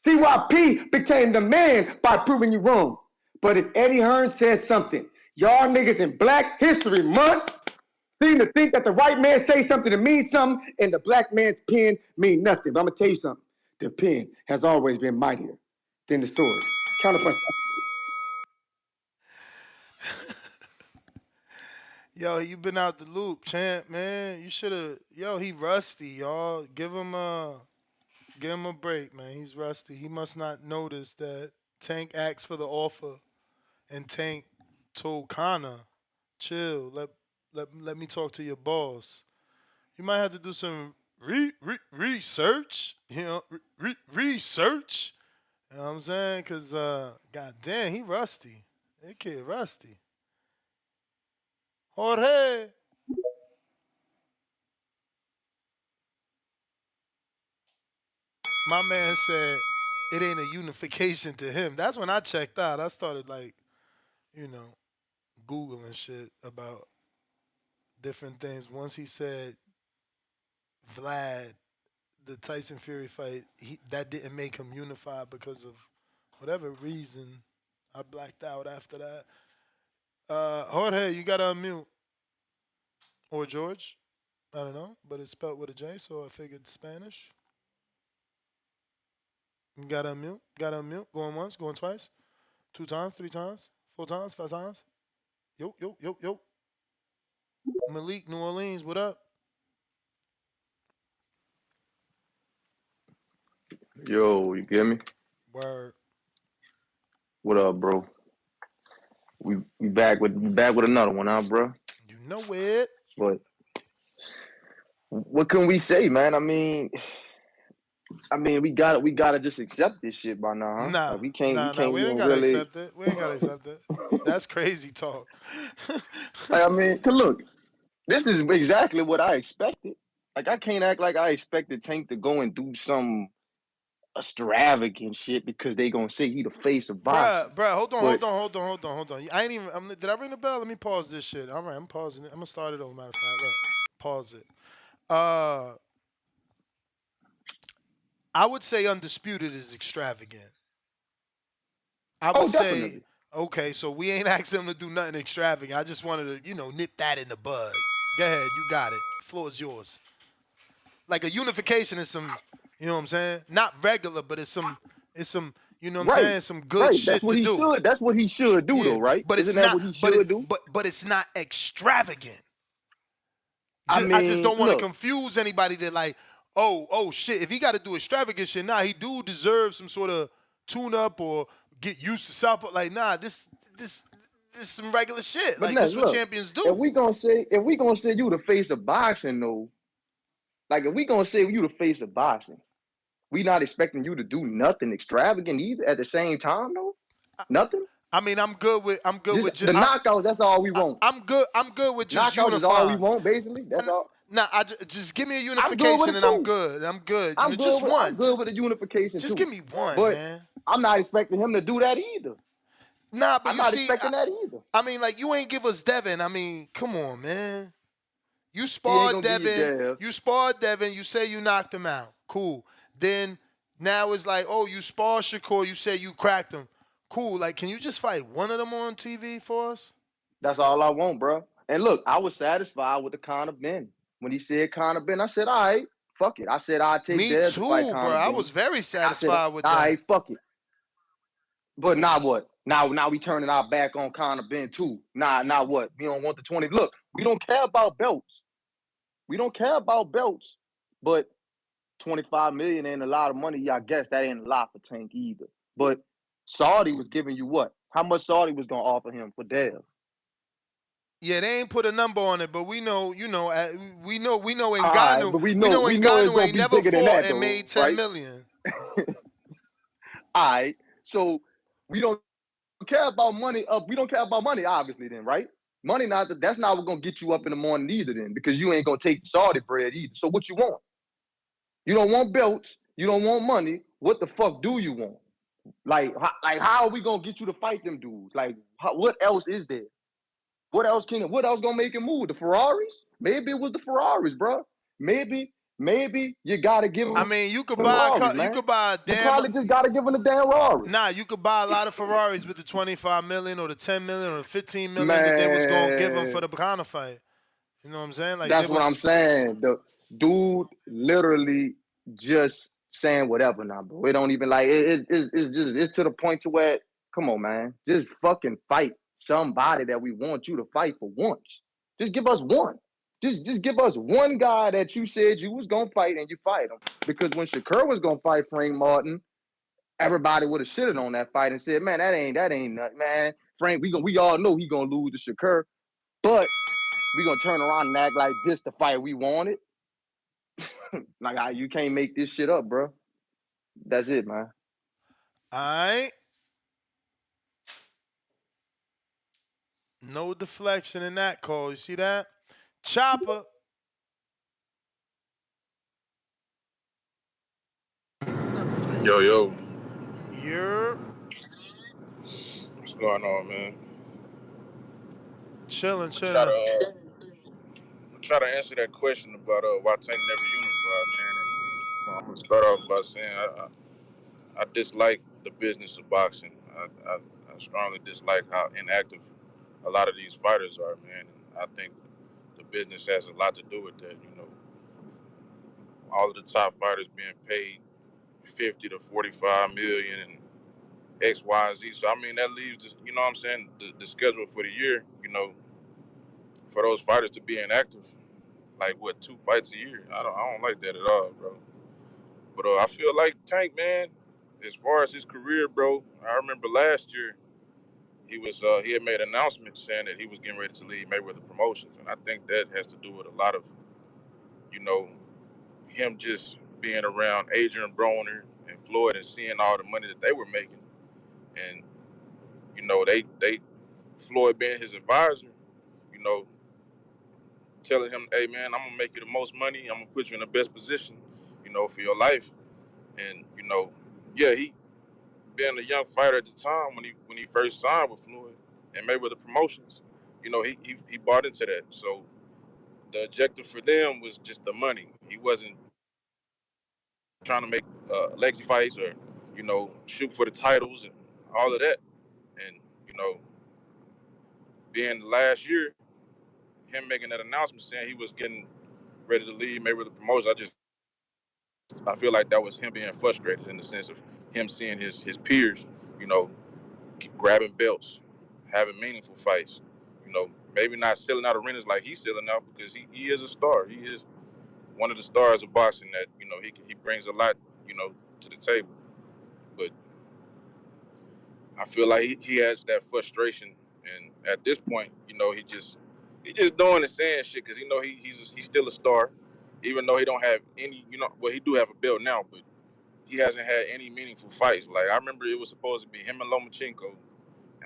CYP became the man by proving you wrong. But if Eddie Hearn says something, y'all niggas in Black History Month seem to think that the white man say something to mean something and the black man's pen mean nothing. But I'm going to tell you something. The pen has always been mightier than the sword. Counterpunch. Yo, you been out the loop, champ, man. You should have. Yo, he rusty, y'all. Give him a break, man. He's rusty. He must not notice that Tank asked for the offer, and Tank told Connor, "Chill. Let me talk to your boss." You might have to do some research. Research. You know what I'm saying? Cause god damn, he rusty. That kid rusty. Jorge. My man said it ain't a unification to him. That's when I checked out. I started like, you know, Googling shit about different things. Once he said Vlad, the Tyson Fury fight, that didn't make him unified because of whatever reason. I blacked out after that. Jorge, you gotta unmute. Or George. I don't know, but it's spelled with a J, so I figured Spanish. You gotta unmute. Gotta unmute. Going once, going twice, 2 times, 3 times, 4 times, 5 times. Yo. Malik, New Orleans, what up? Yo, you get me? Word. What up, bro? We back with another one, huh, bro? You know it. But what can we say, man? I mean, we gotta just accept this shit by now, huh? Nah, Like we nah. can't We ain't even gotta really. accept it. We ain't gotta accept it. That's crazy talk. Like, I mean, 'cause look, this is exactly what I expected. Like, I can't act like I expected Tank to go and do some extravagant shit because they gonna say he the face of boxing. Bruh, hold on, But hold on. I ain't even. Did I ring the bell? Let me pause this shit. All right, I'm pausing it. I'm gonna start it over. Matter of fact, look, pause it. Uh, I would say undisputed is extravagant. I would oh, say definitely. okay, so we ain't asking him to do nothing extravagant. I just wanted to, nip that in the bud. Go ahead, you got it. The floor is yours. Like a unification is some, you know what I'm saying? Not regular, but it's some, you know what I'm Right, saying? Some good right. That's shit what to he do. should. That's what he should do, Yeah, though, right? but Isn't it's that not. what he But it. should do? But it's not extravagant. I I just mean, don't want to look, confuse anybody that like, oh shit. If he got to do extravagant shit, nah, he do deserve some sort of tune up or get used to South. Like, nah, this is some regular shit. but Like Ness, this what look. champions If do. we gonna say you the face of boxing, though, like if we gonna say you the face of boxing, we not expecting you to do nothing extravagant either. At the same time, though, nothing. I mean, I'm good with Just just the knockouts. That's all we want. I'm good with just Knockouts is all we unifying. want, basically. That's all. Nah, just give me a I'm good with unification it and I'm too. good. I'm good. I'm good Just with I'm one. good Just with the unification just too. give me one, But man. I'm not expecting him to do that either. Nah, but I'm you not see, expecting that either. I mean, like you ain't give us Devin. I mean, come on, man. You He ain't sparred gonna give you Devin. Dev. You sparred Devin. You say you knocked him out. Cool. Then now it's like, oh, you sparred Shakur. You say you cracked him. Cool. Like, can you just fight one of them on TV for us? That's all I want, bro. And look, I was satisfied with the Conor Ben. When he said Conor Ben, I said, all right, fuck it. I said I'd take Me Dev to fight too, bro. Conor I Ben. was very I said, all satisfied with right, that. fuck it. But now what? Now we turning our back on Conor Ben too. Now what? We don't want the 20. Look, we don't care about belts. We don't care about belts. But 25 million ain't a lot of money. Yeah, I guess that ain't a lot for Tank either. But Saudi was giving you what? How much Saudi was gonna offer him for Dev? Yeah, they ain't put a number on it, but we know, we know All right, Ngannou, but we we know know we know it's Ngannou gonna ain't be never bigger than fought that and though, made 10 right? million. All right. So we don't care about money up. We don't care about money, obviously, then, right? Money not that's not what's gonna get you up in the morning either, then, because you ain't gonna take Saudi bread either. So what you want? You don't want belts. You don't want money. What the fuck do you want? Like how are we gonna get you to fight them dudes? Like, what else is there? What else gonna make him move? The Ferraris? Maybe it was the Ferraris, bro. Maybe you gotta give I him mean, you could the buy Ferraris, you man. could buy a You damn probably just gotta give him the damn Ferraris. nah, you could buy a lot of Ferraris with the 25 million or the 10 million or the 15 million that they was gonna give him for Man, the Ghana fight. You know what I'm saying? Like there that's what I'm was saying. The dude literally just saying whatever now, bro. It don't even like it's just it's to the point to where, come on, man, just fucking fight somebody that we want you to fight for once. Just give us one. Just give us one guy that you said you was gonna fight and you fight him. Because when Shakur was gonna fight Frank Martin, everybody would have shitted on that fight and said, man, that ain't nothing, man. Frank, we all know he gonna lose to Shakur, but we gonna turn around and act like this the fight we wanted. Like, you can't make this shit up, bro. That's it, man. alright. No deflection in that call. You see that? Chopper. Yo, yo, You're what's going on, man? chilling, I'm try to chilling. try to answer that question about why Tank never unified, man. And I'm gonna start off by saying I dislike the business of boxing. I strongly dislike how inactive a lot of these fighters are, man. And I think the business has a lot to do with that. You know, all of the top fighters being paid 50 to 45 million and X, Y, and Z. So I mean that leaves, you know what I'm saying, the schedule for the year. You know, for those fighters to be inactive, like what 2 fights a year. I don't like that at all, bro. But I feel like Tank, man, as far as his career, bro. I remember last year he had made an announcement saying that he was getting ready to leave Mayweather Promotions, and I think that has to do with a lot of you know him just being around Adrian Broner and Floyd and seeing all the money that they were making, and they Floyd being his advisor, you know, telling him, hey man, I'm gonna make you the most money, I'm gonna put you in the best position, for your life. And yeah, he being a young fighter at the time when he first signed with Floyd and Mayweather Promotions, he bought into that. So the objective for them was just the money. He wasn't trying to make legacy fights or shoot for the titles and all of that. And you know, being last year, him making that announcement saying he was getting ready to leave Mayweather Promotions, I feel like that was him being frustrated in the sense of him seeing his peers, you know, grabbing belts, having meaningful fights, maybe not selling out arenas like he's selling out because he is a star. He is one of the stars of boxing that, he brings a lot, to the table. But I feel like he has that frustration, and at this point, he just doing and saying shit because he's still a star, even though he don't have any, well, he do have a belt now, but he hasn't had any meaningful fights. Like I remember it was supposed to be him and Lomachenko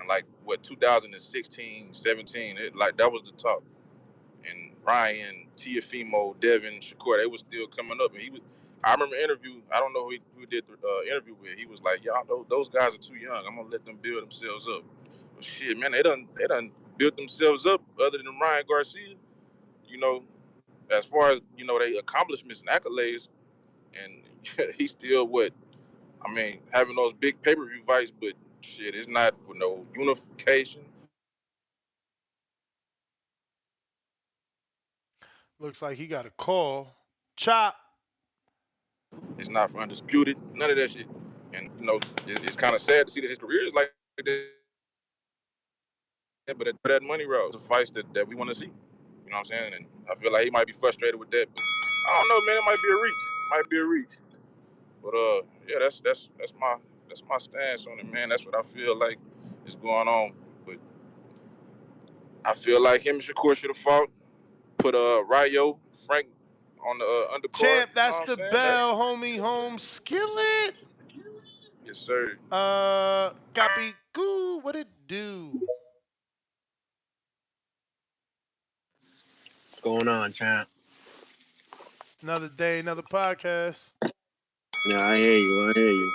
in like what 2016, 17. Like that was the talk. And Ryan, Tiafimo, Devin, Shakur, they was still coming up. And he was. I remember interview. I don't know who did the interview with. He was like, "Y'all, those guys are too young. I'm gonna let them build themselves up." But shit, man, they done built themselves up. Other than Ryan Garcia, you know, as far as they accomplishments and accolades, and he's still what I mean, having those big pay-per-view fights, but shit, it's not for no unification. Looks like he got a call. Chop. It's not for undisputed. None of that shit. And it's kind of sad to see that his career is like that. But for that money route, the fights that we want to see. You know what I'm saying? And I feel like he might be frustrated with that. But I don't know, man. It might be a reach. It might be a reach. But yeah, that's my stance on it, man. That's what I feel like is going on. But I feel like him and Shakur should have fought. Put Rayo Frank on the undercard. Champ, You know that's what I'm the saying? That bell, homie, home skillet. yes, sir. Copy. Goo, what it do? What's going on, champ? Another day, another podcast. Yeah, I hear you. I hear you.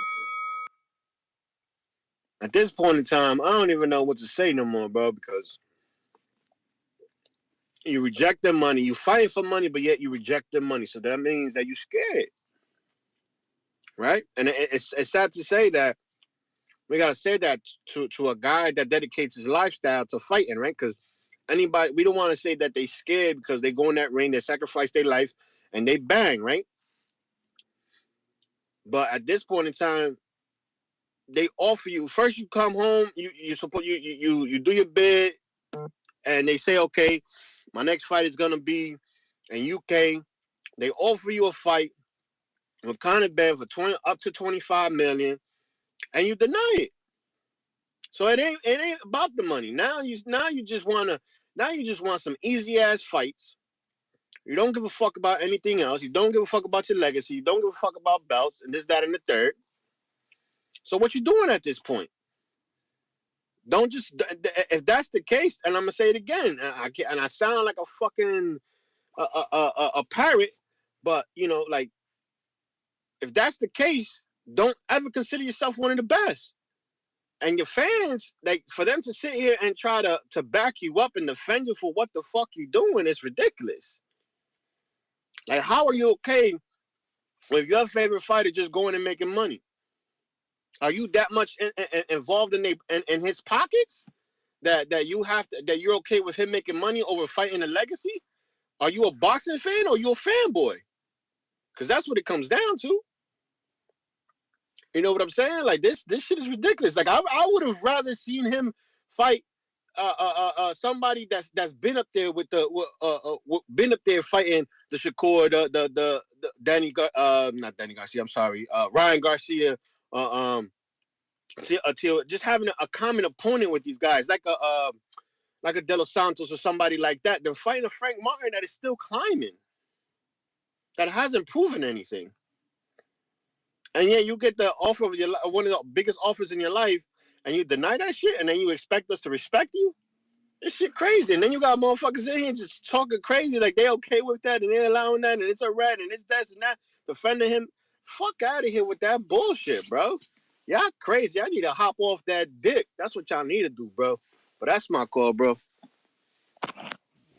At this point in time, I don't even know what to say no more, bro, because you reject the money. You fight for money, but yet you reject the money. So that means that you're scared, right? And it's sad to say that we gotta say that to a guy that dedicates his lifestyle to fighting, right? Because anybody, we don't want to say that they scared because they go in that ring, they sacrifice their life, and they bang, right? But at this point in time, they offer you first. You come home, you support you do your bid, and they say, okay, my next fight is gonna be in UK. They offer you a fight with Conor Ben for 20 up to 25 million, and you deny it. So it ain't about the money. Now you just want some easy ass fights. You don't give a fuck about anything else. You don't give a fuck about your legacy. You don't give a fuck about belts and this, that, and the third. So what you doing at this point? Don't just if that's the case, and I'm gonna say it again. And I sound like a fucking a parrot, but like if that's the case, don't ever consider yourself one of the best. And your fans, like for them to sit here and try to back you up and defend you for what the fuck you doing is ridiculous. Like, how are you okay with your favorite fighter just going and making money? Are you that much involved in his pockets that you have to, that you're okay with him making money over fighting a legacy? Are you a boxing fan or are you a fanboy? Because that's what it comes down to. You know what I'm saying? Like this shit is ridiculous. Like I would have rather seen him fight somebody that's been up there with been up there fighting the Shakur, the Danny, not Danny Garcia. I'm sorry, Ryan Garcia. Till just having a common opponent with these guys, like a De Los Santos or somebody like that, than fighting a Frank Martin that is still climbing, that hasn't proven anything. And yeah, you get the offer of one of the biggest offers in your life, and you deny that shit, and then you expect us to respect you. This shit crazy. And then you got motherfuckers in here just talking crazy like they okay with that and they're allowing that and it's a rat and it's this and that, defending him. Fuck out of here with that bullshit, bro. Y'all crazy. I need to hop off that dick. That's what y'all need to do, bro. But that's my call, bro.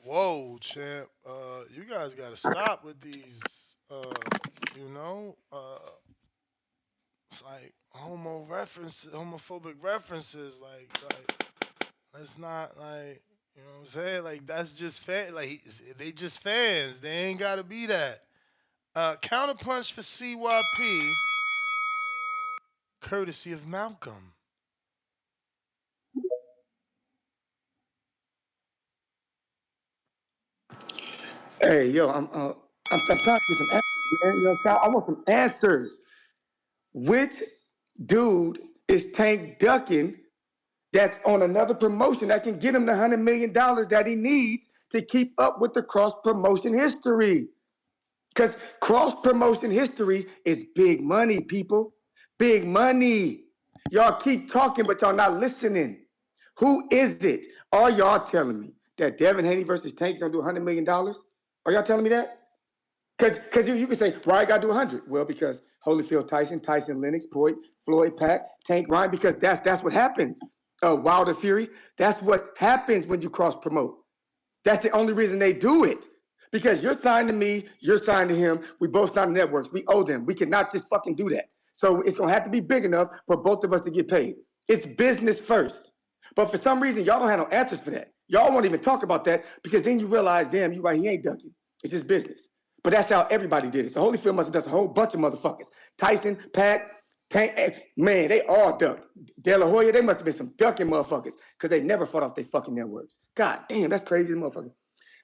Whoa, champ. You guys got to stop with these, it's like homophobic references. Like, let's not, like, you know what I'm saying? Like, that's just like, they just fans. They ain't got to be that. Counterpunch for CYP, courtesy of Malcolm. Hey, yo, I'm trying to get some answers, man. You know what I'm saying? I want some answers. Which dude is Tank ducking that's on another promotion that can get him the $100 million that he needs to keep up with the cross promotion history? Because cross promotion history is big money, people. Big money. Y'all keep talking, but y'all not listening. Who is it? Are y'all telling me that Devin Haney versus Tank is gonna do $100 million? Are y'all telling me that? Because you can say, why I got to do 100? Well, because Holyfield Tyson Lennox, Floyd Pack, Tank Ryan, because that's what happens. Wilder Fury, that's what happens when you cross promote. That's the only reason they do it. Because you're signed to me, you're signed to him. We both signed to networks. We owe them. We cannot just fucking do that. So it's gonna have to be big enough for both of us to get paid. It's business first. But for some reason, y'all don't have no answers for that. Y'all won't even talk about that because then you realize, damn, you right, he ain't ducking. It's just business. But that's how everybody did it. So Holyfield must have done a whole bunch of motherfuckers. Tyson, Pat, Tank, man, they all ducked. De La Hoya, they must have been some ducking motherfuckers because they never fought off their fucking networks. God damn, that's crazy, motherfucker.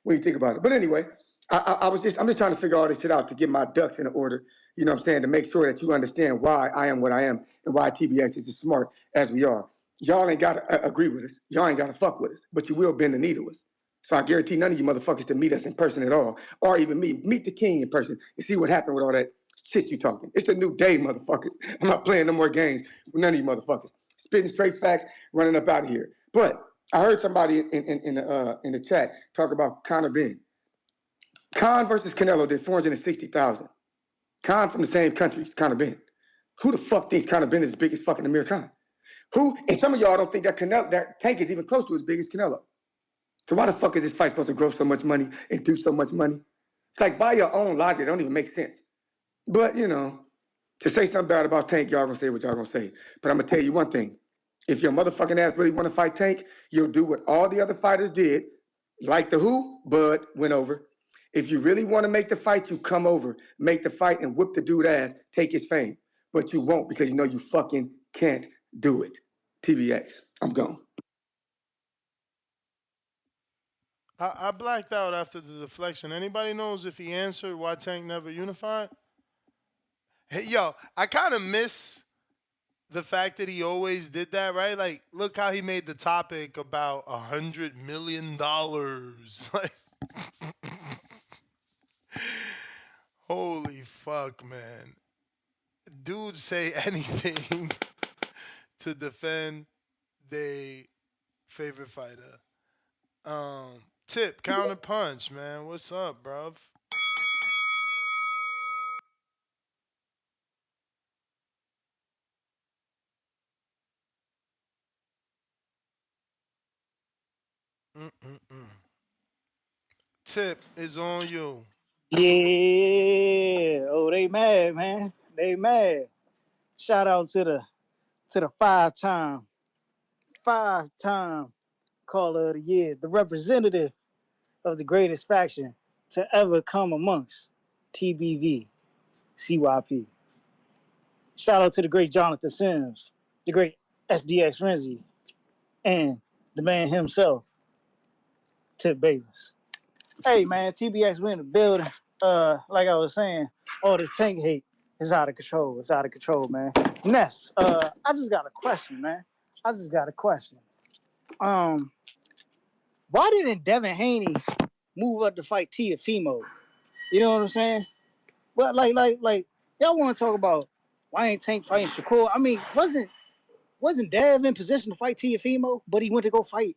When you think about it. But anyway, I'm just trying to figure all this shit out to get my ducks in order. You know what I'm saying? To make sure that you understand why I am what I am and why TBX is as smart as we are. Y'all ain't got to agree with us. Y'all ain't got to fuck with us, but you will bend the knee to us. So I guarantee none of you motherfuckers to meet us in person at all, or even me. Meet the king in person and see what happened with all that shit you talking. It's a new day, motherfuckers. I'm not playing no more games with none of you motherfuckers. Spitting straight facts, running up out of here. But I heard somebody in the chat talk about Conor Ben. Khan versus Canelo did 460,000. Khan from the same country, Conor Ben. Who the fuck thinks Conor Ben is as big as fucking Amir Khan? Who? And some of y'all don't think that that Tank is even close to as big as Canelo. So why the fuck is this fight supposed to grow so much money and do so much money? It's like by your own logic, it don't even make sense. But you know, to say something bad about Tank, y'all gonna say what y'all gonna say. But I'm gonna tell you one thing. If your motherfucking ass really want to fight Tank, you'll do what all the other fighters did, like the who, Bud went over. If you really want to make the fight, you come over, make the fight, and whip the dude ass, take his fame. But you won't because you know you fucking can't do it. TBX, I'm gone. I blacked out after the deflection. Anybody knows if he answered why Tank never unified? Hey, yo, I kind of miss the fact that he always did that, right? Like, look how he made the topic about $100 million. Like, holy fuck, man. Dudes say anything to defend their favorite fighter. Tip, counter punch, man. What's up, bruv? Mm-mm-mm. Tip is on you. Yeah. Oh, they mad, man. They mad. Shout out to the five-time caller of the year, the representative of the greatest faction to ever come amongst TBV, CYP. Shout out to the great Jonathan Sims, the great SDX Renzi, and the man himself, Tip Davis. Hey man, TBX, we in the building. Like I was saying, all this tank hate is out of control. It's out of control, man. Ness, I just got a question, man. I just got a question. Um, why didn't Devin Haney move up to fight Tiafimo? You know what I'm saying? Well, like, y'all want to talk about why ain't Tank fighting Shakur? I mean, wasn't Dev in position to fight Tiafimo, but he went to go fight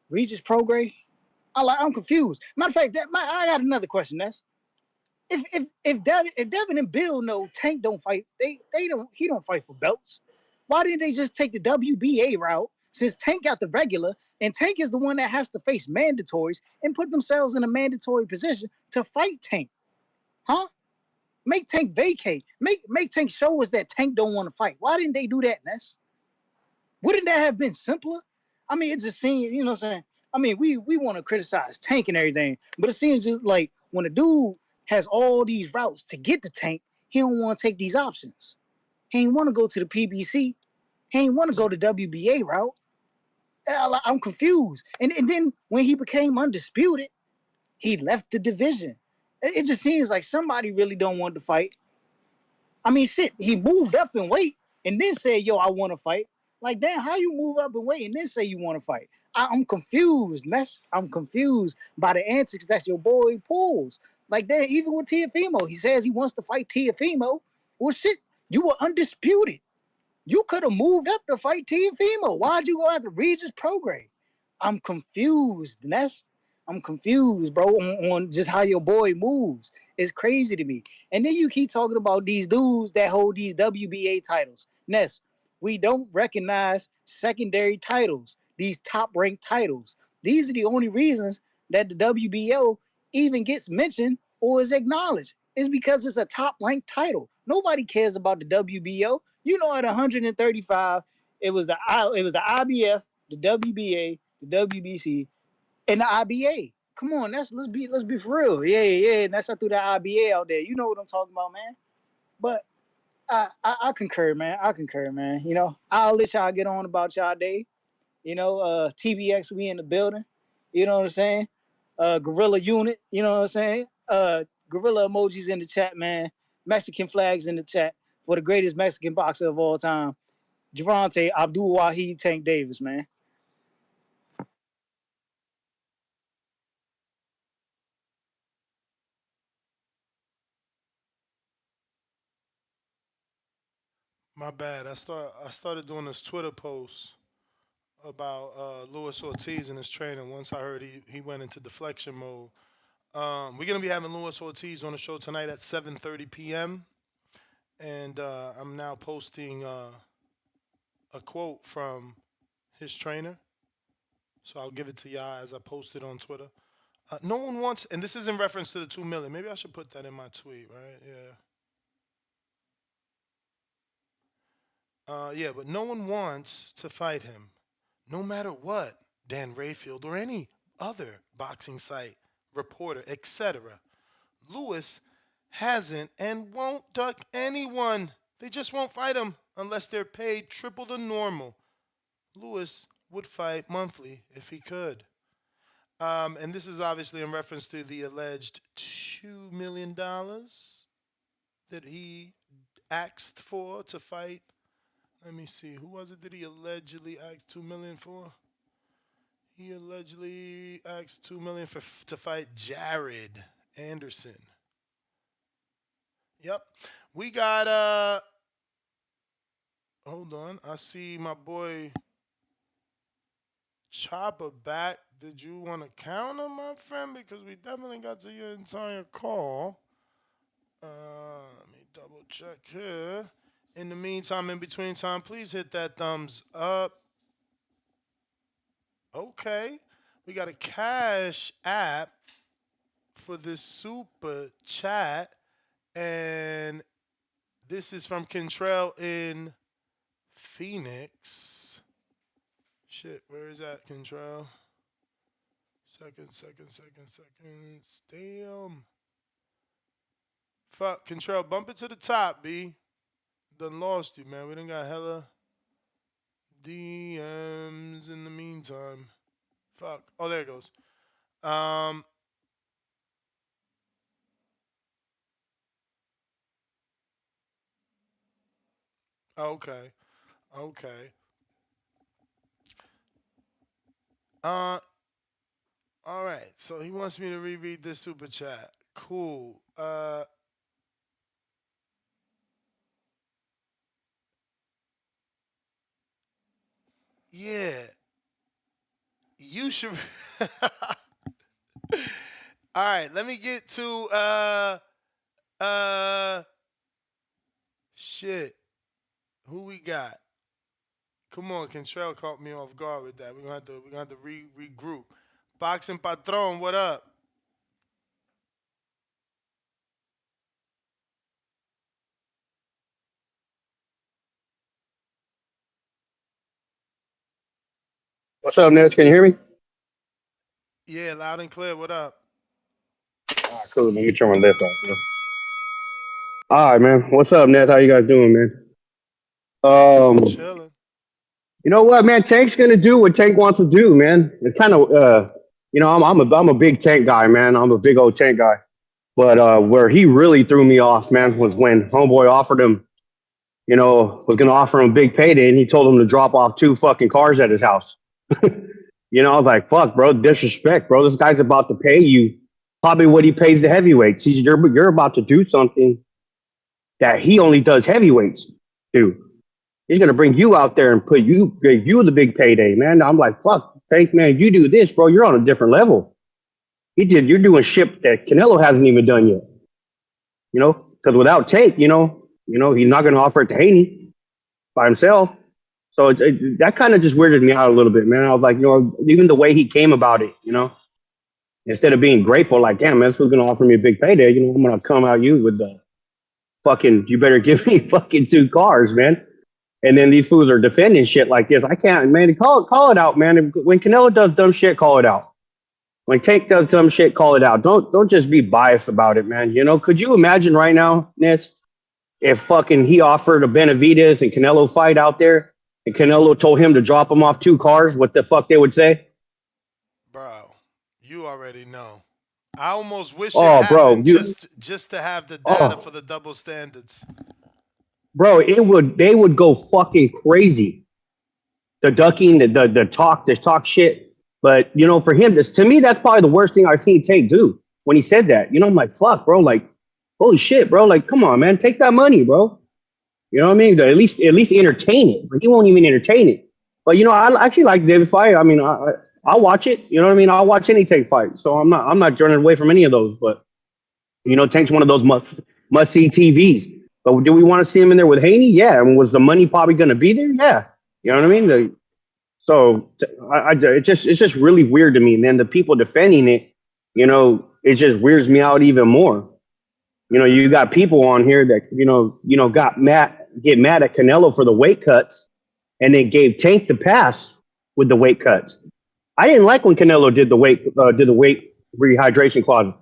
Regis Prograis? I'm confused. Matter of fact, I got another question. That's if Devin and Bill know Tank don't fight, he don't fight for belts. Why didn't they just take the WBA route? Since Tank got the regular, and Tank is the one that has to face mandatories and put themselves in a mandatory position to fight Tank, huh? Make Tank vacate. Make Tank show us that Tank don't want to fight. Why didn't they do that, Ness? Wouldn't that have been simpler? I mean, it just seems, you know what I'm saying? I mean, we want to criticize Tank and everything, but it seems just like when a dude has all these routes to get to Tank, he don't want to take these options. He ain't want to go to the PBC. He ain't want to go the WBA route. I'm confused. And then when he became undisputed, he left the division. It just seems like somebody really don't want to fight. I mean, shit, he moved up in weight and then said, yo, I want to fight. Like, damn, how you move up in weight and then say you want to fight? I'm confused, Ness. I'm confused by the antics that your boy pulls. Like, damn, even with Tiafimo, he says he wants to fight Tiafimo. Well, shit, you were undisputed. You could have moved up to fight Tiafimo. Why'd you go after Regis Prograis? I'm confused, Ness. I'm confused, bro, on just how your boy moves. It's crazy to me. And then you keep talking about these dudes that hold these WBA titles. Ness, we don't recognize secondary titles, these top ranked titles. These are the only reasons that the WBO even gets mentioned or is acknowledged. It's because it's a top ranked title. Nobody cares about the WBO. You know, at 135, it was the IBF, the WBA, the WBC, and the IBA. Come on, let's be for real. Yeah. And that's I threw the IBA out there. You know what I'm talking about, man. But I concur, man. I concur, man. You know, I'll let y'all get on about y'all day. You know, TBX, we in the building. You know what I'm saying? Gorilla unit. You know what I'm saying? Gorilla emojis in the chat, man. Mexican flags in the chat for the greatest Mexican boxer of all time, Javante Abdul Wahid Tank Davis, man. My bad. I started doing this Twitter post about Luis Ortiz and his training. Once I heard he went into deflection mode. We're gonna be having Luis Ortiz on the show tonight at 7:30 p.m. And I'm now posting a quote from his trainer. So I'll give it to y'all as I post it on Twitter. No one wants, and this is in reference to the 2 million. Maybe I should put that in my tweet, right? Yeah. Yeah, but no one wants to fight him, no matter what. Dan Rayfield or any other boxing site, reporter, etc. Lewis hasn't and won't duck anyone. They just won't fight him unless they're paid triple the normal. Lewis would fight monthly if he could. And this is obviously in reference to the alleged $2 million that he asked for to fight. Let me see. Who was it that he allegedly asked 2 million for? He allegedly asked 2 million for to fight Jared Anderson. Yep. We got hold on. I see my boy Chopper back. Did you want to counter, my friend? Because we definitely got to your entire call. Let me double check here. In the meantime, in between time, please hit that thumbs up. Okay. We got a cash app for this super chat. And this is from Kentrell in Phoenix. Shit, where is that, Kentrell? Seconds. Damn. Fuck, Kentrell, bump it to the top, B. Done lost you, man. We done got hella DMs in the meantime. Fuck. Oh, there it goes. Um. Okay. Okay. Uh. All right. So he wants me to reread this super chat. Cool. Yeah. You should. All right. Let me get to uh. Shit. Who we got? Come on, Kentrell caught me off guard with that. We're gonna have to regroup. Boxing Patron, what up? What's up, Ness? Can you hear me? Yeah, loud and clear. What up? All right, cool. Let me turn my list off. Man. All right, man. What's up, Ness? How you guys doing, man? Um, Chilling. you know what, man? Tank's gonna do what Tank wants to do, man. It's kind of, I'm a big Tank guy, man. I'm a big old Tank guy. But where he really threw me off, man, was when Homeboy offered him, was gonna offer him a big payday, and he told him to drop off two fucking cars at his house. I was like, fuck, bro, disrespect, bro. This guy's about to pay you probably what he pays the heavyweights. You're about to do something that he only does heavyweights do. He's gonna bring you out there and give you the big payday, man. I'm like, fuck, Tank, man, you do this, bro. You're on a different level. You're doing shit that Canelo hasn't even done yet. Because without Tank, he's not gonna offer it to Haney by himself. So that kind of just weirded me out a little bit, man. I was like, even the way he came about it, instead of being grateful, like, damn, man, this was gonna offer me a big payday. I'm gonna come out you with the fucking, you better give me fucking two cars, man. And then these fools are defending shit like this. I can't, man. Call it out, man. When Canelo does dumb shit, call it out. When Tank does dumb shit, call it out. Don't just be biased about it, man. Could you imagine right now, Ness, if fucking he offered a Benavides and Canelo fight out there, and Canelo told him to drop him off two cars, what the fuck they would say? Bro, you already know. I almost wish it Oh, bro, happened just to have the data for oh, the double standards. bro, they would go fucking crazy. The ducking, the talk shit. But for him, to me, that's probably the worst thing I've seen Tank do when he said that. I'm like, fuck, bro, like, holy shit, bro, like, come on, man, take that money, bro. You know what I mean? At least entertain it. But he won't even entertain it. But I actually like David fight. I mean, I'll watch it. You know what I mean? I'll watch any Tank fight. So I'm not turning away from any of those. But Tank's one of those must see TVs. But do we want to see him in there with Haney? Yeah. And was the money probably going to be there? Yeah. You know what I mean? It's just really weird to me. And then the people defending it, it just weirds me out even more. You got people on here that get mad at Canelo for the weight cuts, and then gave Tank the pass with the weight cuts. I didn't like when Canelo did the weight rehydration clause.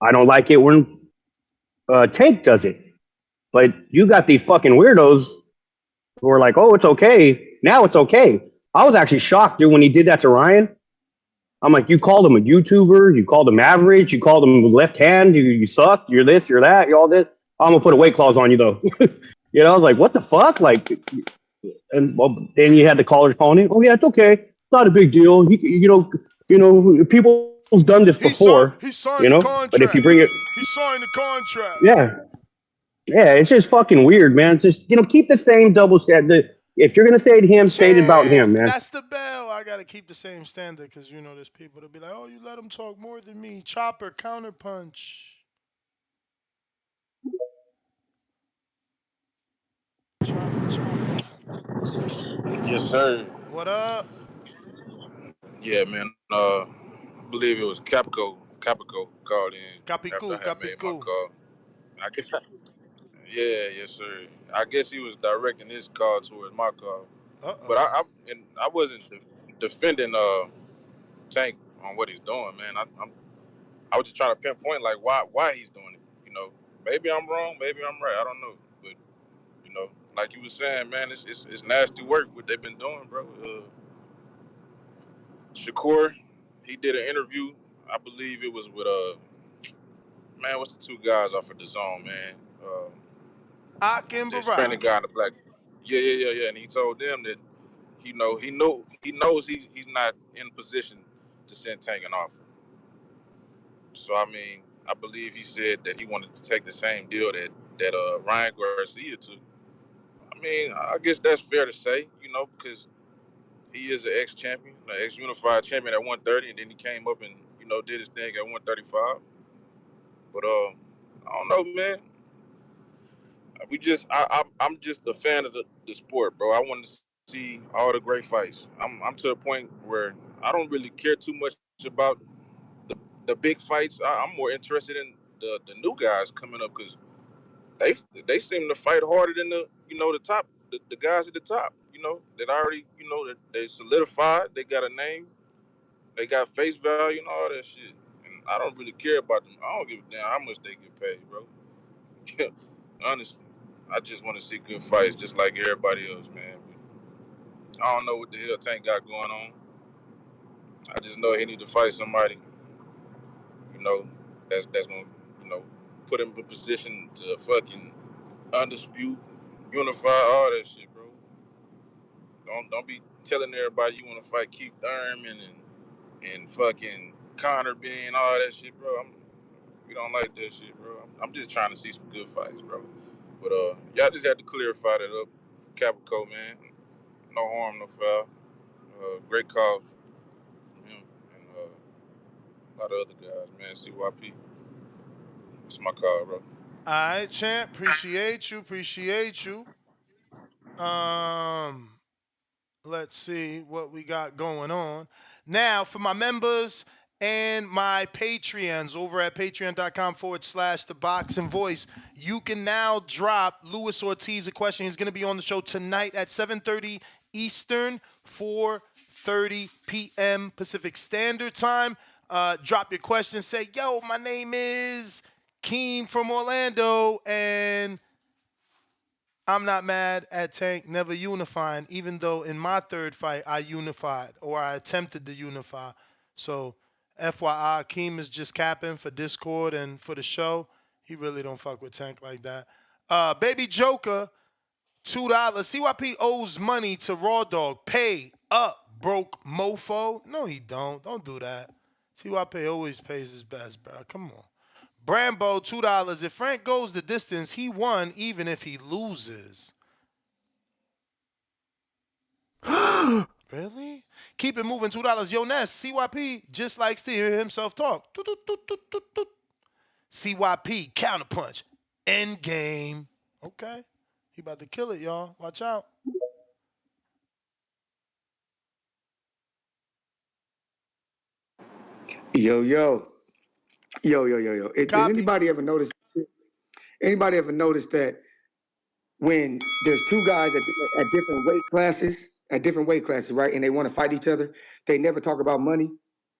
I don't like it when Tank does it. But you got these fucking weirdos who are like, oh, it's okay. Now it's okay. I was actually shocked, dude, when he did that to Ryan. I'm like, you called him a YouTuber, you called him average, you called him left hand, you suck, you're this, you're that, you're all this. I'm gonna put a weight clause on you though. I was like, what the fuck? Like, and well, then you had the callers calling it. Oh yeah, it's okay, it's not a big deal. People's done this before. He signed the But if you contract. bring it, He signed the contract. yeah, yeah, it's just fucking weird, man. Just keep the same double standard. If you're gonna say it to him, say it about him, Champ, man. that's the bell. I gotta keep the same standard because there's people that be like, "Oh, you let him talk more than me." Chopper, counterpunch. Chopper, chopper. Yes, sir. What up? Yeah, man. I believe it was Capico called in after Capicu, I had made my Capicu. call. I guess, yeah, yes, sir. I guess he was directing his call towards my call, Uh but oh. I wasn't defending Tank on what he's doing, man. I was just trying to pinpoint why he's doing it. Maybe I'm wrong, maybe I'm right. I don't know, but like you were saying, man, it's nasty work what they've been doing, bro. Shakur, he did an interview. I believe it was with man, what's the two guys off of the zone, man? Ak and The Hispanic guy Barack. and the black. Yeah. And he told them that he knows he's not in position to send Tank an offer. So I mean, I believe he said that he wanted to take the same deal that Ryan Garcia took. I mean, I guess that's fair to say, because he is an ex-champion, an ex-unified champion at 130, and then he came up and did his thing at 135. But I don't know, man. I'm just a fan of the sport, bro. I want to see all the great fights. I'm to the point where I don't really care too much about the the big fights. I'm more interested in the new guys coming up because they they seem to fight harder than the top the guys at the top. That already that they solidified. They got a name. They got face value and all that shit. And I don't really care about them. I don't give a damn how much they get paid, bro. Honestly, I just want to see good fights, just like everybody else, man. I don't know what the hell Tank got going on. I just know he need to fight somebody, you know, that's gonna, you know, put him in position to fucking undispute, unify, all that shit, bro. Don't be telling everybody you want to fight Keith Thurman and fucking Connor being all that shit, bro. We don't like that shit, bro. I'm just trying to see some good fights, bro. But y'all just had to clarify that up. Caprico, man. No harm, no foul. Great call from him and a lot of other guys, man. CYP. It's my call, bro. All right, champ. Appreciate you. Appreciate you. Um, let's see what we got going on. Now, for my members and my Patreons over at patreon.com/the boxing voice, you can now drop Luis Ortiz a question. He's going to be on the show tonight at 7:30 Eastern, 4:30 p.m. Pacific Standard Time. Drop your question. Say, yo, my name is Keem from Orlando, and I'm not mad at Tank never unifying, even though in my third fight I unified or I attempted to unify. So, FYI, Keem is just capping for Discord and for the show. He really don't fuck with Tank like that. Baby Joker, $2. CYP owes money to Raw Dog. Pay up, broke mofo. No, he don't. Don't do that. CYP always pays his best, bro. Come on. Brambo, $2. If Frank goes the distance, he won even if he loses. Really? Keep it moving, $2. Yo, Ness, CYP just likes to hear himself talk. Toot, toot, toot, toot, toot, toot. CYP, counterpunch, end game. Okay. He about to kill it, y'all. Watch out. Yo. Did Copy. anybody ever notice? Anybody ever notice that when there's two guys at different weight classes, right, and they want to fight each other, they never talk about money.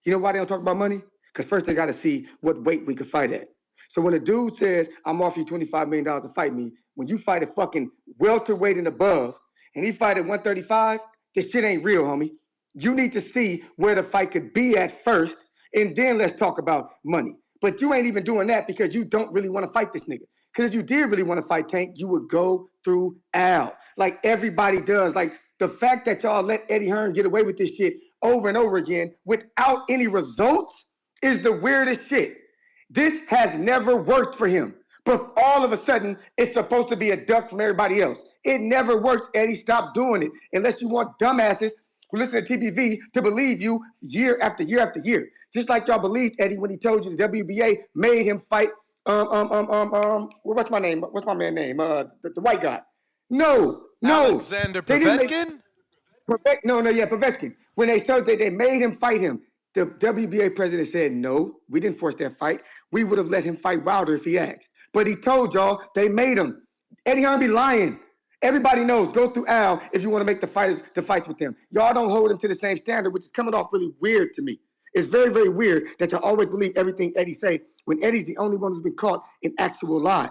You know why they don't talk about money? Because first they got to see what weight we could fight at. So when a dude says, I'm offering you $25 million to fight me, when you fight a fucking welterweight and above, and he fight at 135, this shit ain't real, homie. You need to see where the fight could be at first, and then let's talk about money. But you ain't even doing that because you don't really want to fight this nigga. Because if you did really want to fight Tank, you would go through Al, like everybody does. Like the fact that y'all let Eddie Hearn get away with this shit over and over again without any results is the weirdest shit. This has never worked for him. But all of a sudden, it's supposed to be a duck from everybody else. It never works, Eddie. Stop doing it. Unless you want dumbasses who listen to TBV to believe you year after year after year. Just like y'all believed Eddie when he told you the WBA made him fight what's my name? What's my man's name? The white guy. No. Alexander They didn't make Povetkin? Povetkin. When they said that they made him fight him, the WBA president said, no, we didn't force that fight. We would have let him fight Wilder if he asked. But he told y'all they made him. Eddie Hearn be lying. Everybody knows, go through Al if you want to make the fighters to fight with him. Y'all don't hold him to the same standard, which is coming off really weird to me. It's very, very weird that you always believe everything Eddie say when Eddie's the only one who's been caught in actual lies.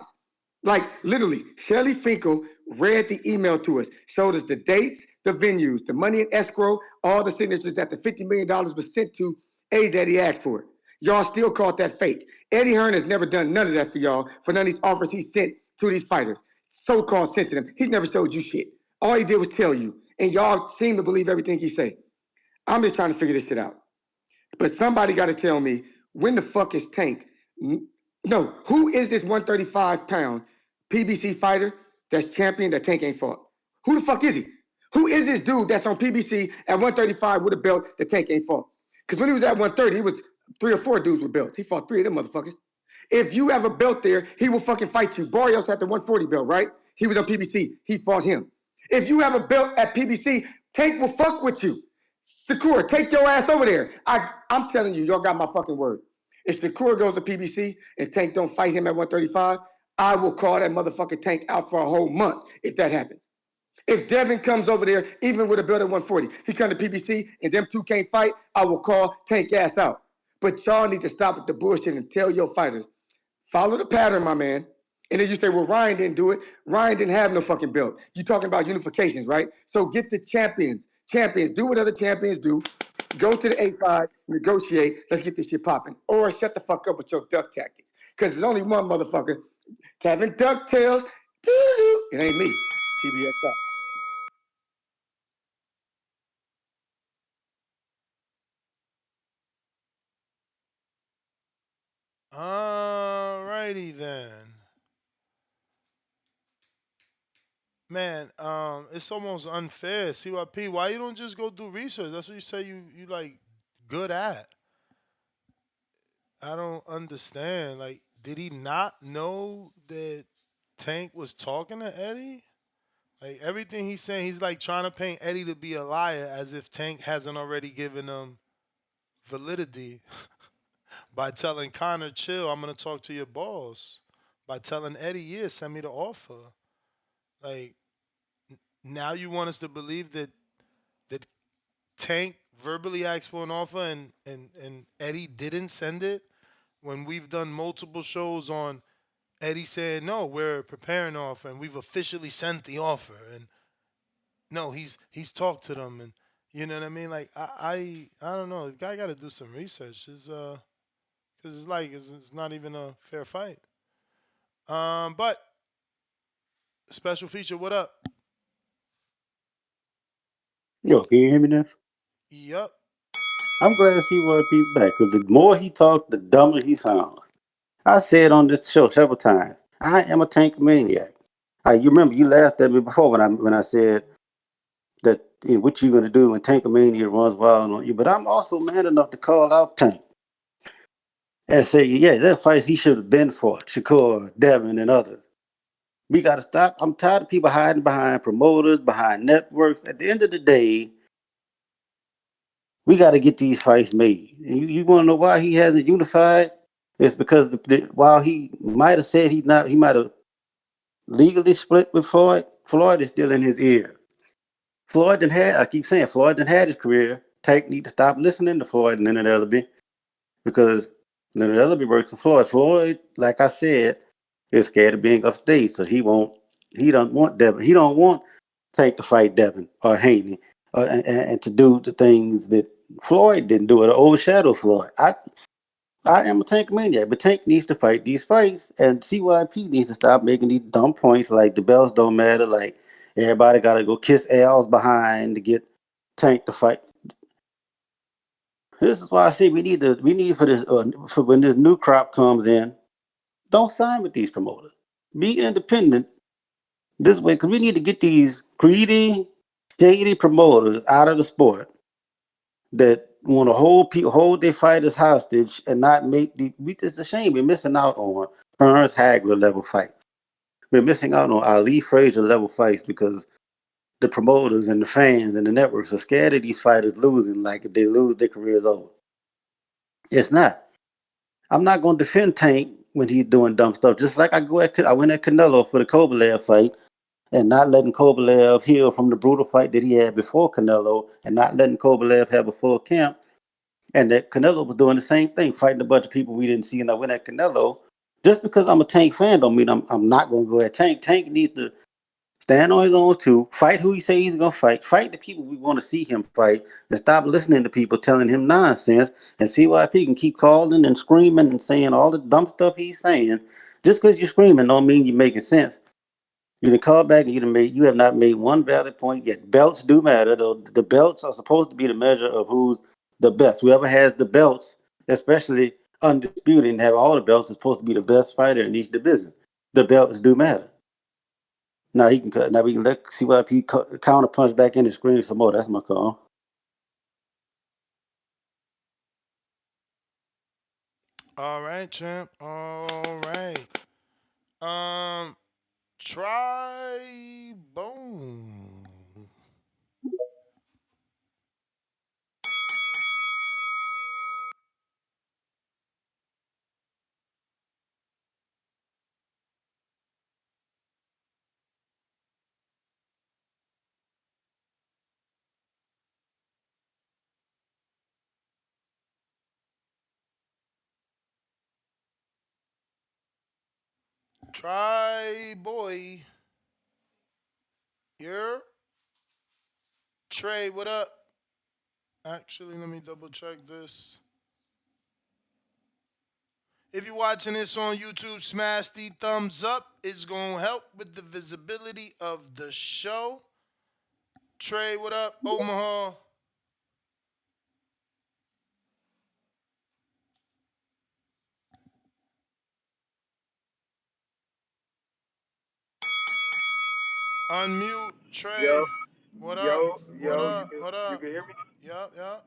Like literally, Shelly Finkel read the email to us, showed us the dates, the venues, the money in escrow, all the signatures that the $50 million was sent to A that he asked for. Y'all still called that fake. Eddie Hearn has never done none of that for y'all, for none of these offers he sent to these fighters. So-called sent to them. He's never showed you shit. All he did was tell you. And y'all seem to believe everything he say. I'm just trying to figure this shit out. But somebody got to tell me when the fuck is Tank? No, who is this 135-pound PBC fighter that's champion that Tank ain't fought? Who the fuck is he? Who is this dude that's on PBC at 135 with a belt that Tank ain't fought? Because when he was at 130, he was 3 or 4 dudes with belts. He fought 3 of them motherfuckers. If you have a belt there, he will fucking fight you. Barrios had the 140 belt, right? He was on PBC. He fought him. If you have a belt at PBC, Tank will fuck with you. Shakur, take your ass over there. I'm telling you, y'all got my fucking word. If Shakur goes to PBC and Tank don't fight him at 135, I will call that motherfucking Tank out for a whole month if that happens. If Devin comes over there, even with a belt at 140, he come to PBC and them two can't fight, I will call Tank ass out. But y'all need to stop with the bullshit and tell your fighters, follow the pattern, my man. And then you say, well, Ryan didn't do it. Ryan didn't have no fucking belt. You talking about unifications, right? So get the champions. Champions, do what other champions do. Go to the A5, negotiate. Let's get this shit popping. Or shut the fuck up with your duck tactics. Because there's only one motherfucker. Kevin Ducktails. It ain't me. TBS out. Alrighty then. Man, it's almost unfair. CYP, why you don't just go do research? That's what you say you like good at. I don't understand. Like, did he not know that Tank was talking to Eddie? Like everything he's saying, he's like trying to paint Eddie to be a liar as if Tank hasn't already given him validity by telling Connor, chill, I'm gonna talk to your boss. By telling Eddie, yeah, send me the offer. Like now you want us to believe that Tank verbally asked for an offer and Eddie didn't send it when we've done multiple shows on Eddie saying, no, we're preparing an offer and we've officially sent the offer. And no, he's talked to them and you know what I mean? Like I don't know. The guy got to do some research. It's because it's like it's not even a fair fight. But special feature, what up? Yo, can you hear me now? Yup. I'm glad to see why he's back because the more he talks, the dumber he sounds. I said on this show several times, I am a tank maniac. You remember you laughed at me before when I said that what you gonna do when Tankamania runs wild on you. But I'm also man enough to call out Tank and say, yeah, that fight he should have been for Shakur, Devin, and others. We got to stop. I'm tired of people hiding behind promoters, behind networks. At the end of the day, we got to get these fights made. And you want to know why he hasn't unified? It's because while he might have said he might have legally split with Floyd. Floyd is still in his ear. Floyd done had. I keep saying Floyd done had his career. Tank need to stop listening to Floyd and Leonard Ellerby because Leonard Ellerby works for Floyd. Floyd, like I said, is scared of being upstage, so he won't. He don't want Devin. He don't want Tank to fight Devin or Haney and to do the things that Floyd didn't do it or overshadow Floyd. I am a Tank maniac, but Tank needs to fight these fights, and CYP needs to stop making these dumb points like the belts don't matter, like everybody got to go kiss Al's behind to get Tank to fight. This is why I say we need for this for when this new crop comes in, don't sign with these promoters. Be independent this way, because we need to get these greedy, shady promoters out of the sport that want to hold their fighters hostage and not make the. We just a shame. We're missing out on Burns Hagler level fights. We're missing out on Ali Frazier level fights because the promoters and the fans and the networks are scared of these fighters losing. Like if they lose, their career's over. It's not. I'm not going to defend Tank when he's doing dumb stuff. Just like I went at Canelo for the Kovalev fight and not letting Kovalev heal from the brutal fight that he had before Canelo and not letting Kovalev have a full camp. And that Canelo was doing the same thing, fighting a bunch of people we didn't see. And I went at Canelo Just because I'm a Tank fan don't mean I'm not gonna go at Tank. Tank needs to stand on his own too. Fight who he say he's gonna fight. Fight the people we want to see him fight, and stop listening to people telling him nonsense. And CYP can keep calling and screaming and saying all the dumb stuff he's saying. Just because you're screaming don't mean you're making sense. You can call back and you have not made one valid point yet. Belts do matter, though. The belts are supposed to be the measure of who's the best. Whoever has the belts, especially undisputed, and have all the belts, is supposed to be the best fighter in each division. The belts do matter. Now he can cut. Now we can let CYP counter punch back in and scream some more. That's my call. All right, champ. All right. Um, try bone. Try boy. Here. Trey, what up? Actually, let me double check this. If you're watching this on YouTube, smash the thumbs up. It's going to help with the visibility of the show. Trey, what up? Omaha. Unmute. Yo, Trey, what up? What yo, up? What you up? can hear me? Yup, yup.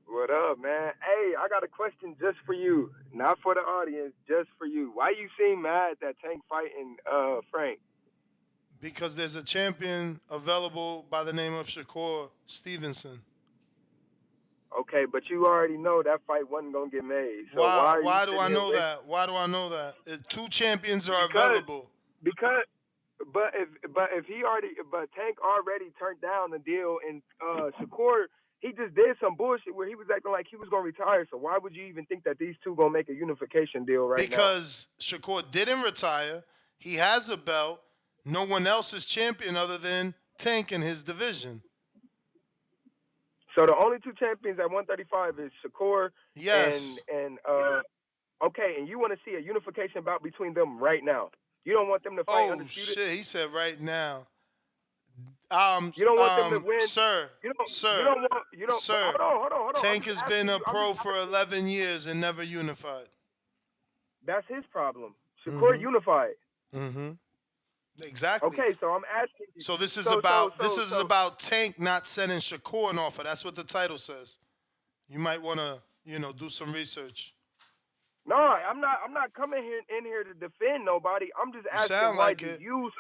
What up, man? Hey, I got a question just for you, not for the audience, just for you. Why you seem mad that Tank fighting Frank? Because there's a champion available by the name of Shakur Stevenson. Okay, but you already know that fight wasn't gonna get made. So why Why? are you Why do sitting I here know with? that? Why do I know that? Two champions are Because available. because but if he already but Tank already turned down the deal and Shakur he just did some bullshit where he was acting like he was gonna retire. So why would you even think that these two gonna make a unification deal right now? Because Shakur didn't retire. He has a belt. No one else is champion other than Tank in his division. So the only two champions at 135 is Shakur and Yes. okay, and you want to see a unification bout between them right now. You don't want them to fight Oh undisputed. shit, he said right now. You don't want them to win. Sir, You sir, don't want you don't. But sir. hold on. I'm Tank just has been asking a you. I'm just pro for asking. 11 years and never unified. That's his problem. Shakur Mhm. unified. Mhm. Exactly. Okay, so I'm asking you. So this is So so about this so is so. about Tank not sending Shakur an offer. That's what the title says. You might want to, do some research. No, I'm not. I'm not coming here in here to defend nobody. I'm just You asking sound why like do it. you?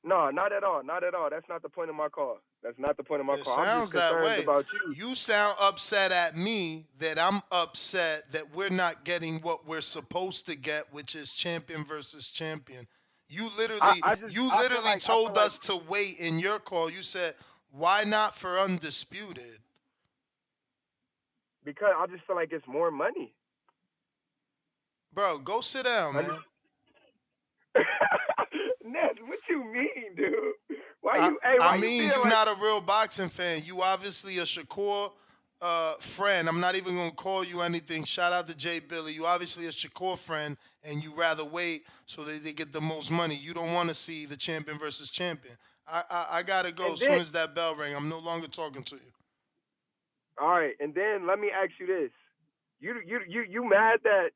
No, not at all. Not at all. That's not the point of my call. That's not the point of my It call. I'm just sounds that concerned way. about you. You sound upset at me that I'm upset that we're not getting what we're supposed to get, which is champion versus champion. You literally I just you I feel literally like I feel told like us to wait in your call. You said, "Why not for undisputed?" because I just feel like it's more money. Bro, go sit down, I just man. Ness, what you mean, dude? Why I you hey, I why you mean, being you're like not a real boxing fan. You obviously a Shakur friend. I'm not even gonna call you anything. Shout out to Jay Billy. You obviously a Shakur friend, and you rather wait so that they get the most money. You don't want to see the champion versus champion. I gotta go. and As then soon as that bell ring, I'm no longer talking to you. all right, and then let me ask you this. You mad that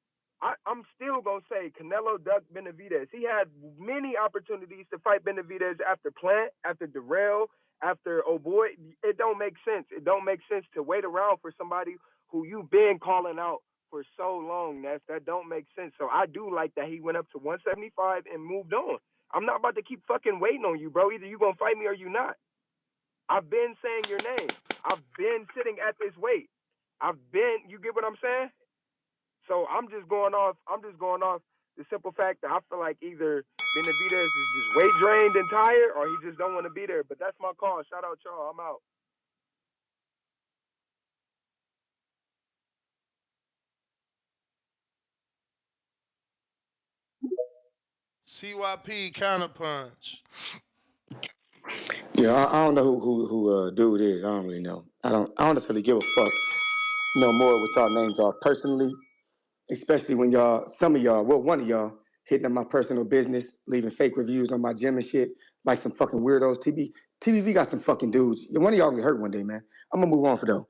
I'm still gonna say Canelo ducked Benavidez. He had many opportunities to fight Benavidez after Plant, after Darrell, after oh boy. It don't make sense. It don't make sense to wait around for somebody who you've been calling out for so long. That don't make sense. So I do like that he went up to 175 and moved on. I'm not about to keep fucking waiting on you, bro. Either you gonna fight me or you not. I've been saying your name. I've been sitting at this weight. You get what I'm saying? So I'm just going off the simple fact that I feel like either Benavidez is just weight drained and tired or he just don't want to be there. But that's my call. Shout out y'all. I'm out. CYP counterpunch. Yeah, I don't know who dude is. I don't really know. I don't honestly give a fuck no more what y'all names are personally, especially when y'all, some of y'all, well, one of y'all, hitting up my personal business, leaving fake reviews on my gym and shit, like some fucking weirdos. TBV got some fucking dudes. One of y'all gonna get hurt one day, man. I'm gonna move on for though.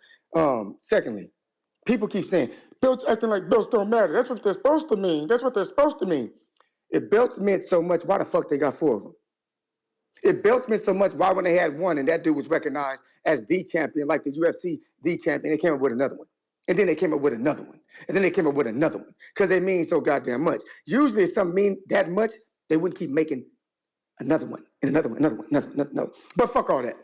Secondly, people keep saying belts acting like belts don't matter. That's what they're supposed to mean. That's what they're supposed to mean. If belts meant so much, why the fuck they got four of them? If belts meant so much, why when they had one and that dude was recognized as the champion, like the UFC, the champion, they came up with another one. And then they came up with another one. And then they came up with another one. Because they mean so goddamn much. Usually if something mean that much, they wouldn't keep making another one, and another one, another. But fuck all that.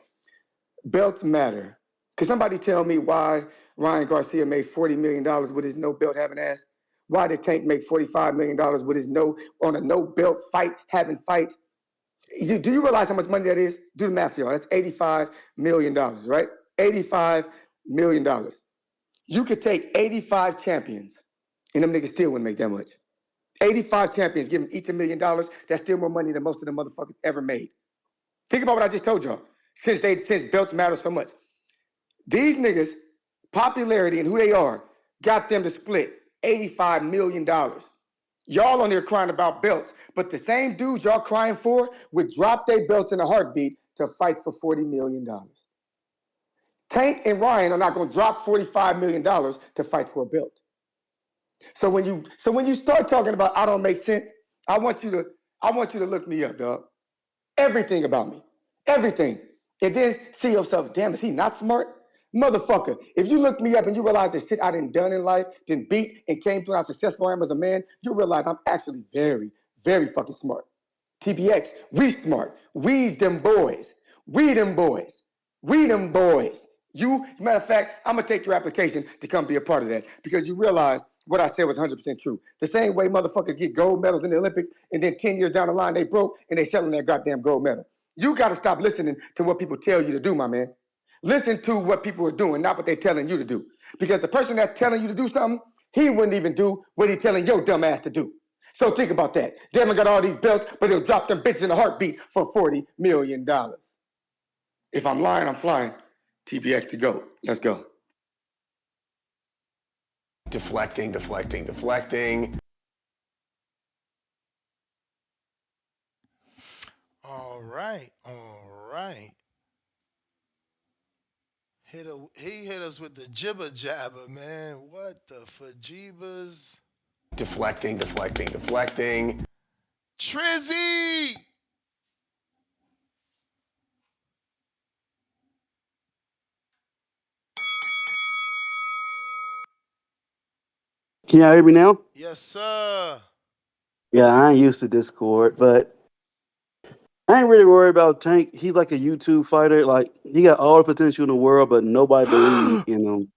Belts matter. Can somebody tell me why Ryan Garcia made $40 million with his no belt having ass? Why did Tank make $45 million with his on a no belt fight having fight? Do you realize how much money that is? Do the math, y'all. That's $85 million, right? $85 million. You could take 85 champions, and them niggas still wouldn't make that much. 85 champions, give them each $1 million. That's still more money than most of the motherfuckers ever made. Think about what I just told y'all. Since belts matter so much. These niggas, popularity and who they are, got them to split $85 million. Y'all on there crying about belts, but the same dudes y'all crying for would drop their belts in a heartbeat to fight for $40 million. Tank and Ryan are not going to drop $45 million to fight for a belt. So when you start talking about I don't make sense, I want you to look me up, dog. Everything about me. Everything. And then see yourself, damn, is he not smart? Motherfucker, if you look me up and you realize the shit I done done in life, then beat and came through how successful I am as a man, you realize I'm actually very, very fucking smart. TBX, we smart. We's them boys. We them boys. We them boys. Matter of fact, I'm gonna take your application to come be a part of that because you realize what I said was 100% true. The same way motherfuckers get gold medals in the Olympics and then 10 years down the line they broke and they selling their goddamn gold medal. You gotta stop listening to what people tell you to do, my man. Listen to what people are doing, not what they're telling you to do. Because the person that's telling you to do something, he wouldn't even do what he's telling your dumb ass to do. So think about that. Devin got all these belts, but he'll drop them bitches in a heartbeat for $40 million. If I'm lying, I'm flying. TBX to go. Let's go. Deflecting. All right. He hit us with the jibber jabber, man. What the fajibas? Deflecting. Trizzy! Can y'all hear me now? Yes, sir. Yeah, I ain't used to Discord, but I ain't really worried about Tank. He's like a YouTube fighter. Like he got all the potential in the world, but nobody believe in him.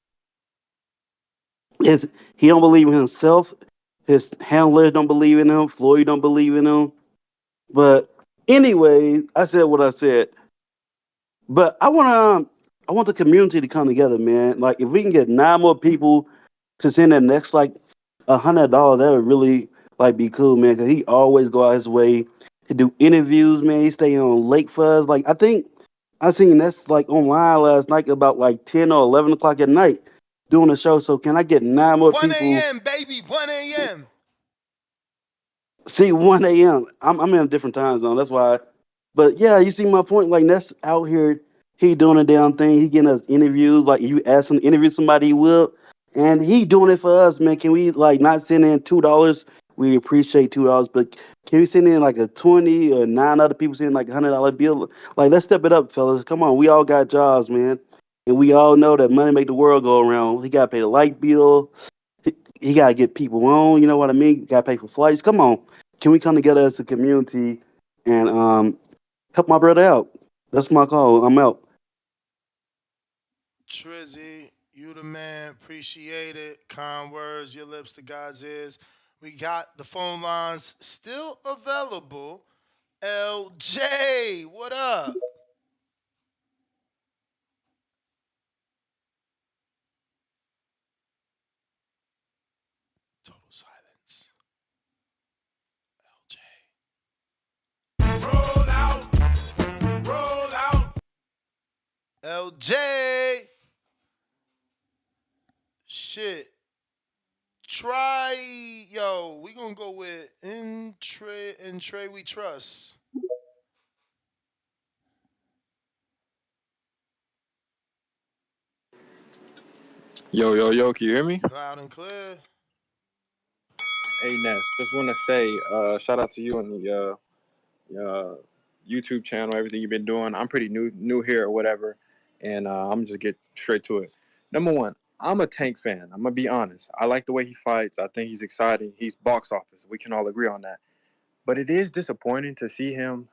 He don't believe in himself. His handlers don't believe in him. Floyd don't believe in him. But anyway, I said what I said. But I want the community to come together, man. Like if we can get 9 more people to send that next like $100, that would really like be cool, man. Cause he always go out his way to do interviews, man. He stay on late for us. Like I think I seen that's like online last night about like 10 or 11 o'clock at night doing the show. So can I get 9 more 1 people? a.m., baby. 1 a.m. See, 1 a.m. I'm in a different time zone. That's why. But yeah, you see my point. Like that's out here. He doing a damn thing. He getting us interviews. Like if you ask him to interview somebody, he will. And he doing it for us, man. Can we like not send in $2? We appreciate $2, but can we send in like a 20 or 9 other people send like $100 bill? Like let's step it up, fellas. Come on, we all got jobs, man, and we all know that money make the world go around. He got to pay the light bill. He got to get people on. You know what I mean? Got to pay for flights. Come on, can we come together as a community and help my brother out? That's my call. I'm out. Trizzy, you the man. Appreciate it. Kind words, your lips to God's ears. We got the phone lines still available. LJ, what up? Total silence. LJ. LJ. Shit. We gonna go with in Trey we trust. Yo, can you hear me? Loud and clear. Hey, Ness, just want to say, shout out to you and the YouTube channel, everything you've been doing. I'm pretty new here or whatever, and I'm just get straight to it. Number one, I'm a Tank fan. I'm gonna be honest. I like the way he fights. I think he's exciting. He's box office. We can all agree on that. But it is disappointing to see him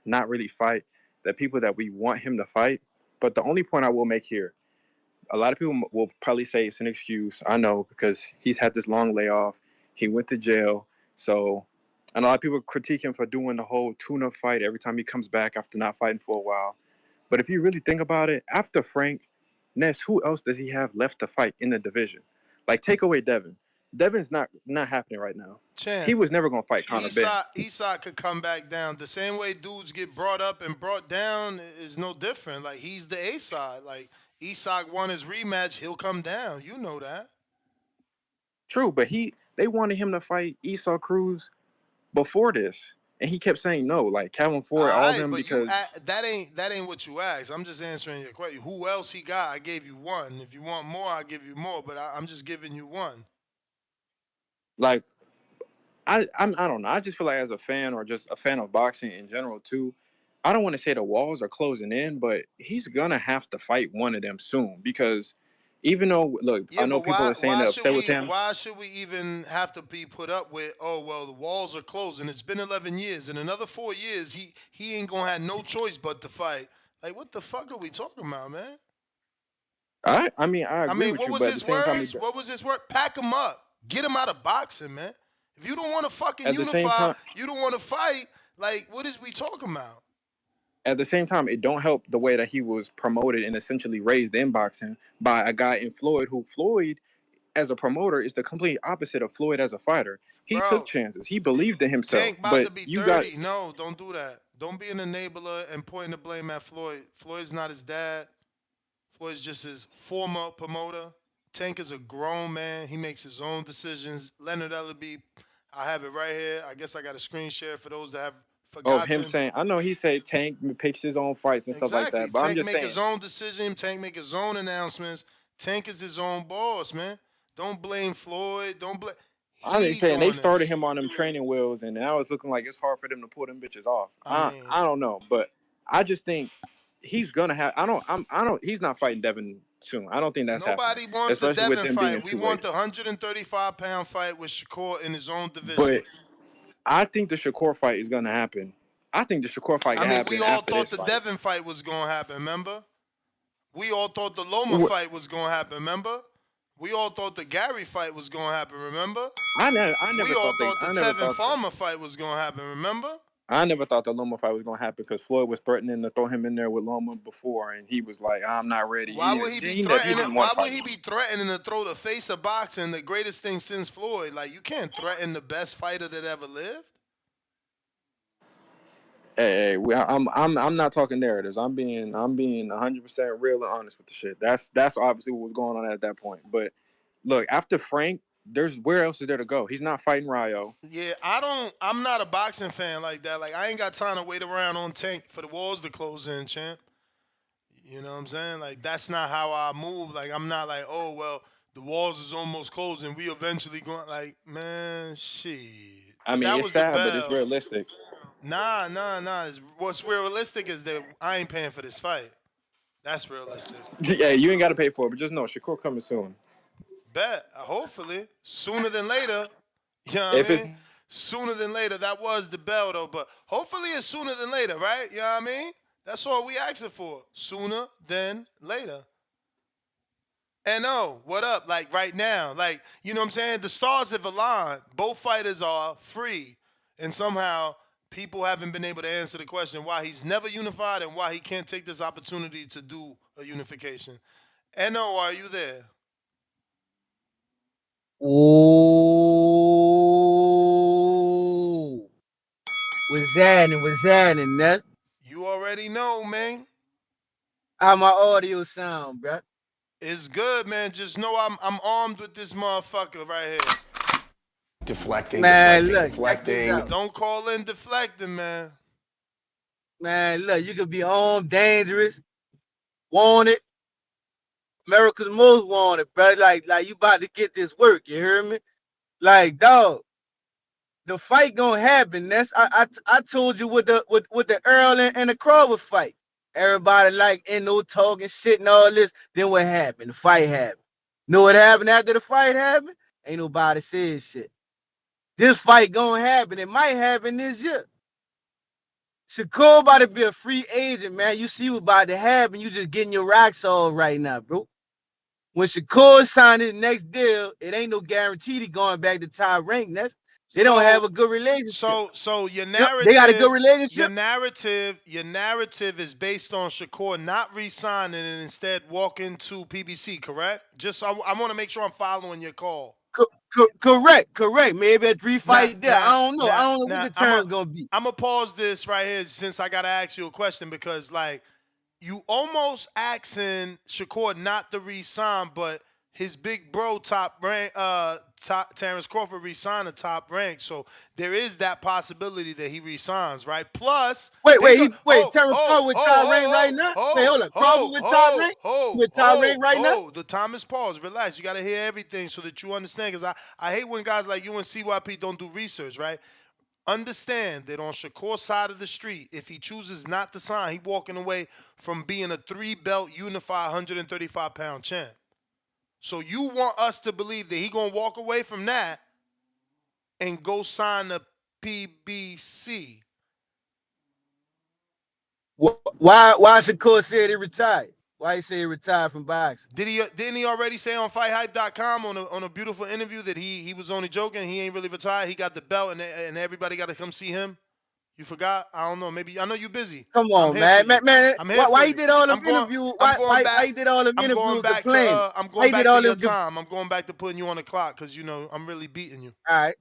not really fight the people that we want him to fight. But the only point I will make here, a lot of people will probably say it's an excuse. I know because he's had this long layoff. He went to jail. So, and a lot of people critique him for doing the whole tune-up fight every time he comes back after not fighting for a while. But if you really think about it, after Frank, Ness, who else does he have left to fight in the division? Like, take away Devin. Devin's not happening right now. He Champ. was never gonna fight Conor Ben. Eastside could come back down. The same way dudes get brought up and brought down is no different. Like he's the A side. Like Eastside won his rematch, he'll come down. You know that. True, but they wanted him to fight Esau Cruz before this, and he kept saying no, like Calvin All Ford, all of right, them, but because that ain't what you asked. I'm just answering your question. Who else he got? I gave you one. If you want more, I'll give you more. But I'm just giving you one. like I don't know. I just feel like as a fan or just a fan of boxing in general too, I don't want to say the walls are closing in, but he's gonna have to fight one of them soon because even though look, Yeah, I know but people why are saying why they're should upset with we him. why should we even have to be put up with? Oh well, the walls are closing. It's been 11 years. In another 4 years, he ain't gonna have no choice but to fight. Like what the fuck are we talking about, man? I mean I I agree mean, with what you, was but at the his same time, words? What was his word? Pack him up. Get him out of boxing, man. If you don't want to fucking at the same unify, time, you don't want to fight. Like, what is we talking about? it don't help the way that he was promoted and essentially raised in boxing by a guy in Floyd, who Floyd as a promoter is the complete opposite of Floyd as a fighter. He took Bro, chances. He believed in himself. Tank about But to be you got 30. No, don't do that. Don't be an enabler and pointing the blame at Floyd. Floyd's not his dad. Floyd's just his former promoter. Tank is a grown man. He makes his own decisions. Leonard Ellerby, I have it right here. I guess I got a screen share for those that have of him forgotten. saying, I know he said Tank picks his own fights and stuff like Exactly. that, but I'm Tank just make his saying, own decision. Tank make his own announcements. Tank is his own boss, man. Don't blame Floyd. Don't blame. I'm just He saying they doing started this. him on them training wheels, and now it's looking like it's hard for them to pull them bitches off. I I mean, don't know, but I just think he's gonna have. I don't. He's not fighting Devin soon. I don't think that's happening, nobody wants the especially with Devin them being fight. in We two want the weights. 135-pound fight with Shakur in his own But division. I think the Shakur fight is gonna happen. I think the Shakur fight I can mean, we happen all after thought this the fight. Devin fight was gonna happen. Remember? We all thought the Loma Wh- fight was gonna happen. Remember? We all thought the Gary fight was gonna happen. Remember? We all thought the Tevin Farmer fight was gonna happen. Remember? I never thought the Loma fight was gonna happen because Floyd was threatening to throw him in there with Loma before, and he was like, "I'm not ready." Why would he be He threatening? didn't want Why to would fight he Loma. be threatening to throw the face of boxing, the greatest thing since Floyd? Like you can't threaten the best fighter that ever lived. I'm not talking narratives. I'm being 100% real and honest with the shit. That's obviously what was going on at that point. But look, after Frank, there's where else is there to go? He's not fighting Ryo. Yeah, I'm not a boxing fan like that. Like I ain't got time to wait around on Tank for the walls to close in, champ. You know what I'm saying? Like that's not how I move. Like I'm not like, oh well, the walls is almost closing. We eventually going like, man, shit. I But mean, that it's was the sad, but it's bell. realistic. Nah. What's realistic is that I ain't paying for this fight. That's realistic. Yeah, you ain't got to pay for it, but just know Shakur coming soon. Bet. Hopefully. Sooner than later. You know what If I it's mean? Sooner than later. That was the bell though. But hopefully it's sooner than later, right? You know what I mean? That's all we asking for. Sooner than later. And oh, what up? Like right now. Like, you know what I'm saying? The stars have aligned. Both fighters are free. And somehow people haven't been able to answer the question why he's never unified and why he can't take this opportunity to do a unification. And oh, are you there? Ooh, what's happening? What's happening, Ness? You already know, man. How my audio sound, bro? It's good, man. Just know I'm armed with this motherfucker right here. Man, look, check this out. Don't call in deflecting, man. Man, look, you could be armed, dangerous, wanted, America's most wanted, bro. Like you about to get this work. You hear me? Like, dog, the fight gonna happen. I told you with the Earl and the Crawford fight. Everybody like ain't no talking shit and all this. Then what happened? The fight happened. Know what happened after the fight happened? Ain't nobody said shit. This fight gonna happen. It might happen this year. Shakur about to be a free agent, man. You see what about to happen. You just getting your rocks off right now, bro. When Shakur signed his next deal, it ain't no guarantee he going back to top rank. They don't have a good relationship. So your They got a good narrative, relationship. your narrative is based on Shakur not re-signing and instead walking to PBC, correct? Just I want to make sure I'm following your call. Correct. Maybe a 3-fight there. I don't know. I don't know what the term's gonna be. I'm gonna pause this right here since I gotta ask you a question because like you almost asking Shakur not to re-sign, but his big bro top rank, Terrence Crawford re-signed the top rank, so there is that possibility that he re-signs, right? Plus, wait, Terrence Crawford with top rank right now. Wait, hold up, Crawford with top rank. With top rank right now. The time is paused. Relax. You gotta hear everything so that you understand. Because I hate when guys like you and CYP don't do research, right? Understand that on Shakur's side of the street, if he chooses not to sign, he walking away from being a 3-belt unified 135-pound champ. So you want us to believe that he gonna walk away from that and go sign the PBC? Why Shakur said he retired? Why he say he retired from boxing? Didn't he already say on FightHype.com on a beautiful interview that he was only joking? He ain't really retired. He got the belt and everybody got to come see him. You forgot? I don't know. Maybe I know you're busy. Come on, man. I'm here why he did all them interviews? Why he did all them interviews? I'm going back to your time. I'm going back to putting you on the clock because you know I'm really beating you. All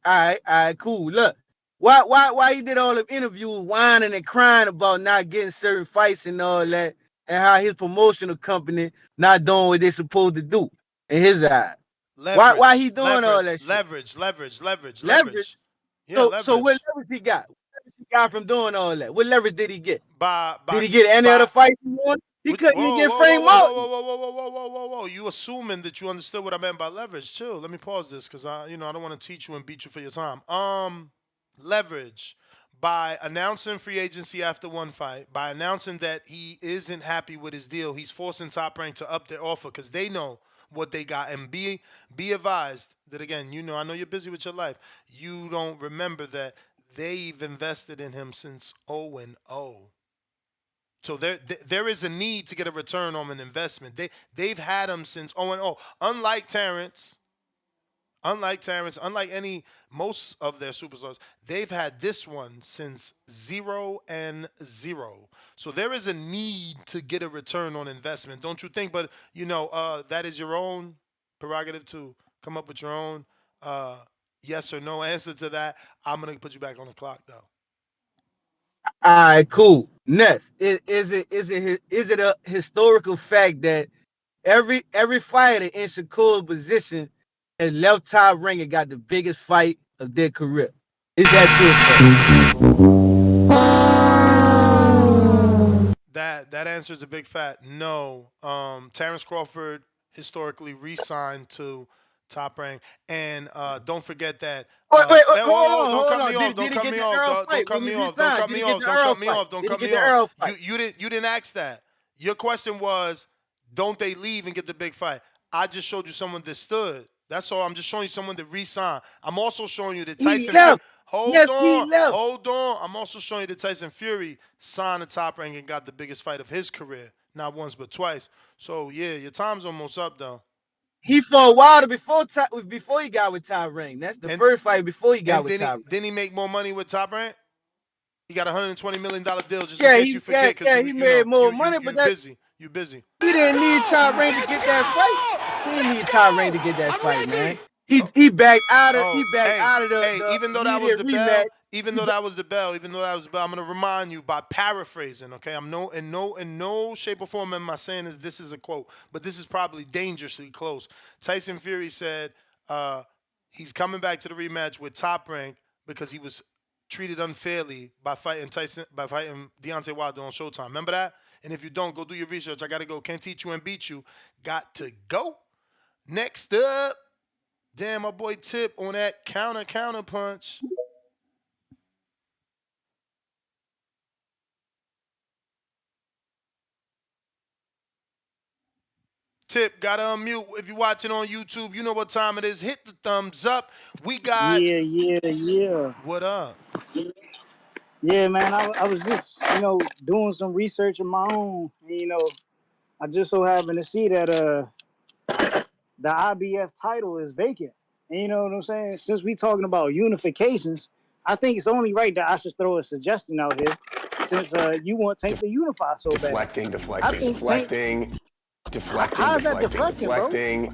right, cool. Look, why he did all them interviews, whining and crying about not getting certain fights and all that, and how his promotional company not doing what they supposed to do in his eyes. Why he doing all that shit? Leverage. Yeah, so what leverage he got? What leverage he got from doing all that? What leverage did he get? By did he get any other fights he won? He couldn't even get Frank Martin. Whoa. You assuming that you understood what I meant by leverage. Chill. Let me pause this because I don't want to teach you and beat you for your time. Leverage. By announcing free agency after one fight, by announcing that he isn't happy with his deal, he's forcing Top Rank to up their offer because they know what they got. And be advised that, again, I know you're busy with your life. You don't remember that they've invested in him since 0-0. So there is a need to get a return on an investment. They've had him since 0-0. Unlike Terrence, unlike most of their superstars, they've had this one since 0-0. So there is a need to get a return on investment, don't you think? But that is your own prerogative to come up with your own yes or no answer to that. I'm gonna put you back on the clock though. All right, cool. Next, is it a historical fact that every fighter in Shakur's position has left top ring and got the biggest fight of their career? Is that true? That answer is a big fat no. Terrence Crawford historically re-signed to Top Rank, and don't forget that. Hold on. Don't cut me off. You didn't ask that. Your question was, don't they leave and get the big fight? I just showed you someone that stood. That's all. I'm just showing you someone that re-signed. I'm also showing you that Tyson Fury. Hold on. I'm also showing you that Tyson Fury signed the Top Rank and got the biggest fight of his career. Not once, but twice. So, yeah, your time's almost up, though. He fought Wilder before he got with Top Rank. That's the first fight before he got with Top Rank. Didn't he make more money with Top Rank? He got a $120 million deal, just in case you forget. He made more money, but you're busy. He didn't need Top Rank to get that fight. He didn't need Top Rank to get that fight, man. He backed out of the even though that was the rematch. even though that was the bell, I'm gonna remind you by paraphrasing. Okay, I'm in no shape or form am I saying this is a quote, but this is probably dangerously close. Tyson Fury said he's coming back to the rematch with Top Rank because he was treated unfairly by fighting Deontay Wilder on Showtime. Remember that? And if you don't, go do your research. I gotta go. Can't teach you and beat you. Got to go. Next up, damn, my boy Tip on that counter punch. Tip, gotta unmute. If you're watching on YouTube, you know what time it is. Hit the thumbs up. We got. Yeah. What up? Yeah, man. I was just, doing some research of my own. And, I just so happened to see that the IBF title is vacant. And you know what I'm saying? Since we talking about unifications, I think it's only right that I should throw a suggestion out here. Since you want Tank to unify so bad. Deflecting. How is that deflecting?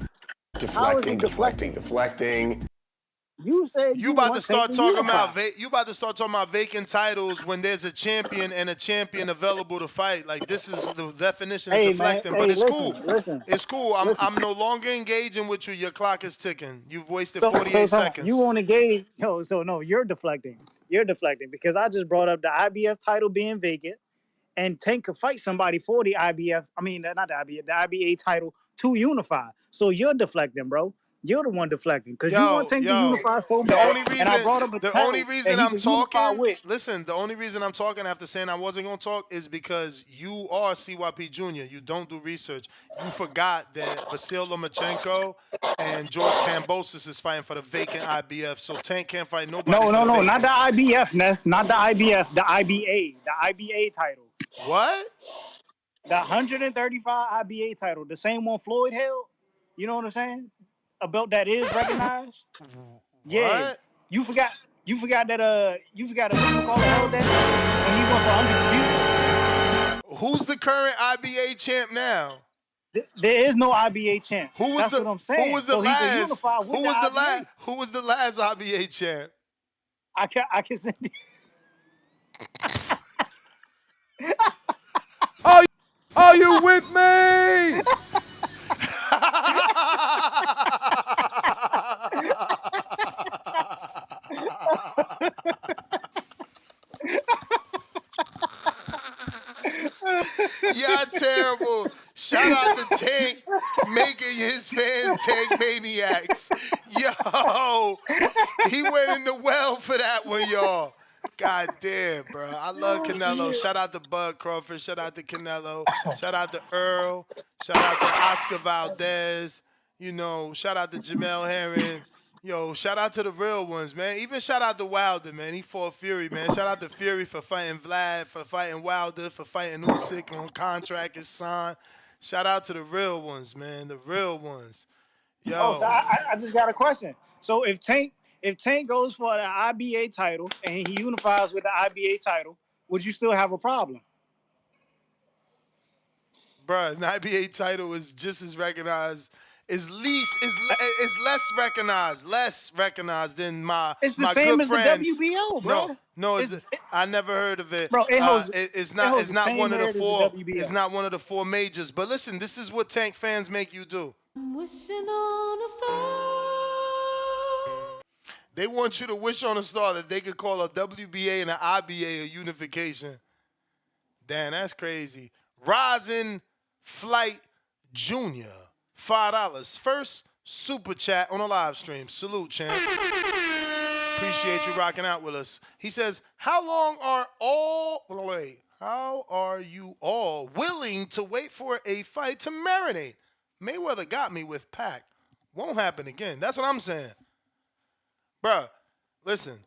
You said you about to start talking about vacant titles when there's a champion and a champion available to fight. Like this is the definition of Hey, deflecting. Man, but it's cool. Listen. It's cool. I'm no longer engaging with you. Your clock is ticking. You've wasted 48 seconds. You won't engage. So no, you're deflecting. You're deflecting because I just brought up the IBF title being vacant, and Tank could fight somebody for the IBF. I mean, not the IBF, the IBA title to unify. So you're deflecting, bro. You're the one deflecting because you want Tank to unify so bad. And I brought up a title only reason I'm talking. With. Listen, the only reason I'm talking after saying I wasn't gonna talk is because you are CYP Jr. You don't do research. You forgot that Vasyl Lomachenko and George Kambosos is fighting for the vacant IBF. So Tank can't fight nobody. No, not the IBF, Ness. Not the IBF. The IBA. The IBA title. What? The 135 IBA title, the same one Floyd held. You know what I'm saying? A belt that is recognized. What? Yeah. You forgot that you forgot who called held that when he went for undisputed. Who's the current IBA champ now? There is no IBA champ. That's what I'm saying. Who was the last? Who was the last IBA champ? I can send you. Are you with me? Y'all terrible. Shout out to Tank making his fans Tank maniacs. Yo, he went in the well for that one, y'all. God damn, bro. I love Canelo. Shout out to Bud Crawford. Shout out to Canelo. Shout out to Earl. Shout out to Oscar Valdez. Shout out to Jamel Herring. Yo, shout out to the real ones, man. Even shout out to Wilder, man. He fought Fury, man. Shout out to Fury for fighting Vlad, for fighting Wilder, for fighting Usyk on contract is signed. Shout out to the real ones, man. The real ones. Yo. Oh, I just got a question. So if Tank goes for the IBA title and he unifies with the IBA title, would you still have a problem? Bruh, an IBA title is just as recognized. Is less recognized than my it's the my same good as friend. The WBO, bro. No, I never heard of it. Bro, it's not one of the four. It's not one of the four majors. But listen, this is what Tank fans make you do. I'm wishing on a star. They want you to wish on a star that they could call a WBA and an IBA a unification. Damn, that's crazy. Rising Flight Jr. $5. First super chat on a live stream. Salute, champ. Appreciate you rocking out with us. He says, how are you all willing to wait for a fight to marinate? Mayweather got me with Pac. Won't happen again. That's what I'm saying. Bruh, listen.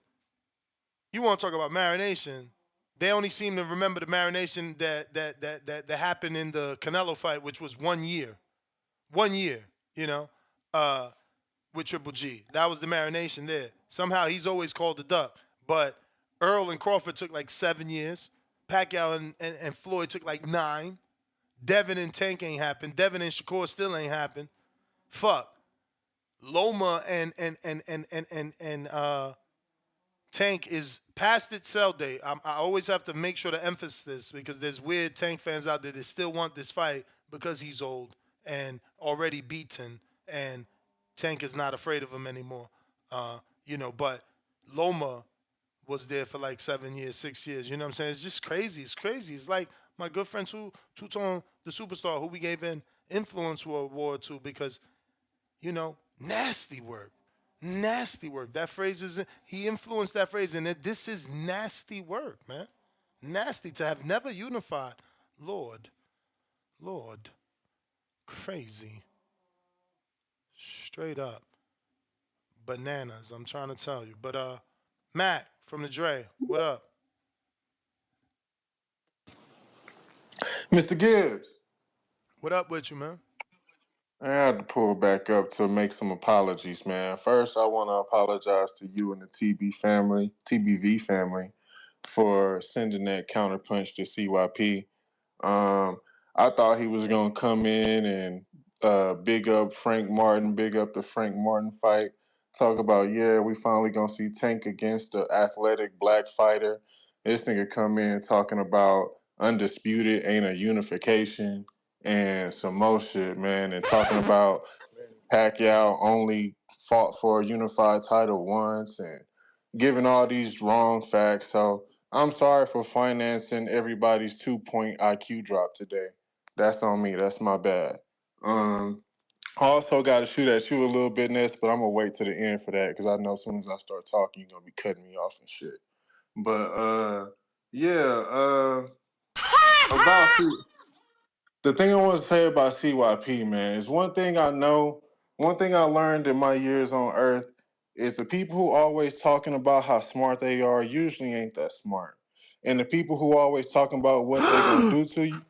You want to talk about marination. They only seem to remember the marination that happened in the Canelo fight, which was 1 year. 1 year, with Triple G. That was the marination there. Somehow he's always called the duck. But Earl and Crawford took like 7 years. Pacquiao and Floyd took like 9. Devin and Tank ain't happened. Devin and Shakur still ain't happened. Fuck. Loma and Tank is past its sell date. I always have to make sure to emphasize this because there's weird Tank fans out there that still want this fight because he's old and already beaten, and Tank is not afraid of him anymore. But Loma was there for like 7 years, 6 years. You know what I'm saying? It's just crazy. It's crazy. It's like my good friend Two Tone, the superstar, who we gave an influence award to because nasty work. Nasty work. That phrase is, he influenced that phrase, and this is nasty work, man. Nasty to have never unified. Lord, Lord, crazy. Straight up. Bananas, I'm trying to tell you. But Matt from the Dre, what up? Mr. Gibbs. What up with you, man? I had to pull back up to make some apologies, man. First, I want to apologize to you and the TBV family, for sending that counterpunch to CYP. Um, I thought he was gonna come in and big up Frank Martin, big up the Frank Martin fight. Talk about, yeah, we finally gonna see Tank against the athletic black fighter. This nigga come in talking about undisputed ain't a unification and some more shit, man, and talking about Pacquiao only fought for a unified title once and giving all these wrong facts. So I'm sorry for financing everybody's 2 point IQ drop today. That's on me. That's my bad. I also got to shoot at you a little bit, Ness, but I'm gonna wait to the end for that because I know as soon as I start talking, you're gonna be cutting me off and shit. But yeah, about the thing I want to say about CYP, man, is one thing I know, one thing I learned in my years on Earth is the people who always talking about how smart they are usually ain't that smart. And the people who always talking about what they gonna do to you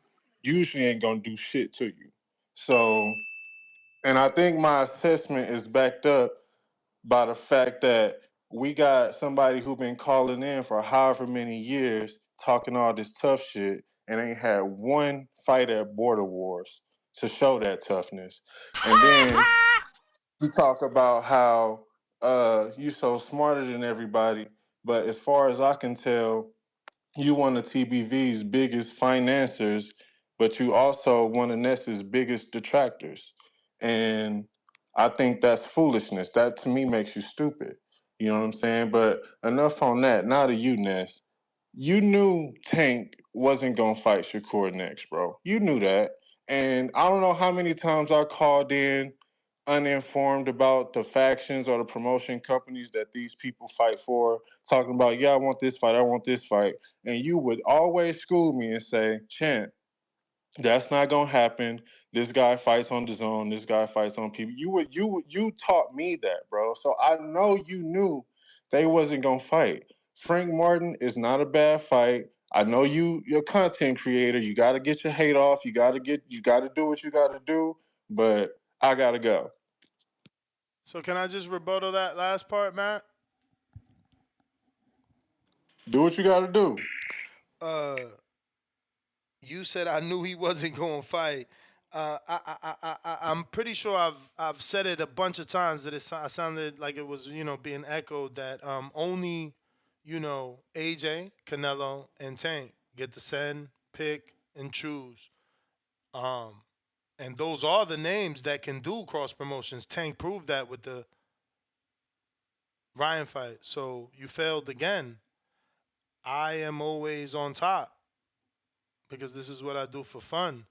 usually ain't gonna do shit to you. So, and I think my assessment is backed up by the fact that we got somebody who been calling in for however many years talking all this tough shit and ain't had one fight at Border Wars to show that toughness. And then you talk about how you so smarter than everybody, but as far as I can tell, you one of TBV's biggest financiers, but you also one of Ness's biggest detractors. And I think that's foolishness. That to me makes you stupid. You know what I'm saying? But enough on that. Now to you, Ness. You knew Tank wasn't gonna fight Shakur next, bro. You knew that. And I don't know how many times I called in uninformed about the factions or the promotion companies that these people fight for, talking about, yeah, I want this fight, I want this fight. And you would always school me and say, Chant, that's not gonna happen. This guy fights on the zone. This guy fights on people. You taught me that, bro. So I know you knew they wasn't gonna fight. Frank Martin is not a bad fight. I know you're a content creator. You got to get your hate off. You got to do what you got to do. But I gotta go. So can I just rebuttal that last part, Matt? Do what you got to do. Uh, you said I knew he wasn't going to fight. I'm pretty sure I've said it a bunch of times that I sounded like it was being echoed that only AJ, Canelo, and Tank get to send, pick, and choose. Um, and those are the names that can do cross promotions. Tank proved that with the Ryan fight. So you failed again. I am always on top because this is what I do for fun,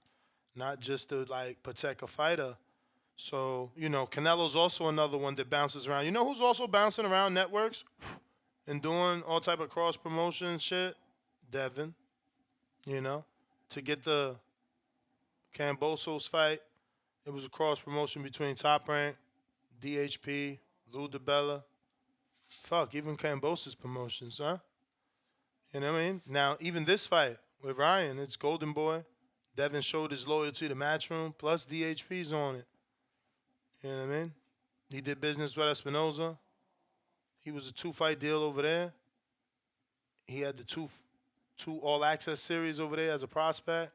not just to like protect a fighter. So, Canelo's also another one that bounces around. You know who's also bouncing around networks and doing all type of cross promotion shit? Devin, you know. To get the Cambosos fight, it was a cross promotion between Top Rank, DHP, Lou DiBella. Fuck, even Cambosos promotions, huh? You know what I mean? Now, even this fight with Ryan, it's Golden Boy. Devin showed his loyalty to Matchroom, plus DHP's on it. You know what I mean? He did business with Espinoza. He was a two-fight deal over there. He had the two all-access series over there as a prospect.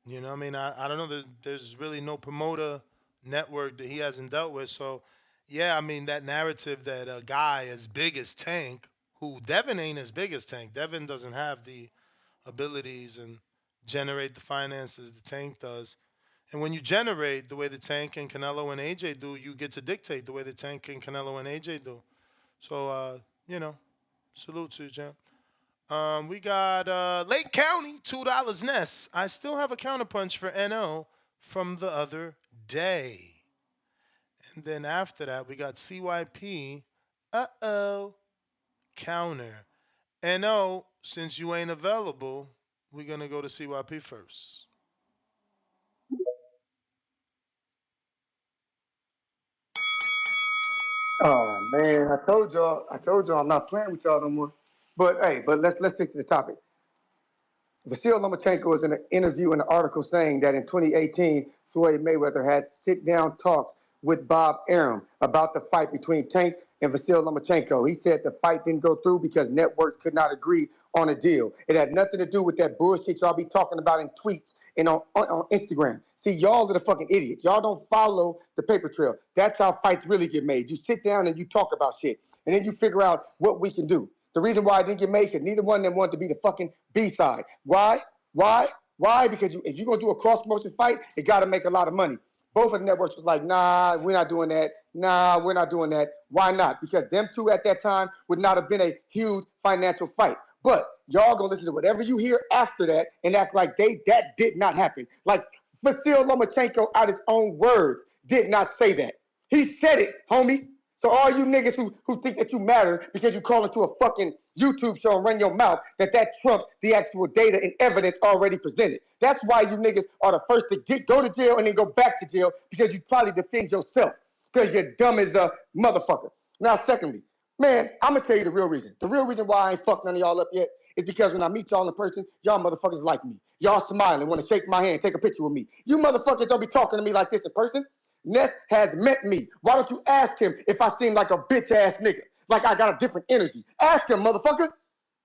You know what I mean? I don't know. There's really no promoter network that he hasn't dealt with. So Yeah, I mean that narrative that a guy as big as Tank, who Devin ain't as big as Tank. Devin doesn't have the abilities and generate the finances the Tank does. And when you generate the way the Tank and Canelo and AJ do, you get to dictate the way the Tank and Canelo and AJ do. So, you know, salute to you, champ. We got Lake County, $2 Ness. I still have a counterpunch for NO from the other day. And then after that, we got CYP. Counter. NO, since you ain't available, we're going to go to CYP first. Oh man, I told y'all I'm not playing with y'all no more. But hey, let's stick to the topic. Vasyl Lomachenko is in an interview in an article saying that in 2018, Floyd Mayweather had sit-down talks with Bob Arum about the fight between Tank and Vasyl Lomachenko. He said the fight didn't go through because networks could not agree on a deal. It had nothing to do with that bullshit y'all be talking about in tweets and on Instagram. See, y'all are the fucking idiots. Y'all don't follow the paper trail. That's how fights really get made. You sit down and you talk about shit, and then you figure out what we can do. The reason why I didn't get made, because neither one of them wanted to be the fucking B-side. Why? Why? Why? Because if you're going to do a cross-promotion fight, it got to make a lot of money. Both of the networks was like, nah, we're not doing that. Nah, we're not doing that. Why not? Because them two at that time would not have been a huge financial fight. But y'all going to listen to whatever you hear after that and act like that did not happen. Like Vasyl Lomachenko, out his own words, did not say that. He said it, homie. So all you niggas who think that you matter because you call into a fucking YouTube show and run your mouth, that trumps the actual data and evidence already presented. That's why you niggas are the first to go to jail and then go back to jail, because you probably defend yourself because you're dumb as a motherfucker. Now, secondly, man, I'm gonna tell you the real reason. The real reason why I ain't fucked none of y'all up yet is because when I meet y'all in person, y'all motherfuckers like me. Y'all smile and want to shake my hand, take a picture with me. You motherfuckers don't be talking to me like this in person. Ness has met me. Why don't you ask him if I seem like a bitch ass nigga? Like I got a different energy. Ask him, motherfucker.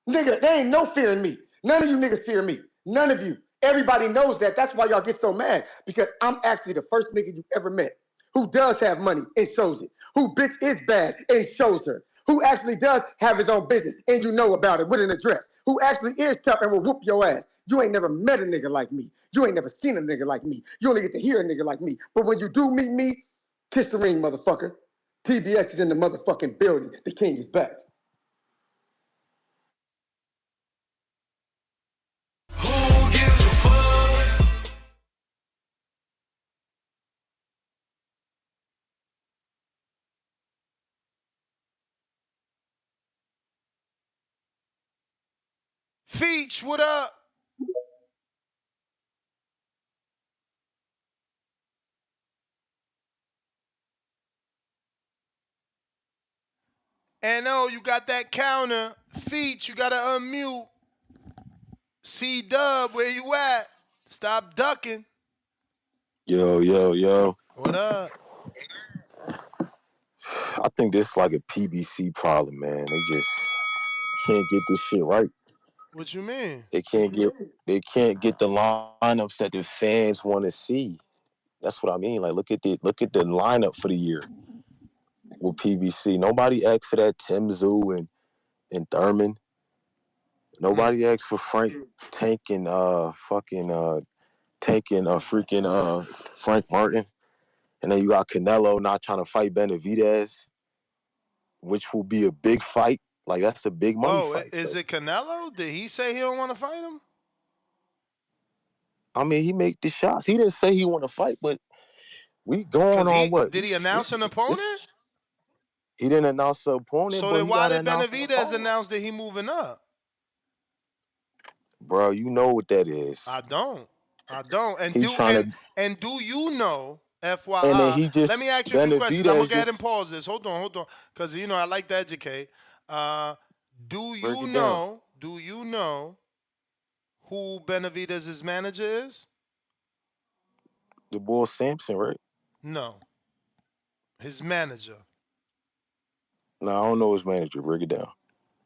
Nigga, there ain't no fear in me. None of you niggas fear me. None of you. Everybody knows that. That's why y'all get so mad. Because I'm actually the first nigga you've ever met who does have money and shows it. Who bitch is bad and shows her. Who actually does have his own business and you know about it with an address. Who actually is tough and will whoop your ass. You ain't never met a nigga like me. You ain't never seen a nigga like me. You only get to hear a nigga like me. But when you do meet me, kiss the ring, motherfucker. PBX is in the motherfucking building. The king is back. Feach, what up? NO, you got that counter. Feach, you got to unmute. C-Dub, where you at? Stop ducking. Yo, yo, yo. What up? I think this is like a PBC problem, man. They just can't get this shit right. What you mean? They can't get the lineups that the fans want to see. That's what I mean. Like look at the lineup for the year with PBC. Nobody asked for that Tim Zoo and Thurman. Nobody asked for Frank Tank and Tank and freaking Frank Martin. And then you got Canelo not trying to fight Benavidez, which will be a big fight. Like that's a big money Oh, fight. is So it Canelo? Did he say he don't want to fight him? I mean, he make the shots. He didn't say he want to fight, but we going Cause on what? did he announce an opponent? He didn't announce the opponent, So but then he why got to did announce an Benavidez opponent. announce that he moving up? Bro, you know what that is. I don't. I don't. And He's do trying to, and do you know, and then FYI, he let just me ask you a few questions. I'm gonna Benavidez go ahead and just pause this. Hold on. Cause I like to educate. Do break you it down. know, who Benavidez's manager is? The boy Sampson, right? No. His manager. No, I don't know his manager. Break it down.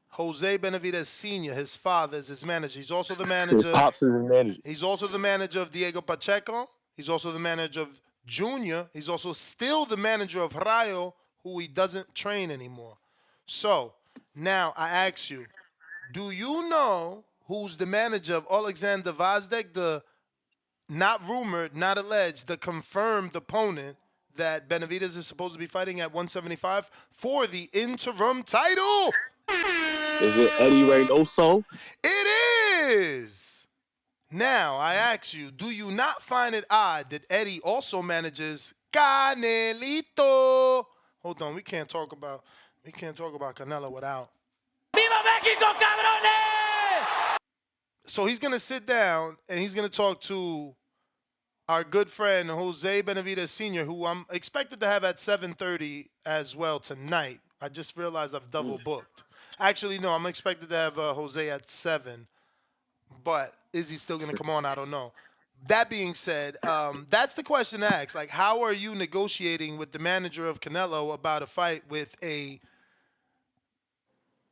Jose Benavidez Sr., his father, is his manager. He's also the His manager. pops is his manager. He's also the manager of Diego Pacheco. He's also the manager of Junior. He's also still the manager of Rayo, who he doesn't train anymore. So now I ask you, do you know who's the manager of Alexander Vazdek, the not rumored, not alleged, the confirmed opponent that Benavidez is supposed to be fighting at 175 for the interim title? Is it Eddie Reynoso? It is. Now, I ask you, do you not find it odd that Eddie also manages Canelito? Hold on, we can't talk about Canelo without. ¡Viva México, cabrones! So he's gonna sit down and he's gonna talk to our good friend Jose Benavidez Sr., who I'm expected to have at 7:30 as well tonight. I just realized I've double booked. Actually, no, I'm expected to have Jose at 7. But is he still going to come on? I don't know. That being said, that's the question to ask. Like, how are you negotiating with the manager of Canelo about a fight with a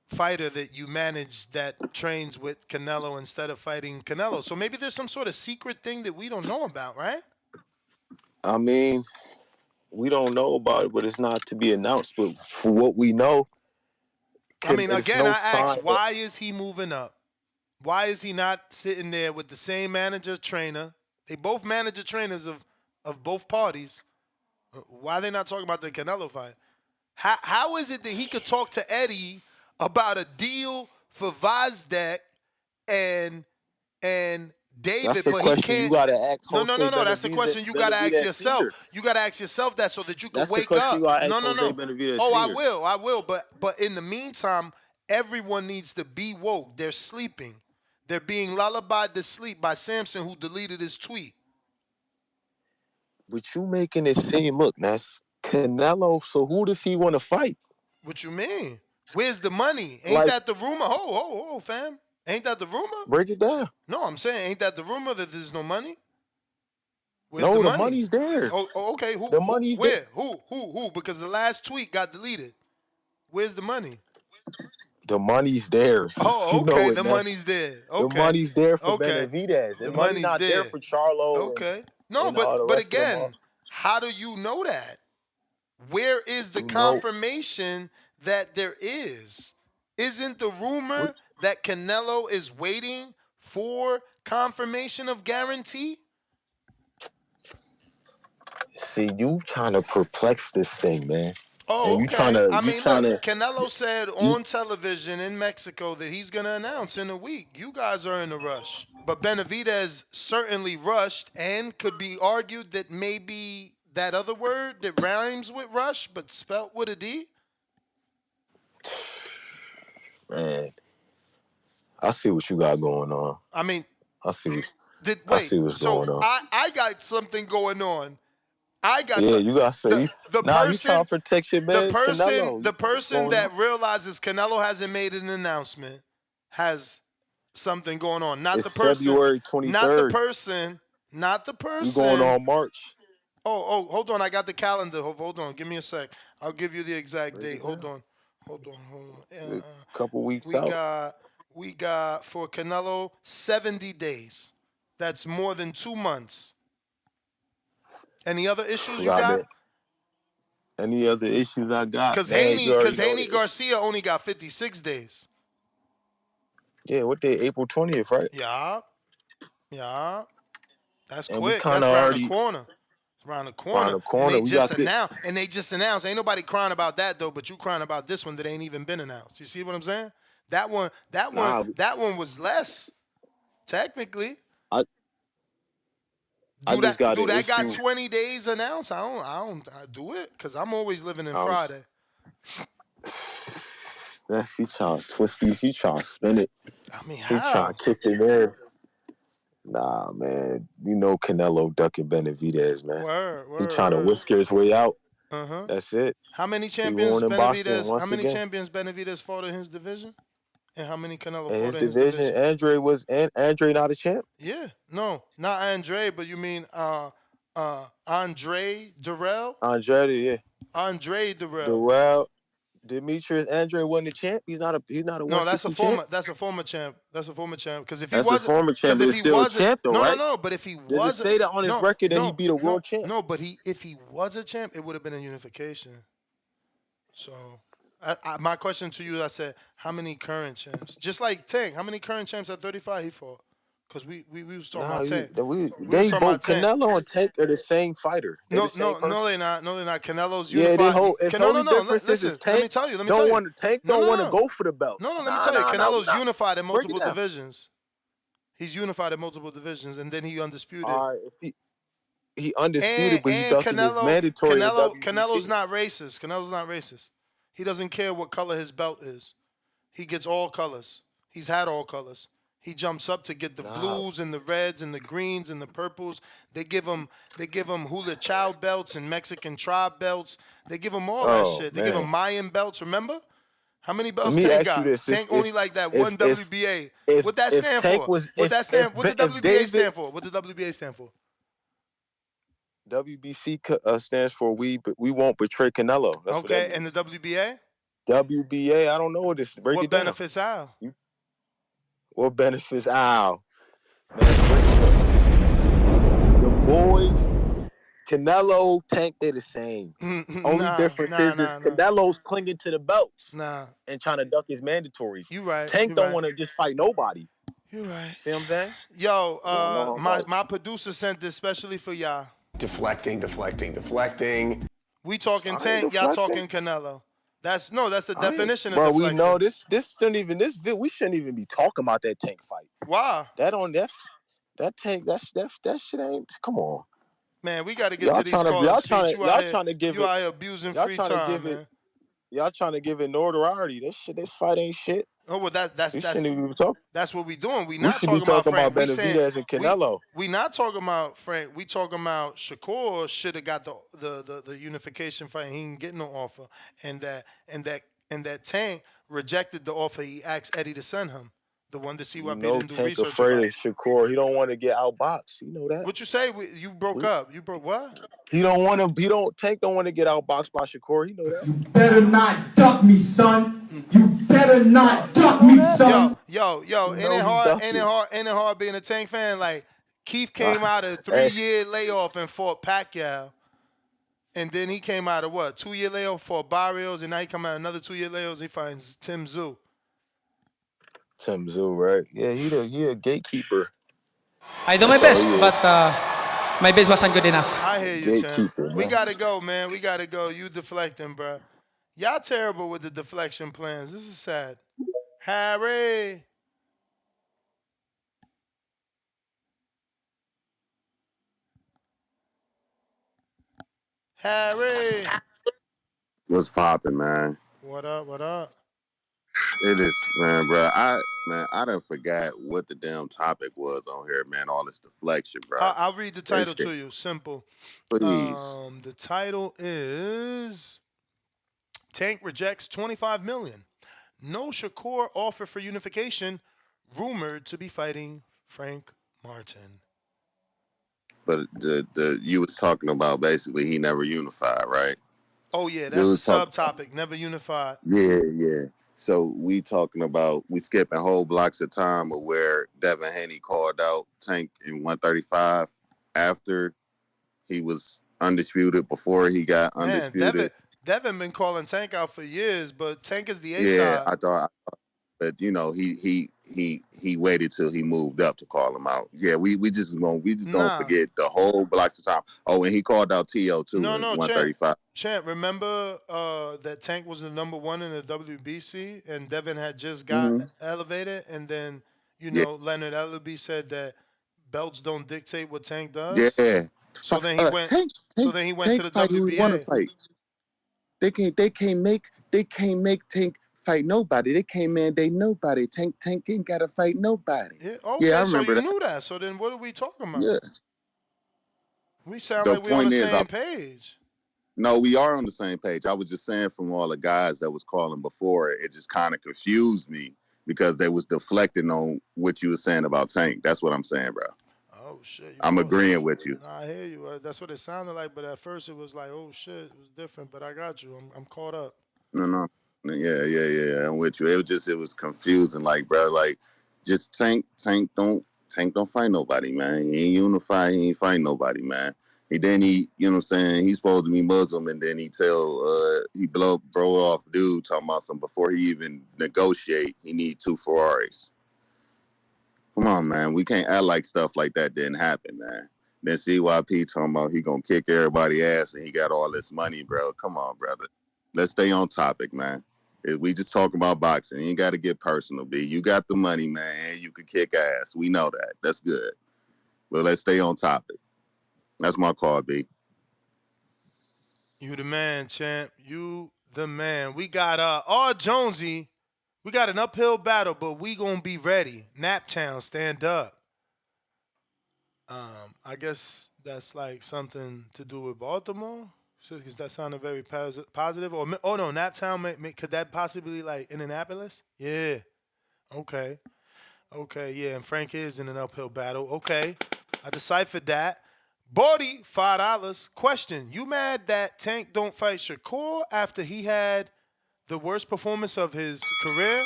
fighter that you manage that trains with Canelo instead of fighting Canelo? So maybe there's some sort of secret thing that we don't know about, right? I mean, we don't know about it, but it's not to be announced. But for what we know, I mean, there's again, no I ask, sign that why is he moving up? Why is he not sitting there with the same manager trainer? They both manager trainers of both parties. Why are they not talking about the Canelo fight? How is it that he could talk to Eddie about a deal for Vazdek and that's David, a but he question you can't? got to ask No, Jose no, no, no. That's a Benavidez, question you gotta ask Benavidez yourself. Sr. You gotta ask yourself that so that you can That's the wake question up. you got to No, ask no, Jose no. Benavidez Oh, Sr. I will. But in the meantime, everyone needs to be woke. They're sleeping. They're being lullabied to sleep by Samson, who deleted his tweet. But you making it seem, look, that's Canelo. So who does he want to fight? What you mean? Where's the money? Ain't Like, that the rumor? Ho, fam. Ain't that the rumor? break it down. No, I'm saying, ain't that the rumor that there's no money? Where's the No, the money? money's there. Okay. The Who, money's there. where? Who? Because the last tweet got deleted. Where's the money? The money's there. Oh, You know okay. it, The Ness. money's there. The Okay. money's there for Okay. Benavidez. The The money money's not there there. for Charlo Okay. No, and all the but rest of them. again, how do you know that? Where is the You know, confirmation that there is? Isn't the what, rumor that Canelo is waiting for confirmation of guarantee? see, you trying to perplex this thing, man. Oh, And okay. I you mean, trying look, to, Canelo said you, on television in Mexico that he's going to announce in a week. You guys are in a rush. But Benavidez certainly rushed and could be argued that maybe that other word that rhymes with rush but spelt with a D. man, I see what you got going on. I mean, I see, I wait, see what's so going on. I got something going on. I got Yeah, some you got to say, the nah, you trying person to protect your man, Canelo. the You know what's person going on. that realizes Canelo hasn't made an announcement has something going on. Not the It's person, February not the 23rd. person, not the We going person. on March. Oh, hold on. I got the calendar. Hold on. Give me a sec. I'll give you the exact Break date. it down. Hold on. A couple weeks We out. got we got for Canelo 70 days. That's more than 2 months. Any other issues you Got got? that. Any other issues I got, Cause man? You already know Haney the issue. Garcia only got 56 days. Yeah, what day? April 20th, right? Yeah. That's And we quick. kind That's of around the already corner. It's around the around corner. the And corner. We got this. they just announced. Ain't nobody crying about that though, but you crying about this one that ain't even been announced. You see what I'm saying? That one Nah, was less, technically. I Do just got do an that got issue. 20 days announced? I do it because I'm always living in Um, Friday. that's he trying to twist these. He trying to spin it. I mean, He trying how? to kick it there. Nah, man. You know Canelo ducking Benavidez, man. He trying to Word. whisker his way out. Uh-huh. That's it. How many He won champions in boxing Benavidez? How once many again. champions Benavidez fought in his division? And how many Canelo In fought his in his division, division? Andre not a champ. Yeah. No, not Andre, but you mean Andre Durrell? Andrade, yeah. Andre Durrell. Durrell, Demetrius Andre wasn't a champ. He's not a No, 160 champ. that's a former champ. That's a former champ. Because if he That's a wasn't, former champ, because but if it's he still a wasn't, champ though, right? no. But if he Does it wasn't, say that on his record that he beat a world champ? no. But if he was a champ, it would have been a unification. So, my question to you, I said, how many current champs? Just like Tank, how many current champs at 35 he fought? Because we was talking Nah, about Tank. We was they talking both about Tank. Canelo and Tank are the same fighter. They the No, same no, no, person. they're not. No, they're not. Canelo's Yeah, they unified. hold. It's No, no, only no. difference is Listen, let me Tank tell you. Let me tell don't you. want to. Tank No, don't no, want to no. go for the No, belts. no, let me Nah, tell you. nah, nah, Canelo's nah. unified in Break it multiple down. divisions. He's unified in multiple divisions, and then he undisputed. All right, if he undisputed, but he And belted his mandatory in Canelo's WBC. not racist. Canelo's not racist. He doesn't care what color his belt is. He gets all colors. He's had all colors. He jumps up to get the Nah, blues and the reds and the greens and the purples. They give him hula child belts and Mexican tribe belts. They give him all that oh shit. They give him man. Mayan belts. Remember how many Let belts me Tank ask you got? this: Tank only like that one if WBA. if What that if stand Tank for? was What that stand? What the if WBA David stand for? What the WBA stand for? WBC stands for we won't betray Canelo. That's what that Okay, and the means. WBA. WBA, I don't know what this. Break What it down. benefits Al? You, what benefits Al? Man, break it down. The boys, Canelo, Tank, they the same. Only Nah, difference nah, is nah, nah, Canelo's clinging to the belts nah. and trying to duck his mandatories. You right. Tank You don't right. want to just fight nobody. You right. See what I'm saying? Yo, He don't know how to fight. my producer sent this specially for y'all. Deflecting, deflecting, deflecting. We talking I ain't Tank, y'all deflecting. talking Canelo. That's the I ain't, definition of bro. We know deflecting. this shouldn't even we shouldn't even be talking about that Tank fight. Why? That Tank that shit ain't. Come on, Man, we got to get to these callers' feet. give You it out here abusing y'all free trying to time, give it man. y'all trying to give it notoriety. This fight ain't shit. Oh well, We shouldn't even be talking. that's what we doing. We We not should be talking about talking Frank. about We saying Benavidez and we Canelo. we not talking about Frank. We talking about Shakur should have got the unification fight. He didn't get no offer, and that Tank rejected the offer. He asked Eddie to send him the one to see You what he know didn't do Tank research afraid about. of Shakur. He don't want to get outboxed. You know that. What you say? You broke up. You broke what? He don't want to. He don't. Tank don't want to get outboxed by Shakur. He know that. Better not duck me, son. You better not Y'all duck know me, that. Yo, son. yo, yo, He ain't it know he hard? Ain't it ducking. hard? Ain't it hard being a Tank fan? Like Keith came out of a Hey, 3-year layoff and fought Pacquiao, and then he came out of what 2-year layoff for Barrios, and now he come out another 2-year layoff. He finds Tim Zoo. Tim Zoo, right? Yeah, he a gatekeeper. I do my That's all best, he is. but my best wasn't good enough. I hear you, champ. Gatekeeper, We man. gotta go, man. We gotta go. You deflecting, bro. Y'all terrible with the deflection plans. This is sad. Harry, Harry. What's popping, man? What up? What up? It is, man, bro. I done forgot what the damn topic was on here, man. All this deflection, bro. I'll read the That title to shit, you. Simple. please. The title is Tank rejects 25 million. No Shakur offer for unification. Rumored to be fighting Frank Martin. But the you was talking about basically he never unified, right? Oh yeah, that's Dude the was talking. subtopic. Never unified. Yeah, yeah. So we skipping whole blocks of time of where Devin Haney called out Tank in 135 after he was undisputed, before he got Man, Devin undisputed. Devin been calling Tank out for years, but Tank is the A Yeah, side. I thought. But he waited till he moved up to call him out. Yeah, we just gonna Nah, forget the whole blocks of time. Oh, and he called out To too in no, Champ. 135. Champ, remember that Tank was the number one in the WBC, and Devin had just got Mm-hmm. elevated, and then Yeah, Leonard Ellerby said that belts don't dictate what Tank does. yeah. So then he went. Tank So Tank then he went to Tank the fight who he want to WBA. fight. They can't make Tank fight nobody. They can't mandate nobody. Tank ain't gotta fight nobody. Yeah. Yeah, I Okay. So remember you that. knew that. So then what are we talking about? Yeah. We sound The like we on the point is, same page. no, we are on the same page. I was just saying from all the guys that was calling before, it just kind of confused me because they was deflecting on what you were saying about Tank. That's what I'm saying, bro. Oh shit! You I'm know. agreeing with you. Nah, I hear you. That's what it sounded like. But at first it was like, oh shit, it was different. But I got you. I'm caught up. No, no. Yeah. I'm with you. It was confusing. Like, bro, like, just Tank don't fight nobody, man. He ain't unified. He ain't fight nobody, man. And then you know what I'm saying, he's supposed to be Muslim, and then he blow off dude talking about something before he even negotiate, he need 2 Ferraris. Come on, man. We can't act like stuff like that didn't happen, man. Then CYP talking about he gonna kick everybody ass and he got all this money, bro. Come on, brother. Let's stay on topic, man. We just talking about boxing. You ain't got to get personal, B. You got the money, man, and you can kick ass. We know that. That's good. But let's stay on topic. That's my call, B. You the man, champ. You the man. We got Jonesy. We got an uphill battle, but we gonna be ready. Naptown, stand up. I guess that's like something to do with Baltimore. Because that sounded very positive. Or oh no, Naptown. Could that possibly like Indianapolis? Yeah. Okay. Okay. Yeah. And Frank is in an uphill battle. Okay. I deciphered that. Bordy, $5. Question: you mad that Tank don't fight Shakur after he had the worst performance of his career?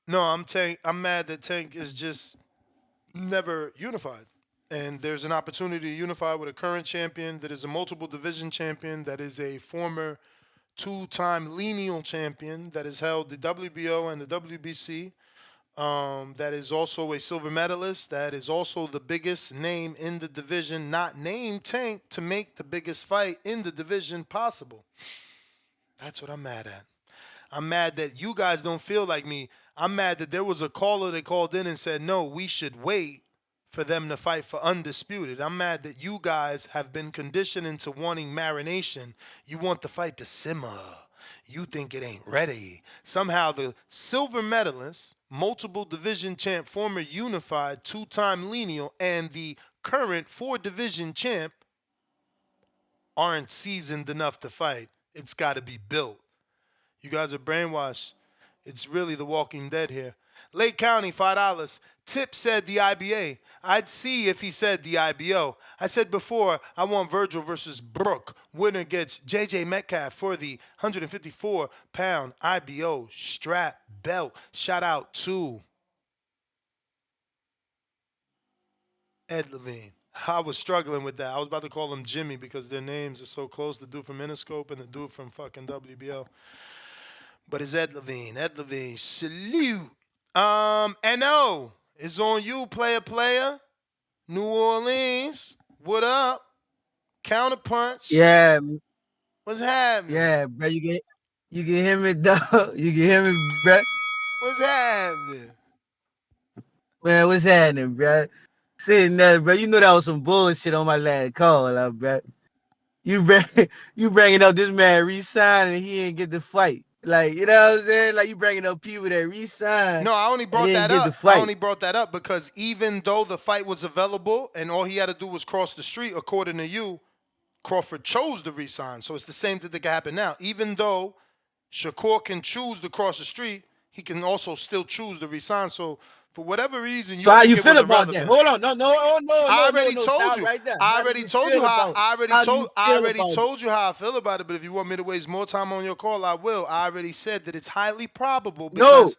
No, I'm mad that Tank is just never unified. And there's an opportunity to unify with a current champion that is a multiple division champion, that is a former 2-time lineal champion, that has held the WBO and the WBC, that is also a silver medalist, that is also the biggest name in the division, not named Tank, to make the biggest fight in the division possible. That's what I'm mad at. I'm mad that you guys don't feel like me. I'm mad that there was a caller that called in and said, no, we should wait for them to fight for undisputed. I'm mad that you guys have been conditioned into wanting marination. You want the fight to simmer. You think it ain't ready. Somehow the silver medalist, multiple division champ, former unified, 2-time lineal, and the current 4-division champ aren't seasoned enough to fight. It's got to be built. You guys are brainwashed. It's really the Walking Dead here. Lake County, $5. Tip said the IBA. I'd see if he said the IBO. I said before, I want Virgil versus Brooke. Winner gets JJ Metcalf for the 154-pound IBO strap belt. Shout out to Ed Levine. I was struggling with that. I was about to call him Jimmy because their names are so close. The dude from Interscope and the dude from fucking WBO. But it's Ed Levine. Ed Levine, salute. NO, it's on you, player. New Orleans, what up? Counterpunch. Yeah, What's happening? yeah, bro. You can hear me, dog. You can hear me, bro. What's happening? Man, what's happening, bro? Sitting there, bro. You know that was some bullshit on my last call, bro. You bring, you bringing up this man re-signed and he didn't get the fight. Like, you know what I'm saying? Like, you bringing up people that re-signed No, I only and brought didn't that get the up. I fight. only brought that up because even though the fight was available and all he had to do was cross the street, according to you, Crawford chose to resign. So it's the same thing that can happen now. Even though Shakur can choose to cross the street, he can also still choose to resign. So for whatever reason, you So how think you it feel was about that? irrelevant. Hold on, no, Told stop you. right there. I How do already you told you feel how. about it? How do you I feel already about it? told you how I feel about it. But if you want me to waste more time on your call, I will. I already said that it's highly probable No, because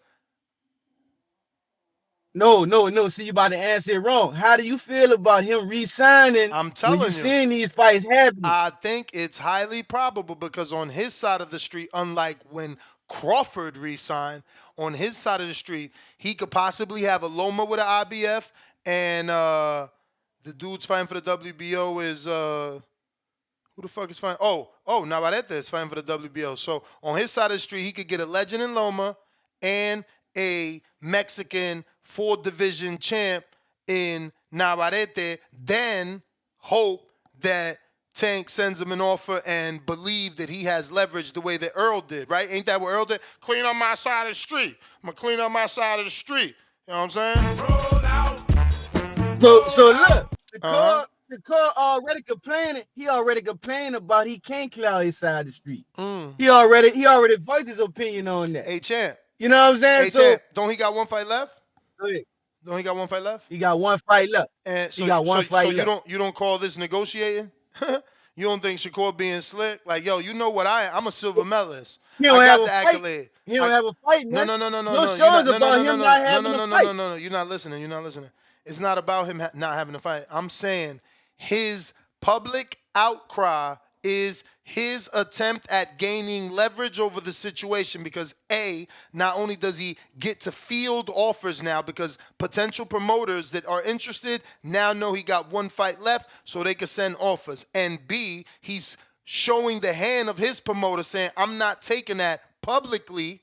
no. See, you about to answer it wrong. How do you feel about him re-signing I'm when you telling you, seeing these fights happening? I think it's highly probable because on his side of the street, unlike when Crawford re-signed, on his side of the street, he could possibly have a Loma with an IBF, and the dude's fighting for the WBO is who the fuck is fighting? Navarrete is fighting for the WBO. So on his side of the street, he could get a legend in Loma and a Mexican 4-division champ in Navarrete, then hope that Tank sends him an offer and believe that he has leverage the way that Earl did, right? Ain't that what Earl did? Clean up my side of the street. I'm going to clean up my side of the street. You know what I'm saying? So look, Uh-huh. the car already complaining. He already complaining about he can't clear his side of the street. He already voiced his opinion on that. Hey, champ. You know what I'm saying? Hey, So champ. Don't he got one fight left? go ahead. Don't he got one fight left? He got one fight left. And He got one fight left. you don't call this negotiating? You don't think Shakur being slick? Like, yo, you know what I'm a silver medalist. He don't I have got a the fight. accolade. He don't have a fight, No, man. no, no, no, no, Your no. show is about him not having a fight. No. You're not listening. You're not listening. It's not about him not having a fight. I'm saying his public outcry is his attempt at gaining leverage over the situation because A, not only does he get to field offers now because potential promoters that are interested now know he got one fight left so they can send offers. And B, he's showing the hand of his promoter saying, I'm not taking that publicly,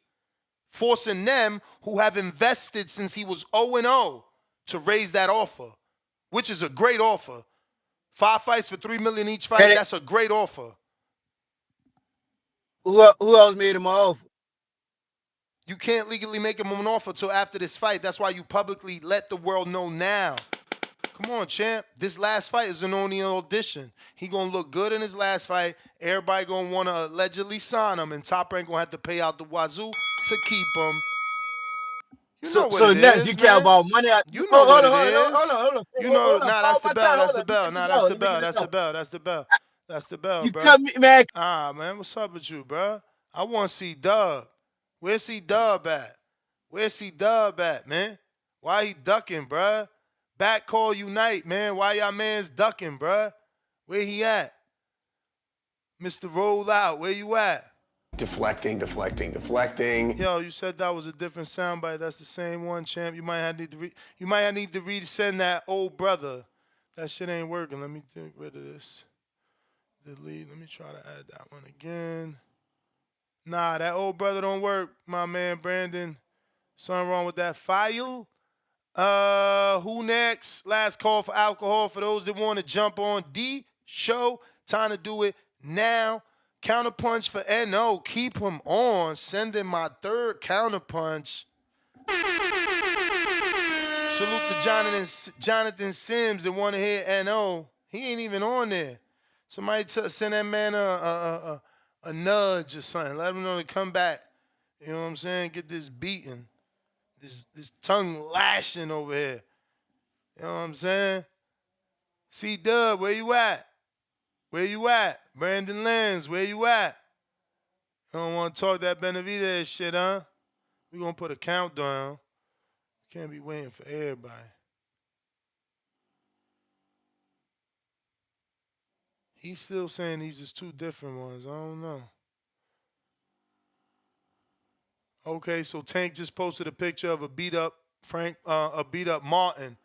forcing them who have invested since he was 0-0 to raise that offer, which is a great offer. 5 fights for $3 million each fight, that's a great offer. Who else made him an offer? You can't legally make him an offer till after this fight. That's why you publicly let the world know now. Come on, champ. This last fight is an only audition. He gonna look good in his last fight. Everybody gonna wanna allegedly sign him, and Top Rank gonna have to pay out the wazoo to keep him. You know what it next is, you care man. about money. You know what it is. Hold on. You know, Hold on. nah, that's the bell. That's the bell. Nah, that's the bell. That's the bell. That's the bell. That's the bell, You bro. cut me, man. Ah, man, what's up with you, bro? I want to see Dub. Where's C-Dub at? Where's C-Dub at, man? Why he ducking, bro? Back call unite, man. Why y'all mans ducking, bro? Where he at? Mr. Roll Out, where you at? Deflecting. Yo, you said that was a different soundbite. That's the same one, champ. You might have need to resend that old brother. That shit ain't working. Let me get rid of this. Delete. Let me try to add that one again. Nah, that old brother don't work, my man Brandon. Something wrong with that file. Who next? Last call for alcohol for those that want to jump on D show. Time to do it now. Counterpunch for NO. Keep him on. Send in my third counterpunch. Salute to Jonathan Sims that want to hear NO. He ain't even on there. Somebody send that man a nudge or something. Let him know to come back. You know what I'm saying? Get this beating. This tongue lashing over here. You know what I'm saying? C-Dub, where you at? Where you at? Brandon Lenz, where you at? You don't want to talk that Benavidez shit, huh? We gonna put a countdown. Can't be waiting for everybody. He's still saying these is two different ones. I don't know. Okay, so Tank just posted a picture of a beat up Martin.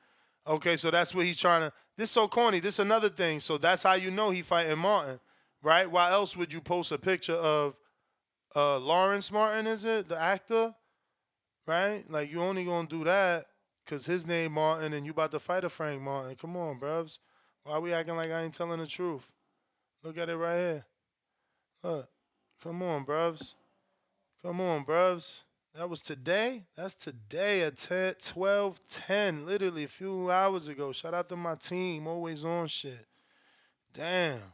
Okay, so that's what he's trying to. This is so corny. This is another thing. So that's how you know he fighting Martin, right? Why else would you post a picture of Lawrence Martin? Is it the actor? Right? Like you only gonna do that because his name Martin and you about to fight a Frank Martin. Come on, bruvs. Why we acting like I ain't telling the truth? Look at it right here. Look. Come on, bruvs. Come on, bruvs. That was today? That's today at 12:10, literally a few hours ago. Shout out to my team, always on shit. Damn.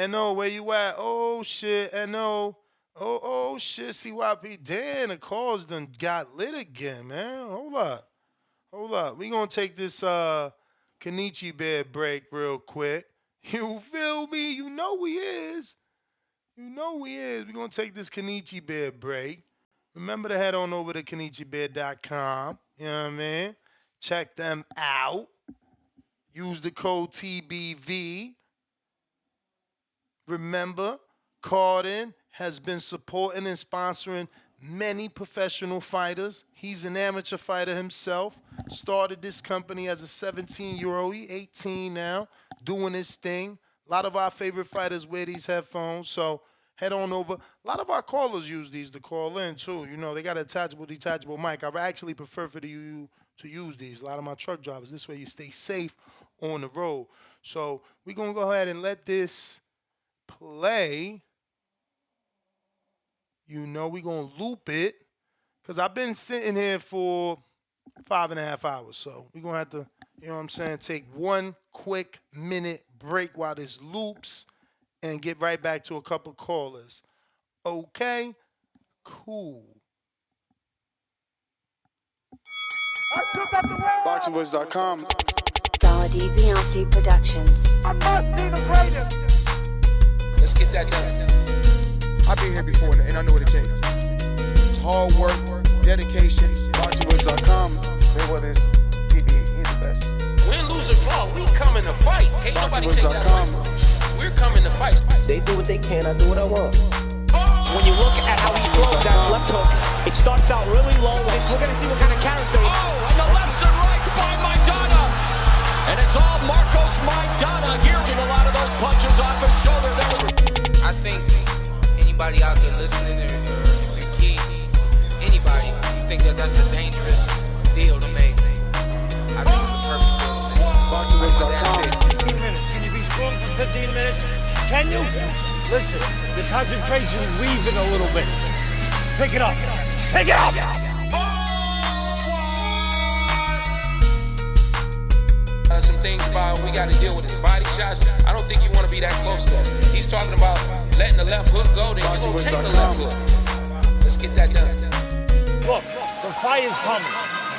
NO, where you at? Oh, shit, NO. Oh, shit, CYP. Damn, the calls done got lit again, man. Hold up. We gonna take this Kenichi Bear break real quick. You feel me? You know we is. We gonna take this Kenichi Bear break. Remember to head on over to KenichiBear.com. You know what I mean? Check them out. Use the code TBV. Remember, Carden has been supporting and sponsoring many professional fighters. He's an amateur fighter himself. Started this company as a 17-year-old. He's 18 now, doing his thing. A lot of our favorite fighters wear these headphones, so head on over. A lot of our callers use these to call in, too. You know, they got an attachable, detachable mic. I actually prefer for you to use these. A lot of my truck drivers. This way you stay safe on the road. So we're going to go ahead and let this play. You know, we're going to loop it. Because I've been sitting here for 5.5 hours. So we're going to have to, you know what I'm saying, take one quick minute break while this loops and get right back to a couple callers. Okay? Cool. BoxingVoice.com. Saudi Beyonce Productions. I must be the greatest. Let's get that done. I've been here before and I know what it takes. It's hard work, dedication. BoxingVoice.com. Mayweather is he's the best. Win, lose, or draw. No, we coming to fight. Ain't nobody take that away from us. We're coming to fight. They do what they can, I do what I want. When you look at how he throws that left hook, it starts out really low. We're going to see what kind of character. Oh, and the lefts and rights by Maidana. And it's all Marcos Maidana here. A lot of those punches off his shoulder. I think anybody out there listening or key, anybody, think that that's a dangerous deal to make. I think it's a perfect deal to make. Boxingwiz.com. 15 minutes. Can you be strong for 15 minutes? Can you? Listen, the concentration is leaving a little bit. Pick it up. Pick it up! Some things about we got to deal with his body shots. I don't think you want to be that close to us. He's talking about letting the left hook go, then you're going to take the left hook. Let's get that done. Look, the fire's coming.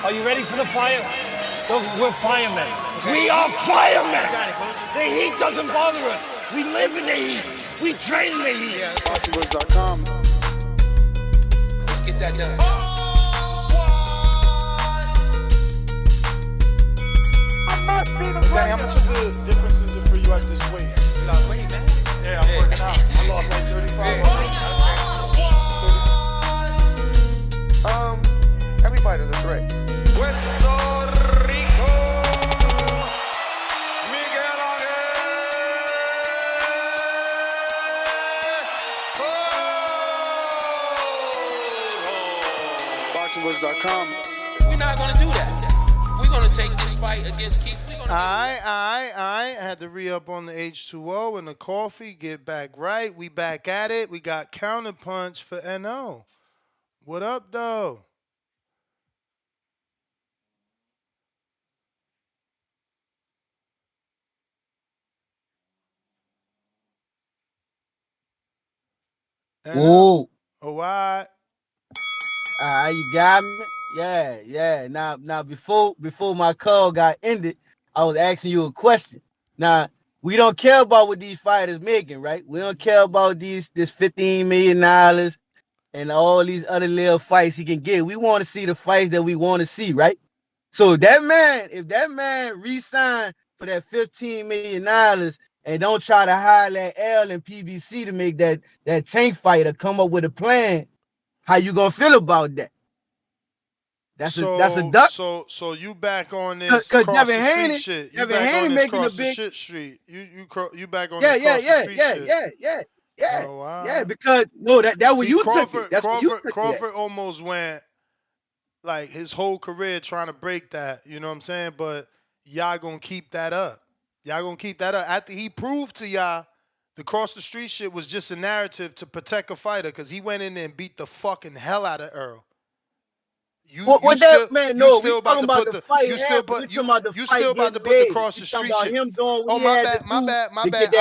Are you ready for the fire? Look, we're firemen. We are firemen! The heat doesn't bother us. We live in the heat. We train in the heat. Boxingwiz.com. Let's get that done. Danny, how much of the difference is it for you at this weight? You lost weight, man? Yeah, I'm working out. I lost like 35 Everybody's a threat. Puerto Rico. Miguel Boxingwiz.com. We're not going to do that. We're going to take this fight against Keith. I had to re-up on the H2O and the coffee, get back right. We back at it. We got Counterpunch for NO. What up, though? Whoa. Oh, what? You got me? Yeah. Now before my call got ended, I was asking you a question. Now, we don't care about what these fighters making, right? We don't care about this $15 million and all these other little fights he can get. We want to see the fights that we want to see, right? So if that man re-sign for that $15 million and don't try to hire that L and PBC to make that Tank fighter come up with a plan, how you gonna feel about that? That's a duck. So you back on this Cause cross Devin the street Haney, shit. You Devin back Haney on this making a cross the big shit street. You back on this cross the street shit. Oh, wow. Yeah. Because no, that what you took it. That's what you took it. Crawford almost went like his whole career trying to break that. You know what I'm saying? But y'all gonna keep that up. After he proved to y'all the cross the street shit was just a narrative to protect a fighter, because he went in there and beat the fucking hell out of Earl. You still about to put the fight. You still about to put the cross the street shit. Oh, my bad.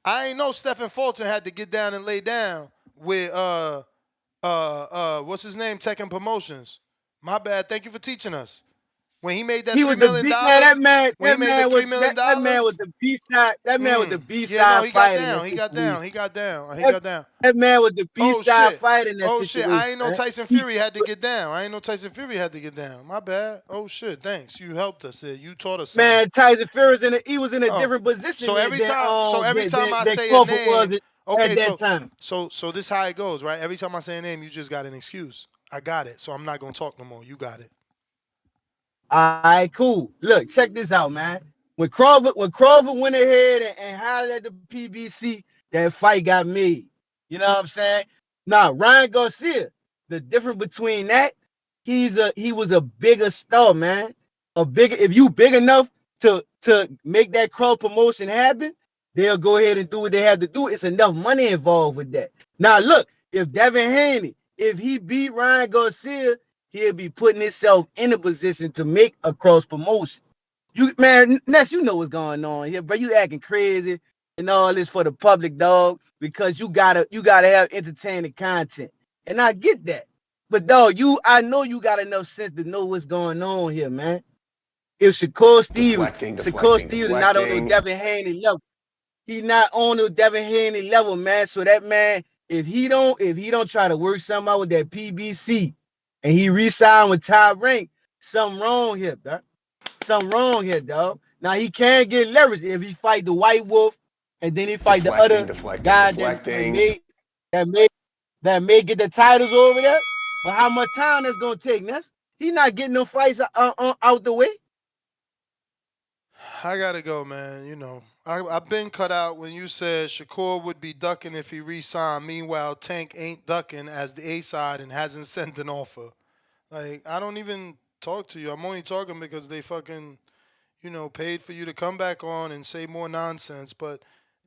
I ain't know Stephen Fulton had to get down and lay down with what's his name, Tekken Promotions. My bad. Thank you for teaching us. When he made that $3 million, that man was the B-side. That man was the B-side. Yeah, no, he got down. That man was the B-side fighter in that Oh situation. shit! I ain't know Tyson Fury had to get down. My bad. Oh shit! Thanks, you helped us. You taught us. Man, Tyson Fury was in a different position. So every time I say a name, okay. So this how it goes, right? Every time I say a name, you just got an excuse. I got it. So I'm not gonna talk no more. You got it. All right, cool. Look, check this out, man. When Crawford went ahead and hollered at the PBC, that fight got made. You know what I'm saying? Now, Ryan Garcia, the difference between that, he was a bigger star, man. If you big enough to make that cross promotion happen, they'll go ahead and do what they have to do. It's enough money involved with that. Now, look, if Devin Haney, if he beat Ryan Garcia, he'll be putting himself in a position to make a cross promotion. Ness, you know what's going on here, bro. You acting crazy and all this for the public, dog, because you gotta have entertaining content. And I get that. But dog, I know you got enough sense to know what's going on here, man. If Shakur Stevens not on the Devin Haney level. He not on the Devin Haney level, man. So that man, if he don't try to work something out with that PBC, and he re-signed with Ty Rank, something wrong here, dog. Now he can get leverage if he fight the White Wolf and then he fight the other guy that may that may get the titles over there. But how much time that's gonna take? Ness? He not getting no fights out the way. I gotta go, man. You know, I've been cut out when you said Shakur would be ducking if he re-signed. Meanwhile, Tank ain't ducking as the A side and hasn't sent an offer. Like, I don't even talk to you. I'm only talking because they fucking, paid for you to come back on and say more nonsense. But,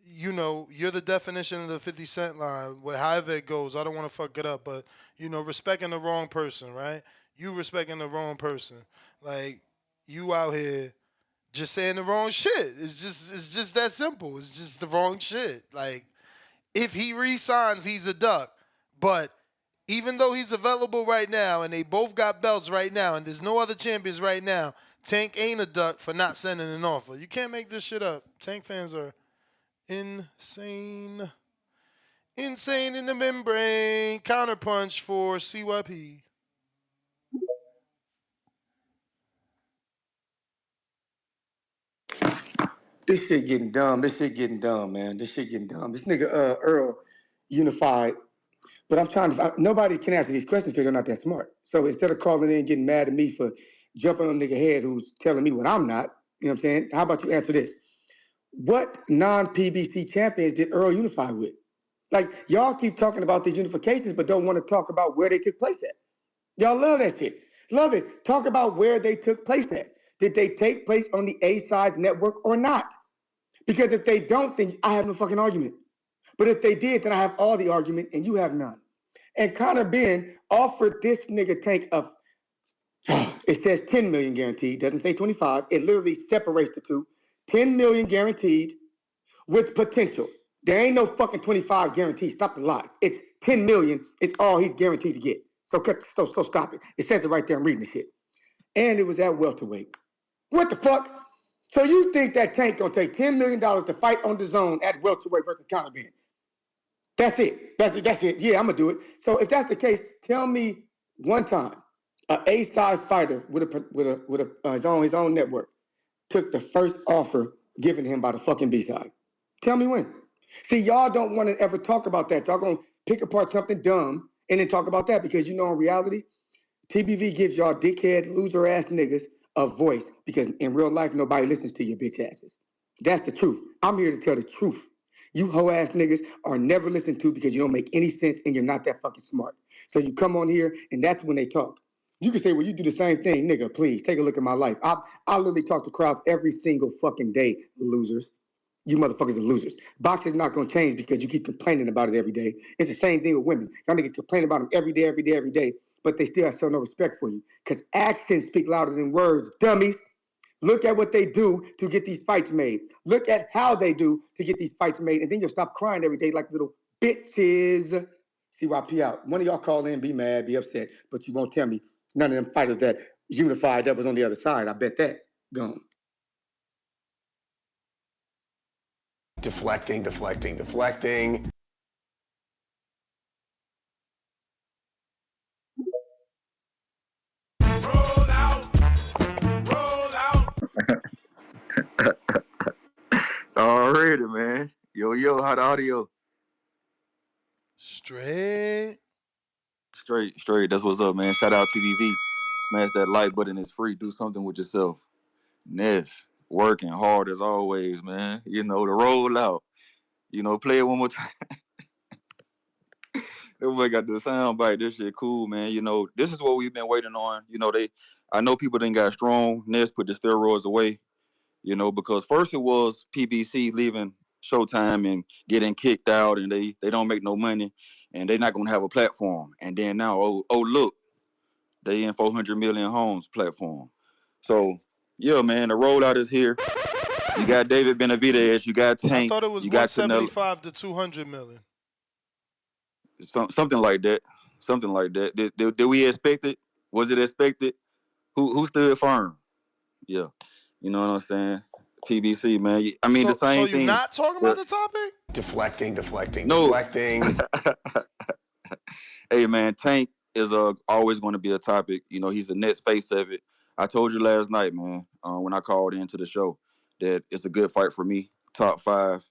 you're the definition of the 50 Cent line. However it goes, I don't want to fuck it up. But, respecting the wrong person, right? You respecting the wrong person. Like, you out here just saying the wrong shit. It's just that simple. It's just the wrong shit. Like, if he resigns, he's a duck. But even though he's available right now and they both got belts right now and there's no other champions right now, Tank ain't a duck for not sending an offer. You can't make this shit up. Tank fans are insane. Insane in the membrane. Counterpunch for CYP. This shit getting dumb. This shit getting dumb, man. This shit getting dumb. This nigga Earl Unified. But I'm trying to. Nobody can answer these questions because they're not that smart. So instead of calling in and getting mad at me for jumping on a nigga head who's telling me what I'm not, you know what I'm saying? How about you answer this? What non-PBC champions did Earl unify with? Like, y'all keep talking about these unifications, but don't want to talk about where they took place at. Y'all love that shit. Love it. Talk about where they took place at. Did they take place on the A-Sides network or not? Because if they don't, then I have no fucking argument. But if they did, then I have all the argument and you have none. And Conor Ben offered this nigga Tank of, it says 10 million guaranteed, doesn't say 25. It literally separates the two. 10 million guaranteed with potential. There ain't no fucking 25 guaranteed. Stop the lies. It's 10 million. It's all he's guaranteed to get. So stop it. It says it right there. I'm reading the shit. And it was at welterweight. What the fuck? So you think that Tank gonna take $10 million to fight on the zone at welterweight versus Conor Ben? That's it. That's it. Yeah, I'm gonna do it. So if that's the case, tell me one time a A-side fighter with his own network took the first offer given him by the fucking B-side. Tell me when. See, y'all don't want to ever talk about that. Y'all gonna pick apart something dumb and then talk about that because in reality, TBV gives y'all dickhead, loser ass niggas a voice because in real life, nobody listens to your bitch asses. That's the truth. I'm here to tell the truth. You hoe ass niggas are never listened to because you don't make any sense and you're not that fucking smart. So you come on here and that's when they talk. You can say, well, you do the same thing, nigga, please. Take a look at my life. I literally talk to crowds every single fucking day, losers. You motherfuckers are losers. Boxing's not going to change because you keep complaining about it every day. It's the same thing with women. Y'all niggas complain about them every day, but they still show no respect for you. Because actions speak louder than words, dummies. Look at what they do to get these fights made. Look at how they do to get these fights made, and then you'll stop crying every day like little bitches. CYP out. One of y'all call in, be mad, be upset, but you won't tell me none of them fighters that unified that was on the other side. I bet that. Gone. Deflecting. Already, man. Yo, how the audio? Straight. Straight. That's what's up, man. Shout out TVV. Smash that like button. It's free. Do something with yourself. Ness, working hard as always, man. The roll out. Play it one more time. Everybody got the sound bite. This shit cool, man. This is what we've been waiting on. I know people didn't got strong. Ness put the steroids away. Because first it was PBC leaving Showtime and getting kicked out, and they don't make no money, and they're not gonna have a platform. And then now, oh look, they in 400 million homes platform. So yeah, man, the rollout is here. You got David Benavidez, you got Tank, I thought it was you got Canelo, 175 to 200 million. something like that. Something like that. Did we expect it? Was it expected? Who stood firm? Yeah, you know what I'm saying. PBC, man. I mean, the So same you're thing. not talking about the topic? Deflecting. No. Hey, man, Tank is always going to be a topic. He's the next face of it. I told you last night, man, when I called into the show. that it's a good fight for me. Top 5.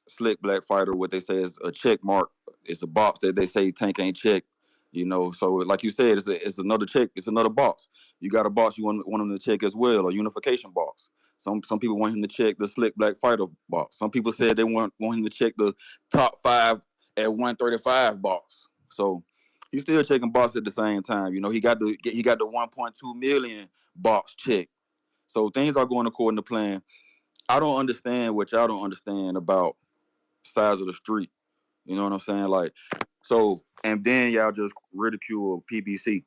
Slick black fighter. What they say is a check mark. It's a box that they say Tank ain't checked. So like you said, it's another check. It's another box. You got a box you want him to check as well, a unification box. Some people want him to check the slick black fighter box. Some people said they want him to check the top 5 at 135 box. So he's still checking box at the same time. He got the 1.2 million box check. So things are going according to plan. I don't understand what y'all don't understand about size of the street. You know what I'm saying? And then y'all just ridicule PBC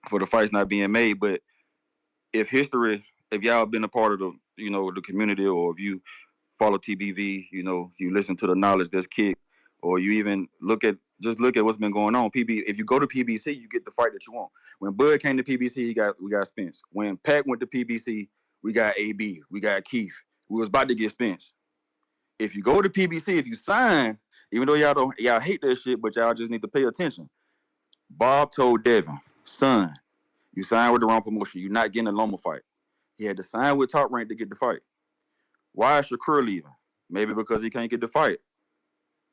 for the fights not being made. But if y'all been a part of the community, or if you follow TBV, you listen to the knowledge that's kicked, or you even look at what's been going on. If you go to PBC, you get the fight that you want. When Bud came to PBC, we got Spence. When Pac went to PBC, we got AB, we got Keith. We was about to get Spence. If you go to PBC, if you sign, even though y'all hate that shit, but y'all just need to pay attention. Bob told Devin, son, you signed with the wrong promotion. You're not getting a Loma fight. He had to sign with Top Rank to get the fight. Why is Shakur leaving? Maybe because he can't get the fight.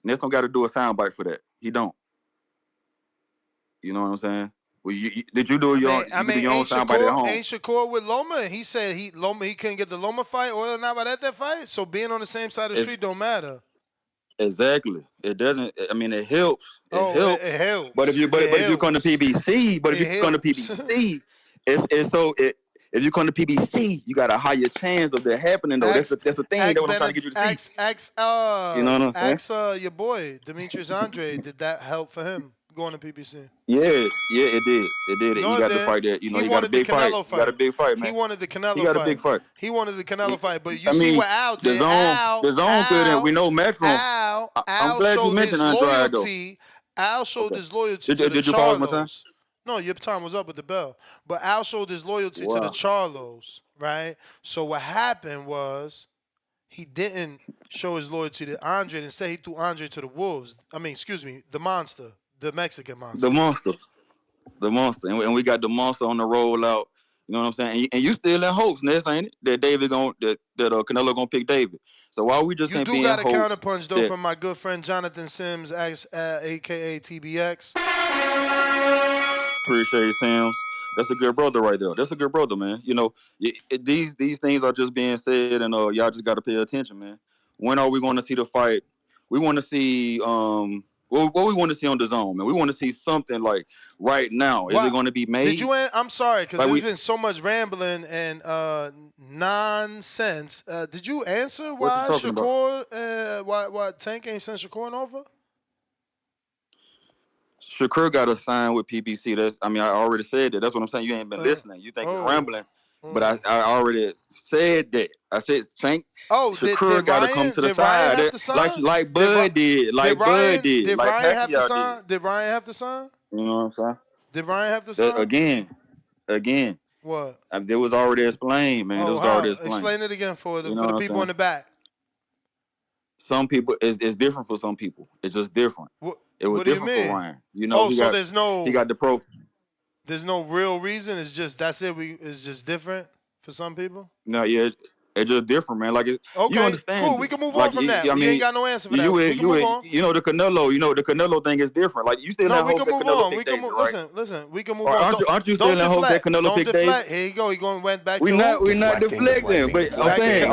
Ness don't got to do a soundbite for that. He don't. You know what I'm saying? Well, did you do your own soundbite at home? Ain't Shakur with Loma? He said he couldn't get the Loma fight or not at that fight. So being on the same side of the street don't matter. Exactly. It doesn't. I mean, it helps. It helps. But if you come to PBC, if you come to PBC, you got a higher chance of that happening though. That's the thing. That's what I'm trying to get you to see. You know what I'm saying? Your boy Demetrius Andre. Did that help for him going to PBC? Yeah, it did. It did. No, he got the fight that he got a big fight. He got a big fight, man. He wanted the Canelo fight. He got a big fight. He wanted the Canelo fight, but you see what Al did. The zone couldn't. We know Metron. I'm glad you mentioned Andrade though. Al showed his loyalty to the Did you pause my time? Charlos. No, your time was up with the bell. But Al showed his loyalty to the Charlos, right? So what happened was he didn't show his loyalty to Andre. Instead, he threw Andre to the Wolves. The Monster, the Mexican Monster. The monster. And we got the monster on the rollout. You know what I'm saying? And you still in hopes, Ness, ain't it? That Canelo gonna pick David. So why we just can't be in hopes? You do got a counterpunch though from my good friend Jonathan Sims, aka TBX. Appreciate Sims. That's a good brother right there. That's a good brother, man. These things are just being said, and y'all just got to pay attention, man. When are we going to see the fight? We want to see what we want to see on the zone, man. We want to see something like right now. Is it going to be made? Did you? I'm sorry, because there's been so much rambling and nonsense. Did you answer why Shakur? Why Tank ain't sent Shakur an offer? Shakur got to sign with PBC. I already said that. That's what I'm saying. You ain't been listening. You think it's rambling. But I already said that. I said Shakur got to come to the side. Like Bud did. Like Bud did. Did like Ryan have to sign? Did Ryan have to sign? You know what I'm saying? Did Ryan have to sign? Again. What? It was already explained, man. It was already explained. Explain it again for the people in the back. Some people, it's different for some people. It's just different. It was different for Ryan. There's no. He got the pro. There's no real reason. It's just that's it. It's just different for some people. No, yeah, it's just different, man. Like you understand? Cool. We can move on from that. We ain't got no answer for that. We can move on. The Canelo thing is different. Like you still. No, we can move on. We can move. Listen. We can move on. Aren't you still in hope that Canelo picked David? Here you go. Went back. We're not deflecting. But I'm saying,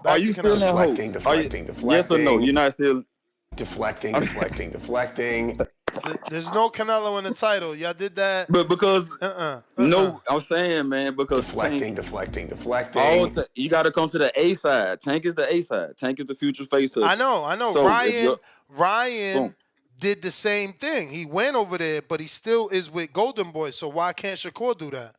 are you still in hope? Deflecting. Yes or no? You're not still deflecting. There's no Canelo in the title. Y'all did that. But because no, I'm saying, man, because deflecting. You got to come to the A side. Tank is the A side. Tank is the future face of. I know. So Ryan did the same thing. He went over there, but he still is with Golden Boy. So why can't Shakur do that?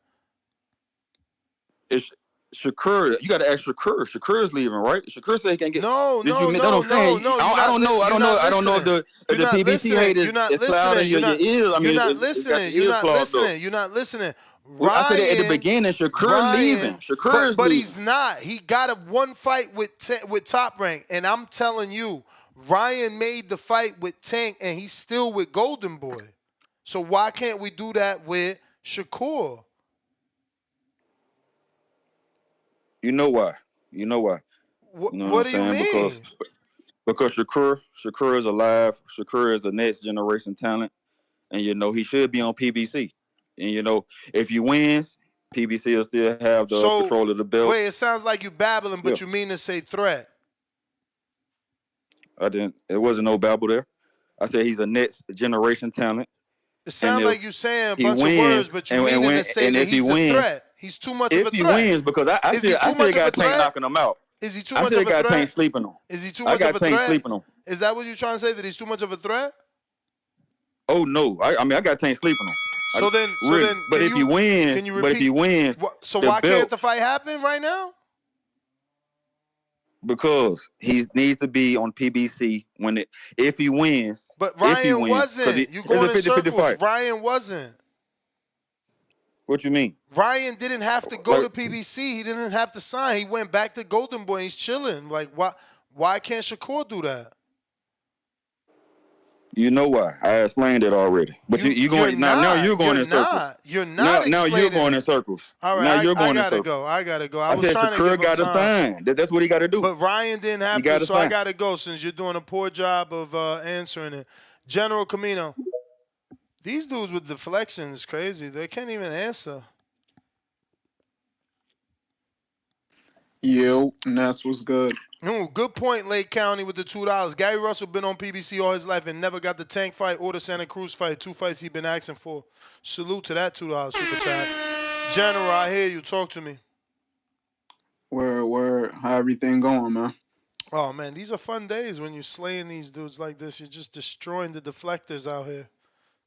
It's Shakur, you got to ask Shakur. Shakur is leaving, right? Shakur said he can't get. No. I don't know if the PBC haters. You're not listening. You're not listening. You're not listening. Ryan, I said at the beginning, Shakur leaving. Shakur is but leaving. He's not. He got a one fight with Top Rank, and I'm telling you, Ryan made the fight with Tank, and he's still with Golden Boy. So why can't we do that with Shakur? You know why? You know why? You know what What I'm do you saying? Because mean? Shakur is alive. Shakur is a next generation talent, and he should be on PBC. And if he wins, PBC will still have the So control of the belt. wait, it sounds like you babbling, Yeah, but you mean to say threat. I didn't. It wasn't no babble there. I said he's a next generation talent, It and sounds like if you saying a he bunch of wins, words, but you and meaning when to say and that if he he's a wins, threat. He's too much of if a he threat. wins, because I Is he still I too still much of a got Tank threat? knocking him out. Is he too I much still of a got Tank threat? sleeping on. Is he too I much of got a Tank threat? sleeping on. Is that what you're trying to say? That he's too much of a threat? Oh no, I mean I got Tank sleeping on. So then, Really. But if he wins, can you repeat? So the why can't the belts, fight happen right now? because he needs to be on PBC if he wins, But if he Ryan wins, because wasn't. it's You a going in 50-50 circles. fight. Ryan wasn't. What you mean? Ryan didn't have to go Like, to PBC. He didn't have to sign. He went back to Golden Boy. He's chilling. Like why? Why can't Shakur do that? you know why? I explained it already. But you You're going now you're not. going You're in circles. not. You're not Now you're explaining going in it. circles. All Now right, you're I going in gotta circles. go. I gotta go. I I was said trying to give Shakur him got to time. sign. That's what he got to do. But Ryan didn't He have got to, to so I sign. gotta go since you're doing a poor job of answering it. General Camino, these dudes with deflection is crazy. They can't even answer. Yo, Ness was good. Ooh, good point, Lake County with the $2. Gary Russell been on PBC all his life and never got the Tank fight or the Santa Cruz fight. 2 fights he been asking for. Salute to that $2 super chat. General, I hear you. Talk to me. Where, how everything going, man? Oh man, these are fun days when you're slaying these dudes like this. You're just destroying the deflectors out here.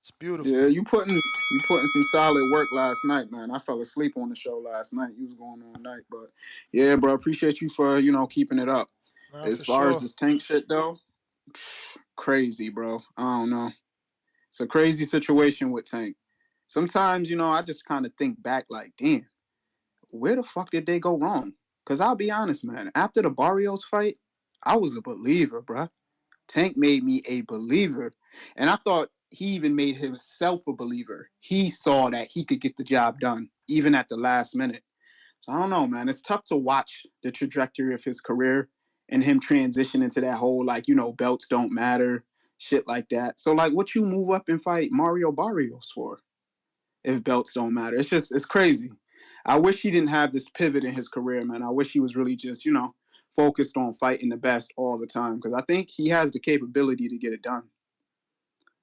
It's beautiful. Yeah, you putting some solid work last night, man. I fell asleep on the show last night. You was going all night, but yeah, bro, appreciate you for keeping it up. Nah, As for far as sure. this Tank shit though, crazy, bro. I don't know. It's a crazy situation with Tank. Sometimes I just kind of think back like, damn, where the fuck did they go wrong? Because I'll be honest, man, after the Barrios fight, I was a believer, bruh. Tank made me a believer. And I thought he even made himself a believer. He saw that he could get the job done, even at the last minute. So I don't know, man. It's tough to watch the trajectory of his career and him transition into that whole, belts don't matter, shit like that. So, what you move up and fight Mario Barrios for if belts don't matter? It's crazy. I wish he didn't have this pivot in his career, man. I wish he was really just, focused on fighting the best all the time, because I think he has the capability to get it done.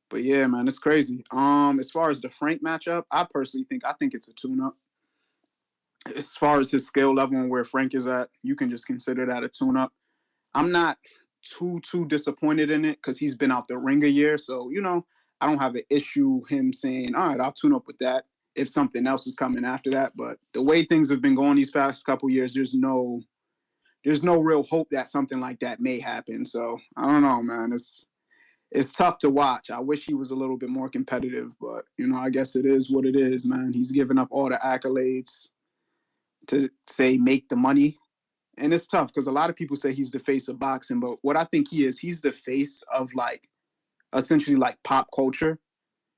But yeah, man, it's crazy. As far as the Frank matchup, I think it's a tune-up. As far as his skill level and where Frank is at, you can just consider that a tune-up. I'm not too disappointed in it because he's been out the ring a year, so I don't have an issue him saying, all right, I'll tune up with that if something else is coming after that. But the way things have been going these past couple years, there's no real hope that something like that may happen. So I don't know, man. It's tough to watch. I wish he was a little bit more competitive, but I guess it is what it is, man. He's given up all the accolades to say make the money. And it's tough because a lot of people say he's the face of boxing, but what I think he's the face of essentially pop culture.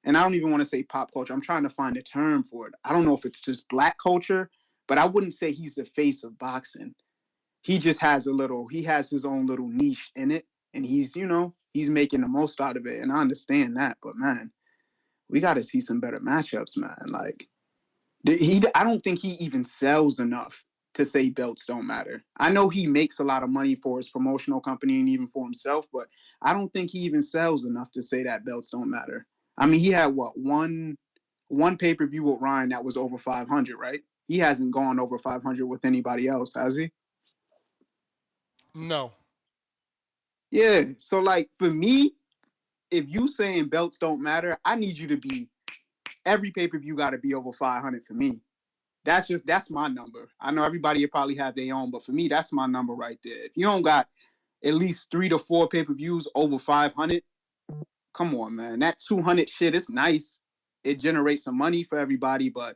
And I don't even want to say pop culture. I'm trying to find a term for it. I don't know if it's just black culture, but I wouldn't say he's the face of boxing. He just has he has his own little niche in it, and he's making the most out of it. And I understand that, but man, we got to see some better matchups, man. I don't think he even sells enough to say belts don't matter. I know he makes a lot of money for his promotional company and even for himself, but I don't think he even sells enough to say that belts don't matter. I mean, he had one pay-per-view with Ryan that was over 500, right? He hasn't gone over 500 with anybody else, has he? No. Yeah. So for me, if you saying belts don't matter, I need you to be every pay-per-view got to be over 500 for me. That's my number. I know everybody will probably have their own, but for me, that's my number right there. If you don't got at least 3 to 4 pay-per-views over 500, come on, man. That 200 shit is nice. It generates some money for everybody, but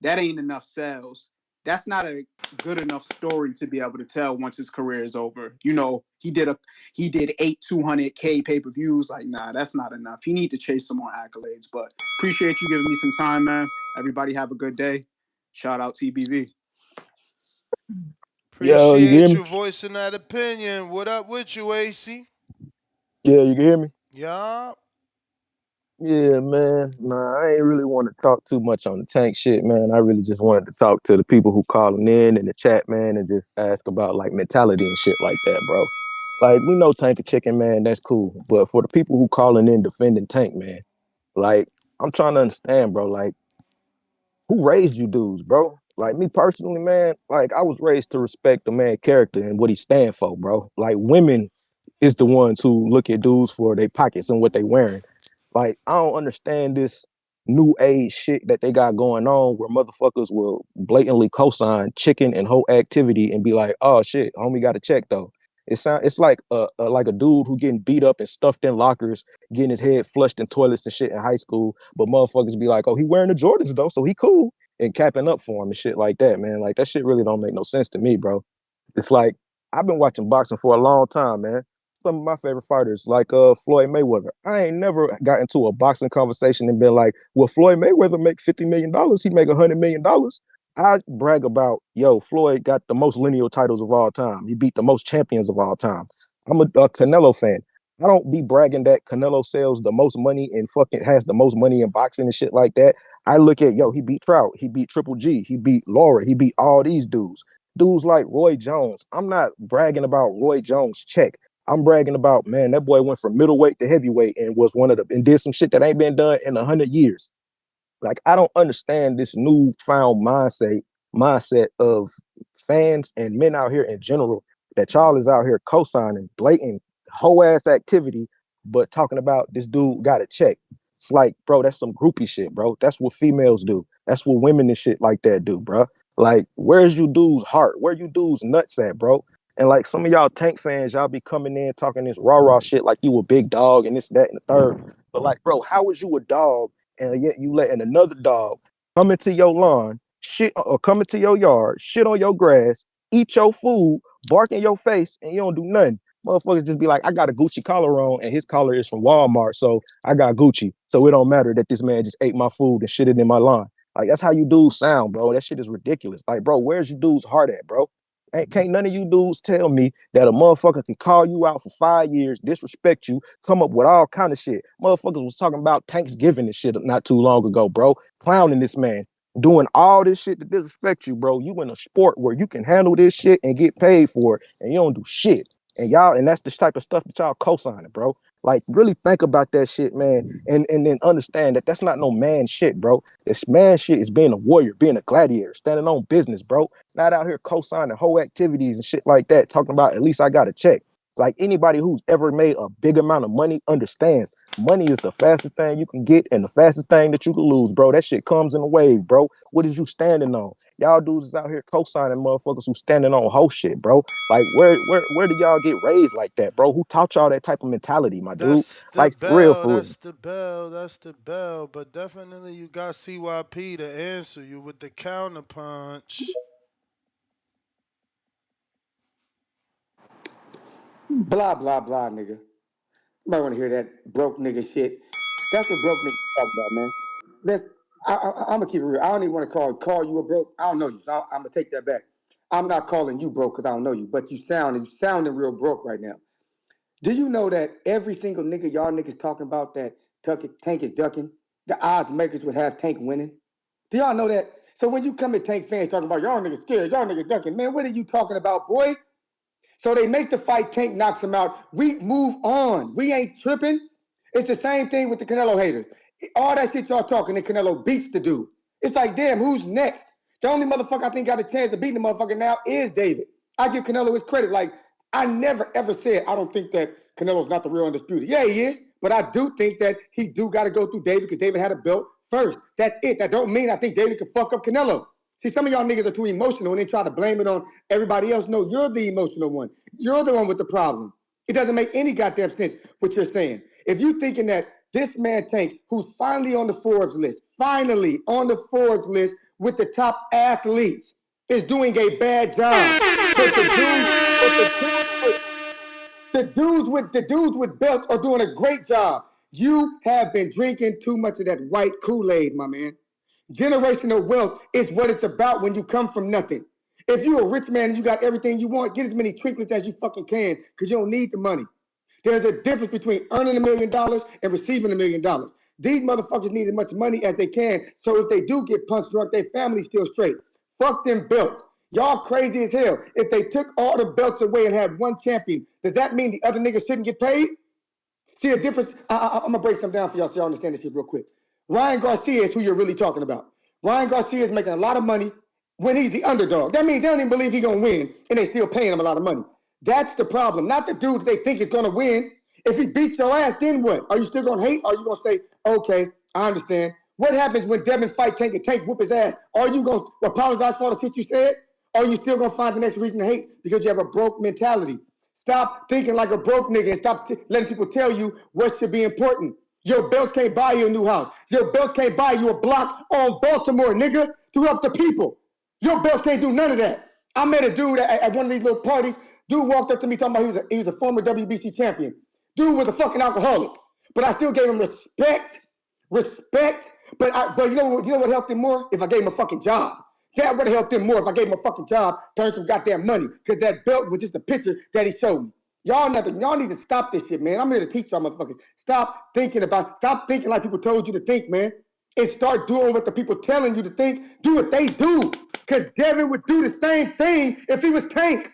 that ain't enough sales. That's not a good enough story to be able to tell once his career is over. He did 8 200K pay-per-views. Nah, that's not enough. He need to chase some more accolades. But appreciate you giving me some time, man. Everybody have a good day. Shout out TBV. Yo, you can hear Appreciate me? you voicing that opinion. What up with you, AC? Yeah, you can hear me? Yeah. Yeah, man. Nah, I ain't really want to talk too much on the tank shit, man. I really just wanted to talk to the people who calling in the chat, man, and just ask about like mentality and shit like that, bro. Like we know Tank a chicken, man. That's cool. But for the people who calling in defending Tank, man, like I'm trying to understand, bro. Like who raised you dudes, bro? Like me personally, man, like I was raised to respect the man character and what he stand for, bro. Like women is the ones who look at dudes for their pockets and what they wearing. Like I don't understand this new age shit that they got going on where motherfuckers will blatantly cosign chicken and whole activity and be like, oh shit, homie got a check though. It's like a dude who getting beat up and stuffed in lockers, getting his head flushed in toilets and shit in high school, but motherfuckers be like, oh, he wearing the Jordans though, so he cool, and capping up for him and shit like that, man. Like that shit really don't make no sense to me, bro. It's like I've been watching boxing for a long time, man. Some of my favorite fighters, like Floyd Mayweather. I ain't never got into a boxing conversation and been like, "Well, Floyd Mayweather make $50 million. He make $100 million." I brag about, yo, Floyd got the most lineal titles of all time. He beat the most champions of all time. I'm a Canelo fan. I don't be bragging that Canelo sells the most money and fucking has the most money in boxing and shit like that. I look at, yo, he beat Trout, he beat Triple G, he beat Laura, he beat all these dudes. Dudes like Roy Jones. I'm not bragging about Roy Jones' check. I'm bragging about, man, that boy went from middleweight to heavyweight and was one of the and did some shit that ain't been done in 100 years. Like I don't understand this newfound mindset of fans and men out here in general that y'all is out here co-signing blatant whole ass activity, but talking about this dude got a check. It's like, bro, that's some groupie shit, bro. That's what females do. That's what women and shit like that do, bro. Like, where's you dude's heart? Where you dude's nuts at, bro? And like some of y'all Tank fans, y'all be coming in talking this rah-rah shit like you a big dog and this, that, and the third. But like, bro, how is you a dog and yet you letting another dog come into your lawn, shit, or come into your yard, shit on your grass, eat your food, bark in your face, and you don't do nothing? Motherfuckers just be like, I got a Gucci collar on, and his collar is from Walmart, so I got Gucci. So it don't matter that this man just ate my food and shit it in my lawn. Like that's how you dudes sound, bro. That shit is ridiculous. Like, bro, where's your dude's heart at, bro? Can't none of you dudes tell me that a motherfucker can call you out for 5 years, disrespect you, come up with all kind of shit. Motherfuckers was talking about Thanksgiving and shit not too long ago, bro. Clowning this man, doing all this shit to disrespect you, bro. You in a sport where you can handle this shit and get paid for it, and you don't do shit. And that's the type of stuff that y'all co-signing, bro. Like, really think about that shit, man, and then understand that that's not no man shit, bro. This man shit is being a warrior, being a gladiator, standing on business, bro. Not out here co-signing whole activities and shit like that, talking about at least I got a check. Like anybody who's ever made a big amount of money understands money is the fastest thing you can get and the fastest thing that you can lose, bro. That shit comes in a wave, bro. What is you standing on? Y'all dudes is out here co-signing motherfuckers who standing on whole shit, bro. Like where do y'all get raised like that, bro? Who taught y'all that type of mentality, my dude? That's the Like for real, bell. for real. That's the bell. That's the bell. But definitely you got CYP to answer you with the counterpunch. Blah blah blah, nigga. You might want to hear that broke nigga shit. That's what broke niggas talk about, man. Let's. I'm gonna keep it real. I don't even want to call you a broke. I don't know you, so I'm gonna take that back. I'm not calling you broke because I don't know you, but you sounding real broke right now. Do you know that every single nigga y'all niggas talking about that Tank is ducking, the odds makers would have Tank winning? Do y'all know that? So when you come at Tank fans talking about y'all niggas scared, y'all niggas ducking, man, what are you talking about, boy? So they make the fight, Tank knocks him out. We move on. We ain't tripping. It's the same thing with the Canelo haters. All that shit y'all talking, and Canelo beats the dude. It's like, damn, who's next? The only motherfucker I think got a chance of beating the motherfucker now is David. I give Canelo his credit. Like, I never ever said I don't think that Canelo's not the real undisputed. Yeah, he is. But I do think that he do got to go through David because David had a belt first. That's it. That don't mean I think David can fuck up Canelo. See, some of y'all niggas are too emotional and they try to blame it on everybody else. No, you're the emotional one. You're the one with the problem. It doesn't make any goddamn sense what you're saying. If you thinking that this man Tank, who's finally on the Forbes list, with the top athletes, is doing a bad job. But the dudes with belts are doing a great job. You have been drinking too much of that white Kool-Aid, my man. Generational wealth is what it's about when you come from nothing. If you're a rich man and you got everything you want, get as many trinkets as you fucking can because you don't need the money. There's a difference between earning $1 million and receiving $1 million. These motherfuckers need as much money as they can, so if they do get punched drunk, their family's still straight. Fuck them belts. Y'all crazy as hell. If they took all the belts away and had one champion, does that mean the other niggas shouldn't get paid? See a difference? I'm gonna break something down for y'all so y'all understand this shit real quick. Ryan Garcia is who you're really talking about. Ryan Garcia is making a lot of money when he's the underdog. That means they don't even believe he's gonna win, and they still paying him a lot of money. That's the problem. Not the dudes they think is gonna win. If he beats your ass, then what? Are you still gonna hate? Or are you gonna say, okay, I understand? What happens when Devin fight Tank and Tank whoop his ass? Are you gonna apologize for all the shit you said? Or are you still gonna find the next reason to hate because you have a broke mentality? Stop thinking like a broke nigga and stop letting people tell you what should be important. Your belts can't buy you a new house. Your belts can't buy you a block on Baltimore, nigga, to help the people. Your belts can't do none of that. I met a dude at one of these little parties. Dude walked up to me talking about he was a former WBC champion. Dude was a fucking alcoholic. But I still gave him respect. Respect. But you know what helped him more? If I gave him a fucking job. That would have helped him more if I gave him a fucking job, turn some goddamn money. Because that belt was just a picture that he showed me. Y'all need to stop this shit, man. I'm here to teach y'all motherfuckers. Stop thinking like people told you to think, man. And start doing what the people telling you to think. Do what they do. Because Devin would do the same thing if he was Tank.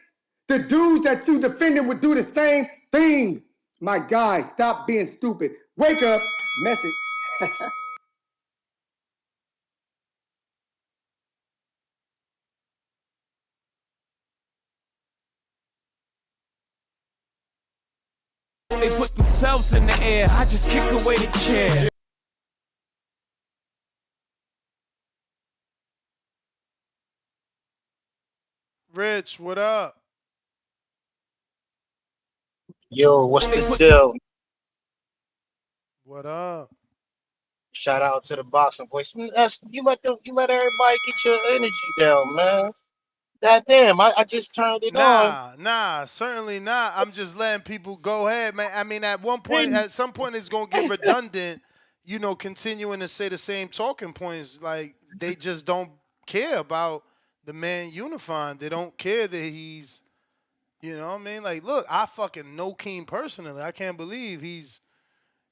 The dudes that you defended would do the same thing. My guy, stop being stupid. Wake up. Message. They put themselves in the air, I just kick away the chair. Rich, what up? Yo, what's the deal? What up? Shout out to the boxing voice. You let everybody get your energy down, man. God damn, I just turned it on. Nah, certainly not. I'm just letting people go ahead, man. I mean, And at some point, it's gonna get redundant. Continuing to say the same talking points. Like they just don't care about the man unifying. They don't care that he's, you know what I mean? Like, look, I fucking know Keem personally. I can't believe he's,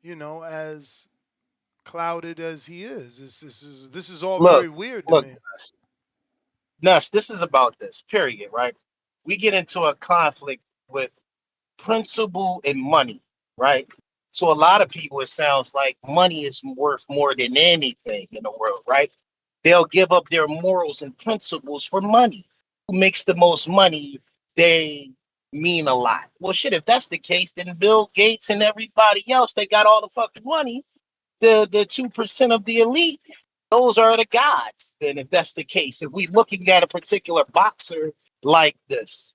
as clouded as he is. This is all look, very weird to look, me. Nuss, this is about this, period, right? We get into a conflict with principle and money, right? To a lot of people, it sounds like money is worth more than anything in the world, right? They'll give up their morals and principles for money. Who makes the most money, they mean a lot. Well, shit, if that's the case, then Bill Gates and everybody else, they got all the fucking money. The 2% of the elite, those are the gods. Then if that's the case, if we looking at a particular boxer like this,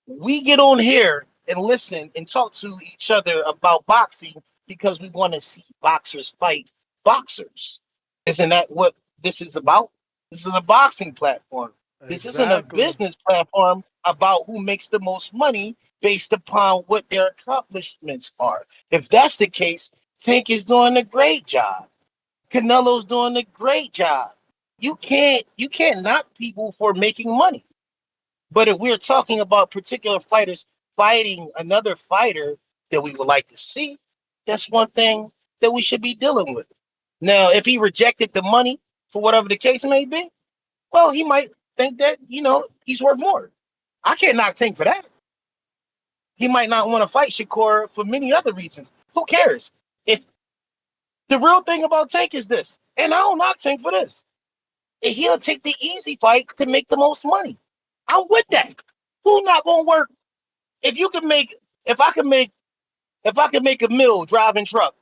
we get on here and listen and talk to each other about boxing because we want to see boxers fight boxers. Isn't that what this is about? This is a boxing platform. This isn't a Exactly. business platform about who makes the most money based upon what their accomplishments are. If that's the case, Tank is doing a great job. Canelo's doing a great job. You can't knock people for making money. But if we're talking about particular fighters fighting another fighter that we would like to see, that's one thing that we should be dealing with. Now, if he rejected the money for whatever the case may be, well, he might think that, he's worth more. I can't knock Tank for that. He might not want to fight Shakur for many other reasons. Who cares? If the real thing about Tank is this, and I don't knock Tank for this, he'll take the easy fight to make the most money. I'm with that. Who not gonna work? If you can make, if I can make, if I can make a mill driving truck,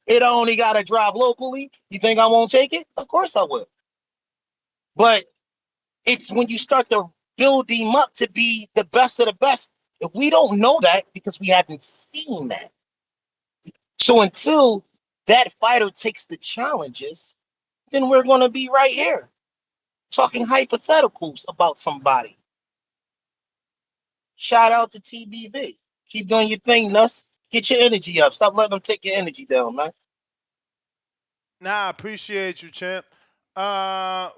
it only gotta drive locally. You think I won't take it? Of course I will. But it's when you start to build him up to be the best of the best. If we don't know that because we haven't seen that, so until that fighter takes the challenges, then we're gonna be right here talking hypotheticals about somebody. Shout out to TBV. Keep doing your thing, Nuss. Get your energy up. Stop letting them take your energy down, man. Nah, I appreciate you, champ.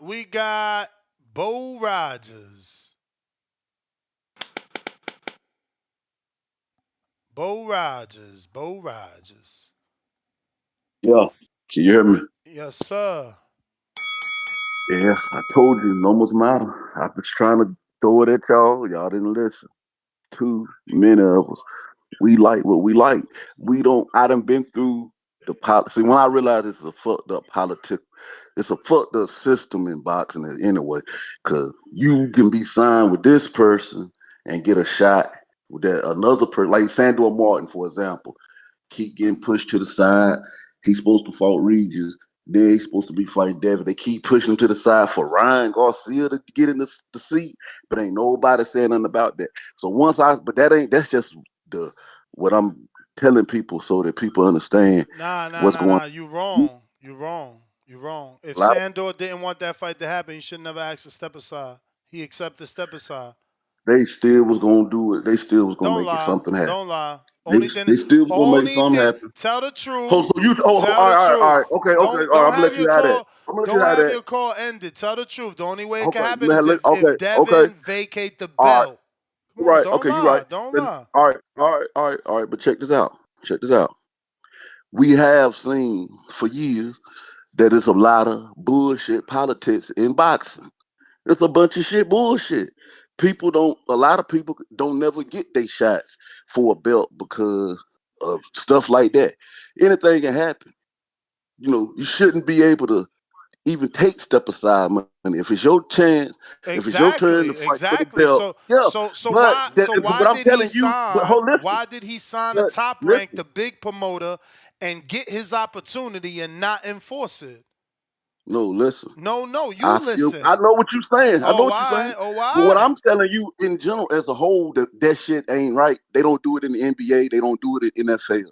We got Bo Rogers. Bo Rogers. Bo Rogers. Yeah, can you hear me? Yes, sir. Yeah, I told you, no much matter. I was trying to throw it at y'all. Y'all didn't listen. Too many of us. We like what we like. We don't. I done been through the policy. When I realized it's a fucked up politic, it's a fucked up system in boxing anyway. Cause you can be signed with this person and get a shot with that another person, like Sandor Martin, for example. Keep getting pushed to the side. He's supposed to fight Regis. Then he's supposed to be fighting Devin. They keep pushing him to the side for Ryan Garcia to get in the seat, but ain't nobody saying nothing about that. So but that's just the what I'm telling people so that people understand what's going Nah. You on. wrong. You wrong. You wrong. If A lot Sandor didn't want that fight to happen, he should never ask for step aside. He accepted step aside. they still was gonna do it. They still was gonna Don't make it lie. something happen. Don't lie. They, Only thing. they still was gonna make Only something thing. happen. Tell the truth. Oh, so you Tell all the right, all truth. right, okay, okay, Don't all right, don't I'm gonna have let your you have that. call. I'm gonna let you Don't have have that. your call ended. Tell the truth. The only way it can Okay, happen is if okay, okay, Devin vacate the all right. belt. Come on. Right. Don't Okay, you're right. lie. Don't But lie. all right. But check this out. Check this out. We have seen for years that it's a lot of bullshit politics in boxing. It's a bunch of shit bullshit. A lot of people don't never get their shots for a belt because of stuff like that. Anything can happen. You shouldn't be able to even take step aside money. If it's your chance, if it's your turn to Exactly. fight for the Exactly. belt, So yeah. so so But why that, so why but I'm did he telling you, but sign? hold listen, Why did he sign a but top rank, listen. the big promoter, and get his opportunity and not enforce it? No, listen. No. You I listen. know what you're saying. I know Oh, what you're saying. why? Oh, But what why? I'm telling you in general as a whole, that shit ain't right. They don't do it in the NBA. They don't do it in NFL.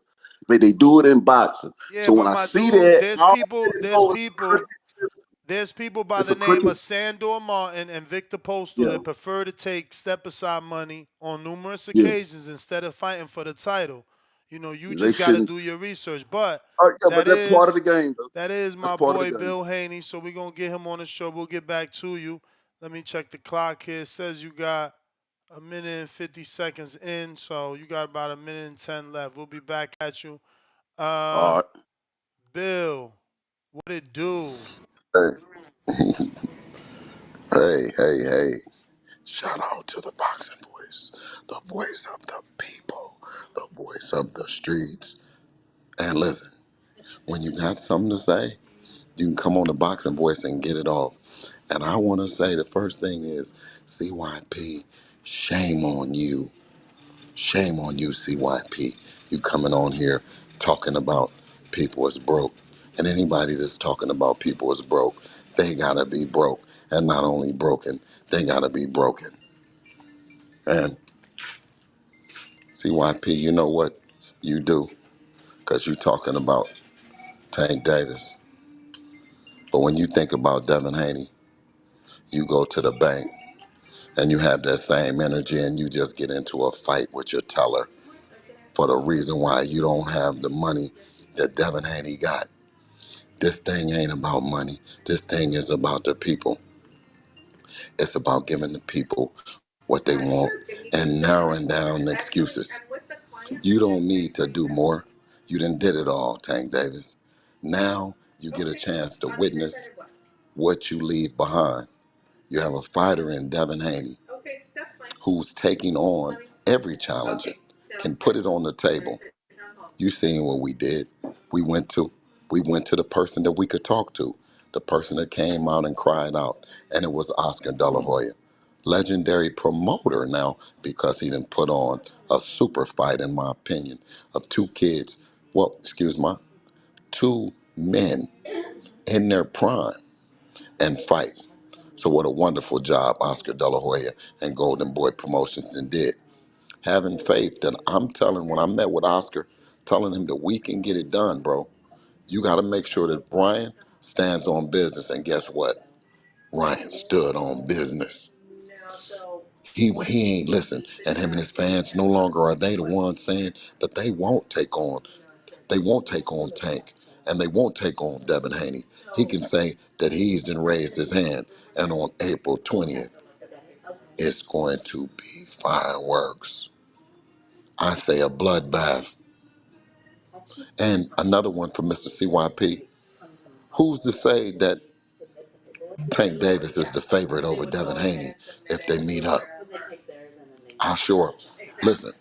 But they do it in boxing. Yeah, So when but I my see dude, that, I already know there's people by it's the a name crooked. of Sandor Martin and Victor Postal Yeah, that prefer to take step aside money on numerous yeah. occasions instead of fighting for the title. You They just got to shouldn't. do your research. But Yeah, but that that's part of is the game, though. that is That's my part of the boy game. Bill Haney. So we're gonna get him on the show. We'll get back to you. Let me check the clock here. It says you got a minute and 50 seconds in, so you got about a minute and 10 left. We'll be back at you. All right. Bill, what it do? Hey, hey. Shout out to the boxing voice, the voice of the people, the voice of the streets. And listen, when you got something to say, you can come on the boxing voice and get it off. And I want to say the first thing is CYP, shame on you. Shame on you, CYP. You coming on here talking about people is broke. And anybody that's talking about people is broke, they gotta be broke. And not only broken, they gotta be broken. And CYP, you know what you do? Because you're talking about Tank Davis. But when you think about Devin Haney, you go to the bank and you have that same energy and you just get into a fight with your teller for the reason why you don't have the money that Devin Haney got. This thing ain't about money. This thing is about the people. It's about giving the people what they want and narrowing down the excuses. You don't need to do more. You done did it all, Tank Davis. Now you get a chance to witness what you leave behind. You have a fighter in Devin Haney who's taking on every challenger, can put it on the table. You seen what we did. We went to we went to the person that we could talk to, the person that came out and cried out, and it was Oscar De La Hoya. Legendary promoter now because he didn't put on a super fight, in my opinion, of two kids. Well, excuse me, two men in their prime and fighting. So what a wonderful job Oscar De La Hoya and Golden Boy Promotions did. Having faith that I'm telling when I met with Oscar, telling him that we can get it done, bro. You got to make sure that Brian stands on business. And guess what? Ryan stood on business. He ain't listen. And him and his fans no longer are they the ones saying that they won't take on Tank. and they won't take on Devin Haney. He can say that he's done raised his hand, and on April 20th, it's going to be fireworks. I say a bloodbath. And another one for Mr. CYP. Who's to say that Tank Davis is the favorite over Devin Haney if they meet up? I sure. Listen,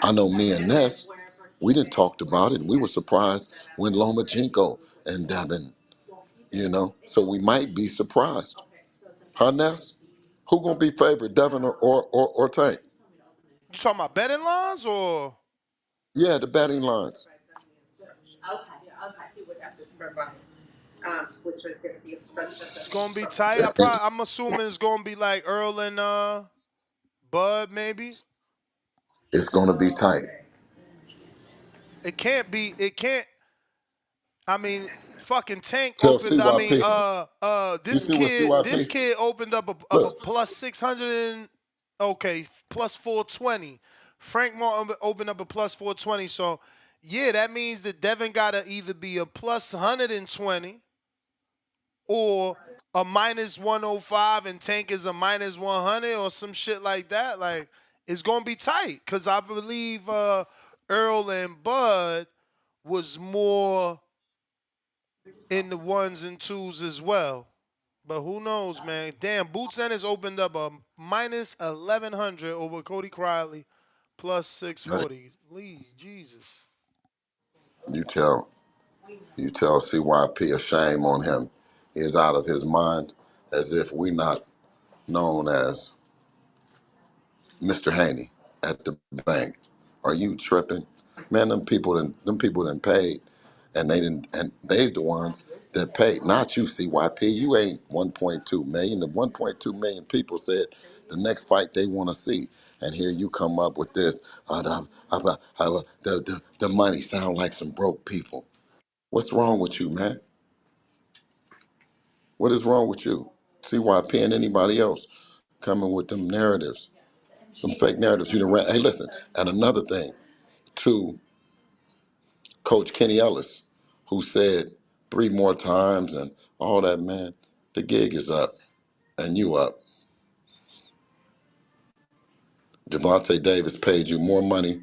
I know me and Ness, we didn't talked about it, and we were surprised when Lomachenko and Devin, so we might be surprised. Huh, Ness? Who gonna be favorite, Devin or Tank? You talking about betting lines or? Yeah, the betting lines. It's gonna be tight. It's I'm assuming it's gonna be like Earl and Bud maybe. gonna be tight. It can't be. It can't. I mean, fucking Tank Tell opened. I mean, CYP. You this see what kid. This CYP? kid opened up a Look, plus 600 and okay, plus 420. Frank Martin opened up a plus 420. So yeah, that means that Devin gotta either be a plus 120 or a minus 105 and Tank is a minus 100 or some shit like that. Like, it's going to be tight because I believe Earl and Bud was more in the ones and twos as well. But who knows, man? Damn, Boots Ennis opened up a minus 1100 over Cody Crowley plus 640. Lee, Jesus. you tell CYP a shame on him. He is out of his mind, as if we not known as Mr. Haney at the bank. Are you tripping? Man, them people didn't paid, and they's the ones that paid. Not you, CYP. You ain't 1.2 million. The 1.2 million people said the next fight they want to see. And here you come up with this. The money sound like some broke people. What's wrong with you, man? What is wrong with you? CYP and anybody else coming with them narratives, some fake narratives. You done ran. Hey, listen. And another thing, to Coach Kenny Ellis, who said 3 more times and all that, man, the gig is up and you up. Javante Davis paid you more money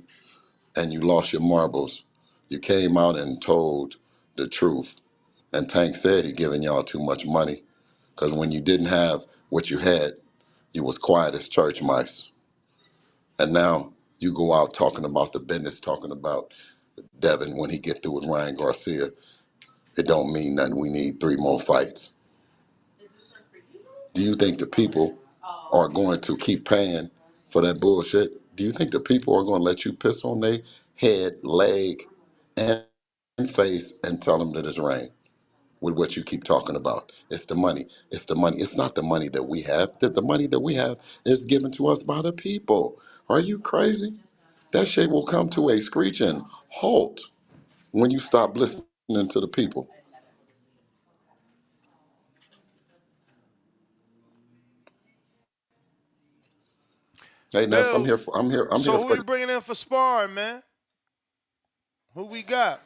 and you lost your marbles. You came out and told the truth. And Tank said he giving y'all too much money because when you didn't have what you had, you was quiet as church mice. And now you go out talking about the business, talking about Devin when he get through with Ryan Garcia. It don't mean nothing. We need 3 more fights. Do you think the people are going to keep paying for that bullshit? Do you think the people are going to let you piss on their head, leg, and face and tell them that it's rain with what you keep talking about? It's the money. It's the money. It's not the money that we have. The money that we have is given to us by the people. Are you crazy? That shit will come to a screeching halt when you stop listening to the people. Hey Ness, I'm Bill, here. I'm so here who for. you bringing in for sparring, man? Who we got?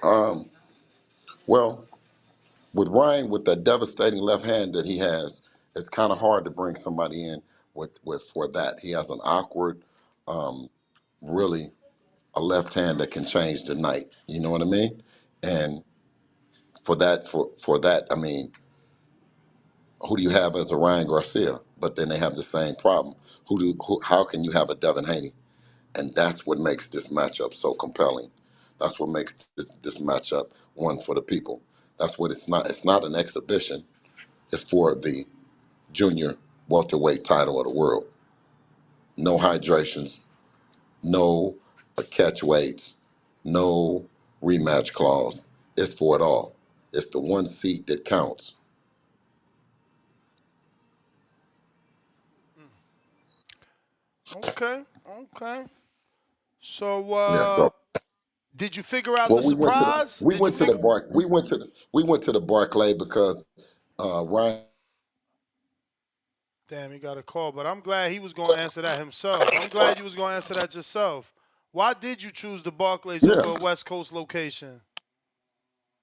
Um, well, with Ryan, with that devastating left hand that he has, it's kind of hard to bring somebody in with for that. He has an awkward, um, really a left hand that can change the night. You know what I mean? And for that, I mean, who do you have as a Ryan Garcia? But then they have the same problem. How can you have a Devin Haney? And that's what makes this matchup so compelling. That's what makes this matchup one for the people. That's what it's not. It's not an exhibition. It's for the junior welterweight title of the world. No hydrations, no catch weights, no rematch clause. It's for it all. It's the one seat that counts. Okay, okay. So, Yeah. So, did you figure out well, the surprise? we Did you went to the figure? bar we went to the Barclay because Ryan. Damn, he got a call, but I'm glad he was going to answer that himself. I'm glad you was going to answer that yourself. Why did you choose the Barclays Yeah. over a West Coast location?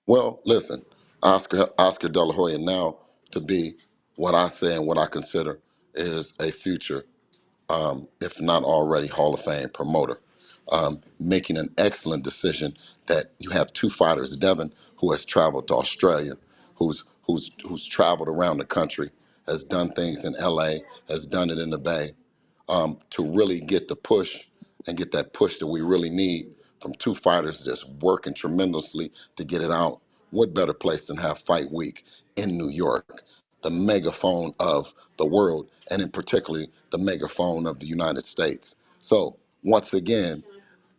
Well, listen, Oscar De La Hoya now to be what I say and what I consider is a future, if not already Hall of Fame promoter, making an excellent decision that you have two fighters, Devin, who has traveled to Australia, who's traveled around the country, has done things in LA, has done it in the Bay, to really get the push and get that push that we really need from two fighters that's working tremendously to get it out. What better place than have Fight Week in New York, the megaphone of the world, and in particularly the megaphone of the United States. So once again,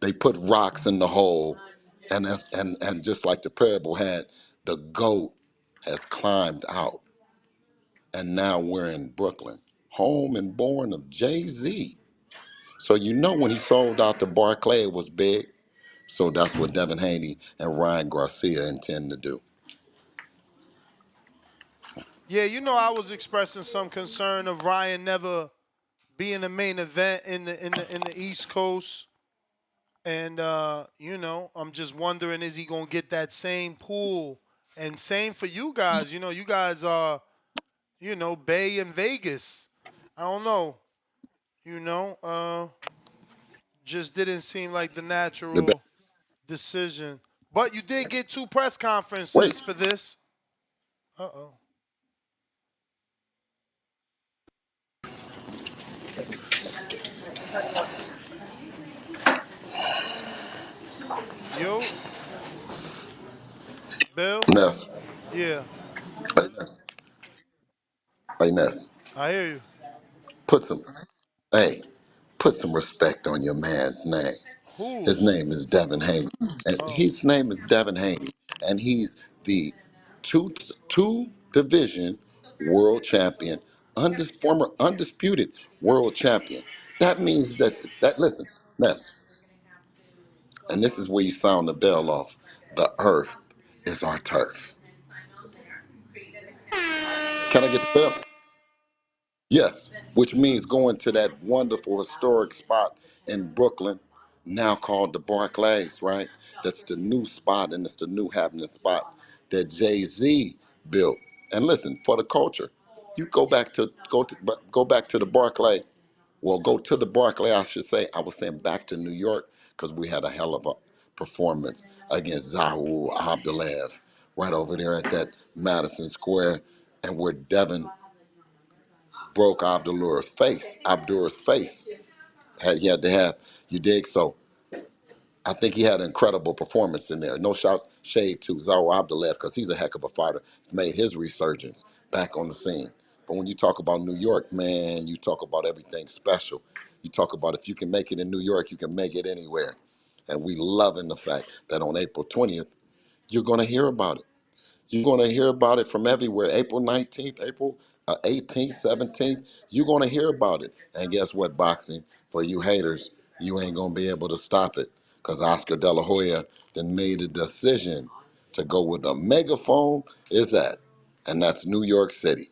they put rocks in the hole, and just like the parable had, the goat has climbed out, and now we're in Brooklyn, home and born of Jay-Z. So you know when he sold out to Barclay it was big. So that's what Devin Haney and Ryan Garcia intend to do. Yeah, I was expressing some concern of Ryan never being the main event in the East Coast. And I'm just wondering, is he gonna get that same pool? And same for you guys. You guys are, Bay and Vegas. I don't know. Just didn't seem like the The natural decision. But you did get two press Wait, conferences for this. Uh-oh. Yo, Bill? Ness, Yeah, hey Ness, hey Ness, I hear you. put some, hey, put some respect on your man's name. His Who's? name is Devin Haney, and Oh. his name is Devin Haney, and he's the two division world champion, former undisputed world champion. That means that listen, Ness, and this is where you sound the bell off. The earth is our turf. Can I get the bell? Yes, which means going to that wonderful historic spot in Brooklyn, now called the Barclays, right? That's the new spot, and it's the new happening spot that Jay-Z built. And listen, for the culture, you go back to the Barclay. Well, go to the Barclay, I should say. I was saying back to New York because we had a hell of a performance against Zahu Abdullev right over there at that Madison Square, and where Devin broke Abdur's face. He had to have, you dig? So I think he had an incredible performance in there. No shade to Zaro Abdullev because he's a heck of a fighter. He's made his resurgence back on the scene. But when you talk about New York, man, you talk about everything special. You talk about if you can make it in New York, you can make it anywhere. And we loving the fact that on April 20th, you're going to hear about it. You're going to hear about it from everywhere. April 19th, April 18th, 17th, you're going to hear about it. And guess what, boxing? For you haters, you ain't going to be able to stop it because Oscar De La Hoya then made a decision to go with a megaphone is that, and that's New York City.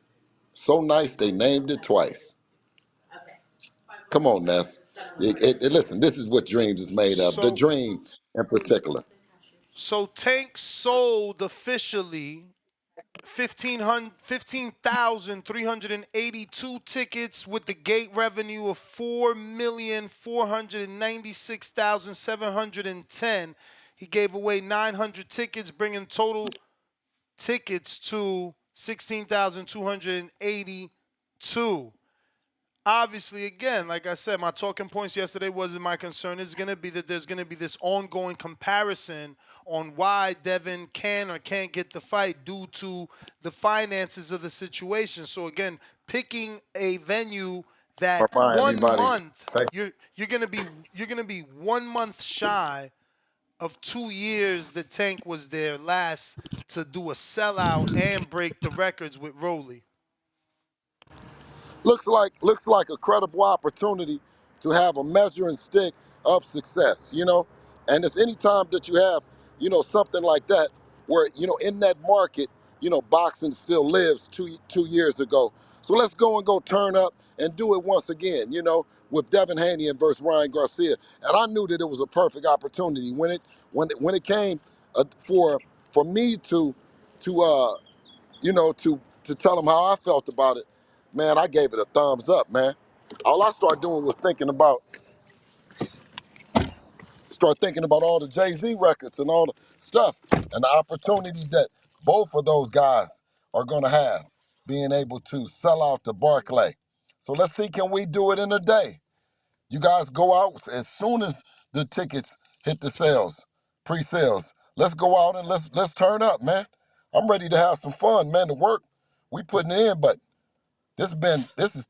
So nice they named it twice. Come on, Ness. Listen, this is what dreams is made of. The So dream in particular. so Tank sold officially 15,382 tickets with the gate revenue of 4,496,710. He gave away 900 tickets, bringing total tickets to 16,282. Obviously, again, like I said, my talking points yesterday wasn't my concern. Is going to be that there's going to be this ongoing comparison on why Devin can or can't get the fight due to the finances of the situation. So again, picking a venue that Bye-bye, one everybody. month you're gonna be 1 month shy of 2 years the Tank was there last to do a sellout and break the records with Rolly. Looks like a credible opportunity to have a measuring stick of success, And it's any time that you have, something like that, where in that market, boxing still lives two years ago. So let's go turn up and do it once again, with Devin Haney and versus Ryan Garcia. And I knew that it was a perfect opportunity when it came for for me to tell them how I felt about it, man, I gave it a thumbs up, man. All I started doing was thinking about all the Jay-Z records and all the stuff and the opportunities that both of those guys are going to have, being able to sell out to Barclay. So let's see, can we do it in a day? You guys go out as soon as the tickets hit the sales, pre-sales. Let's go out and let's turn up, man. I'm ready to have some fun, man. The work we putting in, but this is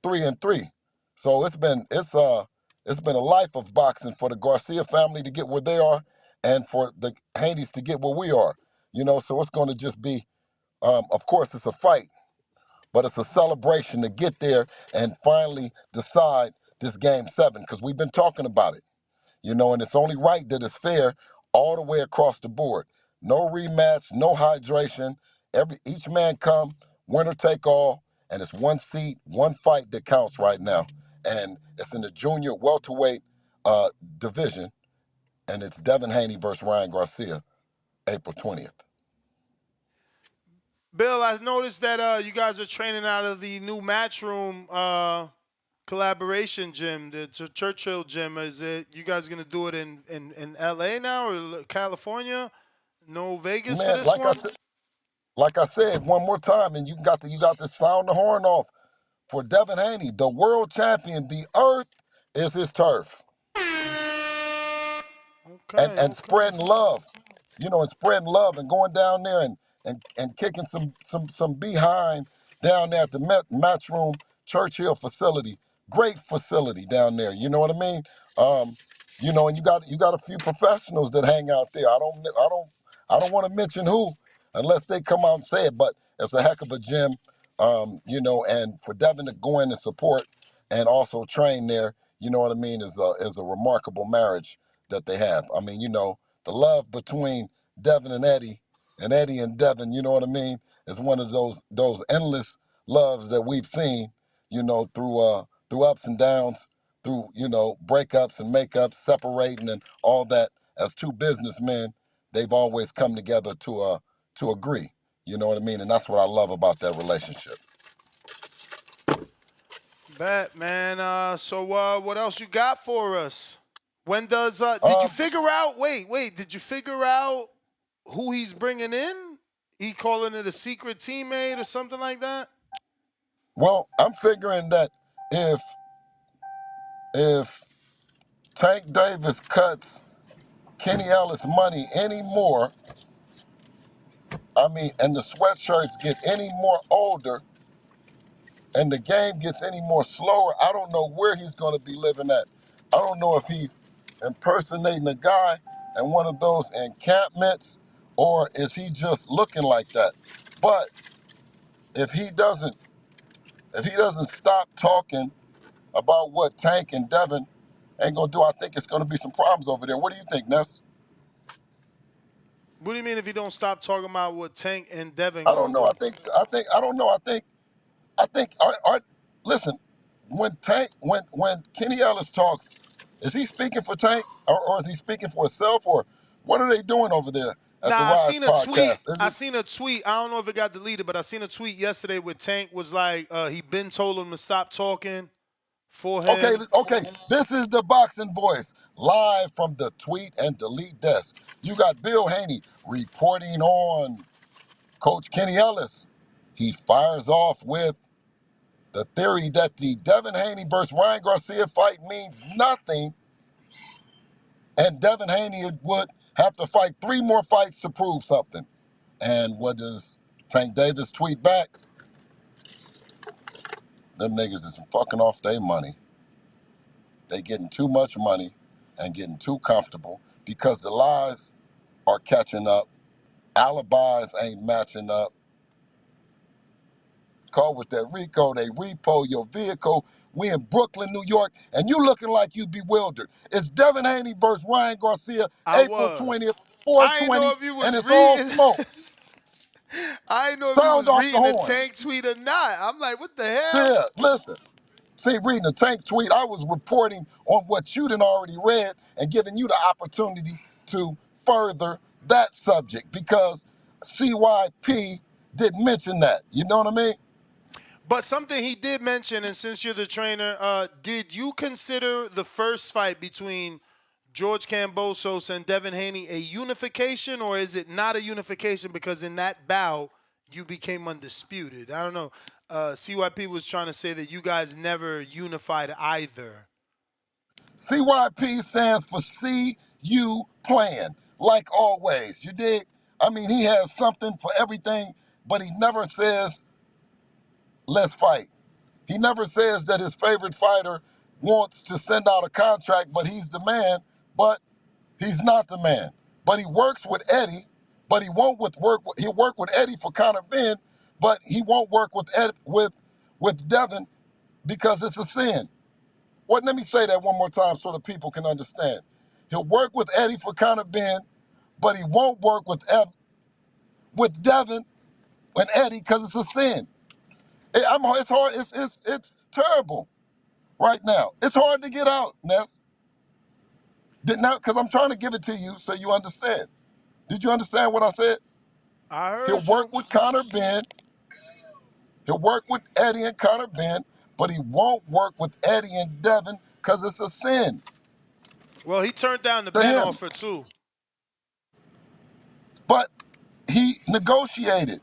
3-3. So it's been a life of boxing for the Garcia family to get where they are and for the Haney's to get where we are. So it's gonna just be of course it's a fight, but it's a celebration to get there and finally decide this game 7, because we've been talking about it. And it's only right that it's fair all the way across the board. No rematch, no hydration. Each man come, winner take all, and it's one seat, one fight that counts right now. And it's in the junior welterweight division, and it's Devin Haney versus Ryan Garcia, April 20th. Bill, I noticed that you guys are training out of the new Matchroom collaboration gym, the Churchill gym. Is it you guys gonna do it in LA now or California? No Vegas for Man, this one? like I said, one more time, and you got to sound the horn off for Devin Haney, the world champion. The earth is his turf. And spreading love, and spreading love and going down there and kicking some behind down there at the Matchroom Churchill facility. Great facility down there. You know what I mean? And you got a few professionals that hang out there. I don't want to mention who unless they come out and say it, but it's a heck of a gym. And for Devin to go in and support and also train there, you know what I mean, is a remarkable marriage that they have. I mean, the love between Devin and Eddie and Devin, you know what I mean, is one of those endless loves that we've seen, through ups and downs, through, breakups and makeups, separating and all that. As two businessmen, they've always come together to agree. You know what I mean? And that's what I love about that relationship. Bet, man. So what else you got for us? When does did you figure out? Wait. Did you figure out who he's bringing in? He calling it a secret teammate or something like that? Well, I'm figuring that if Tank Davis cuts Kenny Ellis money anymore, and the sweatshirts get any more older and the game gets any more slower, I don't know where he's going to be living at. I don't know if he's impersonating a guy in one of those encampments or is he just looking like that. But if he doesn't stop talking about what Tank and Devin ain't gonna do, I think it's gonna be some problems over there. What do you think, Ness? What do you mean if he don't stop talking about what Tank and Devin I don't gonna know. do? I don't know. Listen, when Kenny Ellis talks, is he speaking for Tank or is he speaking for himself, or what are they doing over there at the Nah, I Rise seen a tweet. podcast? I seen a tweet. I don't know if it got deleted, but I seen a tweet yesterday where Tank was like, he been told him to stop talking for him. Okay. This is the Boxing Voice, live from the tweet and delete desk. You got Bill Haney reporting on Coach Kenny Ellis. He fires off with the theory that the Devin Haney versus Ryan Garcia fight means nothing, and Devin Haney would have to fight 3 more fights to prove something. And what does Tank Davis tweet back? Them niggas is fucking off their money. They getting too much money and getting too comfortable because the lies are catching up. Alibis ain't matching up. Call with that Rico, they repo your vehicle. We in Brooklyn, New York, and you looking like you bewildered. It's Devin Haney versus Ryan Garcia, April 20th, I didn't know 420, if you and was it's all reading. smoke. I didn't know if you Sound was off the reading a horn. Tank tweet or not. I'm like, what the hell? Yeah, listen. See, reading the Tank tweet, I was reporting on what you done already read and giving you the opportunity to further that subject because CYP didn't mention that. You know what I mean? But something he did mention, and since you're the trainer, did you consider the first fight between George Kambosos and Devin Haney a unification, or is it not a unification because in that bout you became undisputed? I don't know. CYP was trying to say that you guys never unified either. CYP stands for See You Playing, like always. You dig? I mean, he has something for everything, but he never says, let's fight. He never says that his favorite fighter wants to send out a contract, but he's the man, but he's not the man. But he works with Eddie, but he won't he'll work with Eddie for Conor Ben, but he won't work with with Devin because it's a sin. What? Let me say that one more time so the people can understand. He'll work with Eddie for Conor Ben, but he won't work with Devin and Eddie because it's a sin. It's hard. It's terrible right now. It's hard to get out, Ness. Because I'm trying to give it to you so you understand. Did you understand what I said? I He'll heard work you. with Conor Ben. He'll work with Eddie and Conor Ben, but he won't work with Eddie and Devin because it's a sin Well, he turned down the to Ben him. offer too. But he negotiated.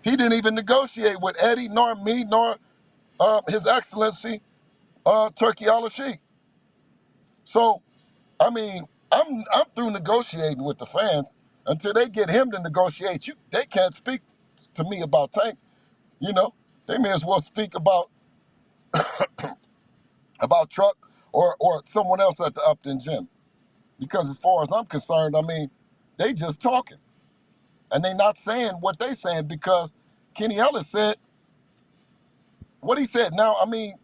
He didn't even negotiate with Eddie, nor me, nor His Excellency Turkey Al-Sheikh. So, I mean, I'm through negotiating with the fans until they get him to negotiate. They can't speak to me about Tank. You know, they may as well speak about Truck or someone else at the Upton Gym. Because as far as I'm concerned, I mean, they just talking. And they not saying what they saying because Kenny Ellis said what he said. Now, I mean,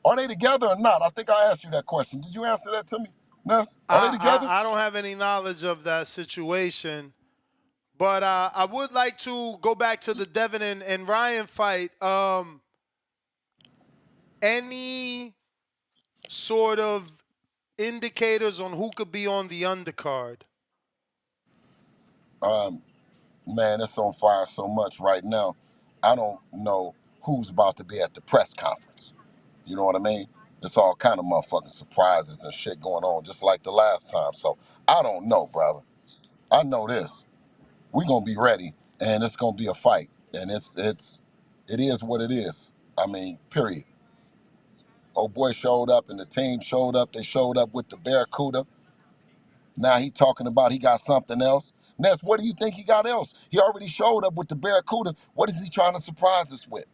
are they together or not? I think I asked you that question. Did you answer that to me, Ness? Are they together? I don't have any knowledge of that situation, but I would like to go back to the Devin and Ryan fight. Any sort of indicators on who could be on the undercard? Um, Man, it's on fire so much right now. I don't know who's about to be at the press conference. You know what I mean? It's all kind of motherfucking surprises and shit going on, just like the last time. So I don't know, brother. I know this. We gonna be ready, and it's gonna be a fight, and it is what it is. I mean, period. Old boy showed up, and the team showed up. They showed up with the Barracuda. Now he talking about he got something else. Ness, what do you think he got else? He already showed up with the Barracuda. What is he trying to surprise us with?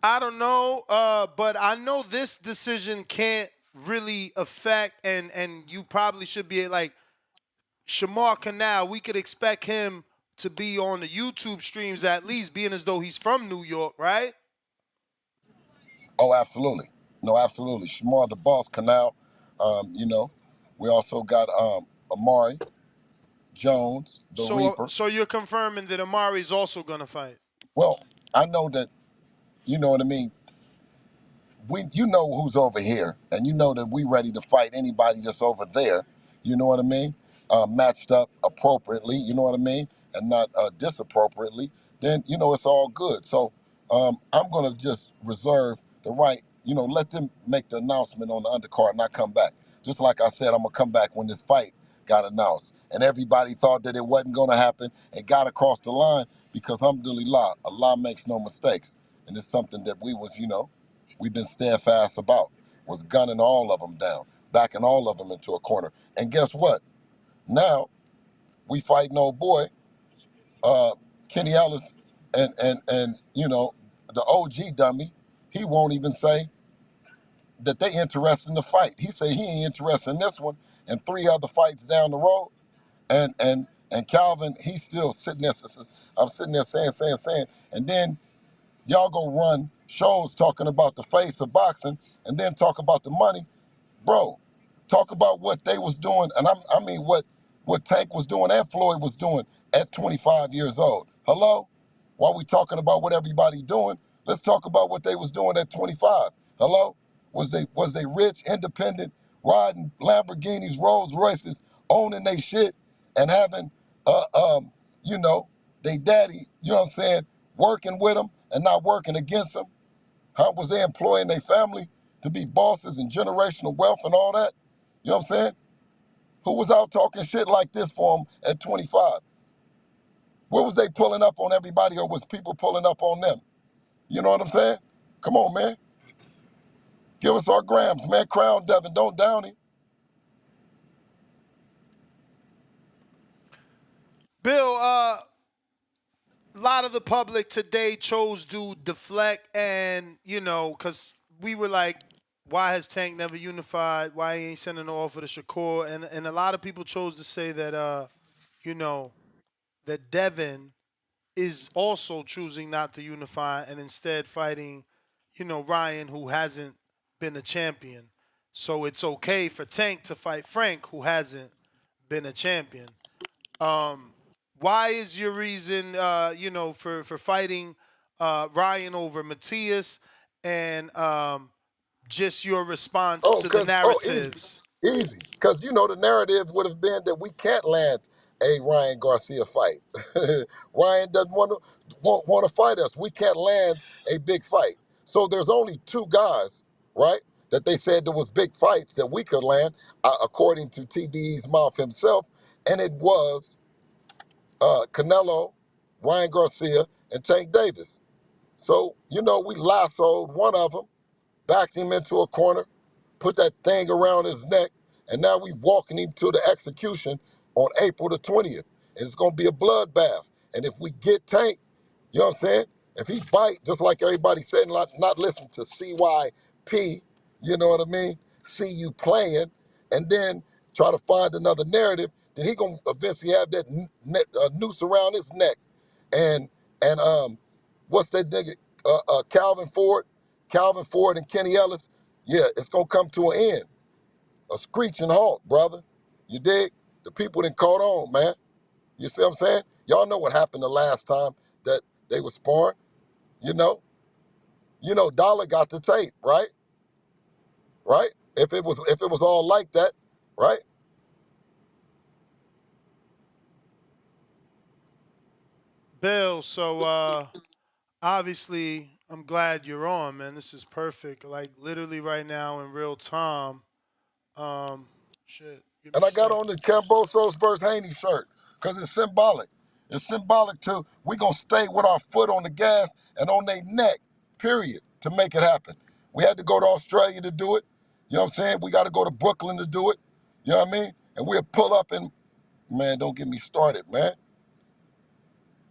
I don't know, but I know this decision can't really affect, and you probably should be like Shamar Canal. We could expect him to be on the YouTube streams at least, being as though he's from New York, right? Oh, absolutely. No, absolutely. Shamar the Boss Canal. You know, we also got Amari Jones, the Reaper. So you're confirming that Amari's also gonna fight? Well, I know that, you know what I mean, you know who's over here, and you know that we ready to fight anybody that's over there. You know what I mean? Matched up appropriately. You know what I mean, and not disappropriately. Then you know it's all good. So I'm gonna just reserve the right. You know, let them make the announcement on the undercard, and I come back. Just like I said, I'm gonna come back when this fight got announced, and everybody thought that it wasn't gonna happen. It got across the line because alhamdulillah, Allah makes no mistakes, and it's something that we was, you know, we've been steadfast about, was gunning all of them down, backing all of them into a corner. And guess what? Now we fighting old boy, Kenny Ellis, and you know, the OG dummy. He won't even say that they interested in the fight. He say he ain't interested in this one and three other fights down the road. And Calvin, he's still sitting there. I'm sitting there saying, and then y'all go run shows talking about the face of boxing and then talk about the money. Bro, talk about what they was doing, and I mean what Tank was doing and Floyd was doing at 25 years old. Hello? While we talking about what everybody doing, let's talk about what they was doing at 25. Hello? Was they rich, independent, riding Lamborghinis, Rolls Royces, owning they shit, and having you know, they daddy, you know what I'm saying, working with them and not working against them? How was they employing their family to be bosses and generational wealth and all that? You know what I'm saying? Who was out talking shit like this for them at 25? Where was they pulling up on everybody, or was people pulling up on them? You know what I'm saying? Come on, man. Give us our grams, man. Crown Devin, don't down him. Bill, a lot of the public today chose to deflect and, because we were like, why has Tank never unified? Why he ain't sending an offer to Shakur? And a lot of people chose to say that, that Devin is also choosing not to unify and instead fighting, Ryan, who hasn't been a champion. So it's okay for Tank to fight Frank, who hasn't been a champion. Why is your reason, for fighting Ryan over Matthias, and just your response to the Easy. narratives? Easy. Because, you know, the narrative would have been that we can't land a Ryan Garcia fight. Ryan doesn't want to fight us. We can't land a big fight. So there's only two guys, right, that they said there was big fights that we could land, according to TDE's mouth himself, and it was Canelo, Ryan Garcia, and Tank Davis. So, you know, we lassoed one of them, backed him into a corner, put that thing around his neck, and now we walking him to the execution on April the 20th. And it's going to be a bloodbath. And if we get Tank, you know what I'm saying? If he bite, just like everybody said, not listen to CYP, you know what I mean? See you playing, and then try to find another narrative, then he going to eventually have that noose around his neck. And what's that nigga, Calvin Ford? Calvin Ford and Kenny Ellis, yeah, it's gonna come to an end. A screeching halt, brother. You dig? The people done caught on, man. You see what I'm saying? Y'all know what happened the last time that they were sparring, you know? You know, Dollar got the tape, right? Right? If it was all like that, right? Bill, so obviously I'm glad you're on, man. This is perfect. Like literally right now in real time. Shit. Give me And a I got sec. on this Cambosos versus Haney shirt because it's symbolic. It's symbolic to we gonna stay with our foot on the gas and on their neck, period, to make it happen. We had to go to Australia to do it. You know what I'm saying? We got to go to Brooklyn to do it. You know what I mean? And we'll pull up and, man, don't get me started, man.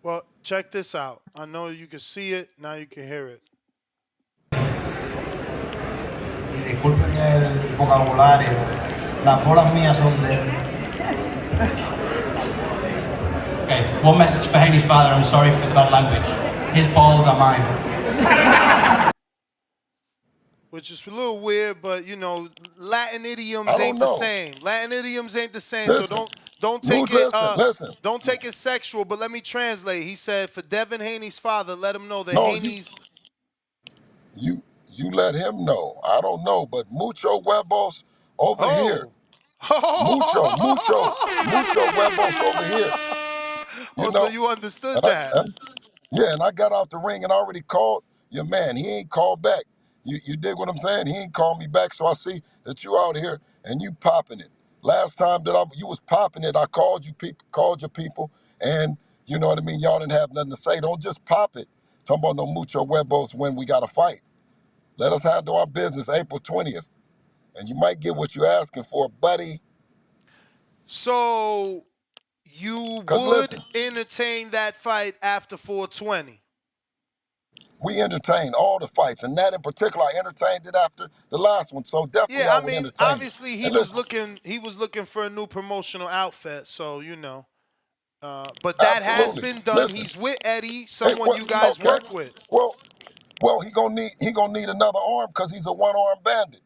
Well, check this out. I know you can see it. Now you can hear it. Disculpen el vocabulario, las bolas mías son de... Okay, one message for Haney's father, I'm sorry for the bad language. His balls are mine. Which is a little weird, but Latin idioms I ain't don't the know. same. Latin idioms ain't the same, so Listen, don't take it listen. don't take it sexual, but let me translate. He said for Devin Haney's father, let him know that No, Haney's you let him know. I don't know, but mucho huevos over here. Oh. Mucho huevos over here. You Oh, so know? you understood And that. yeah, and I got out the ring and already called your man. He ain't called back. You dig what I'm saying? He ain't called me back, so I see that you out here and you popping it. Last time that you was popping it, I called your people, and you know what I mean? Y'all didn't have nothing to say. Don't just pop it. Talking about no mucho huevos when we got to fight. Let us handle our business April 20th, and you might get what you're asking for, buddy. So you Because would listen, entertain that fight after 420? we entertain all the fights, and that in particular, I entertained it after the last one, so definitely Yeah, I I would mean, entertain it. obviously he And was listen, looking for a new promotional outfit, so but that has absolutely. been done. Listen, He's with Eddie, hey, someone you guys okay, work with. well, he gonna need another arm because he's a one-arm bandit.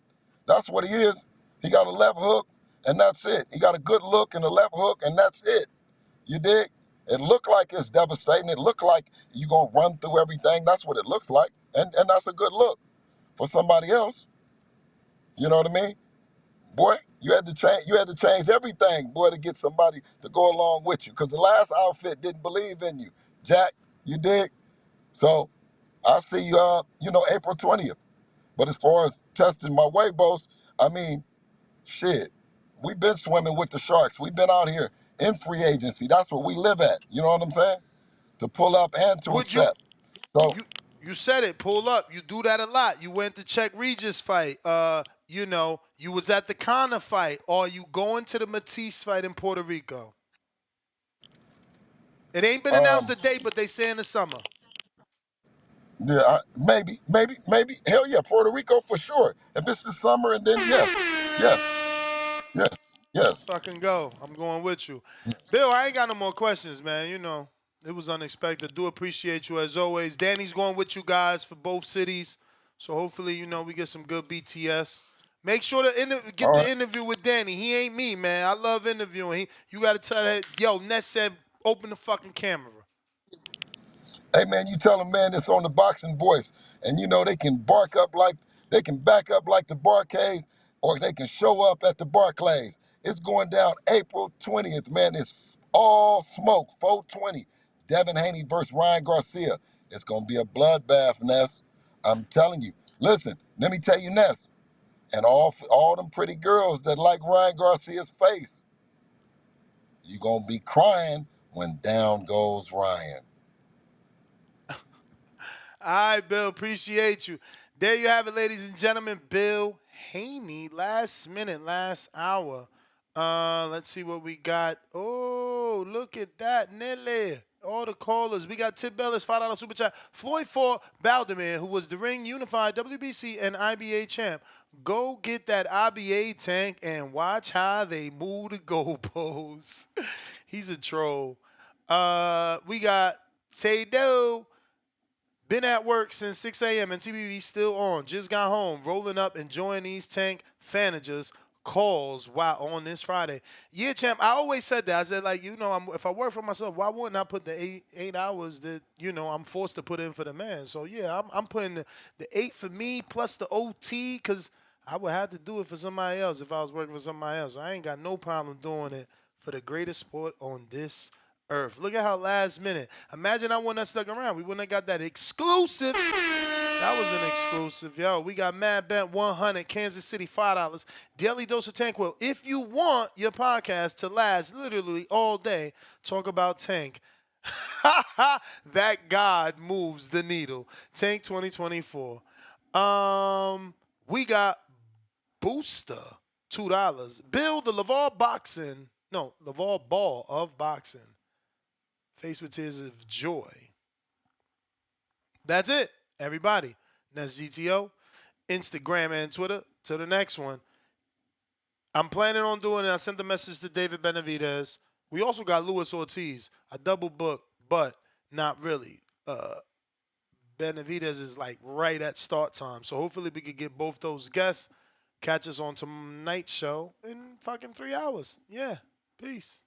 That's what he is. He got a left hook, and that's it. He got a good look and a left hook, and that's it. You dig? It looked like it's devastating. It looked like you gonna run through everything. That's what it looks like, and that's a good look for somebody else. You know what I mean? boy. You had to change. You had to change everything, boy, to get somebody to go along with you. Because the last outfit didn't believe in you, Jack. You dig? So I see you. April 20th. But as far as testing my weight, boss, I mean, shit. We've been swimming with the sharks. We've been out here in free agency. That's what we live at. You know what I'm saying? To pull up and to Would you accept. So, you said it, pull up. You do that a lot. You went to check Regis fight. You was at the Connor fight. Or you going to the Matisse fight in Puerto Rico? It ain't been announced the date, but they say in the summer. yeah, maybe. Hell yeah, Puerto Rico for sure. If it's the summer, and then yes. Let's fucking go. I'm going with you. Bill, I ain't got no more questions, man. It was unexpected. Do appreciate you as always. Danny's going with you guys for both cities. So hopefully, we get some good BTS. Make sure to get the interview with Danny. He ain't me, man. I love interviewing. You got to tell that, Ness said, open the fucking camera. Hey man, you tell them, man, it's on the boxing voice. And they can they can back up like the Barcades, or they can show up at the Barclays. It's going down April 20th, man. It's all smoke, 420. Devin Haney versus Ryan Garcia. It's gonna be a bloodbath, Ness. I'm telling you. Listen, let me tell you, Ness, and all them pretty girls that like Ryan Garcia's face, you gonna be crying when down goes Ryan. All right, Bill. Appreciate you. There you have it, ladies and gentlemen. Bill Haney, last minute, last hour. Let's see what we got. Oh, look at that. Nelly. All the callers. We got Tip Bellis, $5 super chat. Floyd Ford Balderman, who was the Ring Unified WBC and IBA champ. Go get that IBA tank and watch how they move the goalposts. He's a troll. We got Tay Doe. Been at work since 6 a.m. and TBV still on. Just got home, rolling up, enjoying these tank fanagers calls while on this Friday. Yeah, champ, I always said that. I said, if I work for myself, why wouldn't I put the eight hours that, I'm forced to put in for the man? So, yeah, I'm putting the 8 for me plus the OT because I would have to do it for somebody else if I was working for somebody else. I ain't got no problem doing it for the greatest sport on this earth. Look at how last minute. Imagine I wouldn't have stuck around. We wouldn't have got that exclusive. That was an exclusive. Yo, we got Mad Bent 100, Kansas City $5. Daily Dose of Tank Will. If you want your podcast to last literally all day, talk about Tank. That God moves the needle. Tank 2024. We got Booster, $2. Bill, the LeVar Ball of boxing. Faced with tears of joy. That's it, everybody. That's GTO, Instagram, and Twitter. Till the next one. I'm planning on doing it. I sent the message to David Benavidez. We also got Luis Ortiz. I double booked, but not really. Benavidez is right at start time. So hopefully we could get both those guests. Catch us on tonight's show in fucking 3 hours. Yeah. Peace.